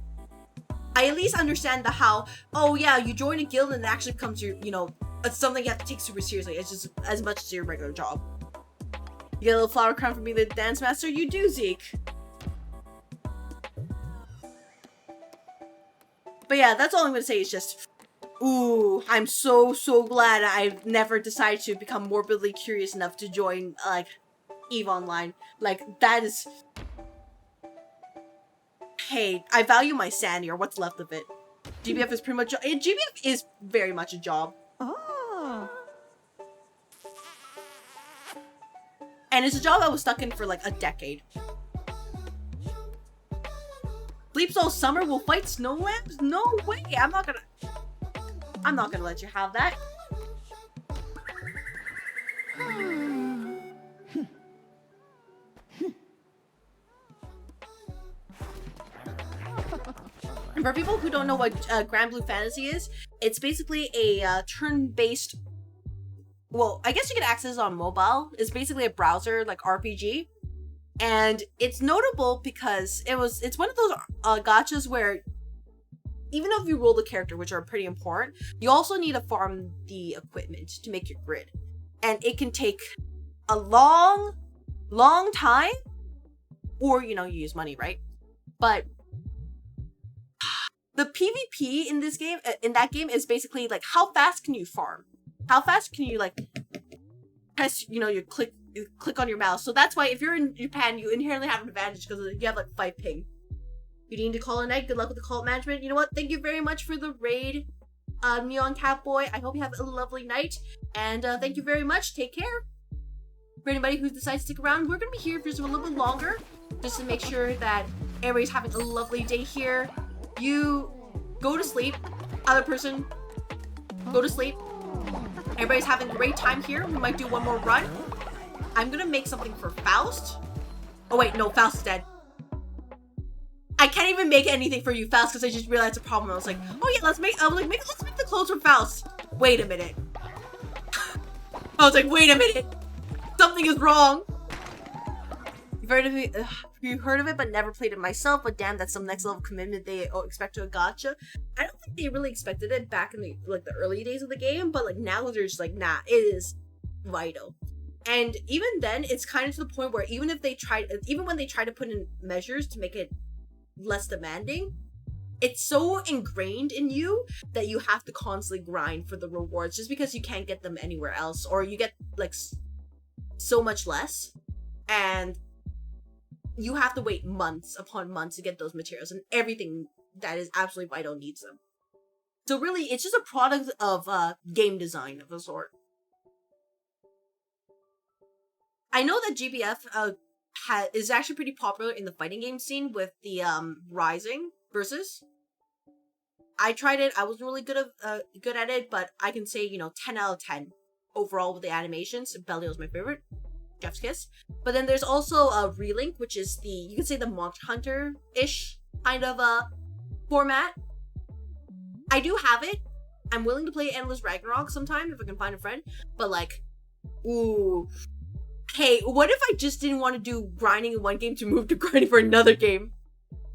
I at least understand the how, oh yeah, you join a guild and it actually becomes your, you know, it's something you have to take super seriously. It's just as much as your regular job. You get a little flower crown for being the dance master? You do, Zeke. But yeah, that's all I'm gonna say is just, ooh, I'm so glad I've never decided to become morbidly curious enough to join, like, EVE Online. Like, that is... Hey, I value my sanity, or what's left of it. GBF is pretty much... GBF is very much a job. Oh. And it's a job I was stuck in for, like, a decade. Bleep Soul Summer will fight snow lambs? No way! I'm not gonna let you have that. And for people who don't know what Grand Blue Fantasy is, it's basically a turn-based, well, I guess you can access it on mobile. It's basically a browser, like, RPG. And it's notable because it's one of those gachas where even if you roll the character, which are pretty important, you also need to farm the equipment to make your grid. And it can take a long time, or, you know, you use money, right? But the PvP in this game, in that game, is basically like, how fast can you farm? How fast can you, like, press, you know, you click on your mouse. So that's why if you're in Japan, you inherently have an advantage because you have like 5 ping. You need to call a night. Good luck with the cult management. You know what? Thank you very much for the raid, Neon Catboy. I hope you have a lovely night. And thank you very much. Take care. For anybody who decides to stick around, we're going to be here for just a little bit longer, just to make sure that everybody's having a lovely day here. You go to sleep. Other person, go to sleep. Everybody's having a great time here. We might do one more run. I'm going to make something for Faust. Oh wait, no, Faust is dead. I can't even make anything for you, Faust, because I just realized a problem. I was like, oh yeah, let's make the clothes for Faust. Wait a minute. I was like, wait a minute. Something is wrong. You've heard of it? You've heard of it, but never played it myself. But damn, that's some next level commitment they expect to a gacha. I don't think they really expected it back in the early days of the game, but like now they're just like, nah, it is vital. And even then, it's kind of to the point where even when they try to put in measures to make it less demanding, it's so ingrained in you that you have to constantly grind for the rewards just because you can't get them anywhere else, or you get like so much less, and you have to wait months upon months to get those materials, and everything that is absolutely vital needs them. So really, it's just a product of game design of a sort. I know that GBF is actually pretty popular in the fighting game scene with the Rising versus. I tried it. I wasn't really good at it, but I can say, you know, 10 out of 10 overall with the animations. Belial's my favorite. Jeff's Kiss. But then there's also Relink, which is you can say the Monster Hunter-ish kind of format. I do have it. I'm willing to play Endless Ragnarok sometime if I can find a friend. But like, ooh. Hey, what if I just didn't want to do grinding in one game to move to grinding for another game?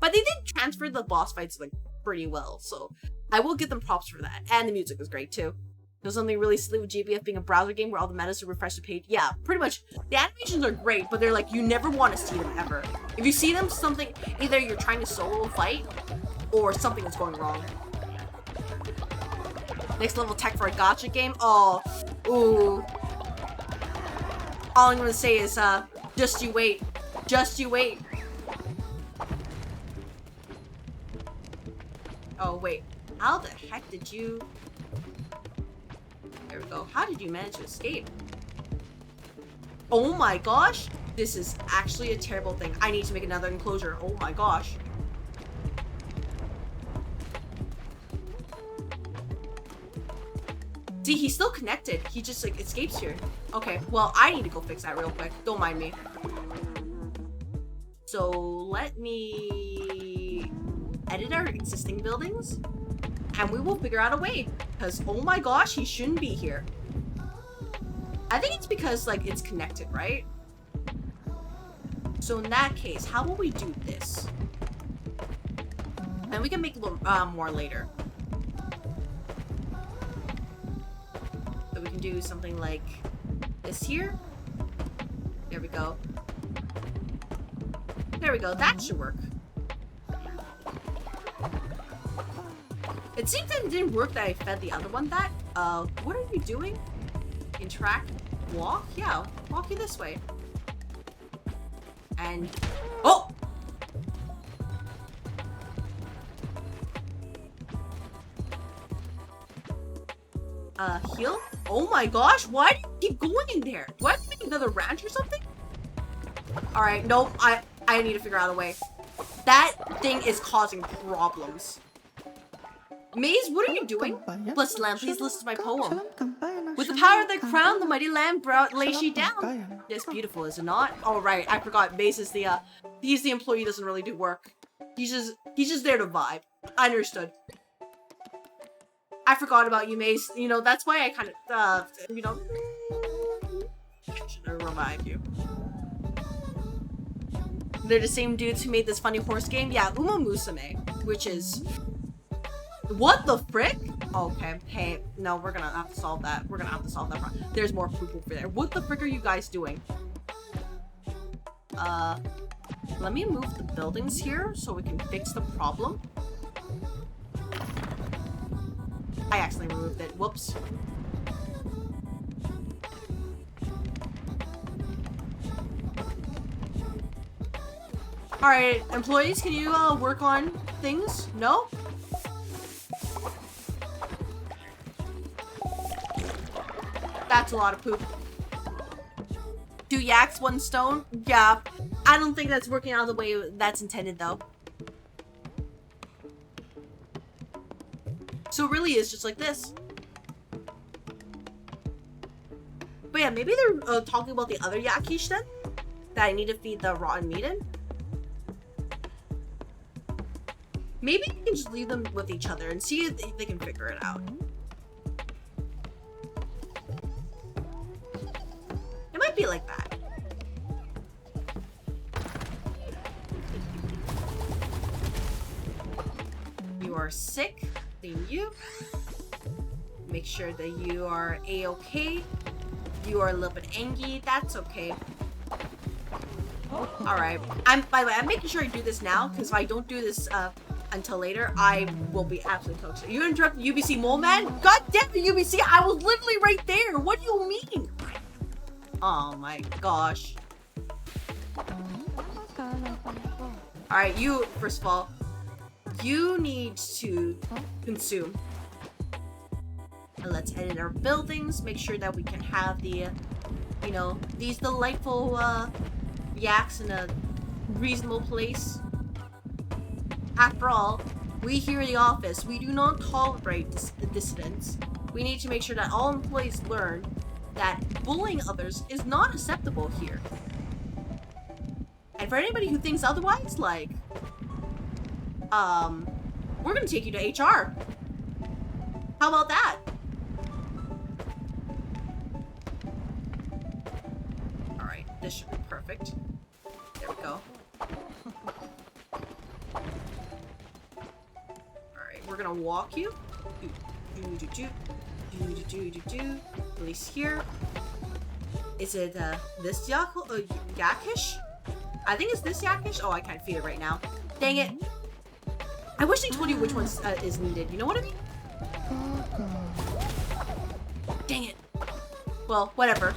But they did transfer the boss fights like pretty well, so I will give them props for that. And the music was great too. There's something really silly with GBF being a browser game where all the metas are refreshed to page. Yeah, pretty much. The animations are great, but they're like, you never want to see them ever. If you see them, either you're trying to solo fight or something is going wrong. Next level tech for a gacha game? Oh, ooh. All I'm gonna say is, just you wait. Just you wait. Oh, wait. How the heck did you... There we go. How did you manage to escape? Oh my gosh! This is actually a terrible thing. I need to make another enclosure. Oh my gosh. See, he's still connected. He just, like, escapes here. Okay, well, I need to go fix that real quick. Don't mind me. So, let me edit our existing buildings, and we will figure out a way. Because, oh my gosh, he shouldn't be here. I think it's because, like, it's connected, right? So, in that case, how will we do this? And we can make a little more later. We can do something like this here. There we go. There we go. That should work. It seems that it didn't work that I fed the other one that. What are you doing? Interact? Walk? Yeah, walk you this way. And... Oh! Heal? Oh my gosh, why do you keep going in there? Do I have to make another ranch or something? Alright, nope, I need to figure out a way. That thing is causing problems. Maze, what are you doing? Blessed Lamb, please listen to my poem. With the power of the crown, the mighty Lamb lays she down. It's beautiful, is it not? Oh right, I forgot. Maze is he's the employee who doesn't really do work. He's just there to vibe. I understood. I forgot about you, Mace. You know, that's why I kind of, you know, should I revive you? They're the same dudes who made this funny horse game? Yeah, Uma Musume, which is What the frick? Okay, hey, no, we're gonna have to solve that. We're gonna have to solve that problem. There's more poop over there. What the frick are you guys doing? Let me move the buildings here so we can fix the problem. I accidentally removed it. Whoops. Alright, employees, can you work on things? No? That's a lot of poop. 2 yaks, 1 stone? Yeah. I don't think that's working out the way that's intended, though. So it really is just like this. But yeah, maybe they're talking about the other yakish then? That I need to feed the rotten meat in? Maybe we can just leave them with each other and see if they can figure it out. It might be like that. You are sick. Clean you. Make sure that you are a-okay. You are a little bit angry. That's okay. Alright. By the way, I'm making sure I do this now, because if I don't do this until later, I will be absolutely toxic. You interrupted UBC Mole Man? God damn the UBC! I was literally right there! What do you mean? Oh my gosh. Alright, you, first of all, you need to consume. And let's edit our buildings, make sure that we can have the, you know, these delightful yaks in a reasonable place. After all, we here in the office, we do not tolerate the dissidents. We need to make sure that all employees learn that bullying others is not acceptable here. And for anybody who thinks otherwise, like, we're gonna take you to HR. How about that? Alright, this should be perfect. There we go. Alright, we're gonna walk you. Release here. Is it this yakish? I think it's this yakish. Oh, I can't feed it right now. Dang it. I wish they told you which one is needed. You know what I mean? Dang it. Well, whatever.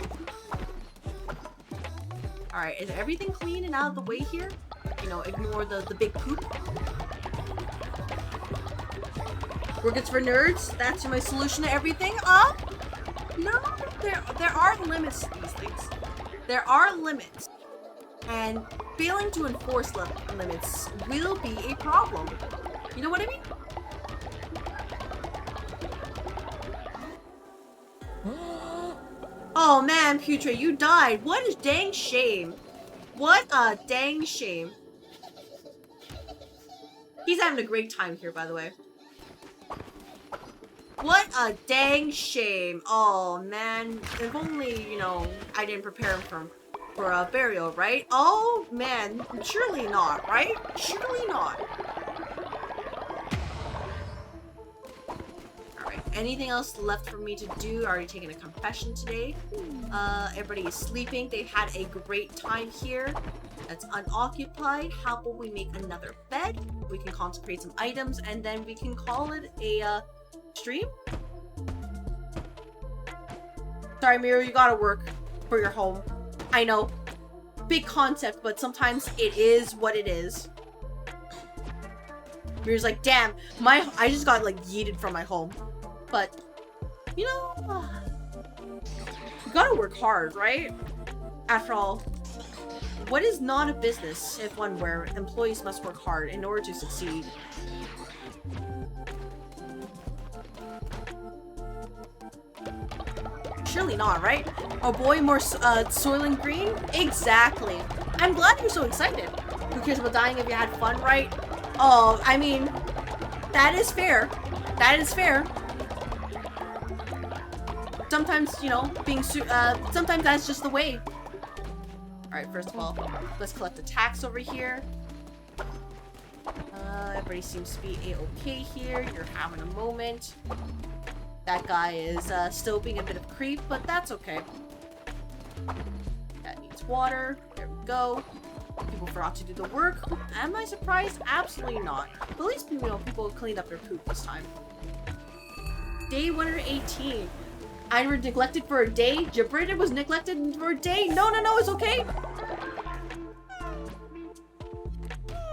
Alright, is everything clean and out of the way here? You know, ignore the big poop. Workets for nerds? That's my solution to everything? No, there are limits to these things. There are limits. And failing to enforce limits will be a problem. You know what I mean? Oh man, Putre, you died. What a dang shame. What a dang shame. He's having a great time here, by the way. What a dang shame. Oh man, if only, you know, I didn't prepare him for a burial, right? Oh man, surely not, right? Surely not. Alright, anything else left for me to do? I already taken a confession today. Everybody is sleeping. They've had a great time here. That's unoccupied. How about we make another bed? We can consecrate some items and then we can call it a stream? Sorry, Miro, you gotta work for your home. I know. Big concept, but sometimes it is what it is. Miro's like, damn, I just got like yeeted from my home. But, you know, you gotta work hard, right? After all, what is not a business if one where employees must work hard in order to succeed? Surely not, right? Oh boy, more Soylent Green? Exactly. I'm glad you're so excited. Who cares about dying if you had fun, right? Oh, I mean, that is fair. That is fair. Sometimes, you know, sometimes that's just the way. Alright, first of all, let's collect the tax over here. Everybody seems to be a-okay here. You're having a moment. That guy is still being a bit of a creep, but that's okay. That needs water. There we go. People forgot to do the work. Am I surprised? Absolutely not. But at least, you know, people cleaned up their poop this time. Day 118. I was neglected for a day. Gibrida was neglected for a day. No, no, no, it's okay.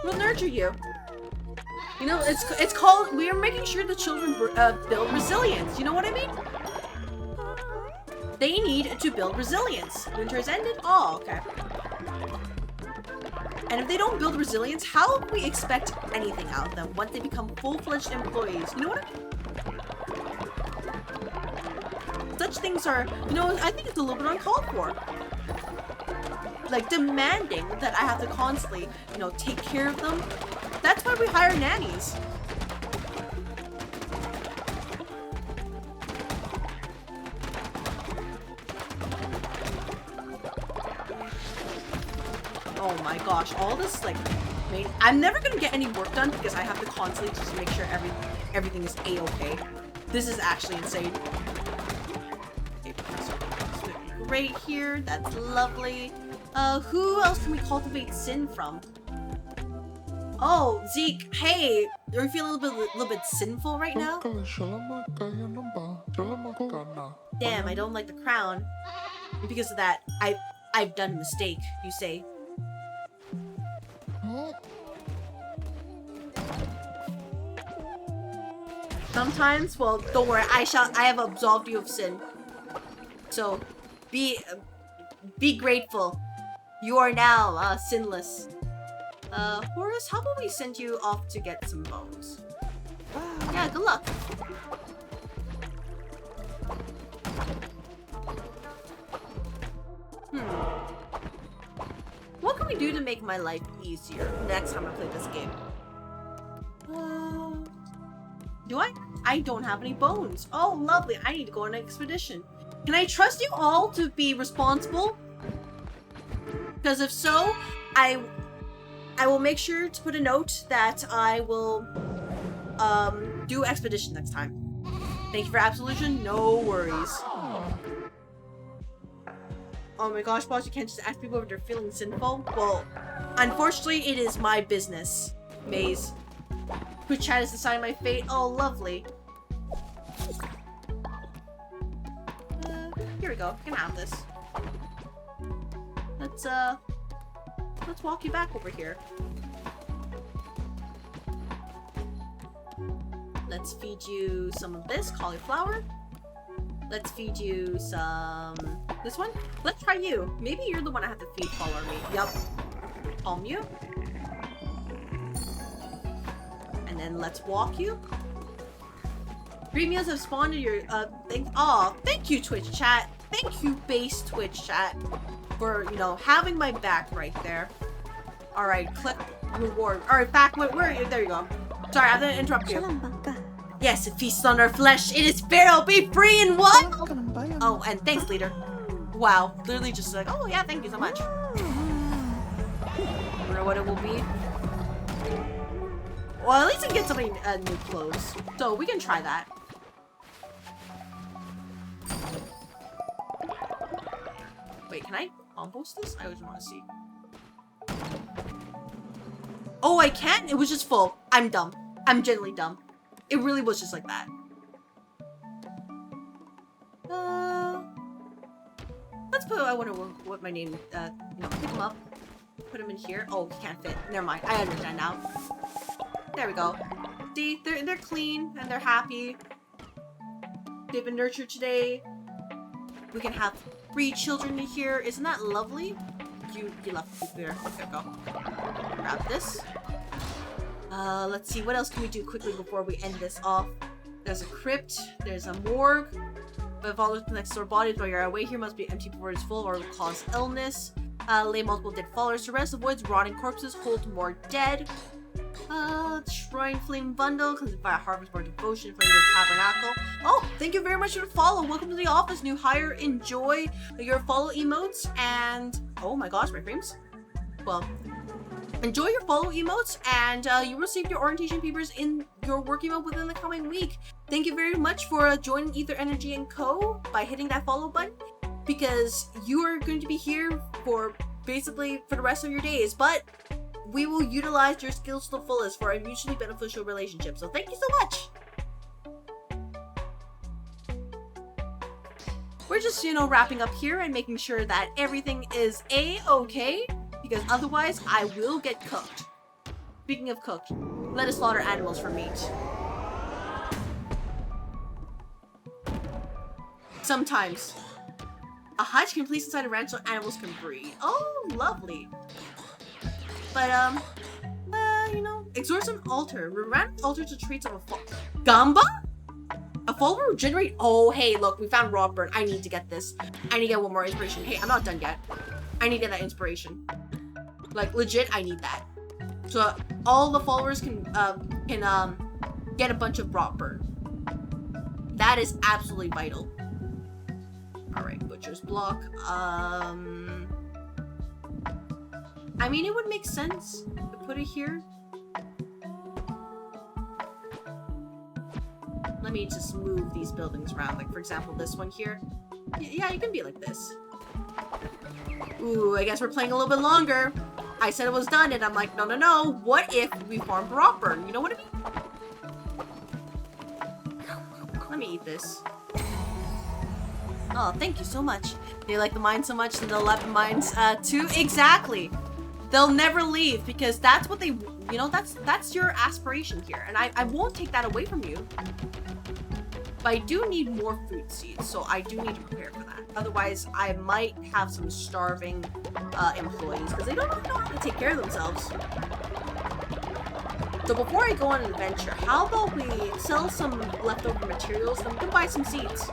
We'll nurture you. You know, it's called, we are making sure the children build resilience. You know what I mean? They need to build resilience. Winter has ended? Oh, okay. And if they don't build resilience, how can we expect anything out of them once they become full-fledged employees? You know what I mean? Such things are, you know, I think it's a little bit uncalled for. Like, demanding that I have to constantly, you know, take care of them. That's why we hire nannies. Oh my gosh, all this, like, I'm never gonna get any work done because I have to constantly just make sure everything is a-okay. This is actually insane. Great here, that's lovely. Who else can we cultivate sin from? Oh, Zeke, hey, are you feeling a little bit sinful right now? Damn, I don't like the crown. And because of that, I've done a mistake, you say. Sometimes, well, don't worry, I have absolved you of sin. So, be grateful. You are now, sinless. Hauras, how about we send you off to get some bones? Yeah, good luck. What can we do to make my life easier next time I play this game? Do I? I don't have any bones. Oh, lovely. I need to go on an expedition. Can I trust you all to be responsible? Because if so, I will make sure to put a note that I will do expedition next time. Thank you for absolution. No worries. Oh my gosh, boss, you can't just ask people if they're feeling sinful. Well, unfortunately, it is my business. Maze. Who chat is deciding my fate? Oh, lovely. Here we go. You can have this. Let's walk you back over here. Let's feed you some of this cauliflower. Let's feed you some this one. Let's try you. Maybe you're the one I have to feed. Follow me. Yep. Calm you. And then let's walk you. 3 meals have spawned in your thing. Oh, thank you, Twitch chat. Thank you, base Twitch chat, for, you know, having my back right there. All right, click reward. All right, back. Where are you? There you go. Sorry, I'm gonna interrupt you. Yes, it feasts on our flesh. It is feral. Be free and what? Oh, and thanks, leader. Wow, literally just like, oh yeah, thank you so much. I don't know what it will be. Well, at least I can get somebody new clothes, so we can try that. Wait, can I compost this? I always want to see. Oh, I can't? It was just full. I'm dumb. I'm genuinely dumb. It really was just like that. Let's put, I wonder what my name, you know, pick them up. Put them in here. Oh, can't fit. Never mind. I understand now. There we go. See, they're clean and they're happy. They've been nurtured today. We can have 3 children in here. Isn't that lovely? You left the there. Okay, go. Grab this. Let's see. What else can we do quickly before we end this off? There's a crypt. There's a morgue. But followers next door bodies while you're away here must be empty before it's full or will cause illness. Lay multiple dead followers to rest. Avoids rotting corpses. Hold more dead. Shrine Flame Bundle, because by Harvest for Devotion, Flame the Tabernacle. Oh, thank you very much for the follow. Welcome to the office, new hire. Enjoy your follow emotes and oh my gosh, my frames. Well, enjoy your follow emotes, and you will receive your orientation papers in your work emote within the coming week. Thank you very much for joining Ether Energy & Co. by hitting that follow button, because you are going to be here for basically for the rest of your days, but we will utilize your skills to the fullest for a mutually beneficial relationship. So thank you so much. We're just, wrapping up here and making sure that everything is A-okay, because otherwise I will get cooked. Speaking of cooked, let us slaughter animals for meat. Sometimes. A hutch can place inside a ranch so animals can breed. Oh, lovely. But, exhort an altar. Random altars the traits of a fall. Gamba? A follower will generate. Oh, hey, look, we found raw bird. I need to get this. I need to get one more inspiration. Hey, I'm not done yet. I need to get that inspiration. Like, legit, I need that. So all the followers can get a bunch of raw bird. That is absolutely vital. All right, butcher's block. I mean, it would make sense to put it here. Let me just move these buildings around. Like, for example, this one here. Yeah, you can be like this. Ooh, I guess we're playing a little bit longer. I said it was done, and I'm like, no. What if we farm Brockburn? You know what I mean? Let me eat this. Oh, thank you so much. They like the mine so much, and they'll love the mines too. Exactly. They'll never leave, because that's what they, that's your aspiration here, and I won't take that away from you. But I do need more food seeds, so I do need to prepare for that. Otherwise, I might have some starving employees, because they don't know how to take care of themselves. So before I go on an adventure, how about we sell some leftover materials, then we can buy some seeds.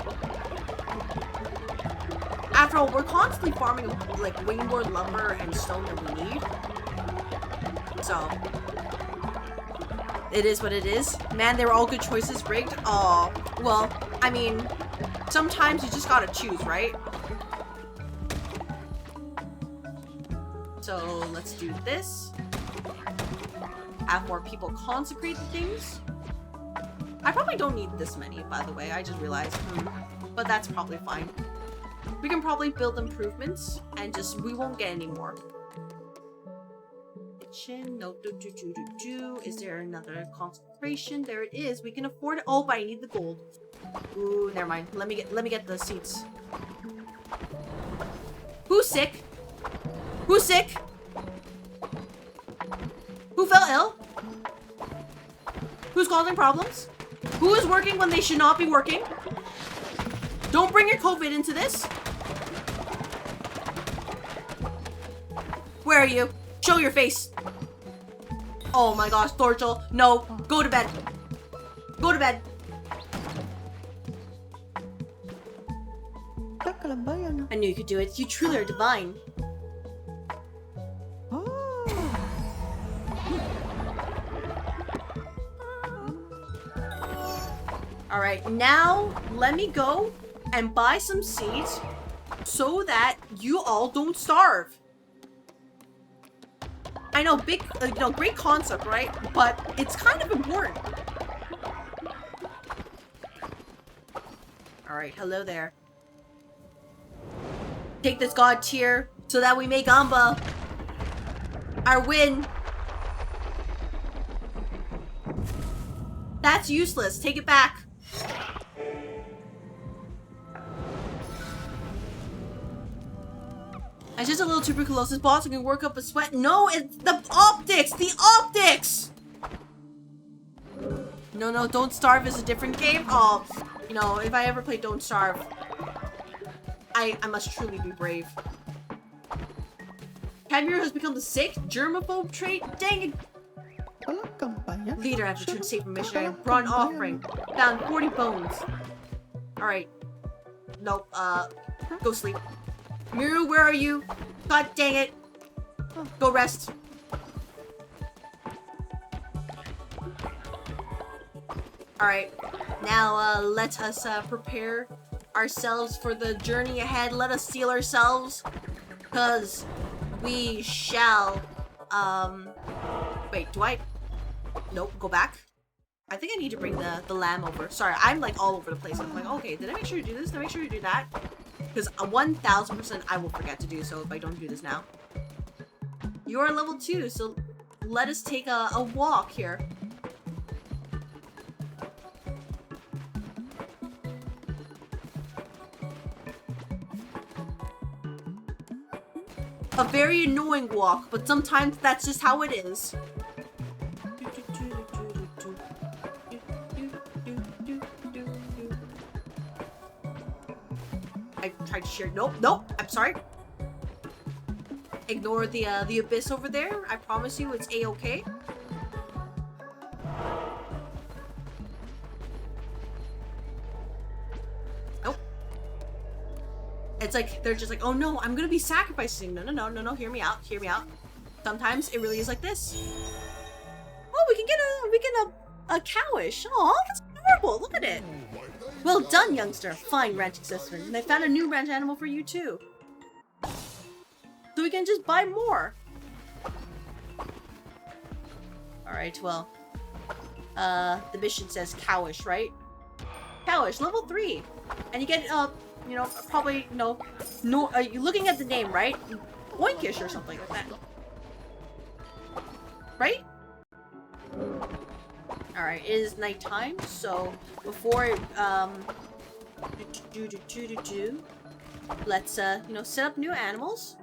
After all, we're constantly farming like wingboard lumber and stone that we need. So it is what it is. Man, they were all good choices. Rigged? Oh, well, I mean, sometimes you just gotta choose, right? So let's do this. Have more people consecrate the things. I probably don't need this many, by the way. I just realized. But that's probably fine. We can probably build improvements and we won't get any more. Kitchen, no, Is there another concentration? There it is. We can afford it. Oh, but I need the gold. Ooh, never mind. Let me get the seats. Who's sick? Who's sick? Who fell ill? Who's causing problems? Who is working when they should not be working? Don't bring your COVID into this. Where are you? Show your face. Oh my gosh, Thorchel. No, go to bed. Go to bed. I knew you could do it. You truly are divine. Alright, now let me go and buy some seeds so that you all don't starve. I know, big, great concept, right? But it's kind of important. Alright, hello there. Take this god tier so that we make Amba our win. That's useless. Take it back. It's just a little tuberculosis boss who can work up a sweat. No, it's the optics! The optics! No, Don't Starve is a different game. Oh, if I ever play Don't Starve, I must truly be brave. Cadmir has become the sick germaphobe trait. Dang it. Leader has returned safe from mission. I brought an offering. Found 40 bones. Alright. Nope, go sleep. Miru, where are you? God dang it. Go rest. Alright. Now, let us prepare ourselves for the journey ahead. Let us seal ourselves. Because we shall, Wait, do I? Nope, go back. I think I need to bring the lamb over. Sorry, I'm like all over the place. I'm like, okay, did I make sure to do this? Did I make sure to do that? Because 1000% I will forget to do so if I don't do this now. You are level 2, so let us take a walk here. A very annoying walk, but sometimes that's just how it is. I tried to share. Nope, nope. I'm sorry. Ignore the abyss over there. I promise you, it's a-okay. Nope. It's like they're just like, oh no, I'm gonna be sacrificing. No, no, no, no, no. Hear me out. Hear me out. Sometimes it really is like this. Oh, we can get a cowish. Oh, that's adorable. Look at it. Well done, youngster. Fine ranching system. And I found a new ranch animal for you too. So we can just buy more. Alright, well. The mission says cowish, right? Cowish, level 3. And you get, you know, probably, no, you're looking at the name, right? Oinkish or something like that. Right? Alright, it is nighttime, so before, let's, you know, set up new animals.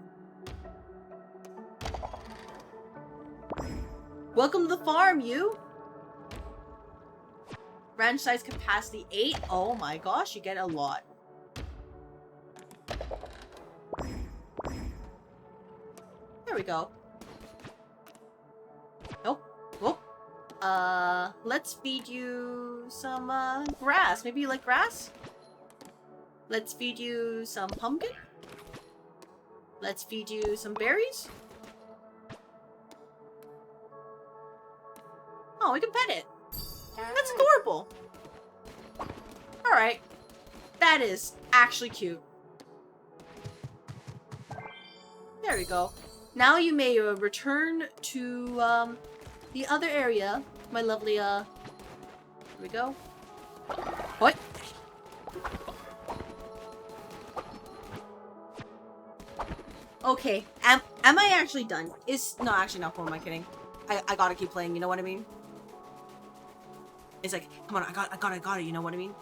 Welcome to the farm, you! Ranch size capacity 8. Oh my gosh, you get a lot. There we go. Nope. Whoop. Let's feed you some, grass. Maybe you like grass? Let's feed you some pumpkin. Let's feed you some berries. Oh, we can pet it. That's adorable. Alright. That is actually cute. There we go. Now you may return to the other area. My lovely, here we go. What? Okay, am I actually done? No, actually not. Who am I kidding? I gotta keep playing, you know what I mean? It's like, come on, I got it, you know what I mean?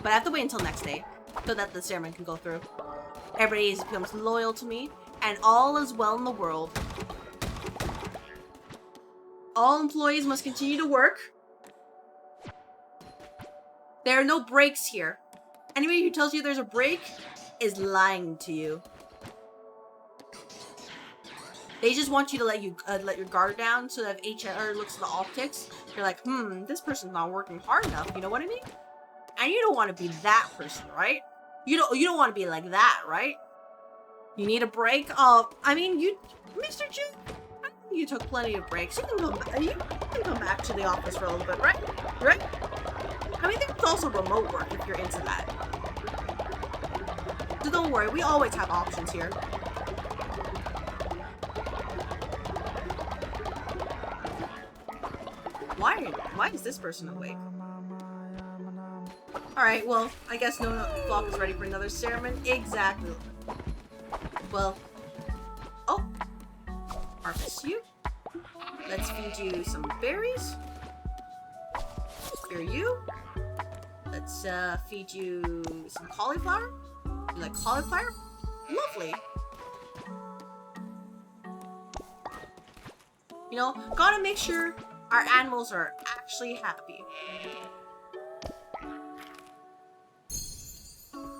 But I have to wait until next day, so that the ceremony can go through. Everybody becomes loyal to me, and all is well in the world. All employees must continue to work. There are no breaks here. Anybody who tells you there's a break is lying to you. They just want you to let your guard down so that if HR looks at the optics, you're like, this person's not working hard enough, you know what I mean? And you don't want to be that person, right? You don't want to be like that, right? You need a break? I mean, Mr. June, I think you took plenty of breaks. You can come back to the office for a little bit, right? Right? I mean, there's also remote work if you're into that. So don't worry, we always have options here. Why is this person awake? Alright, well, I guess no flock is ready for another ceremony. Exactly. Well, oh, harvest you. Let's feed you some berries. Here you. Let's feed you some cauliflower. You like cauliflower? Lovely. You know, gotta make sure our animals are actually happy.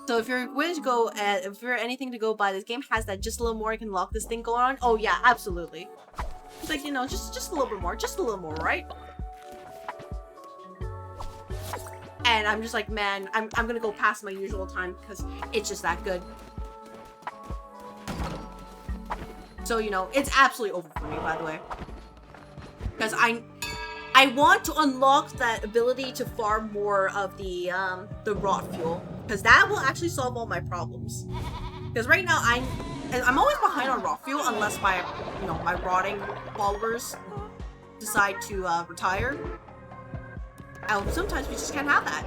So if you're going to go, if you're anything to go by, this game has that just a little more, you can lock this thing going on. Oh yeah, absolutely. It's like, you know, just a little bit more, right? And I'm just like, man, I'm gonna go past my usual time because it's just that good. So, you know, it's absolutely over for me, by the way. Because I want to unlock that ability to farm more of the rot fuel. Because that will actually solve all my problems. Because right now, And I'm always behind on raw fuel unless my, my rotting followers decide to retire. And sometimes we just can't have that.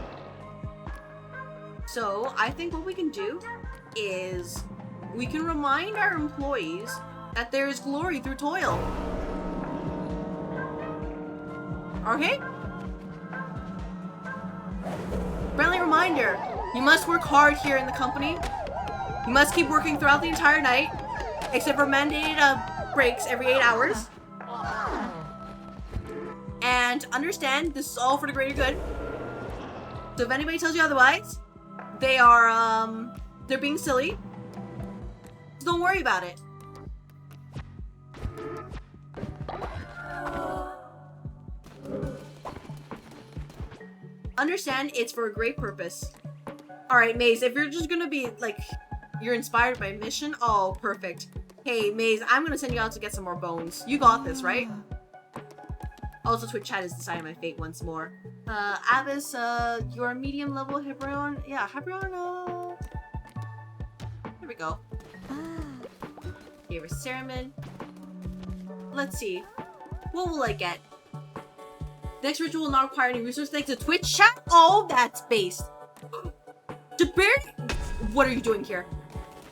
So I think what we can do is we can remind our employees that there is glory through toil. Okay? Friendly reminder, you must work hard here in the company. You must keep working throughout the entire night, except for mandated breaks every 8 hours. And understand, this is all for the greater good. So if anybody tells you otherwise, they are, they're being silly. So don't worry about it. Understand, it's for a great purpose. Alright, Maze, if you're just gonna be, like, you're inspired by mission, oh, perfect. Hey, Maze, I'm gonna send you out to get some more bones. You got this, right? Also, Twitch chat is deciding my fate once more. Avis, you're medium level Hebrion. Yeah, Hebrion, here we go. Here is Cereman. Let's see. What will I get? Next ritual will not require any resources thanks to Twitch chat? Oh, that's based. Jabir, what are you doing here?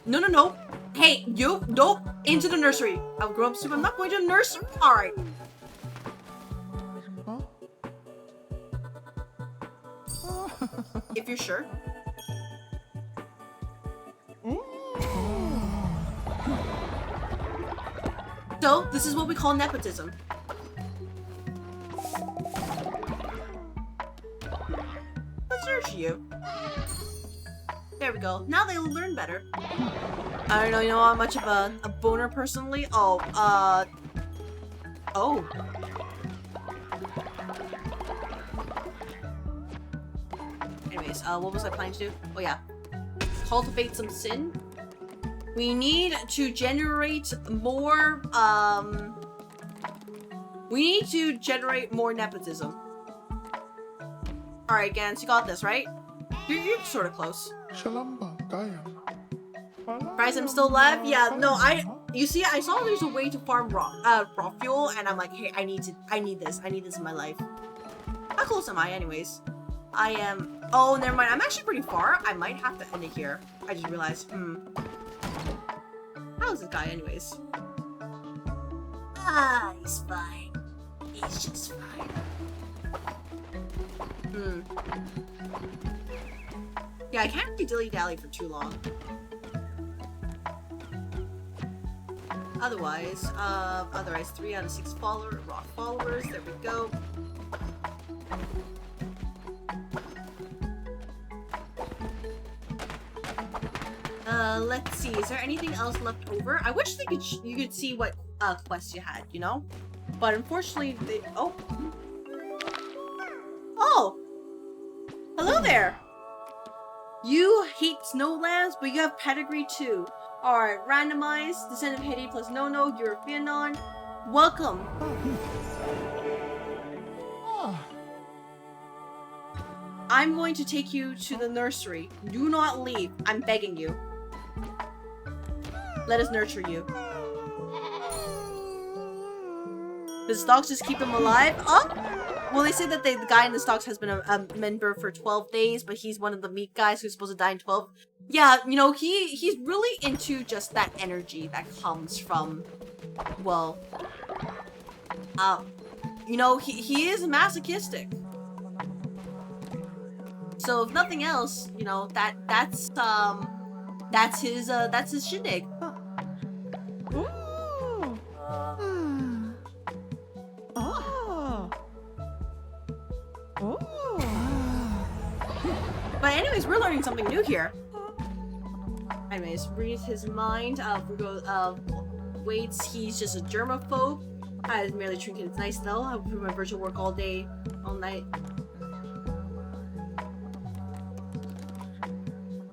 No, no, no. Hey, you, nope. Into the nursery. I'll grow up soon. I'm not going to the nursery. Alright. If you're sure. So, this is what we call nepotism. Let's search you. There we go. Now they'll learn better. I don't know, you know how much of a boner personally? Oh, oh. Anyways, what was I planning to do? Oh yeah. Cultivate some sin. We need to generate more, we need to generate more nepotism. Alright, Gans, you got this, right? You're sort of close. Price, I'm still alive? Yeah, no, you see, I saw there's a way to farm raw fuel, and I'm like, hey, I need this in my life. How close am I, anyways? I am, oh, never mind, I'm actually pretty far. I might have to end it here. I just realized, How's this guy, anyways? Ah, he's fine. He's just fine. Yeah, I can't really dilly-dally for too long. Otherwise, 3 out of 6 raw followers. There we go. Let's see. Is there anything else left over? I wish you could see what quests you had, you know? But unfortunately, oh. Hello there! You hate snowlands, but you have pedigree too. Alright, randomized, descendant of Haiti plus no, you're a Fianon. Welcome! I'm going to take you to the nursery. Do not leave. I'm begging you. Let us nurture you. The stocks just keep him alive? Oh! Well, they say that the guy in the stocks has been a member for 12 days, but he's one of the meat guys who's supposed to die in 12. Yeah, you know, he's really into just that energy that comes from, well, you know, he is masochistic. So if nothing else, you know, that's his shindig. But anyways, we're learning something new here. Anyways, read his mind. Waits, he's just a germaphobe. I was merely trinket. It's nice though. I would do my virtual work all day, all night.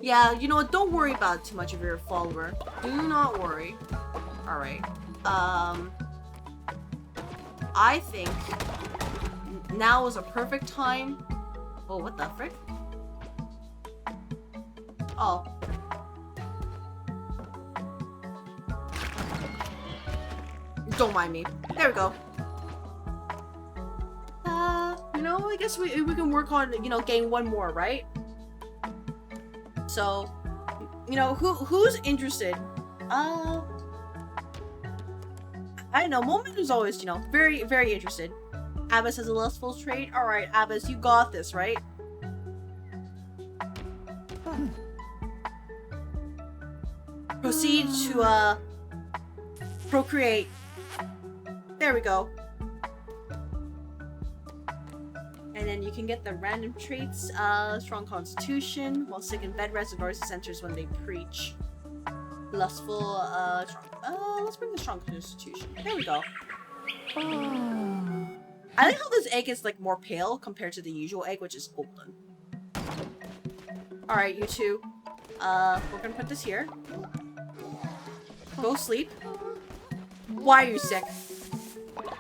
Yeah, you know what? Don't worry about too much of your follower. Do not worry. Alright. I think now is a perfect time. Oh, what the frick? Oh. Don't mind me. There we go. You know, I guess we can work on, you know, getting one more, right? So, you know, who's interested? I don't know. Moment is always, you know, very, very interested. Abbas has a lustful trait. All right, Abbas, you got this, right? Proceed to procreate. There we go. And then you can get the random traits, strong constitution, while sick in bed, rest, and voices enters when they preach. Lustful, strong, let's bring the strong constitution. There we go. I like how this egg is like more pale compared to the usual egg, which is golden. Alright, you two. We're gonna put this here. Go sleep. Why are you sick?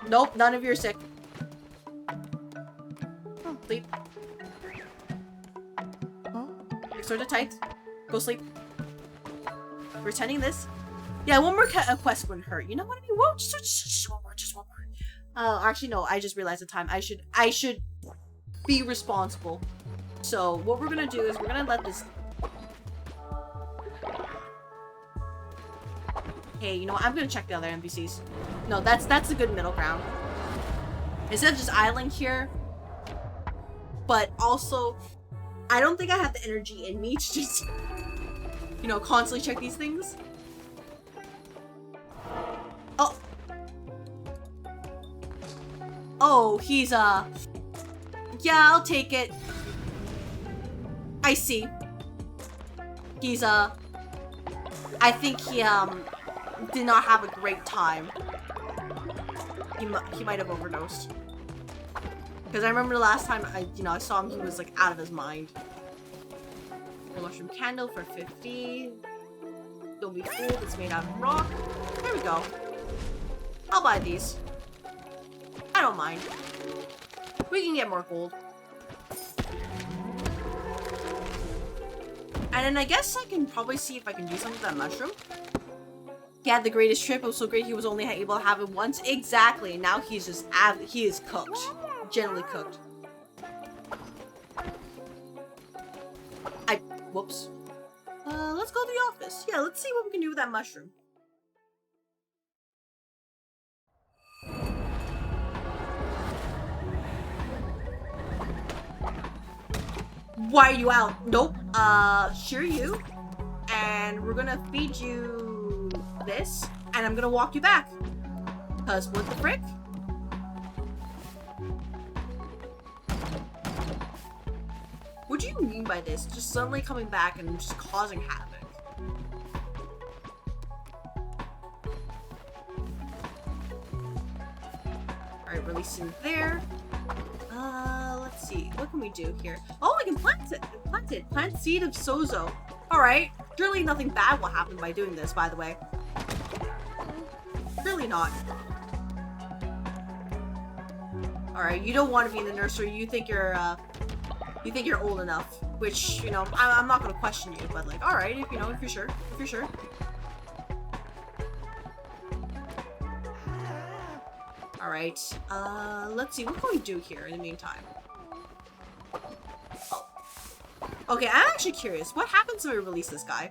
Nope, none of you are sick. Sleep. Extra tight. Go sleep. Pretending this. Yeah, one more quest wouldn't hurt. You know what I mean? Whoa, just one more, just one more. Actually, no. I just realized the time. I should be responsible. So what we're gonna do is we're gonna let this. Hey, you know what? I'm gonna check the other NPCs. No, that's a good middle ground. Instead of just idling here. But also, I don't think I have the energy in me to just, you know, constantly check these things. Oh. Oh, he's, yeah, I'll take it. I see. He's, I think he, did not have a great time. He might have overdosed. Because I remember the last time I saw him, he was like out of his mind. The mushroom candle for 50. Don't be fooled, it's made out of rock. There we go. I'll buy these. I don't mind. We can get more gold. And then I guess I can probably see if I can do something with that mushroom. He had the greatest trip. It was so great he was only able to have it once. Exactly. Now he's just he is cooked. Generally cooked. Whoops. Let's go to the office. Yeah, let's see what we can do with that mushroom. Why are you out? Nope. Sure you. And we're gonna feed you this, and I'm gonna walk you back. Cause what the frick? What do you mean by this? Just suddenly coming back and just causing havoc. Alright, releasing there. Let's see. What can we do here? Oh, we can plant it. Plant it. Plant seed of Sozo. Alright. Surely nothing bad will happen by doing this, by the way. Really not. Alright, you don't want to be in the nursery. You think you're old enough. Which, you know, I'm not gonna question you, but like, alright, if you're sure. If you're sure. Alright, let's see, what can we do here in the meantime? Oh. Okay, I'm actually curious. What happens when we release this guy?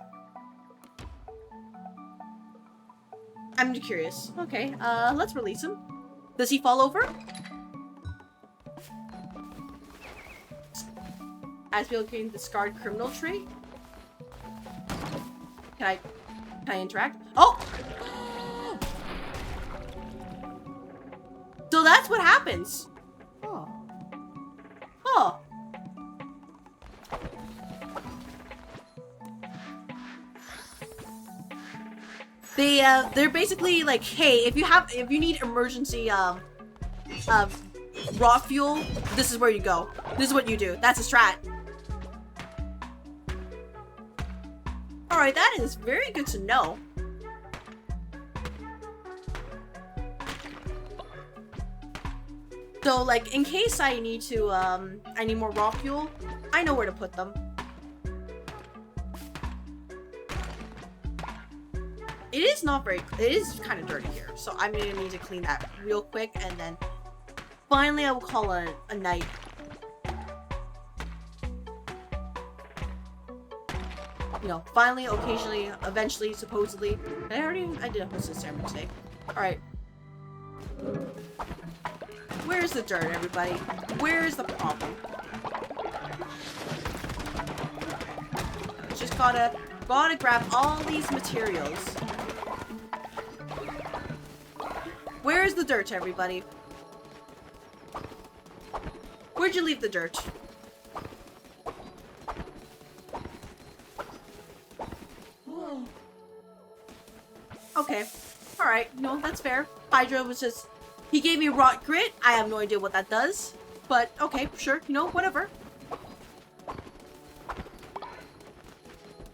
I'm curious. Okay, let's release him. Does he fall over? Asbeel can discard criminal trait. Can I interact? Oh! So that's what happens. Oh. Oh. They're basically like, hey, if you need emergency raw fuel, this is where you go. This is what you do. That's a strat. Alright, that is very good to know. So, like, in case I need to, I need more raw fuel, I know where to put them. It is not very, it is kind of dirty here. So I'm gonna need to clean that real quick, and then finally I will call a night. You know, finally, occasionally, eventually, supposedly. I did a hostess ceremony today. Alright. Where's the dirt, everybody? Where's the problem? Just gotta grab all these materials. Where's the dirt, everybody? Where'd you leave the dirt? Okay. Alright, no, that's fair. Hydra was just... He gave me rot grit. I have no idea what that does. But, okay, sure. You know, whatever.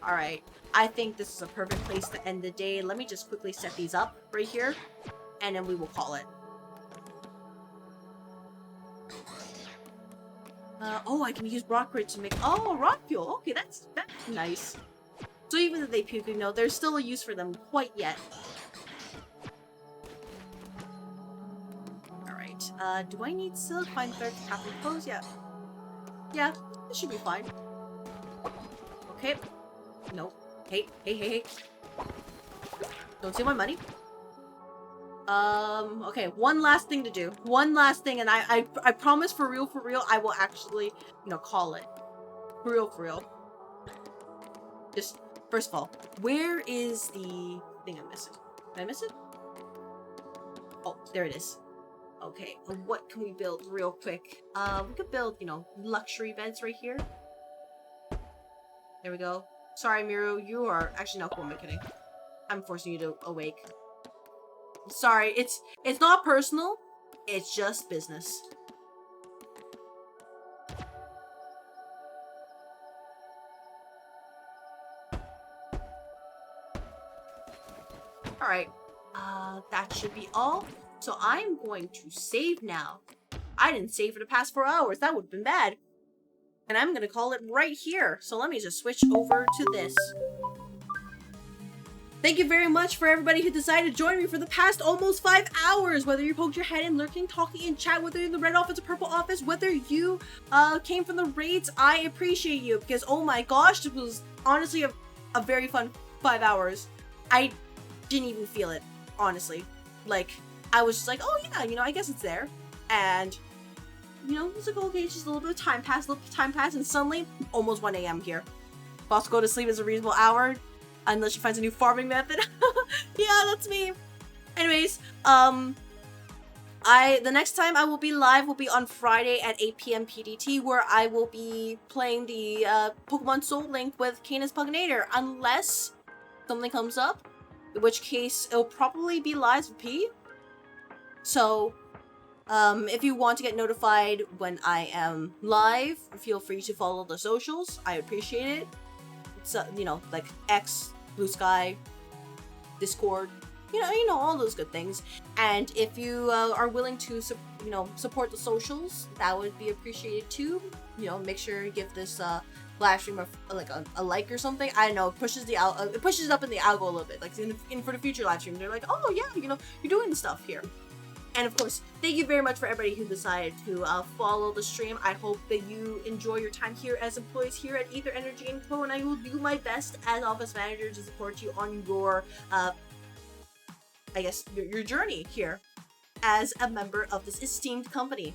Alright. I think this is a perfect place to end the day. Let me just quickly set these up right here. And then we will call it. Oh, I can use rot grit to make... Oh, rot fuel. Okay, that's nice. So even if they puke, you know, there's still a use for them quite yet. Alright, do I need silk? Find third cap and clothes? Yeah. Yeah, this should be fine. Okay. No. Hey. Don't steal my money. Okay, one last thing to do. One last thing, and I promise for real, I will actually, you know, call it. For real. Just... First of all, where is the thing I'm missing? Did I miss it? Oh, there it is. Okay, what can we build real quick? We could build, you know, luxury beds right here. There we go. Sorry, Miru, you are... Actually, no, who am I kidding? I'm forcing you to awake. Sorry, it's not personal. It's just business. Alright, that should be all. So I'm going to save now. I didn't save for the past 4 hours. That would have been bad. And I'm going to call it right here. So let me just switch over to this. Thank you very much for everybody who decided to join me for the past almost 5 hours. Whether you poked your head in, lurking, talking in chat, whether you're in the red office or purple office, whether you came from the raids, I appreciate you. Because, oh my gosh, it was honestly a very fun 5 hours. I didn't even feel it, honestly. Like, I was just like, oh yeah, you know, I guess it's there. And, you know, it's like, okay, it's just a little bit of time passed, and suddenly, almost 1 a.m. here. About to go to sleep is a reasonable hour, unless she finds a new farming method. Yeah, that's me. Anyways, the next time I will be live will be on Friday at 8 p.m. PDT, where I will be playing the Pokemon Soul Link with Canis Pugnator, unless something comes up. In which case, it'll probably be live with P. So, if you want to get notified when I am live, feel free to follow the socials. I appreciate it. It's, you know, like X, Blue Sky, Discord, you know, all those good things. And if you are willing to, you know, support the socials, that would be appreciated too. You know, make sure you give this live stream a like or something. I don't know, it pushes the it pushes up in the algo a little bit, like in for the future live stream. They're like, oh yeah, you know, you're doing stuff here. And of course, thank you very much for everybody who decided to follow the stream. I hope that you enjoy your time here as employees here at Aether Energy & Co. And I will do my best as office manager to support you on your, I guess, your journey here as a member of this esteemed company.